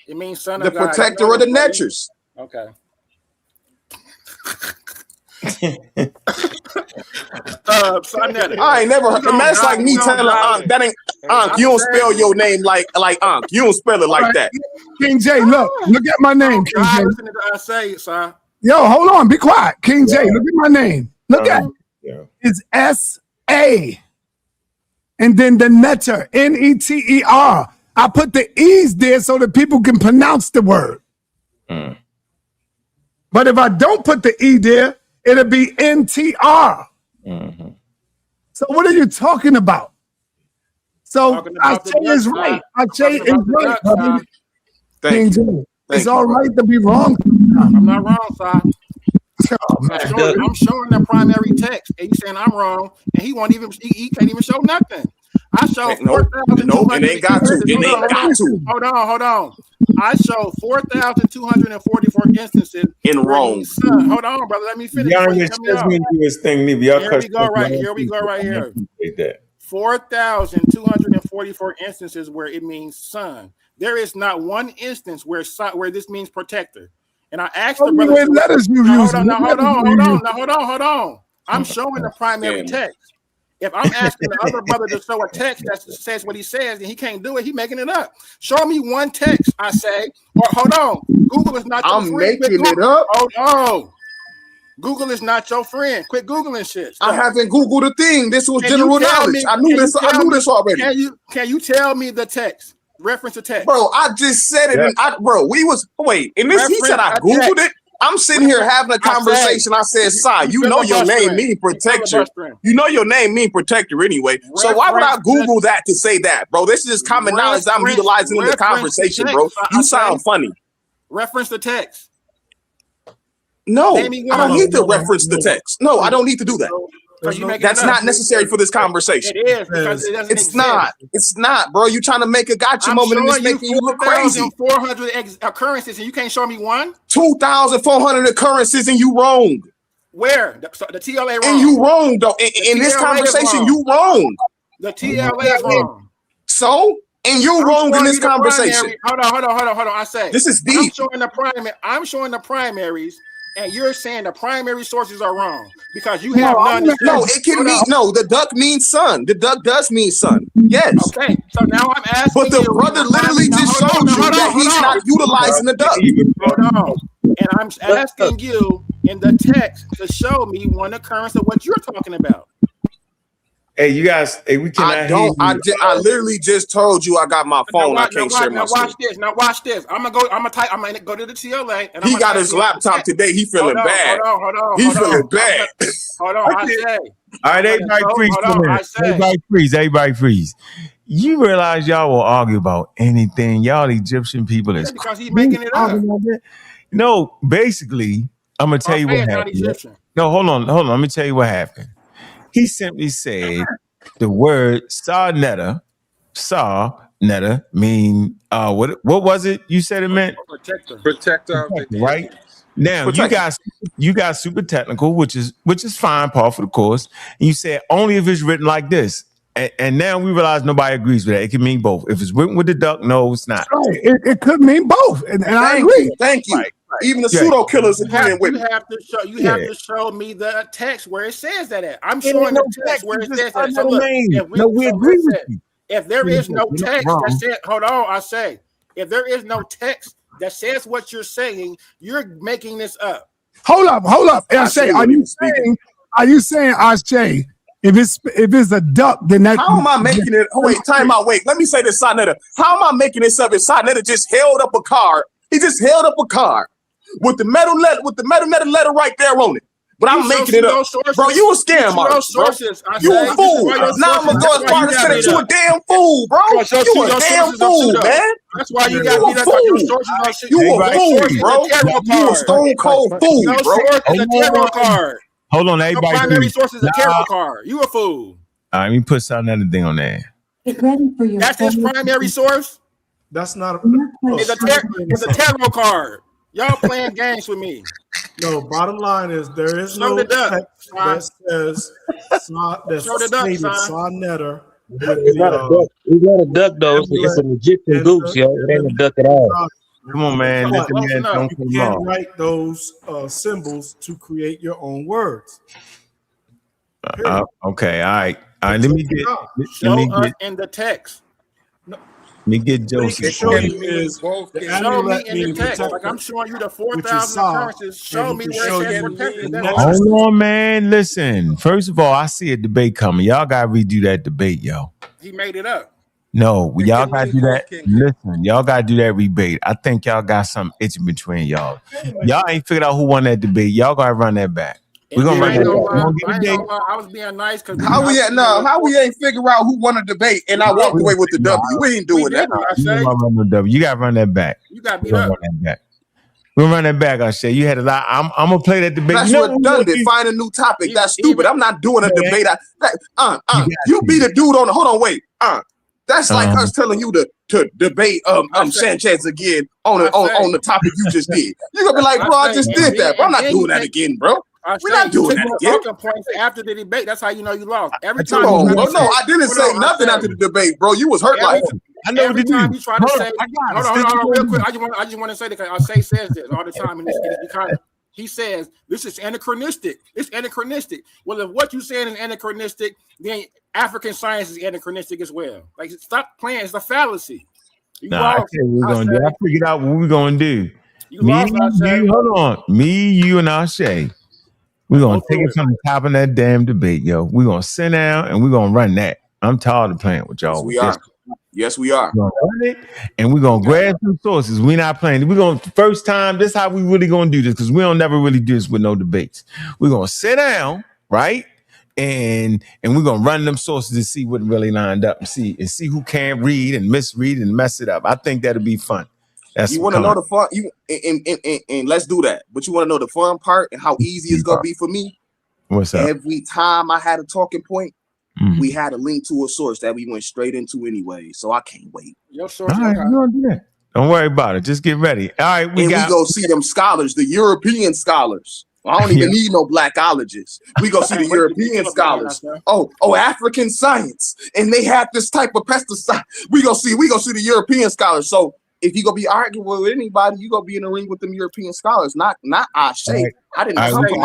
It means son The of God. protector of the Neters. Okay. I ain't never heard. That's like me telling Ankh that ain't Ankh. You don't spell your name like Ankh. You don't spell it like that. King J, look at my name. King J. I say it, son. Yo, hold on, be quiet. King J, look at my name. Look at it. Yeah. It's S-A. And then the Neter, N-E-T-E-R. I put the E's there so that people can pronounce the word. But if I don't put the E there, it'll be N-T-R. So what are you talking about? So Ashe is right. Ashe is right. King J, it's all right to be wrong. I'm not wrong, son. I'm showing the primary text, and you saying I'm wrong, and he won't even. He can't even show nothing. I show 4,200. Nope, it ain't got to. It ain't got to. Hold on. I show 4,244 instances in Rome. Hold on, brother. Let me finish. Here we go right here. 4,244 instances where it means son. There is not one instance where this means protector. And I asked the brother. What letters you use? Hold on. I'm showing the primary text. If I'm asking the other brother to show a text that says what he says, and he can't do it, he's making it up. Show me one text, I say. Or hold on. Google is not your friend. I'm making it up. Hold on. Google is not your friend. Quit Googling shit. I haven't Googled a thing. This was general knowledge. I knew this already. Can you tell me the text? Reference the text. Bro, I just said it. Yeah. He said I Googled it. I'm sitting here having a conversation. I said, "Son, you know your name mean protector. You know your name mean protector anyway. So why would I Google that to say that, bro? This is just common knowledge I'm utilizing in the conversation, bro. You sound funny. Reference the text. No, I don't need to reference the text. No, I don't need to do that. That's not necessary for this conversation. It is because it doesn't exist. It's not, bro. You trying to make a gotcha moment and it's making you look crazy. 400 occurrences and you can't show me one. 2,400 occurrences and you wrong. Where the TLA wrong? And you wrong though. In this conversation, you wrong. The TLA is wrong. So. And you're wrong in this conversation. Hold on. I say this is deep. I'm showing the primaries. And you're saying the primary sources are wrong because you have none. No, it can mean the duck means son. The duck does mean son. Yes. Okay. So now I'm asking. But the brother literally just showed you that he's not utilizing the duck. Hold on. And I'm asking you in the text to show me one occurrence of what you're talking about. Hey, you guys. Hey, we cannot. I literally just told you I got my phone. I can't share my screen. Watch this. I'm gonna go to the TLA. And he got his laptop today. He feeling bad. Hold on. He feeling bad. Hold on. I say. All right, everybody freeze for a minute. Everybody freeze. You realize y'all will argue about anything. Y'all Egyptian people is because he's making it up. No, basically, I'm gonna tell you what happened. No, hold on. Let me tell you what happened. He simply said the word Sa Neta mean what was it? You said it meant protector, right? Now you got super technical, which is fine, par for the course. And you said only if it's written like this. And now we realize nobody agrees with that. It can mean both. If it's written with the duck, no, it's not. Right. It could mean both, and I agree. Thank you. Right. Even the pseudo killers agreeing with you. Have to show me the text where it says that at. I'm showing the text where it says that. So look, we agree with you. If there is no text that says, hold on, I say, if there is no text that says what you're saying, you're making this up. Hold up. Ashe, are you saying Ashe? If it's a duck, then that. How am I making it? Oh, wait, time out. Wait, let me say this, Sonetta. How am I making this up? If Sonetta just held up a card, he just held up a card with the metal letter right there on it. but I'm making it up. Bro, you a scam artist, bro. You a fool. Now I'm gonna go as far as to say that you a damn fool, bro. You a damn fool, man. That's why you got beat up on your sources on shit. You a fool, bro. You a stone cold fool, No bro. source is a tarot card. Hold on, No everybody. primary source is a tarot card. You a fool. All right, let me put another thing on there. That's his primary source. That's not It's a tarot card. Y'all playing games with me. No, bottom line is there is no text that says Neteru. It's not a duck though. It's an Egyptian goose, yo. It ain't a duck at all. Come on, man. Let the man don't You come can't off. write those symbols to create your own words. Okay, all right. All right, let me get in the text. Joseph. Show you is the amulet in the text. Like I'm showing you the 4,000 occurrences. Show me where it says protected. Hold on, man. Listen. First of all, I see a debate coming. Y'all gotta redo that debate, yo. He made it up. No, y'all gotta do that. Listen, y'all gotta do that rebate. I think y'all got something itching between y'all. Y'all ain't figured out who won that debate. Y'all gotta run that back. We're gonna run that back. I was being nice because How we ain't figure out who won a debate and I walked away with the W. We ain't doing that. You gotta run that back. You got beat up. We'll run that back, I say. You had a lot. I'm gonna play that debate. That's redundant. Find a new topic. That's stupid. I'm not doing a debate. You be the dude on the. Hold on, wait. That's like us telling you to debate Sanchez again on the topic you just did. You're gonna be like, bro, I just did that, bro. I'm not doing that again, bro. We're not doing that again. Points after the debate. That's how you know you lost. Every time. No, I didn't say nothing after the debate, bro. You was hurt like. I know what to do. You try to say, hold on, real quick. I just want to say that Say says this all the time, and it's because he says this is anachronistic. It's anachronistic. Well, if what you saying is anachronistic, then African science is anachronistic as well. Like, stop playing. It's a fallacy. I figured out what we're gonna do. Hold on. Me, you, and Ashe. We're gonna take it from the top of that damn debate, yo. We're gonna sit down and we're gonna run that. I'm tired of playing with y'all. Yes, we are. We're gonna run it and we're gonna grab some sources. We're not playing. We're gonna first time. This is how we really gonna do this because we don't never really do this with no debates. We're gonna sit down, right? And we're gonna run them sources to see what really lined up and see who can't read and misread and mess it up. I think that'll be fun. You want to know the fun? And let's do that. But you want to know the fun part and how easy it's gonna be for me? What's up? Every time I had a talking point, we had a link to a source that we went straight into anyway. So I can't wait. Your source. All right, we're gonna do that. Don't worry about it. Just get ready. All right, we go see them scholars, the European scholars. I don't even need no blackologists. We go see the European scholars. Oh, African science, and they have this type of pesticide. We go see the European scholars. So if you gonna be arguing with anybody, you gonna be in the ring with them European scholars, not Ashe. Right. I didn't know. You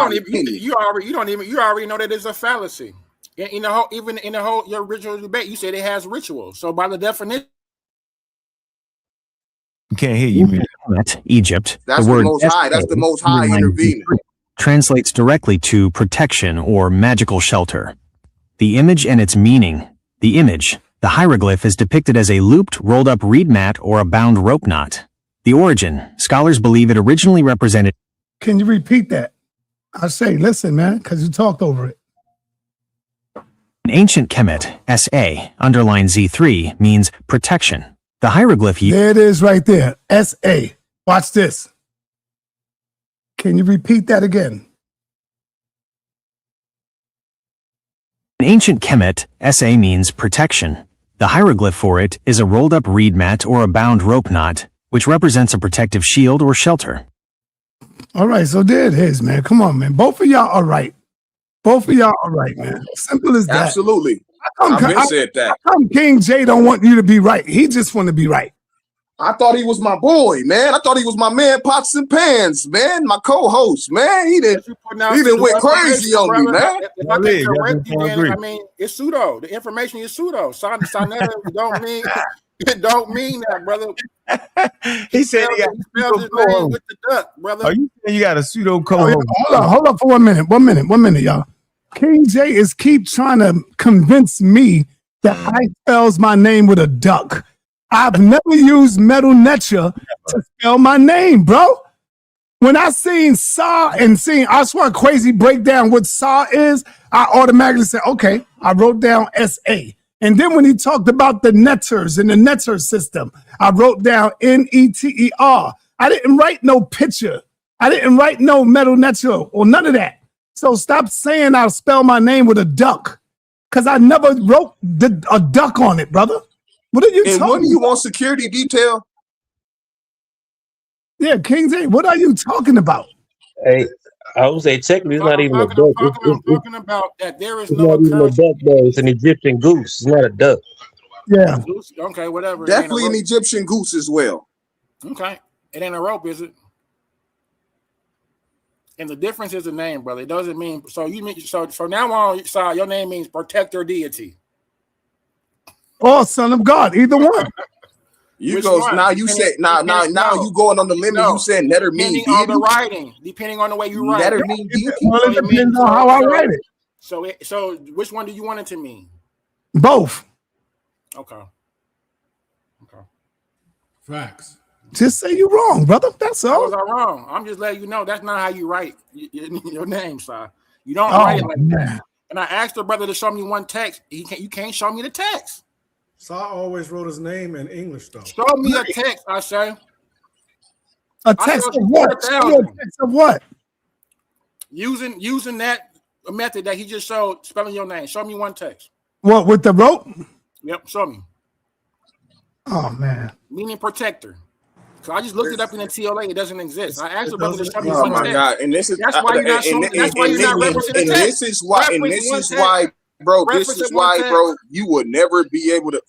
already know that it's a fallacy. In the whole, even in the whole your original debate, you said it has rituals. So by the definition, you can't hear you. Egypt. That's the Most High. That's the Most High intervening. Translates directly to protection or magical shelter. The image and its meaning. The image, the hieroglyph, is depicted as a looped, rolled-up reed mat or a bound rope knot. The origin, scholars believe it originally represented... Can you repeat that? I say, listen, man, because you talked over it. In ancient Kemet, SA, underline Z3, means protection. The hieroglyph... There it is right there, SA. Watch this. Can you repeat that again? In ancient Kemet, SA means protection. The hieroglyph for it is a rolled-up reed mat or a bound rope knot, which represents a protective shield or shelter. All right, so there it is, man. Come on, man. Both of y'all are right. Both of y'all are right, man. Simple as that. Absolutely. I've been said that. How come King J don't want you to be right? He just want to be right. I thought he was my boy, man. I thought he was my man, Pots and Pans, man. My co-host, man. He didn't went crazy on me, man. If I can correct you, then, I mean, it's pseudo. The information is pseudo. Sonetta don't mean that, brother. He said he spelled his name with the duck, brother. Are you saying you got a pseudo co-host? Hold up for 1 minute. 1 minute, y'all. King J is keep trying to convince me that I spells my name with a duck. I've never used metal Neteru to spell my name, bro. When I seen Sa and seen Aswa Crazy break down what Sa is, I automatically said, okay, I wrote down SA. And then when he talked about the Neters and the Neter system, I wrote down Neter. I didn't write no picture. I didn't write no metal Neter or none of that. So stop saying I spell my name with a duck, because I never wrote a duck on it, brother. What are you and talking when you about? want security detail? Yeah, King's A, what are you talking about? Hey, I would say technically it's not even a duck. I'm talking about that there is It's no not even a occurrence. duck, though. It's an Egyptian goose. It's not a duck. Yeah. Okay, whatever. Definitely an Egyptian goose as well. Okay, it ain't a rope, is it? And the difference is the name, brother. It doesn't mean so. You mean so now on side, your name means protector deity. Oh, son of God, either one. You go now. You said now you going on the limit. You said Neter mean depending on the deity. writing, depending on the way you write. Neter mean deity. Well, it depends on how I write it. So which one do you want it to mean? Both. Okay. Facts. Just say you're wrong, brother. That's How all. was I wrong? I'm just letting you know that's not how you write your name, sir. You don't write it like that. And I asked the brother to show me one text. You can't show me the text. Saw always wrote his name in English though. Show me a text, I say. A text of what? Show me a text of what? Using that method that he just showed, spelling your name. Show me one text. What, with the rope? Yep, show me. Oh man. Meaning protector. So I just looked it up in the TLA. It doesn't exist. I asked the brother to show me one Oh my text. God! And this is That's why you're not showing. That's why you're not referencing the text. This is why. And this is why, bro. This is why, bro. You would never be able to.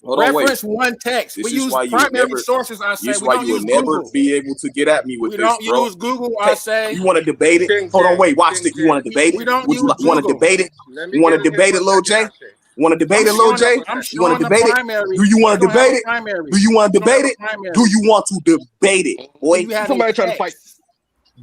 Hold on, wait. Reference one text. This We is use why you would primary never. sources. I say This is we why don't you use would never Google. be able to get at me with We this, don't bro. use Google. I say. You want to debate it? Hold on, wait. Watch this. You want to debate it? We don't Would you use want to Google. debate it? You want to debate it, Lil J? Want to debate it, Lil J? You want to debate it? Do you want to debate it? Do you want to debate it? Do you want to debate it, boy? Somebody trying to fight.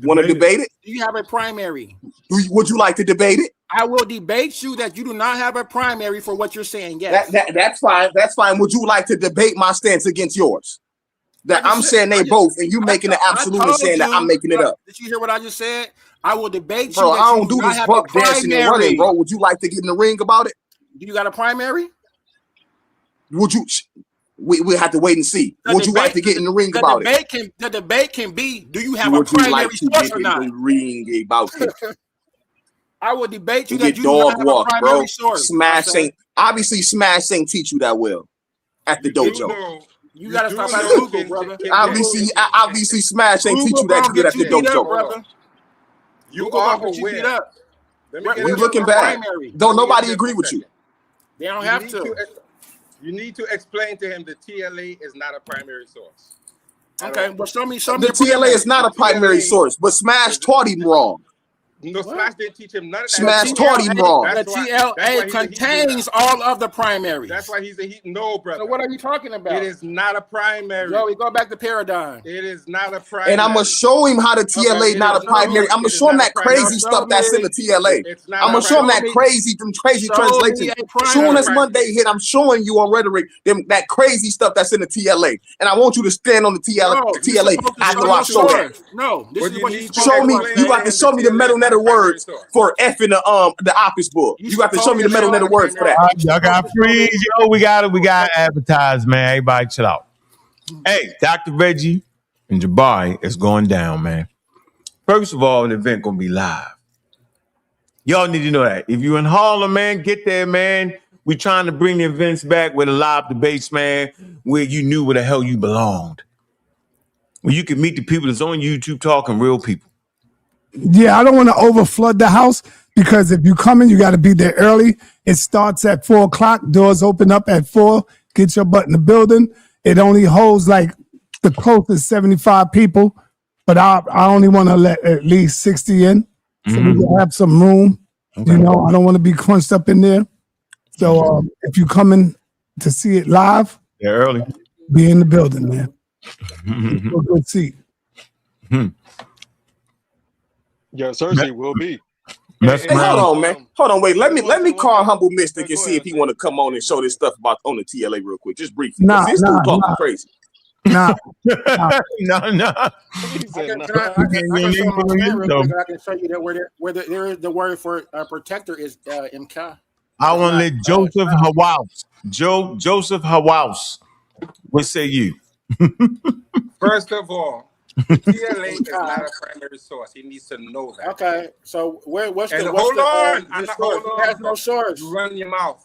Want to debate it? Do you have a primary? Would you like to debate it? I will debate you that you do not have a primary for what you're saying. Yes. That's fine. That's fine. Would you like to debate my stance against yours? That I'm saying they both, and you making it absolute and saying that I'm making it up. Did you hear what I just said? I will debate bro, you. That I you don't do not this have buck a dancing and primary. running, bro. Would you like to get in the ring about it? Do you got a primary? Would you? We have to wait and see. Would you like to get in the ring about it? The debate can be: do you have Would a primary you like to source get or in not? the ring about it? I will debate you You that get you do not dog have a walk, primary bro. source. Smash ain't obviously Smash ain't teach you that well at the dojo. You gotta stop at Google, brother. Obviously, Smash ain't teach you that good at the dojo. You are aware. You looking bad. Don't nobody agree with you. They don't have to. You need to explain to him that TLA is not a primary source. Okay, well, show me. The TLA is not a primary source, but Smash taught him wrong. No, Smash didn't teach him none of that. Smash taught him wrong. The TLA contains all of the primaries. That's why he's a heat. No, brother. So what are you talking about? It is not a primary. Joey, go back to paradigm. It is not a primary. And I'm gonna show him how the TLA not a primary. I'm gonna show him that crazy stuff that's in the TLA. I'm gonna show him that crazy translation. As soon as Monday hit, I'm showing you on rhetoric that crazy stuff that's in the TLA. And I want you to stand on the TLA after I show that. No, this is what you show me. You got to show me the metal Neter words for F in the office book. You got to show me the metal Neter words for that. Y'all got freeze, yo. We got advertised, man. Everybody chill out. Hey, Dr. Reggie and Jabari is going down, man. First of all, the event gonna be live. Y'all need to know that. If you're in Harlem, man, get there, man. We trying to bring the events back with a live debates, man, where you knew where the hell you belonged. Where you can meet the people that's on YouTube talking real people. Yeah, I don't want to overflood the house because if you come in, you got to be there early. It starts at 4:00. Doors open up at 4. Get your butt in the building. It only holds like the closest 75 people, but I only want to let at least 60 in so we can have some room. Okay. You know, I don't want to be crunched up in there. So if you come in to see it live, early, be in the building, man. A good seat. Yeah, Cersei will be. Hey, hold on, man. Hold on, wait. Let me call Humble Mystic and see if he want to come on and show this stuff about on the TLA real quick, just briefly. This dude talking crazy. No. He I said can, no. I can show my screen real quick. I can show you that where there is the word for protector is Ankh. I want to let Joseph Hawaus. Joseph Hawaus. What say you? First of all, the TLA is not a primary source. He needs to know that. Okay, so what's and the hold on? I'm not hold on. He has no source. You run your mouth.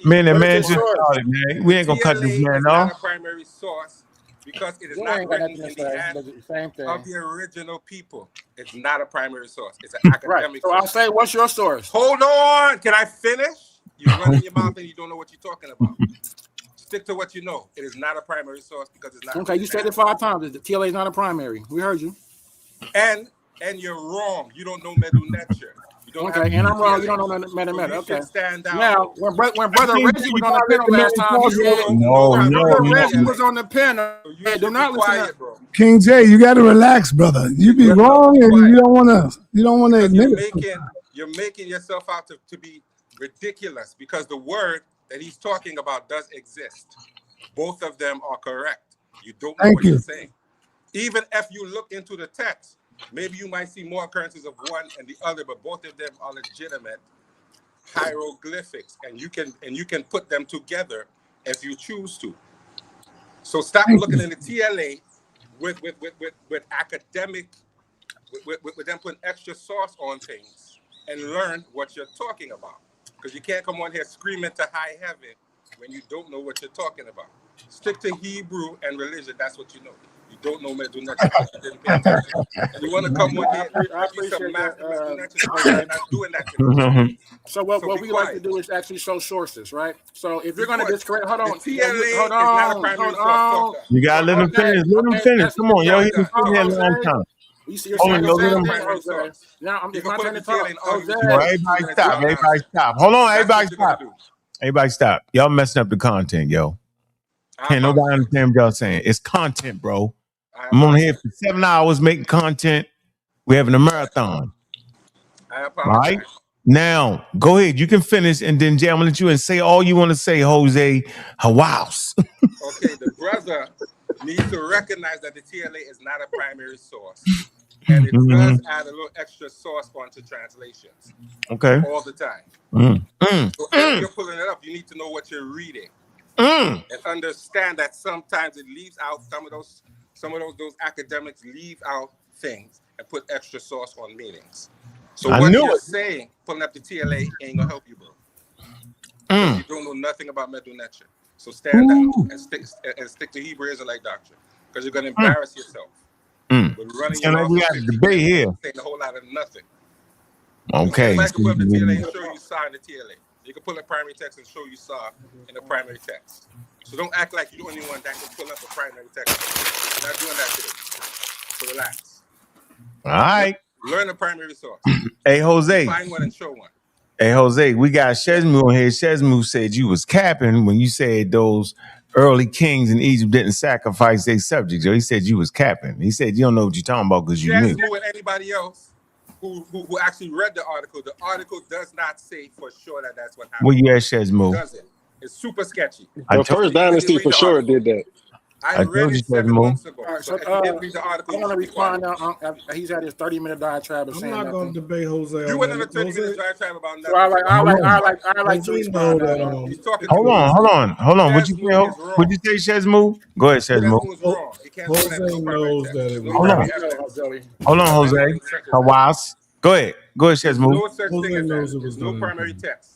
Man, that What man is just your source? started, man. We ain't gonna cut this TLA man is not a off. primary source because it is You not ain't got written nothing in to the say. hand The same thing. of the original people. It's not a primary source. It's an Right. academic So source. I'll say, what's your source? Hold on. Can I finish? You're running your mouth and you don't know what you're talking about. Stick to what you know. It is not a primary source because it's not. Okay, you said it 5 times. The TLA is not a primary. We heard you. And you're wrong. You don't know Medu Neteru. You don't Okay, and I'm wrong. You don't know Meta. You Okay. should stand down. Now, when Brother Reggie was on the panel last time, he said, No. Reggie was on the panel. You Do not listen quiet, to bro. King J, you got to relax, brother. You be wrong, and you don't want to admit it. You're making yourself out to be ridiculous because the word that he's talking about does exist. Both of them are correct. You don't know what you're saying. Even if you look into the text, maybe you might see more occurrences of one and the other, but both of them are legitimate hieroglyphics, and you can put them together if you choose to. So stop looking in the TLA with academic, with them putting extra sauce on things, and learn what you're talking about. Because you can't come on here screaming to high heaven when you don't know what you're talking about. Stick to Hebrew and religion. That's what you know. You don't know Medu Neteru because you didn't pay attention. And you want to come on here and be some master Medu Neteru. You're not doing that today. So what we like to do is actually show sources, right? So if you're going to discredit, hold on. The TLA is not a primary source. You gotta let him finish. Let him finish. Come on, yo. He's been sitting here a long time. You're saying the same thing, Jose. Now I'm just not trying to talk. Yo, everybody stop. Everybody stop. Hold on. Everybody stop. Everybody stop. Y'all messing up the content, yo. Can't nobody understand what y'all saying. It's content, bro. I'm on here for 7 hours making content. We're having a marathon. I All apologize. right. Now, go ahead. You can finish, and then Jay, I'm gonna let you and say all you want to say, Jose Hawaus. Okay, the brother needs to recognize that the TLA is not a primary source. And it does add a little extra sauce onto translations. Okay. All the time. So if you're pulling it up, you need to know what you're reading. And understand that sometimes it leaves out some of those academics leave out things and put extra sauce on meanings. So what you're saying, pulling up the TLA ain't gonna help you, bro. You don't know nothing about Medu Neteru. So stand down and stick to Hebrew Israelite doctrine. Because you're gonna embarrass yourself. With running your mouth we got a debate here. saying a whole lot of nothing. Okay. I can pull up the TLA and show you saw in the TLA. You can pull up primary text and show you saw in the primary text. So don't act like you're the only one that can pull up a primary text. You're not doing that today. So relax. All right. Learn the primary source. Hey, Jose. Find one and show one. Hey, Jose, we got Shesmu on here. Shesmu said you was capping when you said those early kings in Egypt didn't sacrifice their subjects. He said you was capping. He said you don't know what you're talking about because you knew. Shesmu and anybody else who actually read the article does not say for sure that that's what happened. Well, you asked Shesmu. It doesn't. It's super sketchy. The First Dynasty for sure did that. I read it 7 months ago. All right, so if you didn't read the article, I want to respond now. He's had his 30-minute diatribe. I'm not going to debate Jose. You went on a 30-minute diatribe about nothing. So I like to respond. He's talking. Hold on. What you say, Shesmu? Go ahead, Shesmu. Jose knows that it was Hold on, Jose. Hawass. Go ahead, Shesmu. No such thing as that. There's no primary text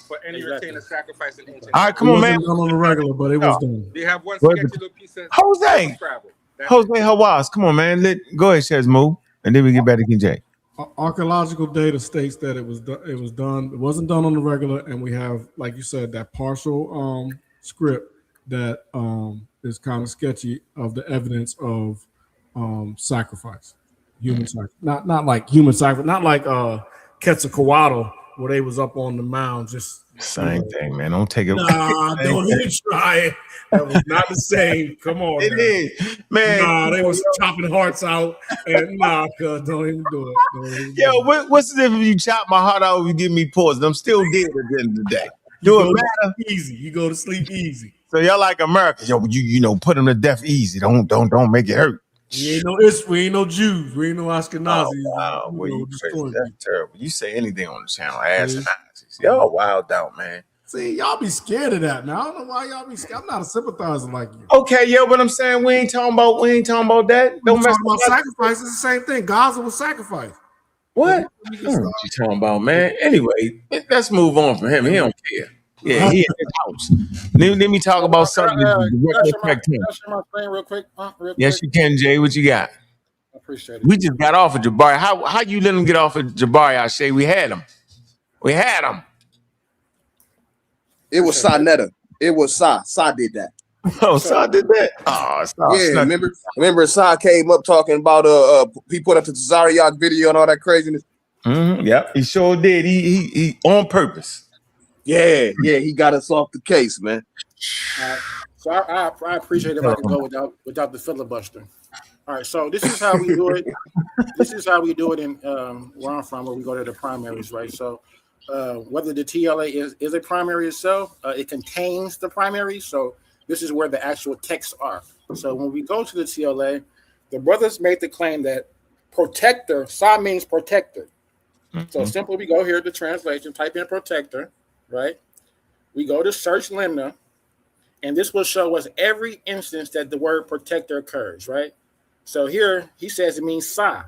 for any retainer sacrifice in ancient. All right, come on, man. It wasn't done on the regular, but it was done. They have one sketchy little piece of Jose Hawass. Come on, man. Go ahead, Shesmu, and then we get back to King J. Archaeological data states that it was done. It wasn't done on the regular, and we have, like you said, that partial script that is kind of sketchy of the evidence of sacrifice, human sacrifice. Not like human sacrifice, not like Quetzalcoatl, where they was up on the mound just same thing, man. Don't take it. Nah, don't even try it. That was not the same. Come on, it is, man. Nah, they was chopping hearts out, and cuz don't even do it. What's the difference if you chop my heart out or you give me poison? I'm still dead at the end of the day. Do it matter? Easy. You go to sleep easy. So y'all like America? Yo, you know, put them to death easy. Don't make it hurt. We ain't no Jews. We ain't no Ashkenazis. Oh, wow. That's terrible. You say anything on the channel, Ashkenazis. Y'all wild out, man. See, y'all be scared of that. Now I don't know why y'all be scared. I'm not a sympathizer like you. Okay, yo, but I'm saying we ain't talking about that. Don't mess about sacrifice. It's the same thing. Gaza was sacrificed. What? What you talking about, man? Anyway, let's move on from him. He don't care. Yeah, he in his house. Let me talk about something. Can I share my screen real quick? Yes, you can, Jay. What you got? I appreciate it. We just got off of Jabari. How you let him get off of Jabari? I say we had him. It was Neteru. It was Sa. Sa did that. Oh, Sa did that. Oh, yeah. Remember Sa came up talking about he put up the Zariak video and all that craziness. Yep, he sure did. He on purpose. Yeah, he got us off the case, man. So I appreciate if I can go without the filibuster. All right, so this is how we do it. This is how we do it in where I'm from, where we go to the primaries, right? So whether the TLA is a primary itself, it contains the primary. So this is where the actual texts are. So when we go to the TLA, the brothers made the claim that protector, Sa means protector. So simply we go here to translation, type in protector, right? We go to search limna, and this will show us every instance that the word protector occurs, right? So here he says it means Sa.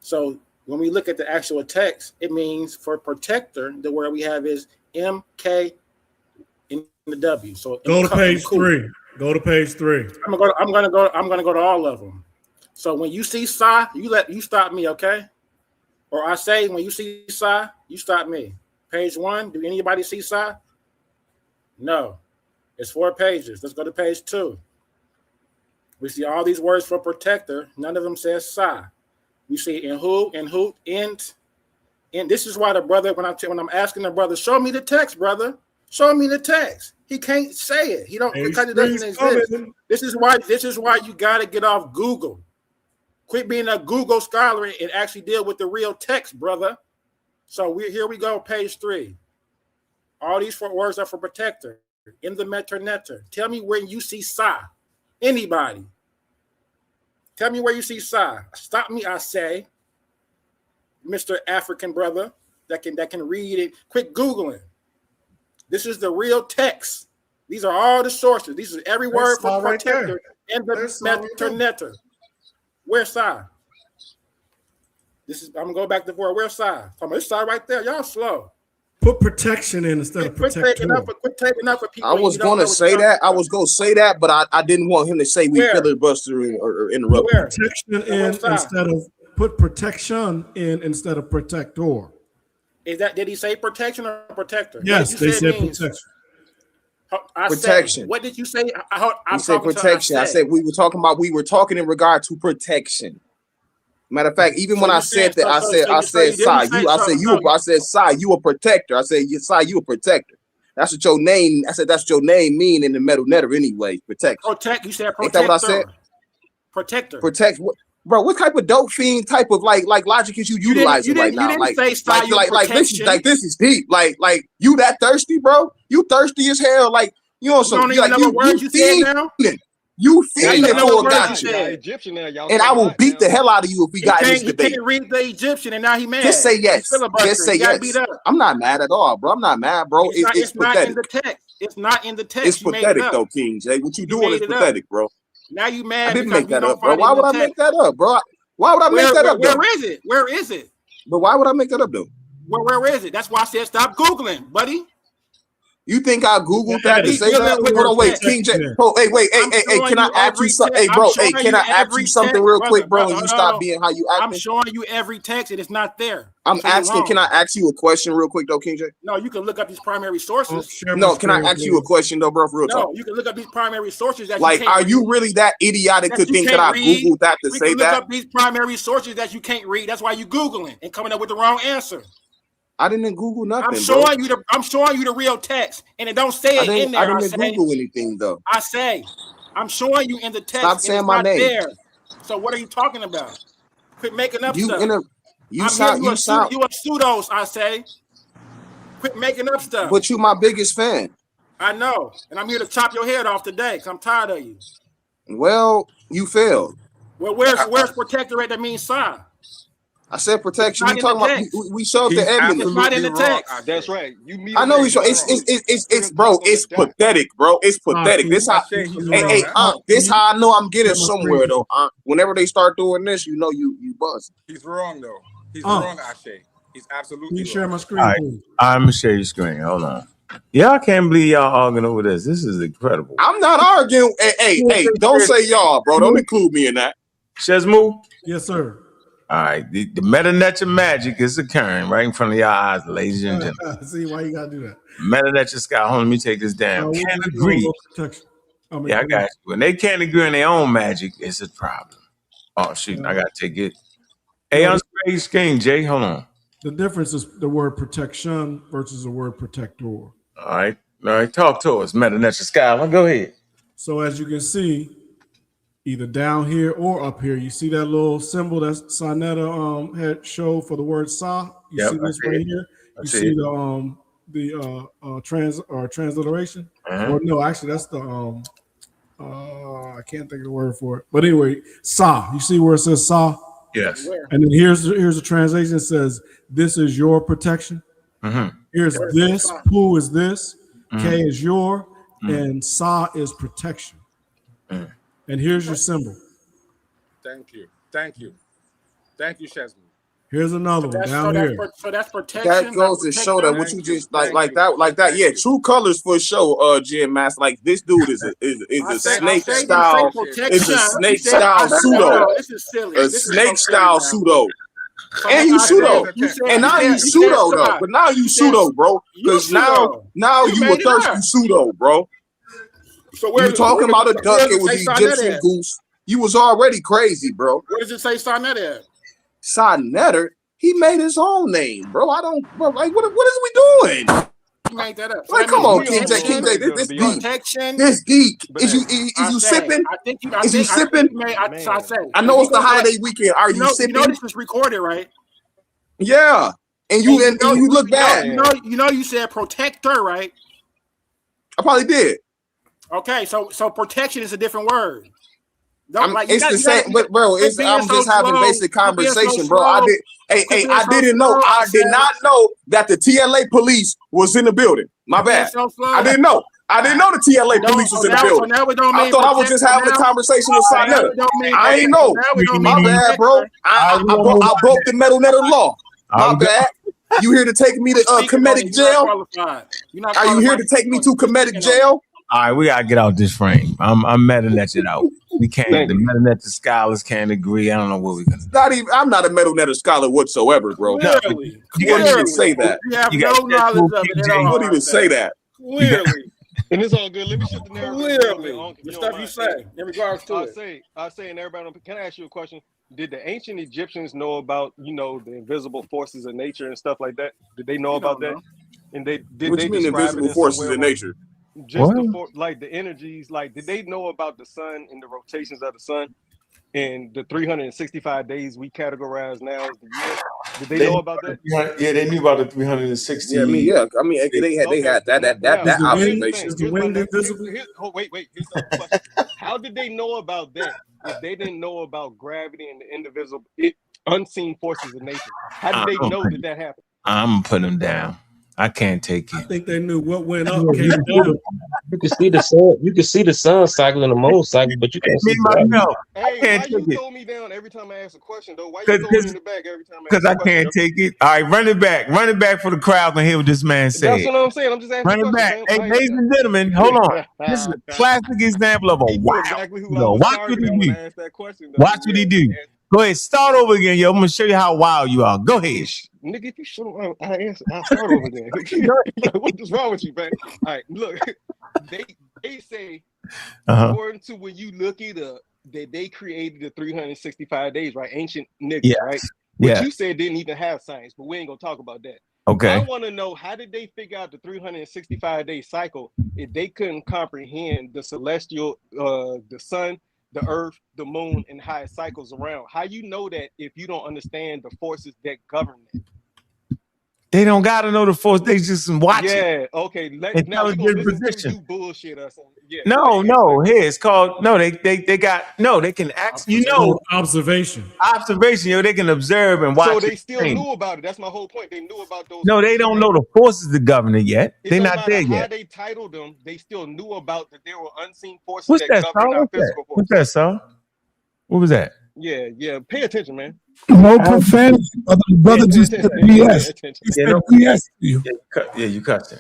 So when we look at the actual text, it means for protector, the word we have is MK in the W. So go to page 3. Go to page 3. I'm gonna go to all of them. So when you see Sa, you stop me, okay? Or I say when you see Sa, you stop me. Page 1. Do anybody see Sa? No. It's 4 pages. Let's go to page 2. We see all these words for protector. None of them says Sa. We see in who, int. And this is why the brother, when I'm asking the brother, show me the text, brother. Show me the text. He can't say it. He don't because it doesn't exist. This is why you gotta get off Google. Quit being a Google scholar and actually deal with the real text, brother. So here we go, page 3. All these 4 words are for protector. In the Neteru. Tell me where you see Sa. Anybody. Tell me where you see Sa. Stop me, I say. Mr. African brother that can read it. Quit Googling. This is the real text. These are all the sources. These are every word for protector in the Neteru. Where's Sa? I'm gonna go back to 4. Where's Sa? It's Sa right there. Y'all slow. Put protection in instead of protector. Quit taking up for people. I was gonna say that. But I didn't want him to say we filibuster or interrupt. Put protection in instead of protector. Did he say protection or protector? Yes, they said protection. Protection. What did you say? I said protection. I said we were talking in regard to protection. Matter of fact, even when I said that, I said Sa, you a protector. I said Sa, you a protector. That's what your name. I said that's what your name mean in the Neteru anyway. Protect. Protect. You said protector. Ain't that what I said? Protector. Protect. Bro, what type of dope fiend type of like logic is you utilizing right now? Like this is deep. Like you that thirsty, bro? You thirsty as hell. Like you know some. You feeding for a gotcha. And I will beat the hell out of you if we got this debate. He can't read the Egyptian and now he mad. Just say yes. Just say yes. I'm not mad at all, bro. I'm not mad, bro. It's not in the text. It's not in the text. It's pathetic though, King J. What you doing is pathetic, bro. Now you mad? I didn't make that up, bro. Why would I make that up, bro? Why would I make that up? Where is it? But why would I make that up, though? Where is it? That's why I said stop Googling, buddy. You think I Googled that to say that? Hold on, wait, King J. Oh, hey, can I ask you something? Hey, bro, can I ask you something real quick, bro? And you stop being how you acting? I'm showing you every text and it's not there. I'm asking, can I ask you a question real quick, though, King J? No, you can look up these primary sources. No, can I ask you a question, though, bro, for real talk? No, you can look up these primary sources that like, are you really that idiotic to think that I Googled that to say that? Look up these primary sources that you can't read. That's why you Googling and coming up with the wrong answer. I didn't Google nothing. I'm showing you the real text, and it don't say it in there. I didn't Google anything though. I'm showing you in the text. Stop saying my name. There. So what are you talking about? Quit making up stuff. You a pseudos. I say. Quit making up stuff. But you my biggest fan. I know, and I'm here to chop your head off today because I'm tired of you. Well, you failed. Well, where's protector at that means sign? I said protection. We talking about we showed the He's evidence. It's not in the wrong. text. That's right. You meet I know him he's where wrong. he's It's bro. It's pathetic, bro. It's pathetic. This how this how I know I'm getting somewhere though. Whenever they start doing this, you know you buzz. He's wrong though. He's wrong, Ashe. He's absolutely Can you wrong. share my screen, All right, please? I'm gonna share your screen. Hold on. Yeah, I can't believe y'all arguing over this. This is incredible. I'm not arguing. Hey, don't say y'all, bro. Don't include me in that. Shesmu? Yes, sir. All right, the meta nature magic is occurring right in front of your eyes, ladies and gentlemen. See why you gotta do that? Meta nature sky. Hold on, let me take this down. Can't agree. Yeah, I got you. When they can't agree on their own magic, it's a problem. Oh shoot, I gotta take it. Hey, on screen, Jay. Hold on. The difference is the word protection versus the word protector. All right. Talk to us, Meta Nature Skylar. Go ahead. So as you can see, either down here or up here, you see that little symbol that Sonetta had showed for the word "sa." You see this right here. You see the transliteration. Or no, actually, that's the I can't think of the word for it. But anyway, "sa." You see where it says "sa." Yes. And then here's a translation that says, "This is your protection." Here's this. Pu is this. K is your. And Sa is protection. And here's your symbol. Thank you, Shesmu. Here's another one down here. So that's protection. That goes to show that what you just like that. Yeah, true colors for show. Jim Master, like this dude is a snake style. It's a snake style pseudo. This is silly. A snake style pseudo. And you pseudo, and now you pseudo though. But now you pseudo, bro. Because now you a thirsty pseudo, bro. So you talking about a duck? It was the Egyptian goose. You was already crazy, bro. Where does it say Sonetta at? Sonetta, he made his own name, bro. I don't, bro. Like, what is we doing? He made that up. Like, come on, King J, this geek. This geek. Is you sipping? Is you sipping? I know it's the holiday weekend. Are you sipping? You know this is recorded, right? Yeah. And you look bad. You know you said protector, right? I probably did. Okay, so protection is a different word. It's the same, but bro, I'm just having basic conversation, bro. I did not know that the TLA police was in the building. My bad. I didn't know. I didn't know the TLA police was in the building. I thought I was just having a conversation with Sonetta. I ain't know. My bad, bro. I broke the metal netter law. My bad. You here to take me to Kemetic jail? Are you here to take me to Kemetic jail? All right, we gotta get out this frame. I'm mad at it out. We can't. The Metal Netter scholars can't agree. I don't know what we're gonna do. I'm not a Metal Netter scholar whatsoever, bro. Clearly, you can't even say that. You have no knowledge of it. You wouldn't even say that. Clearly. And it's all good. Let me shift the narrative. Clearly, the stuff you say in regards to it. I say, and everybody, can I ask you a question? Did the ancient Egyptians know about, the invisible forces of nature and stuff like that? Did they know about that? And did what they you mean describe invisible forces in nature? Just the energies, did they know about the sun and the rotations of the sun and the 365 days we categorize now as the year? Did they know about that? Yeah, they knew about the 360. Yeah, they had that observation. Is the wind invisible? Wait. Here's the question. How did they know about that if they didn't know about gravity and the indivisible, unseen forces of nature? How did they know that happened? I'm gonna put them down. I can't take it. I think they knew what went up came down. You can see the sun. You can see the sun cycle and the moon cycle, but you can't see myself. Hey, why you throw me down every time I ask a question, though? Why you throw me in the back every time? Because I can't take it. All right, run it back for the crowd and hear what this man said. That's what I'm saying. I'm just asking. Run it back. Hey, ladies and gentlemen, hold on. This is a classic example of a wow. Watch what he do. Watch what he do. Go ahead, start over again, yo. I'm gonna show you how wild you are. Go ahead. Nigga, if you show I answer, I'll start over again. What is wrong with you, man? All right, look, they say according to when you look it up that they created the 365 days, right? Ancient niggas, right? What you said didn't even have science, but we ain't gonna talk about that. Okay. I want to know, how did they figure out the 365-day cycle if they couldn't comprehend the celestial, the sun, the earth, the moon, and how it cycles around? How you know that if you don't understand the forces that govern it? They don't gotta know the force. They just watch it. Yeah, okay. Now we're gonna listen to you bullshit us. Yeah, No, here it's called they can actually observation. Observation, they can observe and watch. So they still knew about it. That's my whole point. They knew about those. No, they don't know the forces that govern it yet. They're not there how yet. they titled them, they still knew about that there were unseen forces What's that, govern our Saul? physical forces. What's that, Saul? What was that? Yeah. Pay attention, man. No profanity. Brother just said BS. He said BS to you. Yeah, you cussed him.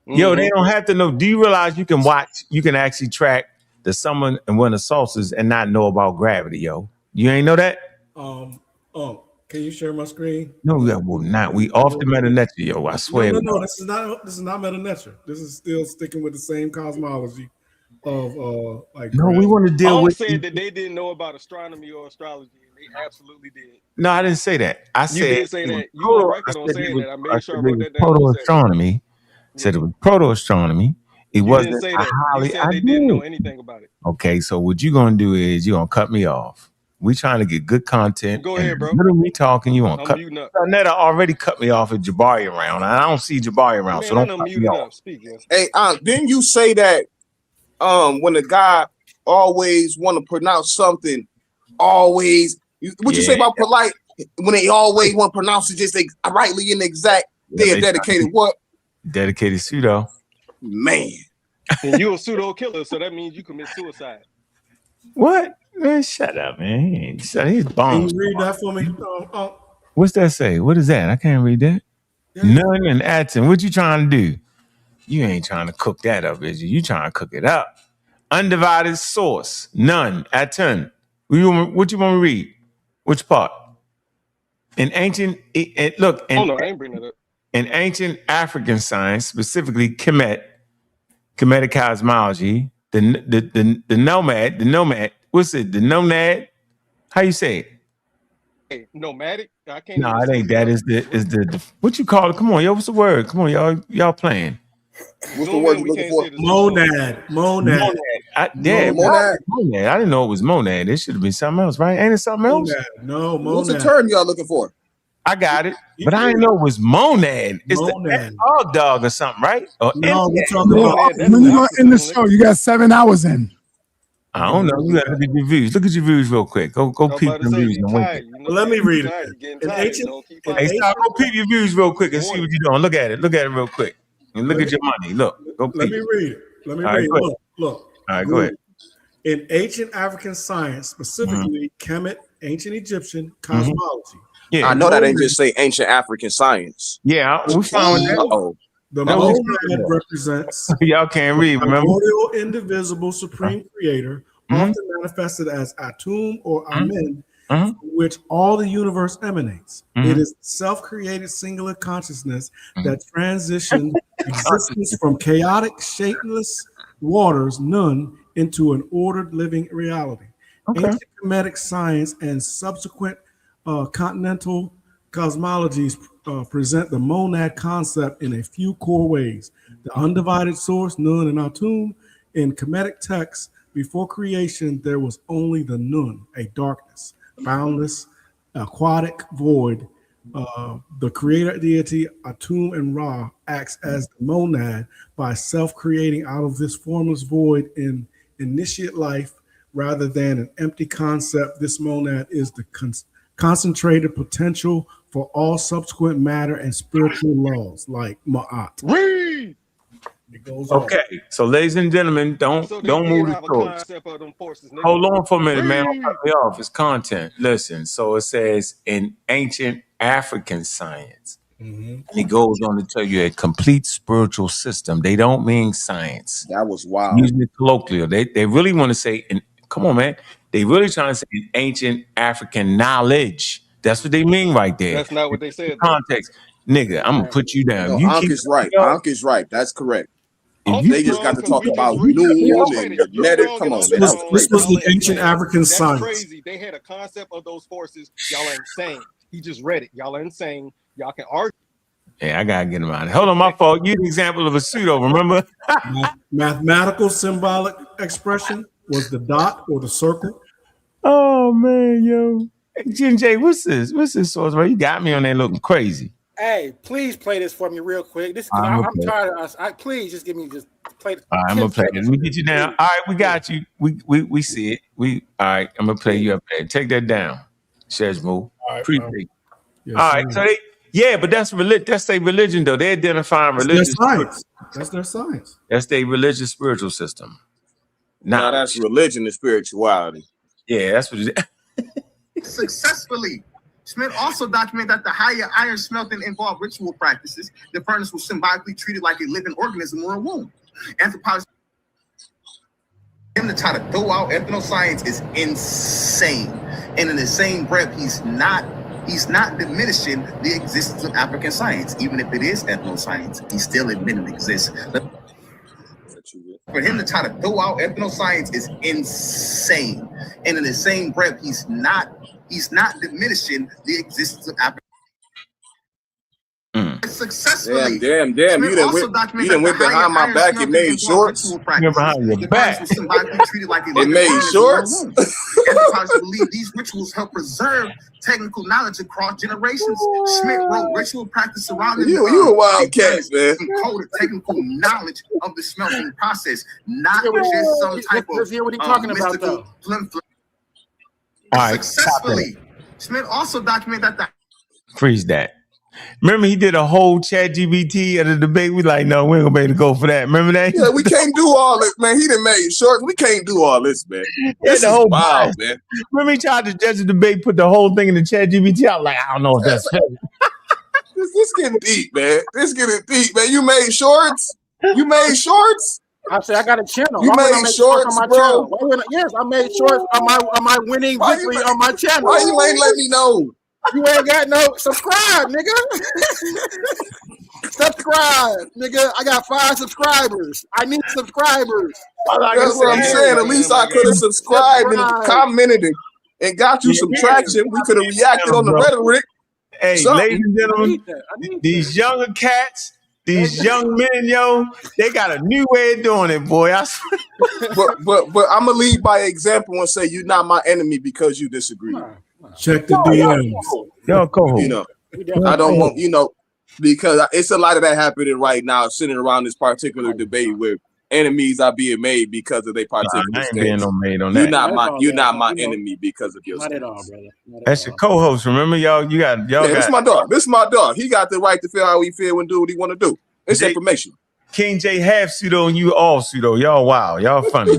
Yo, they don't have to know. Do you realize you can actually track the summer and winter solstices and not know about gravity, yo? You ain't know that? Can you share my screen? No, we will not. We off the meta nature, yo. I swear. No. This is not meta nature. This is still sticking with the same cosmology of like. No, we want to deal with. Said that they didn't know about astronomy or astrology. They absolutely did. No, I didn't say that. I said you did say that. You on record on saying that. I made sure I wrote that down. Proto-astronomy. Said it was proto-astronomy. It wasn't. Didn't say that. You said they didn't know anything about it. Okay, so what you're gonna do is you're gonna cut me off. We trying to get good content. Go ahead, bro. What are we talking? You want to cut? Netta already cut me off at Jabari around. I don't see Jabari around, so don't cut me off. Hey, didn't you say that when a guy always want to pronounce something, always what you say about polite when they always want to pronounce it just rightly and exact? They are dedicated what? Dedicated pseudo. Man. And you're a pseudo killer, so that means you commit suicide. What? Man, shut up, man. He's bombs. Can you read that for me? What's that say? What is that? I can't read that. Yeah. None and Atten. What you trying to do? You ain't trying to cook that up, is you? You trying to cook it up. Undivided source. None. Atten. What you want to read? Which part? In ancient, look. I ain't bringing that up. In ancient African science, specifically Kemet, Kemetic cosmology, the nomad. What's it? The nomad? How you say it? Hey, nomadic? I can't. No, it ain't that. Is the what you call it? Come on, yo. What's the word? Come on, y'all playing. What's the word you looking for? Monad. Monad. I didn't know it was monad. It should have been something else, right? Ain't it something else? No, monad. What's the term y'all looking for? I got it, but I didn't know it was monad. It's monad. The dog or something, right? Or no, we're talking about when you in the show. You got 7 hours in. I don't know. You gotta look at your views. Look at your views real quick. Go peep the views. Let me read it. Go peep your views real quick and see what you're doing. Look at it real quick. And look at your money. Look. Go peep. Let me read it. Look. All right, go ahead. In ancient African science, specifically Kemet, ancient Egyptian cosmology. Yeah, I know that ain't just say ancient African science. Yeah, we found that. Uh-oh. The monad represents y'all can't read, remember? Primordial, indivisible, supreme creator, often manifested as Atum or Amen, from which all the universe emanates. It is self-created singular consciousness that transitioned existence from chaotic, shapeless waters, none, into an ordered living reality. Ancient Kemetic science and subsequent continental cosmologies present the monad concept in a few core ways. The undivided source, Nun and Atum. In Kemetic texts, before creation, there was only the Nun, a darkness, boundless, aquatic void. The creator deity, Atum and Ra, acts as the monad by self-creating out of this formless void in initiate life rather than an empty concept. This monad is the concentrated potential for all subsequent matter and spiritual laws like Ma'at. Read. It goes on. Okay, so ladies and gentlemen, don't move the torch. Hold on for a minute, man. I'll cut me off. It's content. Listen, so it says in ancient African science, and it goes on to tell you a complete spiritual system. They don't mean science. That was wild. Using it colloquial. They really want to say, come on, man. They really trying to say in ancient African knowledge. That's what they mean right there. That's not what they said. Context. Nigga, I'm going to put you down. No, Ankh is right. Ankh is right. That's correct. They just got to talk about Noon and Neteru. Come on, man. This was the ancient African science. Crazy. They had a concept of those forces. Y'all are insane. He just read it. Y'all are insane. Y'all can argue. Yeah, I gotta get him out of here. Hold on, my fault. You the example of a pseudo, remember? Mathematical symbolic expression was the dot or the circle. Oh man, yo. Hey, Jim J, what's this? What's this source, bro? You got me on there looking crazy. Hey, please play this for me real quick. This because I'm tired of us. Please just give me just play. All right, I'm gonna play it. Let me get you down. All right, we got you. We see it. All right, I'm gonna play you up there. Take that down. Says move. Appreciate. Yes, all right, sir. so but that's religion. That's their religion, though. They identify religious science. That's their science. That's their religious spiritual system. Now that's religion and spirituality. Yeah, that's what it is. Successfully. Smith also documented that the higher iron smelting involved ritual practices. The furnace was symbolically treated like a living organism or a womb. Anthropology, him to try to throw out ethnoscience is insane. And in the same breath, he's not diminishing the existence of African science. Even if it is ethnoscience, he's still admitting it exists. For him to try to throw out ethnoscience is insane. And in the same breath, he's not diminishing the existence of African. Successfully. Damn. You done went behind my back and made shorts. You're behind your back. It made shorts. Anthropologists believe these rituals help preserve technical knowledge across generations. Schmidt wrote ritual practice surrounding you a wild cat, man. Encoded technical knowledge of the smelting process, not just some type of what are you talking about, though? All right, successfully. Schmidt also documented that the freeze that. Remember, he did a whole chat GBT at a debate. We like, no, we ain't gonna be able to go for that. Remember that? Yeah, we can't do all this, man. He done made shorts. We can't do all this, man. This the is whole wild, man. Remember, he tried to judge the debate, put the whole thing in the chat GBT. I was like, I don't know if that's fair. This getting deep, man. This getting deep, man. You made shorts? You made shorts? I said I got a channel. You made shorts, on my bro? channel? Yes, I made shorts on my winning victory on my channel. Why you ain't let me know? You ain't got no subscribe, nigga. Subscribe, nigga. I got 5 subscribers. I need subscribers. That's what I'm saying. At least I could have subscribed and commented and got you some traction. We could have reacted on the rhetoric. Hey, ladies and gentlemen, these younger cats, these young men, yo, they got a new way of doing it, boy. But I'm gonna lead by example and say you're not my enemy because you disagree. Check the DMs. Yo, co-host. You know, I don't want, because it's a lot of that happening right now, sitting around this particular debate where enemies are being made because of their particular ain't being no made on You're that. not my enemy because of your Not at all, brother. That's your co-host. Remember, y'all got. This is my dog. This is my dog. He got the right to feel how he feel and do what he want to do. It's information. King J half pseudo and you all pseudo. Y'all wow. Y'all funny.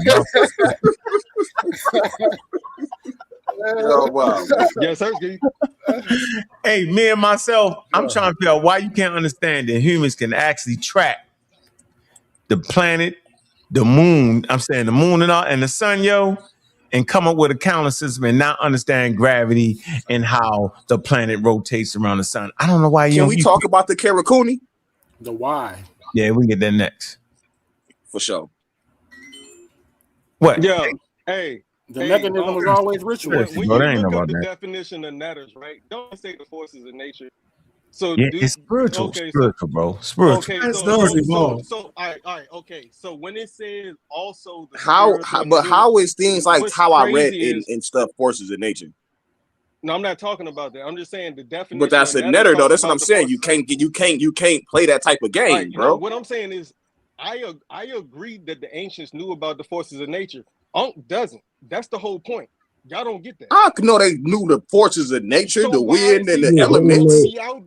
Oh, wow. Yes, sir. Hey, me and myself, I'm trying to figure out why you can't understand that humans can actually track the planet, the moon. I'm saying the moon and the sun, yo, and come up with a counter system and not understand gravity and how the planet rotates around the sun. I don't know why you. Can we talk about the Karakuni? The why? Yeah, we can get that next. For sure. What? Yo, hey. The mechanism was always ritual. When you look up the definition of Neteru, right? Don't say the forces of nature. So it's spiritual, okay, spiritual, bro. Spiritual. Okay, so all right, okay. So when it says also the how is things like how I read in stuff forces of nature? No, I'm not talking about that. I'm just saying the definition. But that's a Neteru though. That's what I'm saying. You can't play that type of game, right, bro. What I'm saying is I agree that the ancients knew about the forces of nature. Ankh doesn't. That's the whole point. Y'all don't get that. I know they knew the forces of nature, the wind and the elements.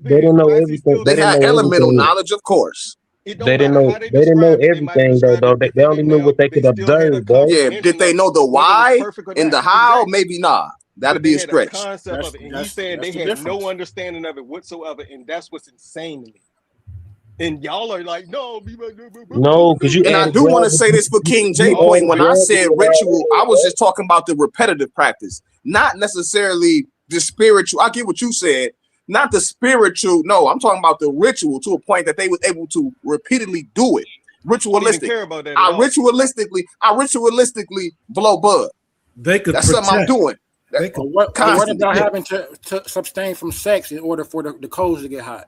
They didn't know everything. They had elemental knowledge, of course. They didn't know everything though. They only knew what they could observe, bro. Yeah, did they know the why and the how? Maybe not. That'd be a stretch. Concept of it, and he's saying they had no understanding of it whatsoever, and that's what's insane to me. And y'all are like, no, because you. And I do want to say this for King J point. When I said ritual, I was just talking about the repetitive practice, not necessarily the spiritual. I get what you said, not the spiritual. No, I'm talking about the ritual to a point that they was able to repeatedly do it. Ritualistic. I ritualistically blow bud. That's something I'm doing. What about having to abstain from sex in order for the coals to get hot?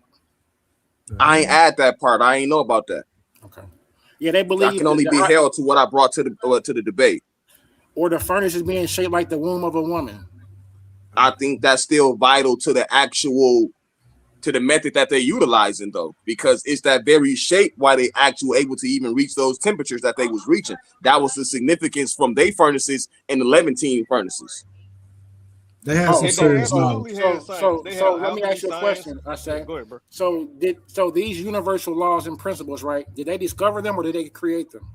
I ain't add that part. I ain't know about that. Okay. Yeah, they believe I can only be held to what I brought to the debate. Or the furnace is being shaped like the womb of a woman. I think that's still vital to the actual to the method that they're utilizing, though, because it's that very shape why they actually able to even reach those temperatures that they was reaching. That was the significance from their furnaces and the Levantine furnaces. They had some serious knowledge. So let me ask you a question. I say, go ahead, bro. So these universal laws and principles, right? Did they discover them or did they create them?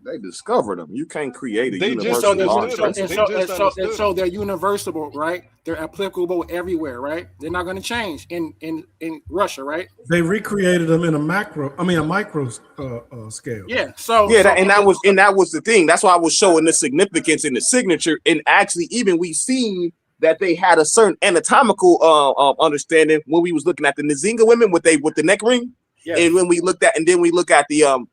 They discovered them. You can't create a They universal law. So they're universal, right? They're applicable everywhere, right? They're not going to change in Russia, right? They recreated them in a micro scale. Yeah. So that was the thing. That's why I was showing the significance in the signature. And actually, even we seen that they had a certain anatomical understanding when we was looking at the Nzinga women with the neck ring. Yeah. And when we looked at the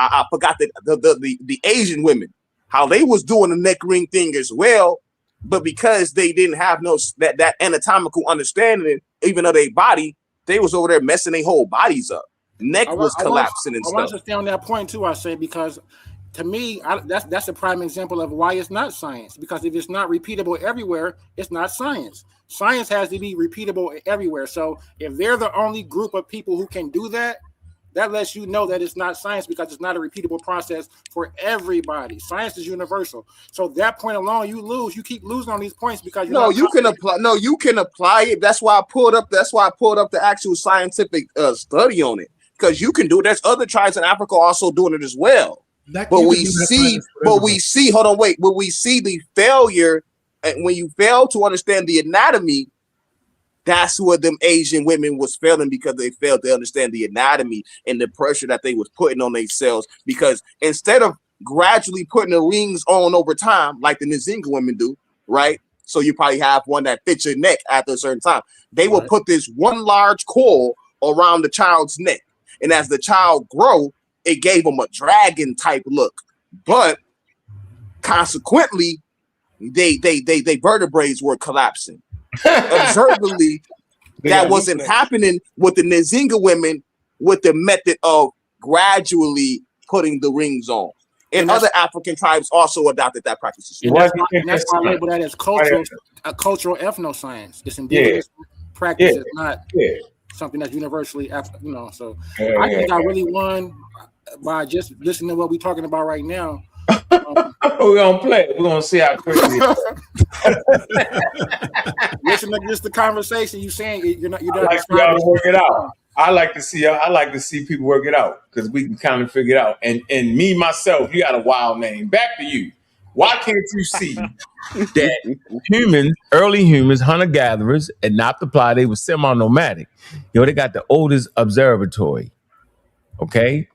I forgot the Asian women, how they was doing the neck ring thing as well, but because they didn't have that anatomical understanding, even of their body, they was over there messing their whole bodies up. Neck was collapsing and stuff. I want to stay on that point too. I say because to me, that's a prime example of why it's not science. Because if it's not repeatable everywhere, it's not science. Science has to be repeatable everywhere. So if they're the only group of people who can do that, that lets you know that it's not science because it's not a repeatable process for everybody. Science is universal. So that point alone, you lose. You keep losing on these points because you can apply it. That's why I pulled up the actual scientific study on it. Because you can do it. There's other tribes in Africa also doing it as well. But we see the failure, and when you fail to understand the anatomy, that's what them Asian women was failing because they failed to understand the anatomy and the pressure that they was putting on themselves. Because instead of gradually putting the rings on over time, like the Nzinga women do, right? So you probably have one that fits your neck after a certain time. They will put this one large coil around the child's neck. And as the child grow, it gave them a dragon type look. But consequently, they vertebrae were collapsing. Observably, that wasn't happening with the Nzinga women with the method of gradually putting the rings on. And other African tribes also adopted that practice. And that's why I label that as cultural ethnoscience. It's indigenous practice. It's not something that's universally, So I think I really won by just listening to what we're talking about right now. We're gonna play. We're gonna see how quickly. Listen to just the conversation. You saying you're not. I like y'all to work it out. I like to see people work it out because we can kind of figure it out. And me myself, you got a wild name. Back to you. Why can't you see that early humans, hunter gatherers, and not the ply, they were semi-nomadic. They got the oldest observatory. Okay,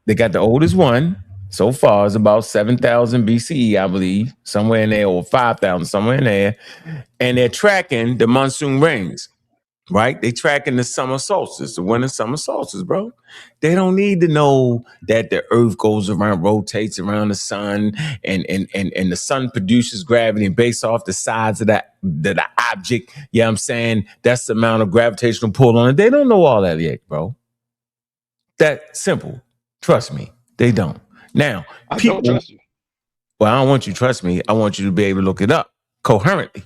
they got the oldest one. So far, it's about 7,000 BCE, I believe, somewhere in there, or 5,000, somewhere in there. And they're tracking the monsoon rains, right? They tracking the summer solstice, the winter summer solstice, bro. They don't need to know that the earth goes around, rotates around the sun, and the sun produces gravity, and based off the size of the object, yeah, I'm saying that's the amount of gravitational pull on it. They don't know all that yet, bro. That simple. Trust me, they don't. Now, I don't trust you. Well, I don't want you to trust me. I want you to be able to look it up coherently.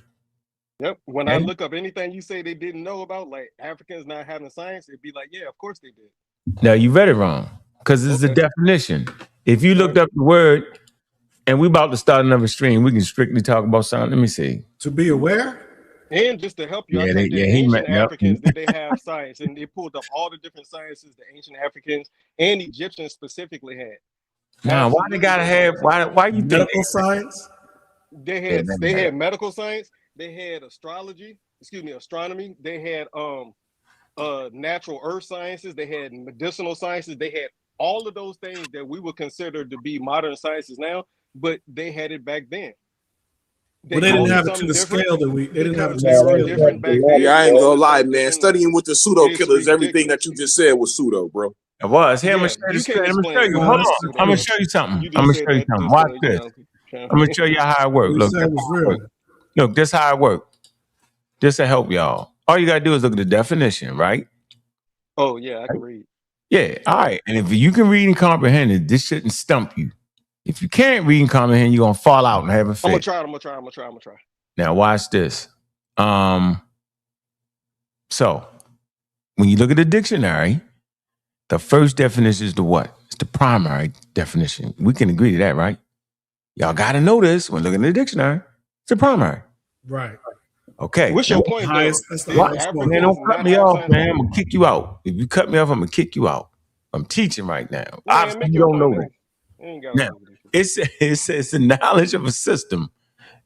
Yep. When I look up anything you say they didn't know about, like Africans not having science, it'd be like, yeah, of course they did. Now, you read it wrong because it's a definition. If you looked up the word, and we're about to start another stream, we can strictly talk about something. Let me see. To be aware? And just to help you, I typed in ancient Africans, did they have science? And they pulled up all the different sciences the ancient Africans and Egyptians specifically had. Now, why they gotta have? Why you think medical science? They had medical science. They had astronomy. They had natural earth sciences. They had medicinal sciences. They had all of those things that we would consider to be modern sciences now, but they had it back then. They didn't have it to the scale that we. They didn't have it to the scale different back then. Yeah, I ain't gonna lie, man. Studying with the pseudo killers, everything that you just said was pseudo, bro. It was. Here, I'm gonna show you. Hold on. I'm gonna show you something. Watch this. I'm gonna show you how it works. Look, this how it works. Just to help y'all. All you gotta do is look at the definition, right? Oh yeah, I can read. Yeah, all right. And if you can read and comprehend it, this shouldn't stump you. If you can't read and comprehend, you're gonna fall out and have a fit. I'm gonna try. Now watch this. So when you look at the dictionary, the first definition is the what? It's the primary definition. We can agree to that, right? Y'all got to know this when looking at the dictionary. It's the primary. Right. Okay. What's your point, though? That's the Is highest Africans Man, don't cut not me have off, science? man. I'm going to kick you out. If you cut me off, I'm going to kick you out. I'm teaching right now. Man, Obviously, make you your don't point, know man. that. You ain't gotta Now, it says the knowledge of a system.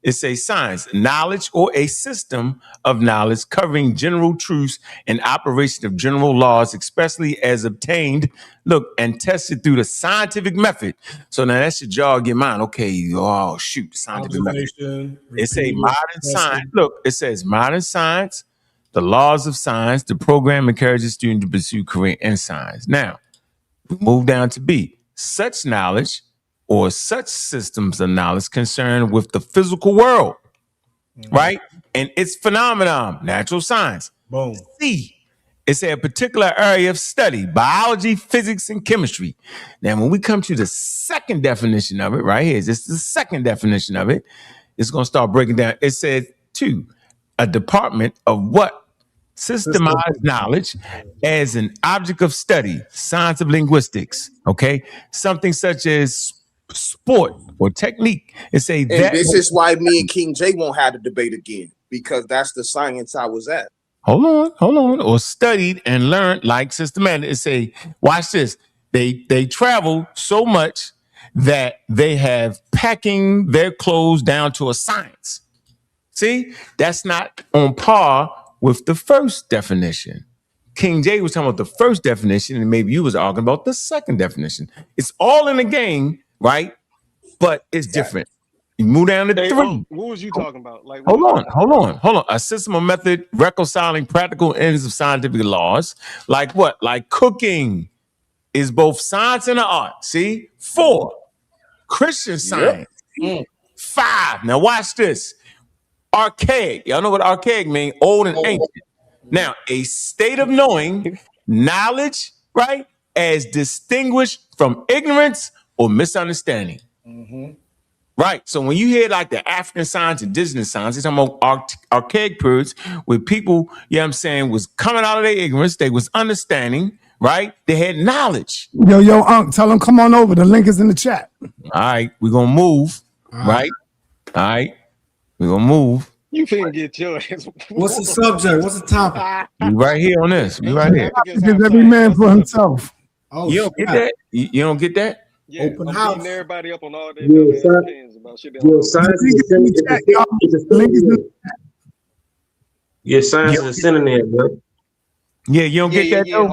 It's a science, knowledge or a system of knowledge covering general truths and operation of general laws, especially as obtained, and tested through the scientific method. So now that should jog your mind. Okay, oh shoot, scientific method. It's a modern science. Look, it says modern science, the laws of science. The program encourages students to pursue career in science. Now, we move down to B. Such knowledge or such systems of knowledge concerned with the physical world, right? And its phenomenon, natural science. Boom. C, it's a particular area of study, biology, physics, and chemistry. Now, when we come to the second definition of it, right here, this is the second definition of it. It's going to start breaking down. It says, 2, a department of what? Systemized knowledge as an object of study, science of linguistics, okay? Something such as sport or technique. It's a And that. this is why me and King J won't have the debate again, because that's the science I was at. Hold on. Or studied and learned like systematic. It's a, watch this. They travel so much that they have packing their clothes down to a science. See, that's not on par with the first definition. King J was talking about the first definition, and maybe you was arguing about the second definition. It's all in the game, right? But it's different. You move down to 3. What was you talking about? Like, Hold on. A system or method reconciling practical ends of scientific laws. Like what? Like cooking is both science and an art. See? 4, Christian science. 5, now watch this. Archaic. Y'all know what archaic means? Old and ancient. Now, a state of knowing, knowledge, right, as distinguished from ignorance or misunderstanding. Right. So when you hear like the African science, indigenous science, they're talking about archaic periods where people, you know what I'm saying, was coming out of their ignorance. They was understanding, right? They had knowledge. Yo, Ankh, tell them come on over. The link is in the chat. All right. We're going to move, right? All right. We're going to move. You finna get your ass. What's the subject? What's the topic? We right here on this. We right here. Because every man for himself. Oh, you don't get that? You don't get that? Yeah, Open I'm house. beating everybody up on all their dumbass opinions about shit. Science is a synonym, bro. Yeah, you don't get that though?